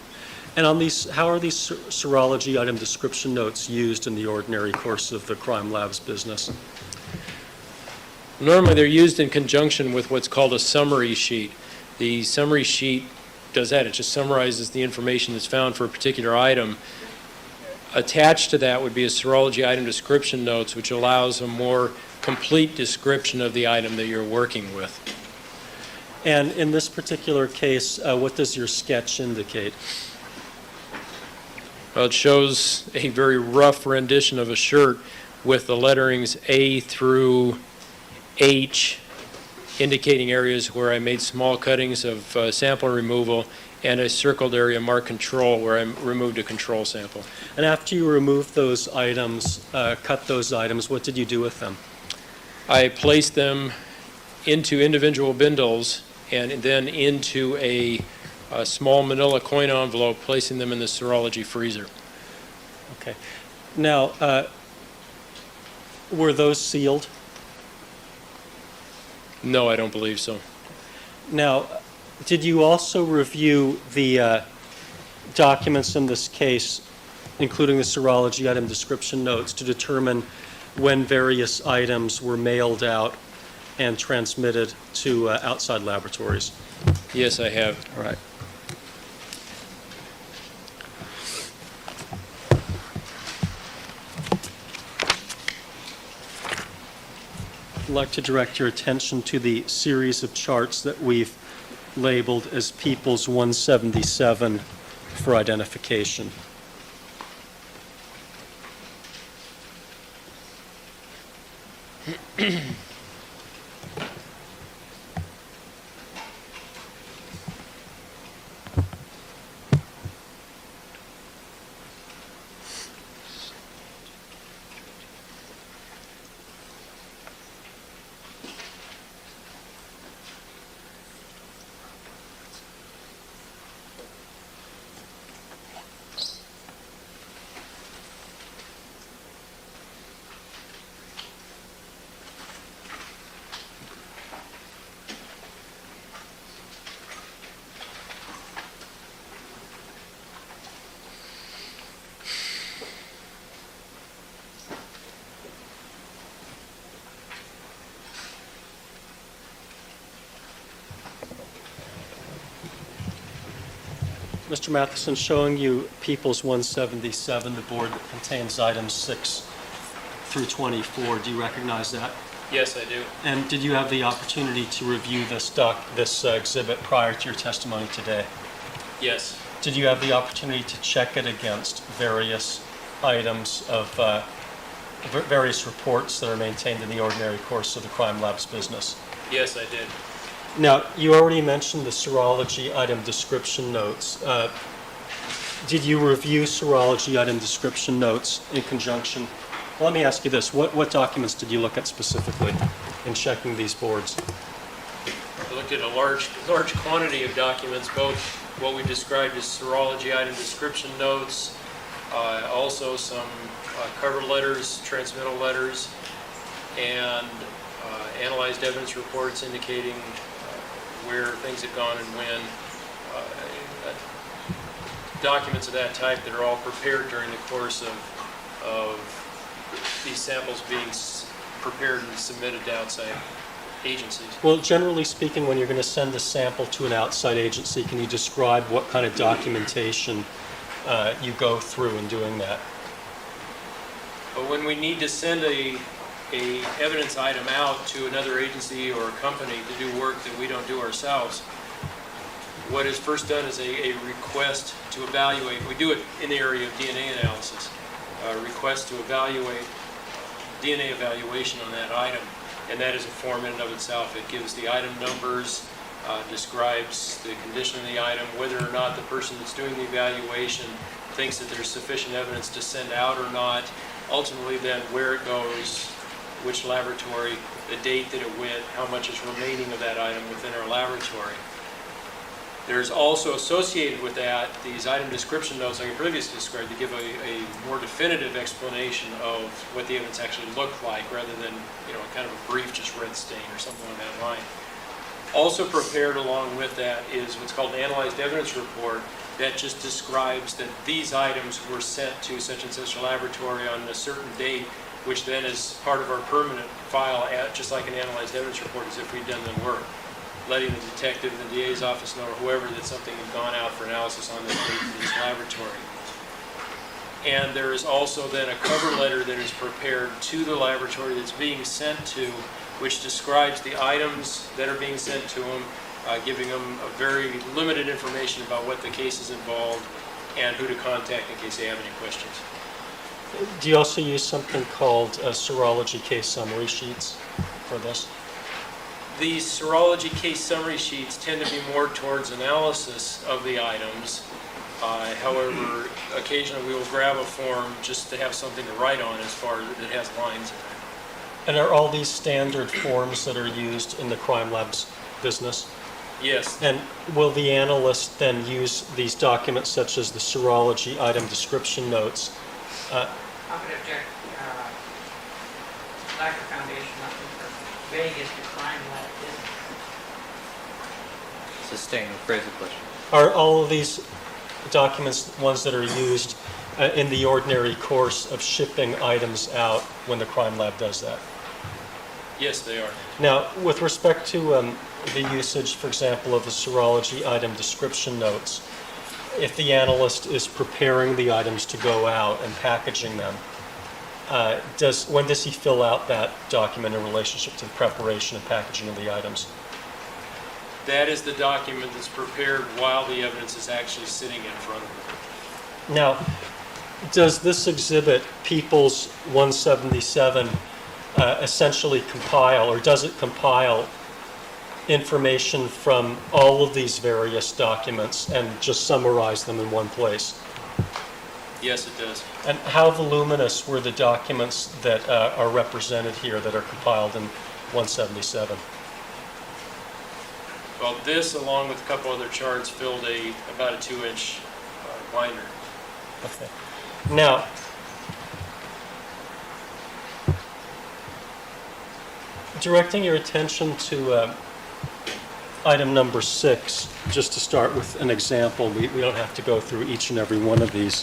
And on these, how are these serology item description notes used in the ordinary course of the crime lab's business? Normally, they're used in conjunction with what's called a summary sheet. The summary sheet does that. It just summarizes the information that's found for a particular item. Attached to that would be a serology item description notes, which allows a more complete description of the item that you're working with. And in this particular case, what does your sketch indicate? Well, it shows a very rough rendition of a shirt with the letterings A through H, indicating areas where I made small cuttings of sample removal, and a circled area marked control where I removed a control sample. And after you removed those items, cut those items, what did you do with them? I placed them into individual bindles and then into a small manila coin envelope, placing them in the serology freezer. Okay. Now, were those sealed? No, I don't believe so. Now, did you also review the documents in this case, including the serology item description notes, to determine when various items were mailed out and transmitted to outside laboratories? Yes, I have. All right. I'd like to direct your attention to the series of charts that we've labeled as People's 177 for identification. Mr. Matheson, showing you People's 177, the board that contains items 6 through 24. Do you recognize that? Yes, I do. And did you have the opportunity to review this exhibit prior to your testimony today? Yes. Did you have the opportunity to check it against various items of various reports that are maintained in the ordinary course of the crime lab's business? Yes, I did. Now, you already mentioned the serology item description notes. Did you review serology item description notes in conjunction? Well, let me ask you this. What documents did you look at specifically in checking these boards? I looked at a large quantity of documents, both what we described as serology item description notes, also some cover letters, transmittal letters, and analyzed evidence reports indicating where things had gone and when. Documents of that type that are all prepared during the course of these samples being prepared and submitted to outside agencies. Well, generally speaking, when you're going to send a sample to an outside agency, can you describe what kind of documentation you go through in doing that? But when we need to send a evidence item out to another agency or a company to do work that we don't do ourselves, what is first done is a request to evaluate. We do it in the area of DNA analysis. A request to evaluate, DNA evaluation on that item. And that is a form in and of itself. It gives the item numbers, describes the condition of the item, whether or not the person that's doing the evaluation thinks that there's sufficient evidence to send out or not. Ultimately then where it goes, which laboratory, the date that it went, how much is remaining of that item within our laboratory. There's also associated with that these item description notes like I previously described to give a more definitive explanation of what the evidence actually looked like rather than, kind of a brief just red stain or something along that line. Also prepared along with that is what's called an analyzed evidence report that just describes that these items were sent to such and such a laboratory on a certain date, which then is part of our permanent file, just like an analyzed evidence report as if we'd done the work, letting the detective and the DA's office know or whoever that something had gone out for analysis on this date in this laboratory. And there is also then a cover letter that is prepared to the laboratory that's being sent to, which describes the items that are being sent to them, giving them a very limited information about what the case is involved and who to contact in case they have any questions. Do you also use something called serology case summary sheets for this? These serology case summary sheets tend to be more towards analysis of the items. However, occasionally we will grab a form just to have something to write on as far as it has lines in it. And are all these standard forms that are used in the crime lab's business? Yes. And will the analyst then use these documents such as the serology item description notes? I'm going to object. Lack of foundation, nothing for vague as to crime lab business. Sustain, phrase the question. Are all of these documents ones that are used in the ordinary course of shipping items out when the crime lab does that? Yes, they are. Now, with respect to the usage, for example, of the serology item description notes, if the analyst is preparing the items to go out and packaging them, when does he fill out that document in relationship to the preparation and packaging of the items? That is the document that's prepared while the evidence is actually sitting in front of him. Now, does this exhibit People's 177 essentially compile, or does it compile information from all of these various documents and just summarize them in one place? Yes, it does. And how voluminous were the documents that are represented here that are compiled in 177? Well, this, along with a couple other charts, filled about a 2-inch binder. Okay. Now, directing your attention to item number 6, just to start with an example, we don't have to go through each and every one of these.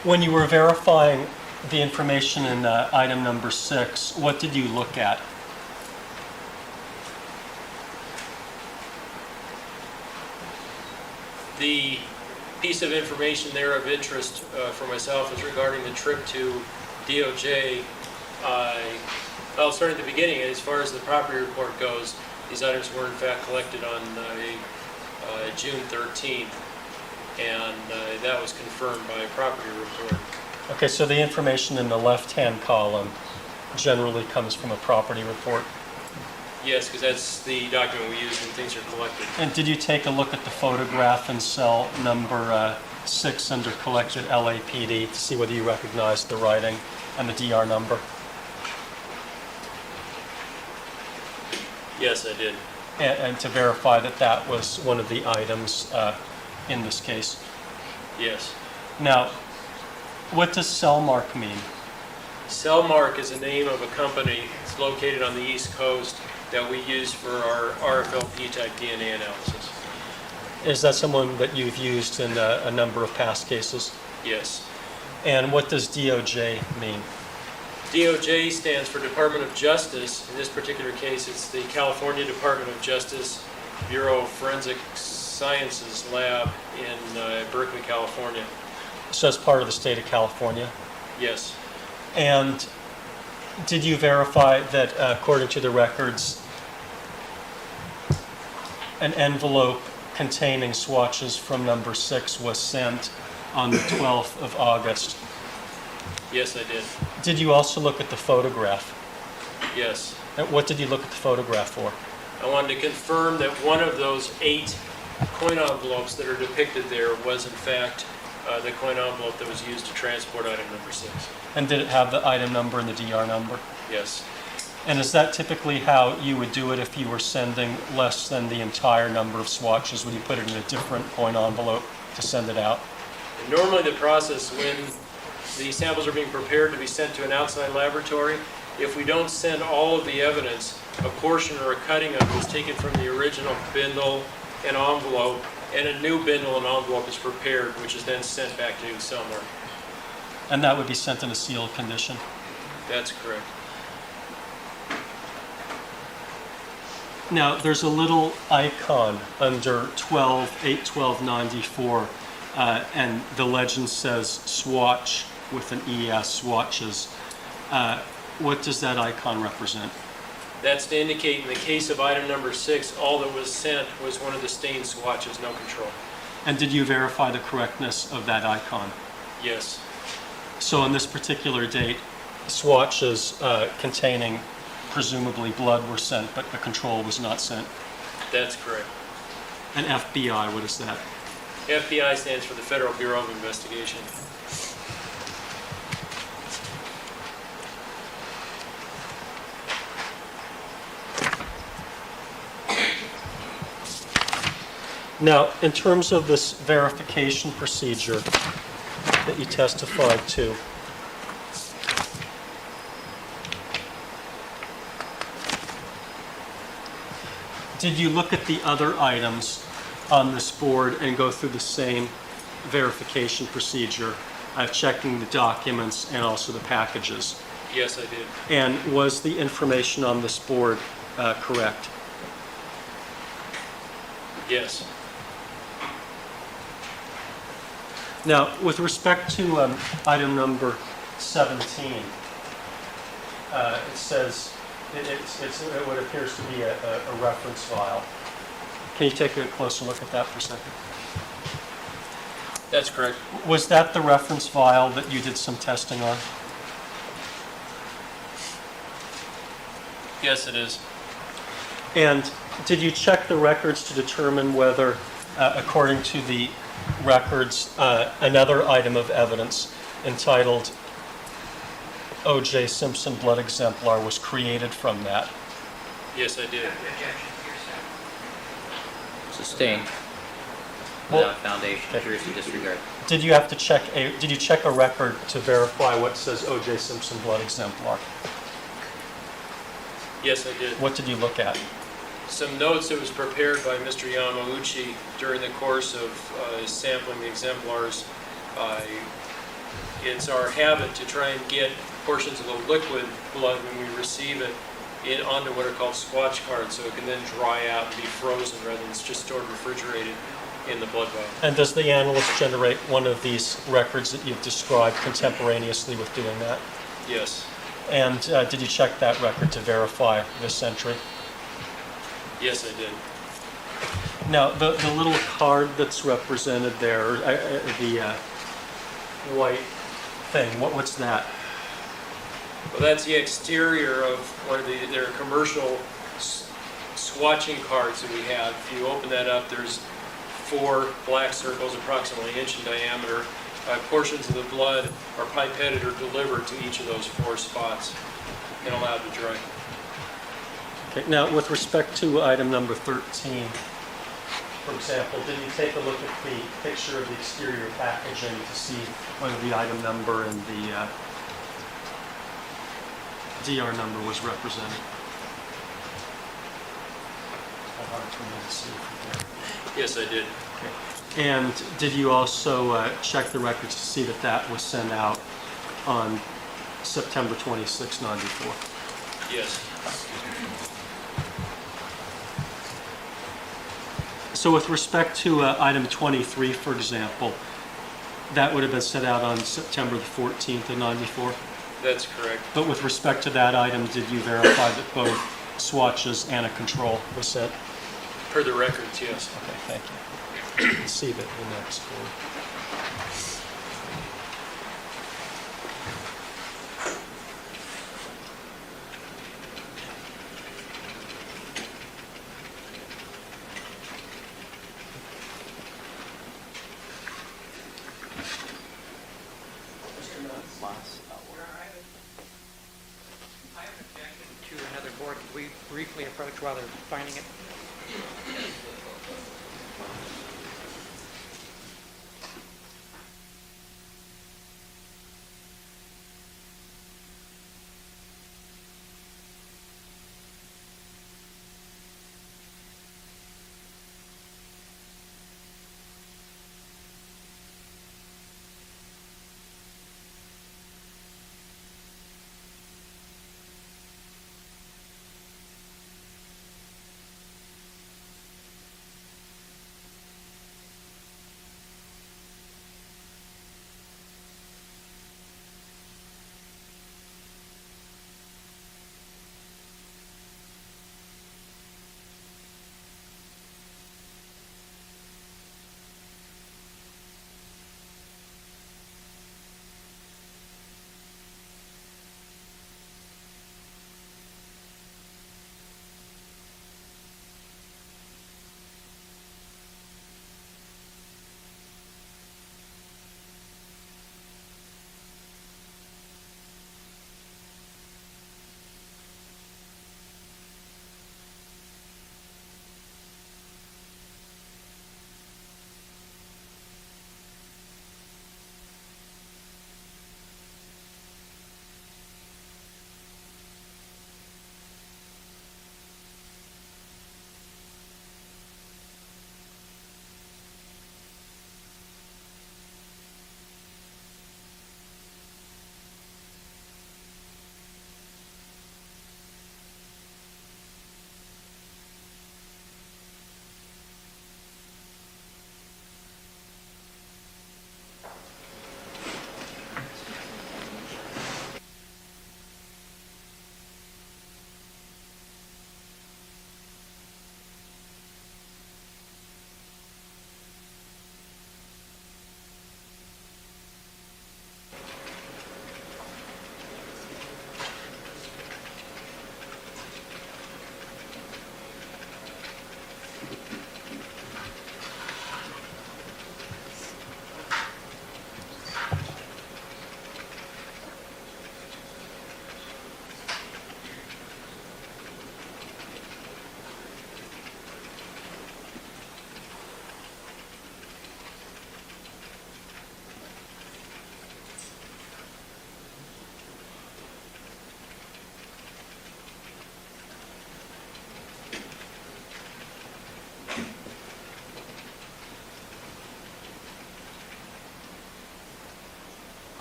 When you were verifying the information in item number 6, what did you look at? The piece of information there of interest for myself is regarding the trip to DOJ. I'll start at the beginning. As far as the property report goes, these items were in fact collected on June 13th, and that was confirmed by a property report. Okay, so the information in the left-hand column generally comes from a property report. Yes, because that's the document we use when things are collected. And did you take a look at the photograph in cell number 6 under collected LAPD to see whether you recognized the writing and the DR number? Yes, I did. And to verify that that was one of the items in this case? Yes. Now, what does Cellmark mean? Cellmark is a name of a company. It's located on the East Coast that we use for our RFLP type DNA analysis. Is that someone that you've used in a number of past cases? Yes. And what does DOJ mean? DOJ stands for Department of Justice. In this particular case, it's the California Department of Justice Bureau of Forensic Sciences Lab in Berkeley, California. So it's part of the state of California. Yes. And did you verify that, according to the records, an envelope containing swatches from number 6 was sent on the 12th of August? Yes, I did. Did you also look at the photograph? Yes. And what did you look at the photograph for? I wanted to confirm that one of those 8 coin envelopes that are depicted there was in fact the coin envelope that was used to transport item number 6. And did it have the item number and the DR number? Yes. And is that typically how you would do it if you were sending less than the entire number of swatches? Would you put it in a different coin envelope to send it out? And normally the process when the samples are being prepared to be sent to an outside laboratory, if we don't send all of the evidence, a portion or a cutting of it is taken from the original bindle and envelope, and a new bindle and envelope is prepared, which is then sent back to somewhere. And that would be sent in a sealed condition? That's correct. Now, there's a little icon under 81294, and the legend says swatch with an ES, swatches. What does that icon represent? That's to indicate in the case of item number 6, all that was sent was one of the stained swatches, no control. And did you verify the correctness of that icon? Yes. So on this particular date, swatches containing presumably blood were sent, but a control was not sent. That's correct. And FBI, what is that? FBI stands for the Federal Bureau of Investigation. Now, in terms of this verification procedure that you testified to, did you look at the other items on this board and go through the same verification procedure, checking the documents and also the packages? Yes, I did. And was the information on this board correct? Yes. Now, with respect to item number 17, it says it what appears to be a reference file. Can you take a closer look at that for a second? That's correct. Was that the reference file that you did some testing on? Yes, it is. And did you check the records to determine whether, according to the records, another item of evidence entitled O.J. Simpson blood exemplar was created from that? Yes, I did. Objection, hearsay. Sustained. Well- Without foundation, seriously disregard. Did you have to check did you check a record to verify what says O.J. Simpson blood exemplar? Yes, I did. What did you look at? Some notes that was prepared by Mr. Yamauchi during the course of sampling the exemplars. It's our habit to try and get portions of the liquid blood when we receive it onto what are called swatch cards, so it can then dry out and be frozen rather than it's just stored refrigerated in the blood vial. And does the analyst generate one of these records that you've described contemporaneously with doing that? Yes. And did you check that record to verify this entry? Yes, I did. Now, the little card that's represented there, the white thing, what's that? Well, that's the exterior of one of their commercial swatching cards that we have. If you open that up, there's 4 black circles, approximately an inch in diameter. Portions of the blood are pipetted or delivered to each of those 4 spots and allowed to dry. Okay, now, with respect to item number 13, for example, did you take a look at the picture of the exterior packaging to see whether the item number and the DR number was represented? hard for me to see from here. Yes, I did. And did you also check the records to see that that was sent out on September 26, 94? Yes. So with respect to item 23, for example, that would have been sent out on September the 14th of 94? That's correct. But with respect to that item, did you verify that both swatches and a control was sent? Per the records, yes. Okay, thank you. See that the next board. I have an objection to another board. Could we briefly approach while they're finding it?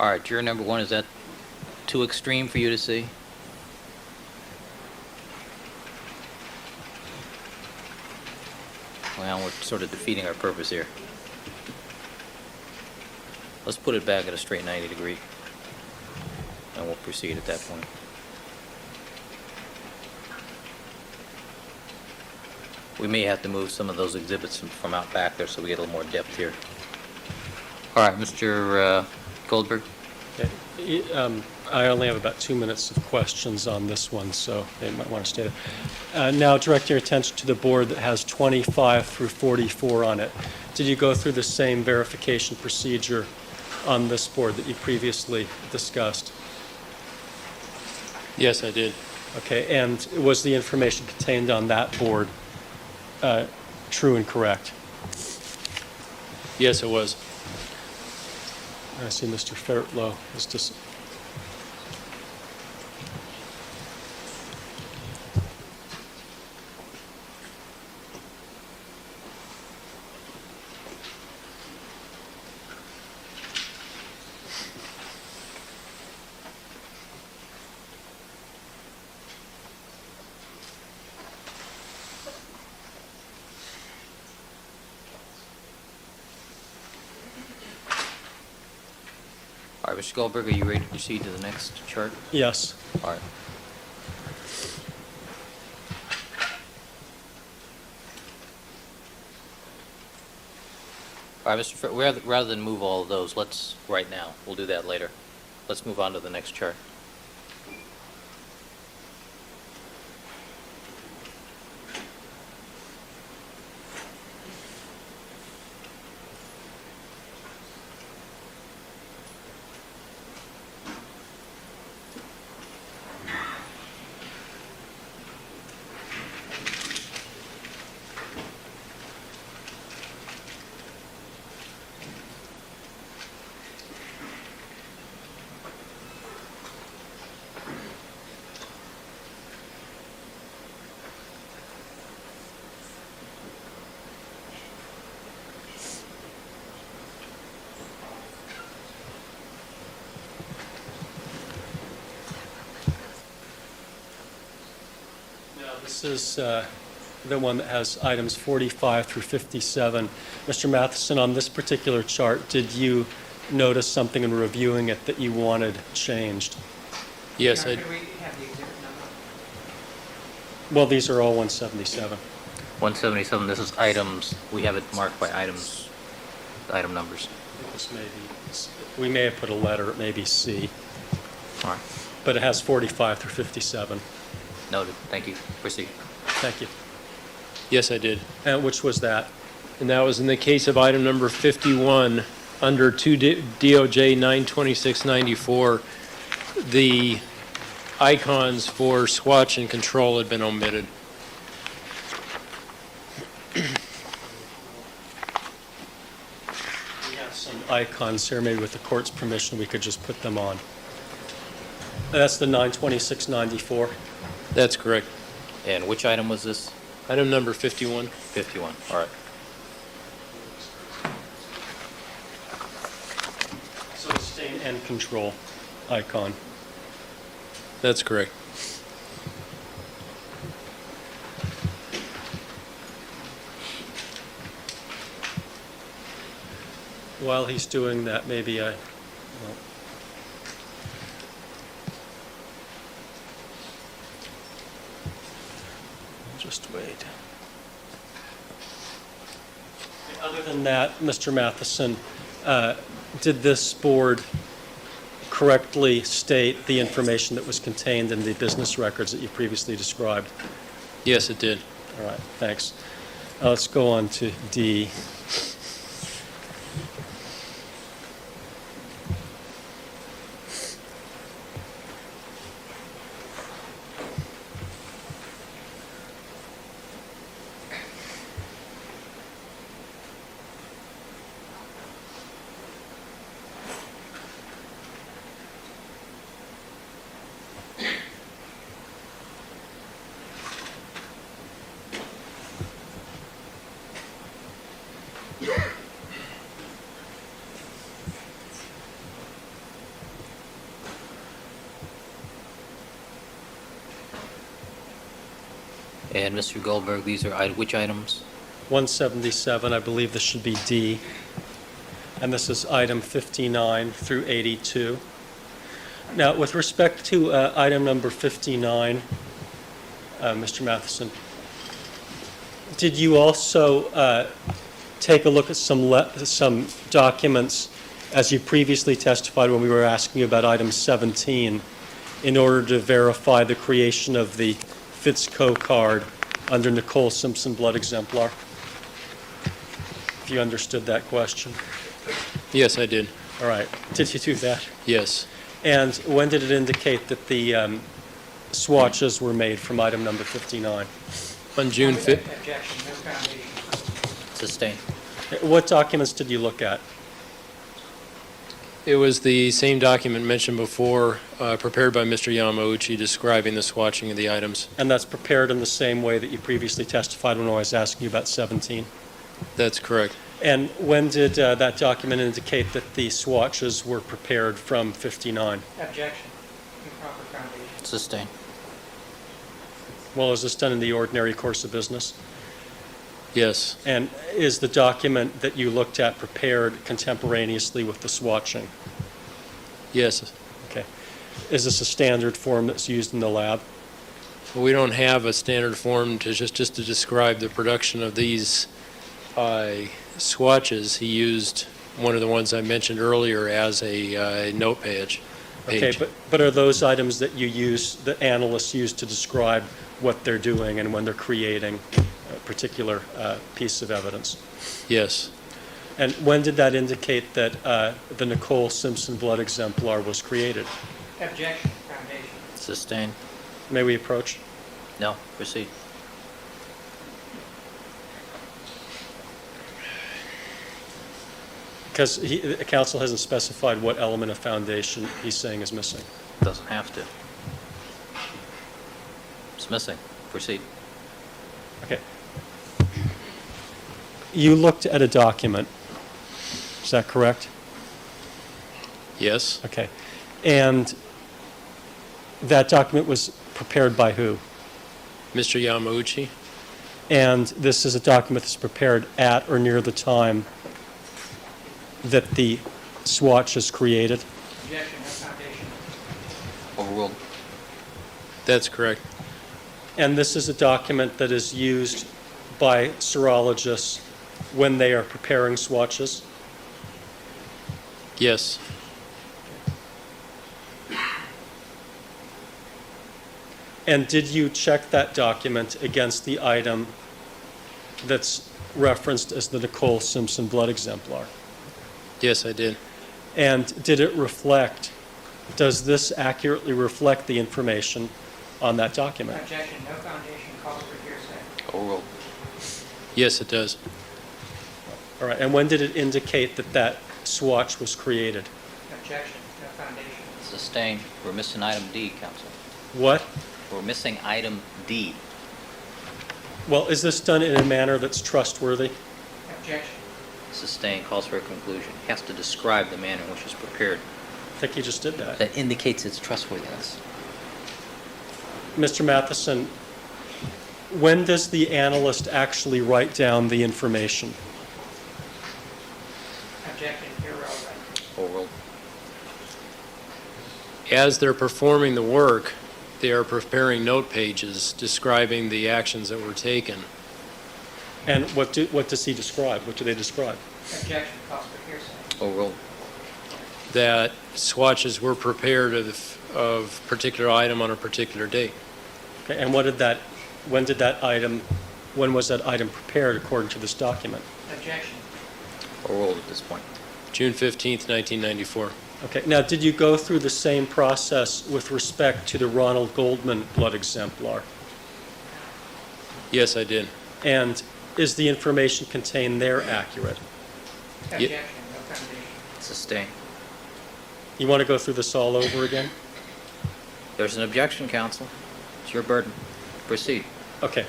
All right, juror number one, is that too extreme for you to see? Well, we're sort of defeating our purpose here. Let's put it back at a straight 90 degree, and we'll proceed at that point. We may have to move some of those exhibits from out back there so we get a little more depth here. All right, Mr. Goldberg. Okay. I only have about 2 minutes of questions on this one, so they might want to stay there. Now, direct your attention to the board that has 25 through 44 on it. Did you go through the same verification procedure on this board that you previously discussed? Yes, I did. Okay, and was the information contained on that board true and correct? Yes, it was. I see Mr. Fairtlow is just. All right, Mr. Goldberg, are you ready to proceed to the next chart? Yes. All right. All right, Mr. Rather than move all of those, let's, right now, we'll do that later. Let's move on to the next chart. This is the one that has items 45 through 57. Mr. Matheson, on this particular chart, did you notice something in reviewing it that you wanted changed? Yes, Could we have the exhibit number? Well, these are all 177. 177, this is items, we have it marked by items, item numbers. This may be, we may have put a letter, it may be C, All right, but it has 45 through 57. noted, thank you. Proceed. Thank you. yes, I did. And which was that? And that was in the case of item number 51, under 2 DOJ 92694, the icons for swatch and control had been omitted. We have some icons here, maybe with the court's permission, we could just put them on. That's the 92694. That's correct. And which item was this? Item number 51. 51, all right. So sustain and control icon. That's correct. While he's doing that, maybe well, just wait. Other than that, Mr. Matheson, did this board correctly state the information that was contained in the business records that you previously described? Yes, it did. All right, thanks. Let's go on to D. And Mr. Goldberg, these are which items? 177, I believe this should be D. And this is item 59 through 82. Now, with respect to item number 59, Mr. Matheson, did you also take a look at some documents, as you previously testified when we were asking you about item 17, in order to verify the creation of the Fitzco card under Nicole Simpson blood exemplar? If you understood that question. Yes, I did. All right. Did you do that? Yes. And when did it indicate that the swatches were made from item number 59? On June 5th. Objection, no foundation. Sustained. What documents did you look at? It was the same document mentioned before, prepared by Mr. Yamauchi, describing the swatching of the items. And that's prepared in the same way that you previously testified when I was asking you about 17? That's correct. And when did that document indicate that the swatches were prepared from 59? Objection, improper foundation. Sustained. Well, is this done in the ordinary course of business? Yes. And is the document that you looked at prepared contemporaneously with the swatching? Yes. Okay. Is this a standard form that's used in the lab? We don't have a standard form to just to describe the production of these swatches. He used one of the ones I mentioned earlier as a note page. Okay, but are those items that you use, that analysts use to describe what they're doing and when they're creating a particular piece of evidence? Yes. And when did that indicate that the Nicole Simpson blood exemplar was created? Objection, foundation. Sustain. May we approach? No, proceed. Because the counsel hasn't specified what element of foundation he's saying is missing. Doesn't have to. It's missing. Proceed. Okay. You looked at a document. Is that correct? Yes. Okay. And that document was prepared by who? Mr. Yamauchi? And this is a document that's prepared at or near the time that the swatch is created? Objection, no foundation. Overruled. That's correct. And this is a document that is used by serologists when they are preparing swatches? Yes. And did you check that document against the item that's referenced as the Nicole Simpson blood exemplar? Yes, I did. And did it reflect, does this accurately reflect the information on that document? Objection, no foundation, calls for hearsay. Overruled. Yes, it does. All right, and when did it indicate that that swatch was created? Objection, no foundation. Sustain. We're missing item D, counsel. What? We're missing item D. Well, is this done in a manner that's trustworthy? Objection. Sustain. Calls for a conclusion. Has to describe the manner in which it's prepared. I think you just did that. That indicates its trustworthiness. Mr. Matheson, when does the analyst actually write down the information? Objection, irrelevant. Overruled. As they're performing the work, they are preparing note pages describing the actions that were taken. And what does he describe? What do they describe? Objection, calls for hearsay. Overruled. That swatches were prepared of particular item on a particular date. Okay, and when was that item prepared according to this document? Objection. Overruled at this point. June 15th, 1994. Okay, now did you go through the same process with respect to the Ronald Goldman blood exemplar? Yes, I did. And is the information contained there accurate? Objection, no foundation. Sustain. You want to go through this all over again? There's an objection, counsel. It's your burden. Proceed. Okay.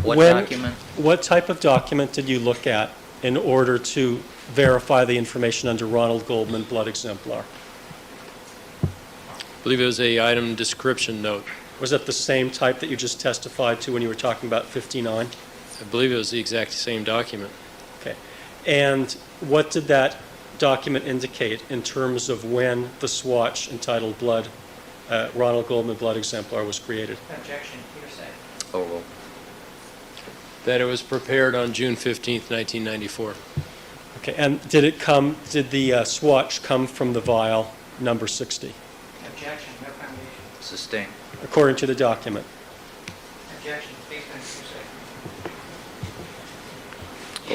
What When- document? What type of document did you look at in order to verify the information under Ronald Goldman blood exemplar? I believe it was a item description note. Was that the same type that you just testified to when you were talking about 59? I believe it was the exact same document. Okay. And what did that document indicate in terms of when the swatch entitled Ronald Goldman blood exemplar was created? Objection, hearsay. Overruled. That it was prepared on June 15th, 1994. Okay. And did the swatch come from the vial number 60, Objection, no foundation. Sustain. according to the document? Objection, based on hearsay.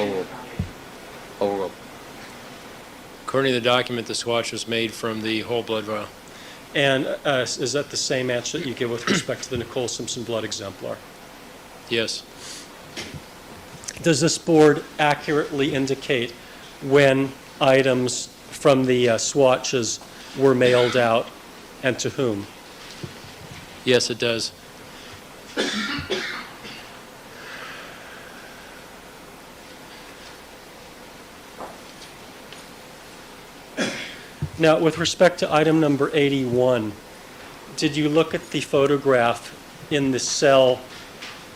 Overruled. Overruled. According to the document, the swatch was made from the whole blood vial. And is that the same answer that you give with respect to the Nicole Simpson blood exemplar? Yes. Does this board accurately indicate when items from the swatches were mailed out and to whom? Yes, it does. Now, with respect to item number 81, did you look at the photograph in the cell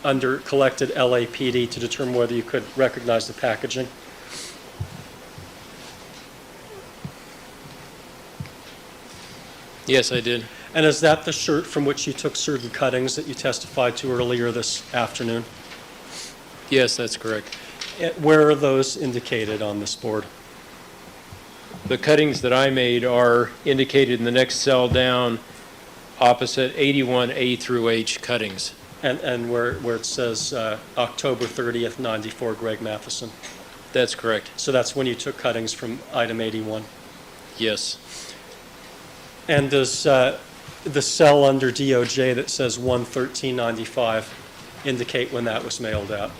under collected LAPD to determine whether you could recognize the packaging? Yes, I did. And is that the shirt from which you took certain cuttings that you testified to earlier this afternoon? Yes, that's correct. Where are those indicated on this board? The cuttings that I made are indicated in the next cell down opposite 81A through H cuttings. And where it says October 30th, 94, Greg Matheson. That's correct. So that's when you took cuttings from item 81. Yes. And does the cell under DOJ that says 11395 indicate when that was mailed out?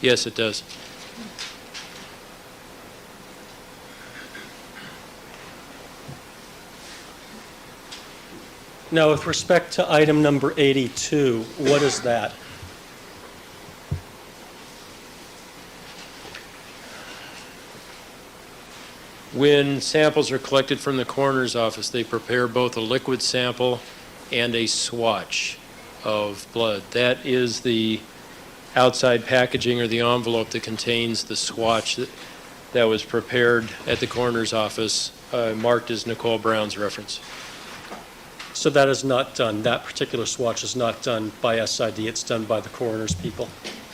Yes, it does. Now, with respect to item number 82, what is that? When samples are collected from the coroner's office, they prepare both a liquid sample and a swatch of blood. That is the outside packaging or the envelope that contains the swatch that was prepared at the coroner's office, marked as Nicole Brown's reference. So that is not done, that particular swatch is not done by SID, it's done by the coroner's people.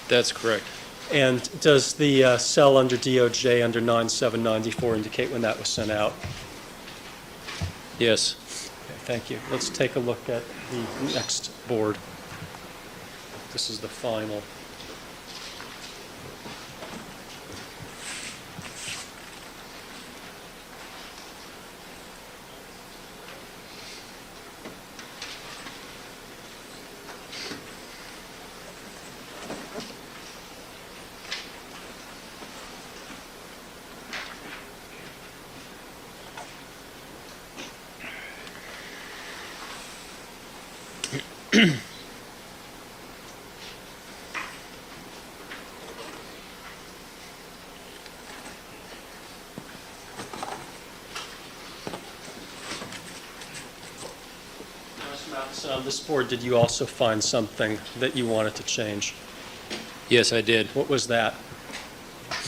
That's correct. And does the cell under DOJ under 9794 indicate when that was sent out? Yes. Okay, thank you. Let's take a look at the next board. This is the final. On this board, did you also find something that you wanted to change? Yes, I did. What was that?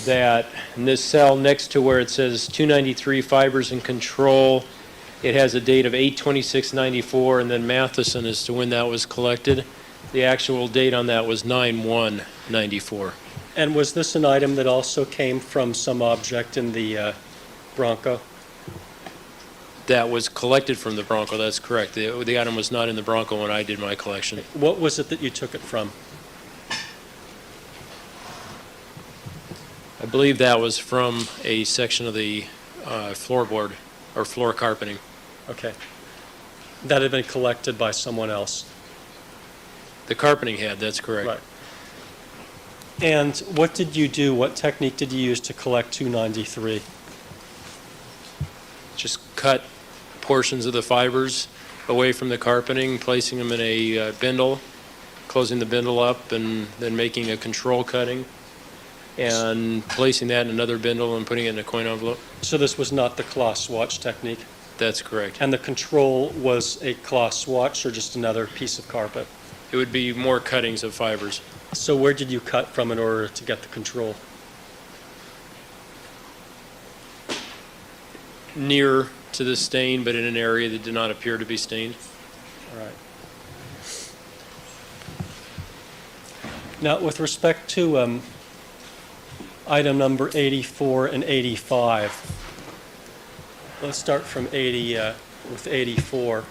That in this cell next to where it says 293 fibers in control, it has a date of 8/26/94, and then Matheson as to when that was collected. The actual date on that was 9/1/94. And was this an item that also came from some object in the Bronco? That was collected from the Bronco, that's correct. The item was not in the Bronco when I did my collection. What was it that you took it from? I believe that was from a section of the floorboard or floor carpeting. Okay. That had been collected by someone else? The carpeting had, that's correct. Right. And what did you do, what technique did you use to collect 293? Just cut portions of the fibers away from the carpeting, placing them in a bindle, closing the bindle up, and then making a control cutting, and placing that in another bindle and putting it in a coin envelope. So this was not the cloth swatch technique? That's correct. And the control was a cloth swatch or just another piece of carpet? It would be more cuttings of fibers. So where did you cut from in order to get the control? Near to the stain, but in an area that did not appear to be stained. All right. Now, with respect to item number 84 and 85, let's start from 80 with 84.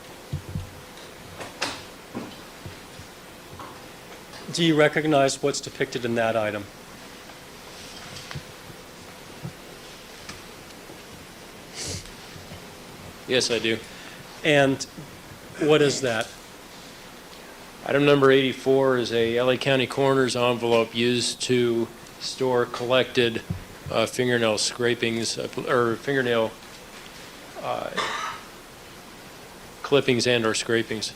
Do you recognize what's depicted in that item? Yes, I do. And what is that? Item number 84 is a LA County Coroner's envelope used to store collected fingernail scrapings or fingernail clippings and or scrapings.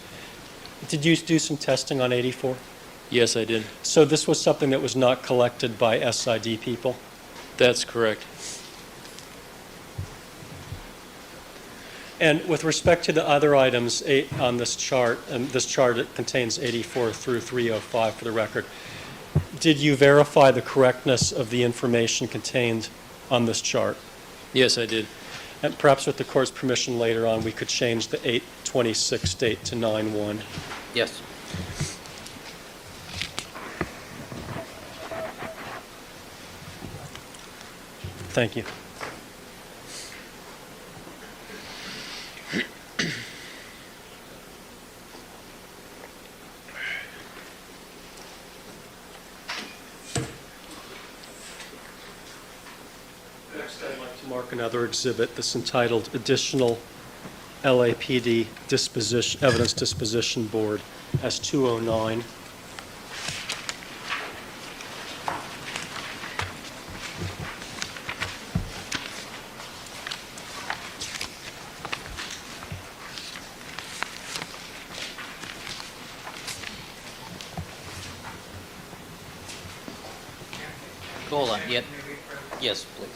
Did you do some testing on 84? Yes, I did. So this was something that was not collected by SID people? That's correct. And with respect to the other items on this chart, and this chart it contains 84 through 305 for the record, did you verify the correctness of the information contained on this chart? Yes, I did. And perhaps with the court's permission later on, we could change the 8/26 date to 9/1. Yes. Thank you. Next, I'd like to mark another exhibit that's entitled Additional LAPD Disposition, Evidence Disposition Board as 209. Hold on, yet. Yes, please.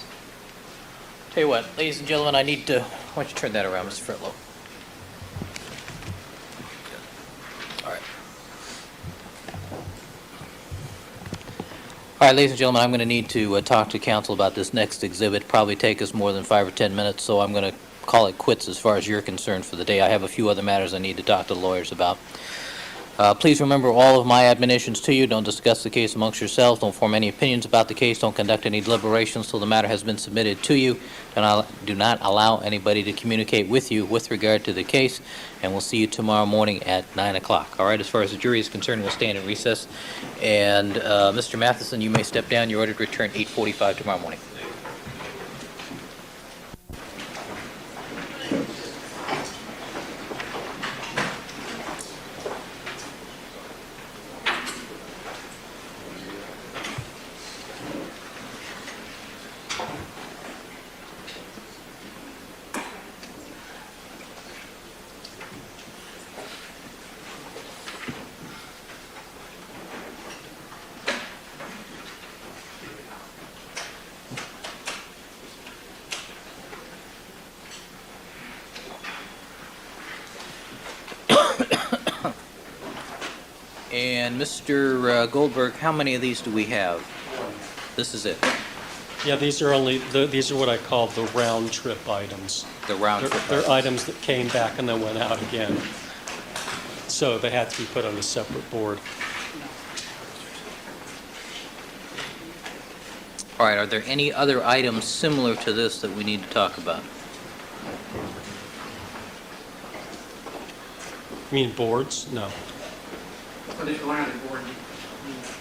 Tell you what, ladies and gentlemen, I need to, why don't you turn that around, Mr. Fritlow? All right. All right, ladies and gentlemen, I'm going to need to talk to counsel about this next exhibit. Probably take us more than 5 or 10 minutes, so I'm going to call it quits as far as you're concerned for the day. I have a few other matters I need to talk to the lawyers about. Please remember all of my admonitions to you. Don't discuss the case amongst yourselves. Don't form any opinions about the case. Don't conduct any deliberations till the matter has been submitted to you. Do not allow anybody to communicate with you with regard to the case. And we'll see you tomorrow morning at 9 o'clock. All right, as far as the jury is concerned, we'll stand in recess. And Mr. Matheson, you may step down. You're ordered to return 8:45 tomorrow morning. And Mr. Goldberg, how many of these do we have? This is it. Yeah, these are what I call the round trip items. The round trip. They're items that came back and then went out again. So they had to be put on a separate board. All right, are there any other items similar to this that we need to talk about? You mean boards? No. For the one on the board,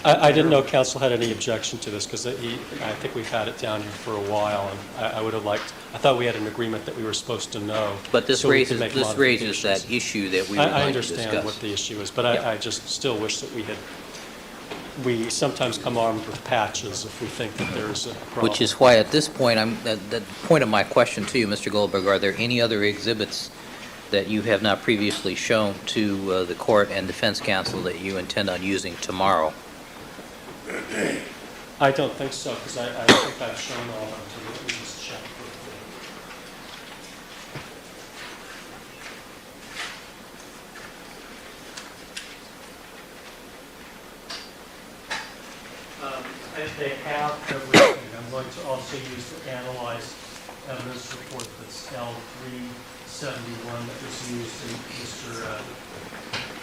I didn't know council had any objection to this because I think we've had it down here for a while, and I would have liked. I thought we had an agreement that we were supposed to know. But this so we raises could make this raises modifications. that issue that we were I going to discuss. understand what the issue is, but Yeah. I just still wish that we had. We sometimes come armed with patches if we think that there's a problem. Which is why at this point, the point of my question to you, Mr. Goldberg, are there any other exhibits that you have not previously shown to the court and defense counsel that you intend on using tomorrow? I don't think so, because I think I've shown all of them to you. Let me just check. They have everything. I'm going to also use the analyzed evidence report that's L371 that was used in Mr.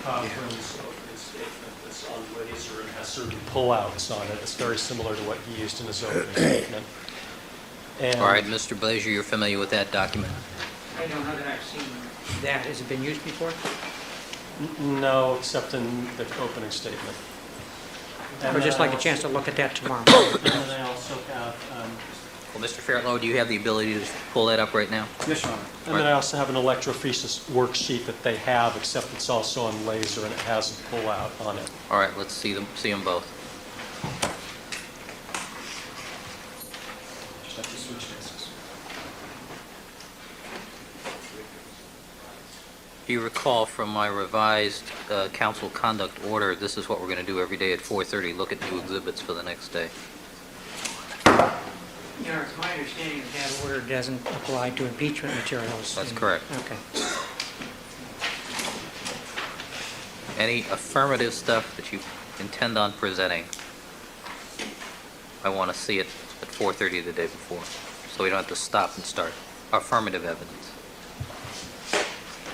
Cochran's statement that's on laser and has certain pullouts on it. It's very similar to what he used in his opening statement. And All right, Mr. Blazier, you're familiar with that document? I don't know that I've seen that. Has it been used before? No, except in the opening statement. I would just like a chance to look at that tomorrow. And then I also have, Well, Mr. Fairlow, do you have the ability to pull that up right now? Yes, Your Honor. and then I also have an electrophysis worksheet that they have, except it's also on laser and it has a pullout on it. All right, let's see them both. Just have to switch desks. If you recall from my revised council conduct order, this is what we're going to do every day at 4:30, look at new exhibits for the next day. Your Honor, it's my understanding that that order doesn't apply to impeachment materials. That's correct. Okay. Any affirmative stuff that you intend on presenting, I want to see it at 4:30 the day before, so we don't have to stop and start. affirmative evidence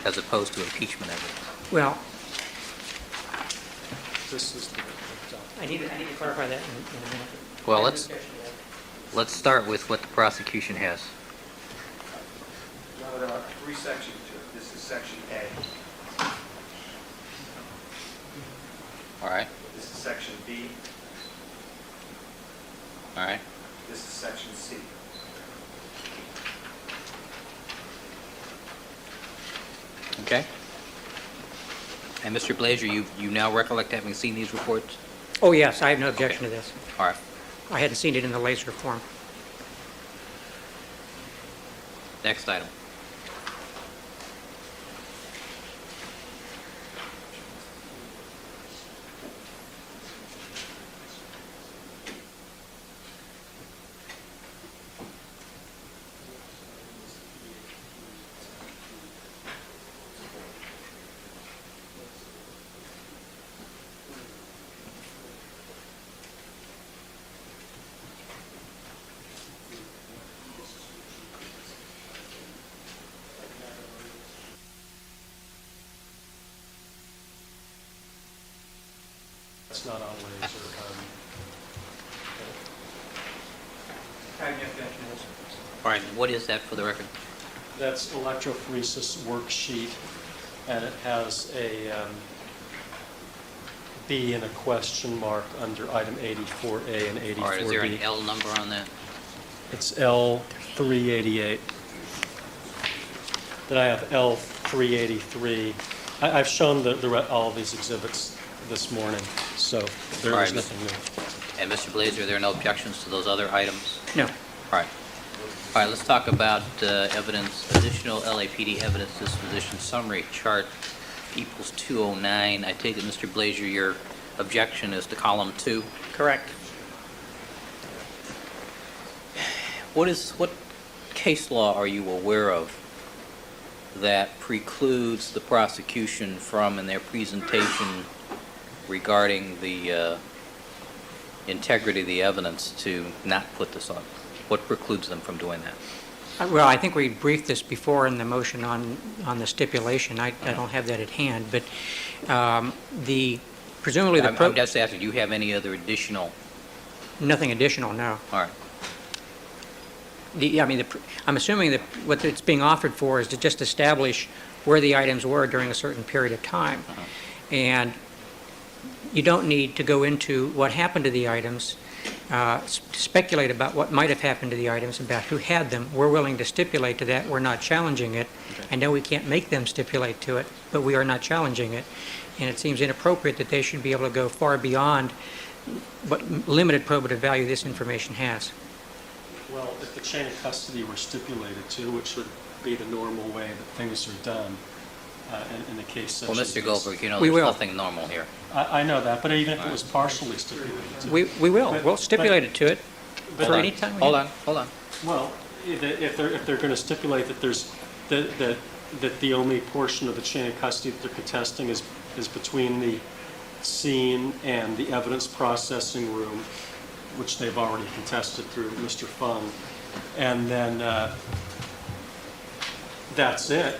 as opposed to impeachment evidence? Well, This is the I need to clarify that in a minute. Well, let's start with what the prosecution has. No, there are 3 sections to it. This is section A. All right, This is section B. all right. This is section C. Okay. And Mr. Blazer, you now recollect having seen these reports? Oh, yes, I have no objection to this. All right. I hadn't seen it in the laser form. Next item. It's not on laser. I have no objection to this. All right, what is that for the record? That's electrophoresis worksheet, and it has a B and a question mark under item 84A and 84B. All right, is there an L number on that? It's L388. Then I have L383. I've shown all of these exhibits this morning, so All there right, is nothing new. And Mr. Blazer, are there no objections to those other items? No. All right. All right, let's talk about evidence, additional LAPD evidence disposition summary chart equals 209. I take it, Mr. Blazer, your objection is to column 2? Correct. What case law are you aware of that precludes the prosecution from, in their presentation regarding the integrity of the evidence, to not put this on? What precludes them from doing that? Well, I think we briefed this before in the motion on the stipulation. I don't have that at hand, but presumably the... I'm just asking, do you have any other additional? Nothing additional, no. All right. I'm assuming that what it's being offered for is to just establish where the items were during a certain period of time. And you don't need to go into what happened to the items, speculate about what might have happened to the items, about who had them. We're willing to stipulate to that. We're not challenging it. Okay. I know we can't make them stipulate to it, but we are not challenging it. And it seems inappropriate that they should be able to go far beyond what limited probative value this information has. Well, if the chain of custody were stipulated to, which would be the normal way that things are done in a case such Well, as Mr. this. Goldberg, you know We there's will. nothing normal here. I know that, but even if it was partially stipulated to. We will. We'll stipulate it to it But- for any time. Hold on. Well, if they're going to stipulate that there's, that the only portion of the chain of custody that they're contesting is between the scene and the evidence processing room, which they've already contested through Mr. Fung, and then that's it,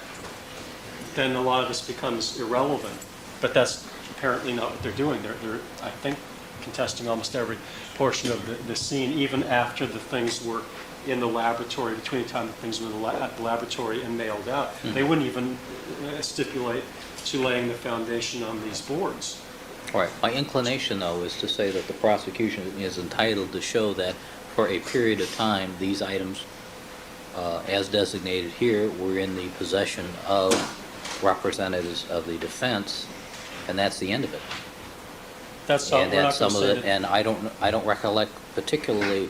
then a lot of this becomes irrelevant. But that's apparently not what they're doing. They're I think, contesting almost every portion of the scene, even after the things were in the laboratory, between the time the things were at the laboratory and mailed out. Mm-hmm. They wouldn't even stipulate to laying the foundation on these boards. All right. My inclination, though, is to say that the prosecution is entitled to show that for a period of time, these items, as designated here, were in the possession of representatives of the defense, and that's the end of it. That's all. And We're then not gonna some of say it, that- and I don't recollect particularly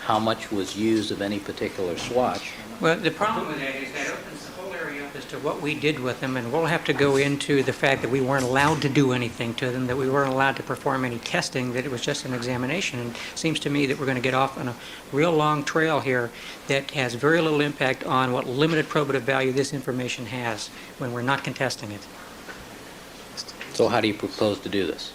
how much was used of any particular swatch. Well, the problem with that is that opens the whole area up as to what we did with them, and we'll have to go into the fact that we weren't allowed to do anything to them, that we weren't allowed to perform any testing, that it was just an examination. And it seems to me that we're going to get off on a real long trail here that has very little impact on what limited probative value this information has when we're not contesting it. So how do you propose to do this?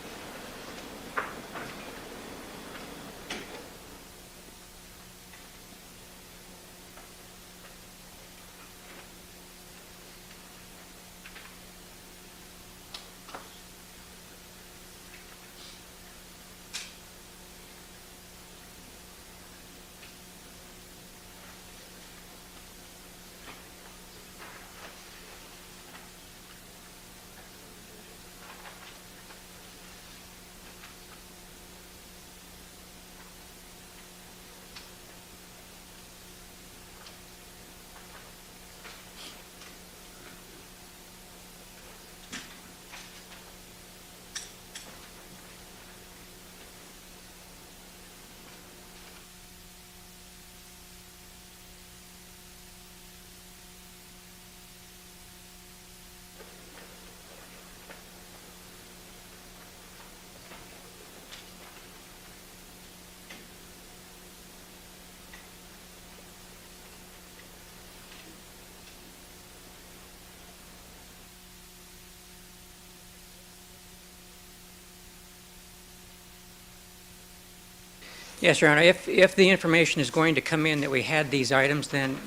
Yes, Your Honor. If the information is going to come in that we had these items, then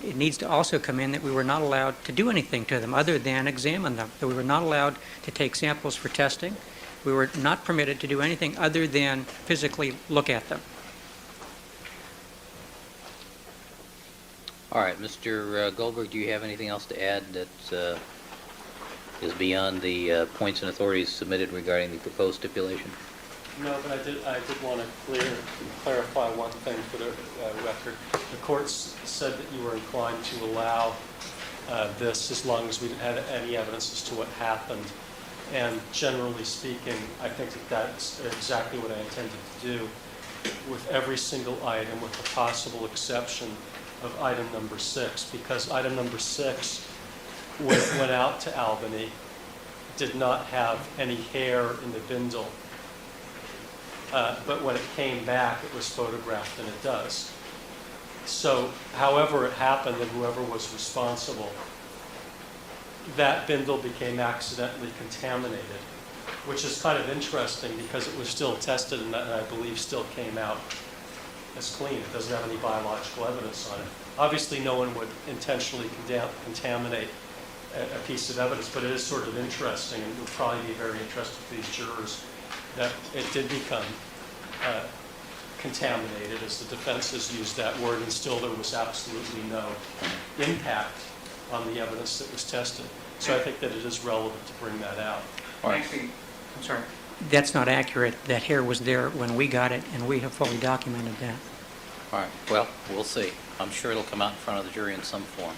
it needs to also come in that we were not allowed to do anything to them other than examine them, that we were not allowed to take samples for testing. We were not permitted to do anything other than physically look at them. All right, Mr. Goldberg, do you have anything else to add that is beyond the points and authorities submitted regarding the proposed stipulation? No, but I did want to clarify one thing for the record. The courts said that you were inclined to allow this as long as we didn't have any evidence as to what happened. And generally speaking, I think that that's exactly what I intended to do with every single item, with the possible exception of item number 6, because item number 6, when it went out to Albany, did not have any hair in the bindle. But when it came back, it was photographed, and it does. So however it happened and whoever was responsible, that bindle became accidentally contaminated, which is kind of interesting because it was still tested and I believe still came out as clean. It doesn't have any biological evidence on it. Obviously, no one would intentionally contaminate a piece of evidence, but it is sort of interesting, and it would probably be very interesting to these jurors that it did become contaminated, as the defense has used that word, and still there was absolutely no impact on the evidence that was tested. So I think that it is relevant to bring that out. Actually, I'm sorry. That's not accurate. That hair was there when we got it, and we have fully documented that. All right, well, we'll see. I'm sure it'll come out in front of the jury in some form.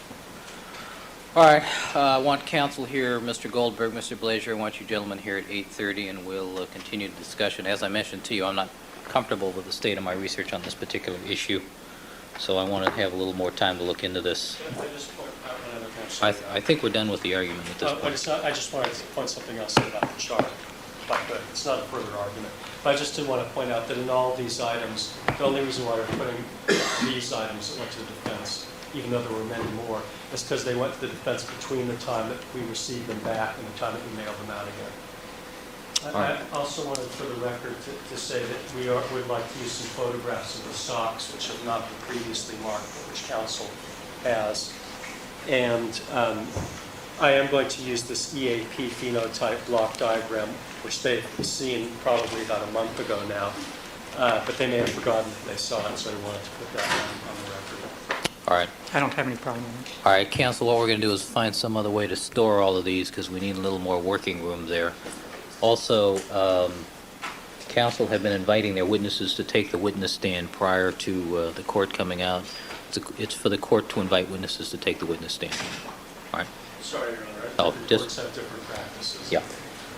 All right, I want counsel here, Mr. Goldberg, Mr. Blazier. I want you gentlemen here at 8:30, and we'll continue the discussion. As I mentioned to you, I'm not comfortable with the state of my research on this particular issue, so I want to have a little more time to look into this. Can I just point out one other thing? I think we're done with the argument at this point. I just wanted to point something else out about the chart, but it's not a further argument. But I just did want to point out that in all these items, the only reason why we're putting these items that went to the defense, even though there were many more, is because they went to the defense between the time that we received them back and the time that we mailed them out again. I also wanted, for the record, to say that we would like to use some photographs of the socks, which have not been previously marked, but which counsel has. And I am going to use this EAP phenotype block diagram, which they've seen probably about a month ago now, but they may have forgotten that they saw it, so I wanted to put that on the record. All right. I don't have any problem with it. All right, counsel, what we're going to do is find some other way to store all of these because we need a little more working room there. Also, counsel have been inviting their witnesses to take the witness stand prior to the court coming out. It's for the court to invite witnesses to take the witness stand. All right? Sorry, Your Honor. Oh, Different just- courts have different practices. Yeah.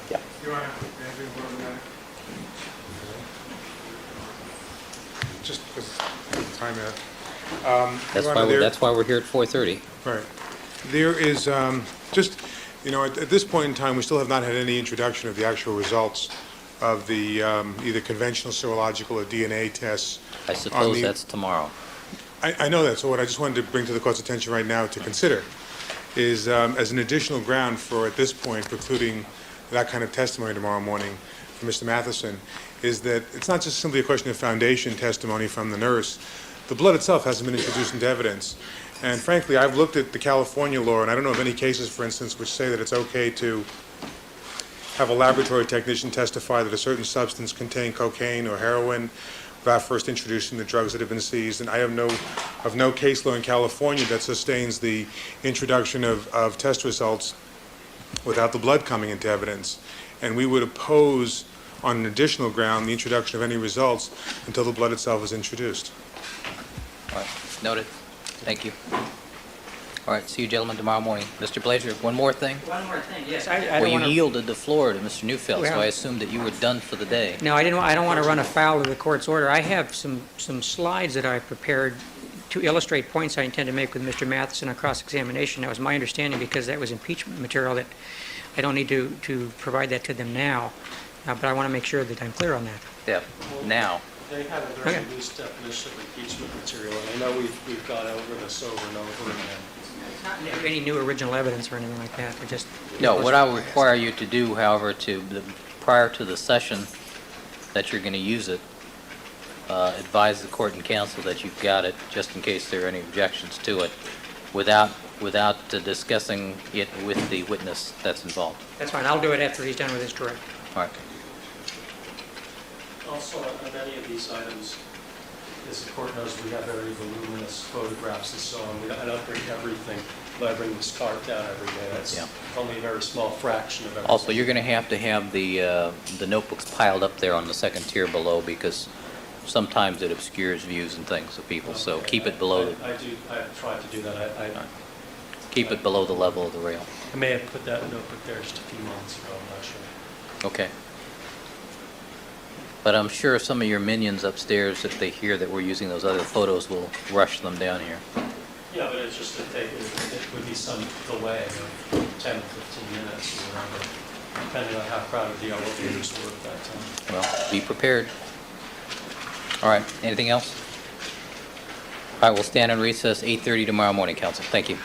Yeah. Your Honor, anything more than that? Just because time out. That's why we're here at 4:30. Right. There is, just, at this point in time, we still have not had any introduction of the actual results of the either conventional serological or DNA tests. I suppose that's tomorrow. I know that, so what I just wanted to bring to the court's attention right now to consider is, as an additional ground for, at this point, precluding that kind of testimony tomorrow morning from Mr. Matheson, is that it's not just simply a question of foundation testimony from the nurse. The blood itself hasn't been introduced into evidence. And frankly, I've looked at the California law, and I don't know of any cases, for instance, which say that it's okay to have a laboratory technician testify that a certain substance contained cocaine or heroin without first introducing the drugs that have been seized. And I have no case law in California that sustains the introduction of test results without the blood coming into evidence. And we would oppose, on an additional ground, the introduction of any results until the blood itself is introduced. All right, noted. Thank you. All right, see you gentlemen tomorrow morning. Mr. Blazier, one more thing? One more thing, yes. I Well, don't you want to... yielded the floor to Mr. Neufeld, so Well- I assumed that you were done for the day. No, I don't want to run afoul of the court's order. I have some slides that I prepared to illustrate points I intend to make with Mr. Matheson on cross-examination. That was my understanding, because that was impeachment material, that I don't need to provide that to them now, but I want to make sure that I'm clear on that. Yeah, now. They have a very Okay. loose definition of impeachment material, and I know we've gone over this over and over again. It's not any new original evidence or anything like that. They're just... No, what I will require you to do, however, prior to the session that you're going to use it, advise the court and counsel that you've got it, just in case there are any objections to it, without discussing it with the witness that's involved. That's fine, I'll do it after he's done with his direct. All right. Also, on many of these items, as the court knows, we have very voluminous photographs and so on. I don't bring everything, but I bring this cart down every day. That's Yeah. only a very small fraction of everything. Also, you're going to have the notebooks piled up there on the second tier below, because sometimes it obscures views and things of people, so Okay. keep it below, I've tried to do that. keep it below the level of the rail. I may have put that notebook there just a few months ago, I'm not sure. Okay. But I'm sure some of your minions upstairs, if they hear that we're using those other photos, will rush them down here. Yeah, but it's just that it would be some delay of 10, 15 minutes or whatever, depending on how crowded the elevators were at that time. Well, be prepared. All right, anything else? All right, we'll stand in recess 8:30 tomorrow morning, council. Thank you.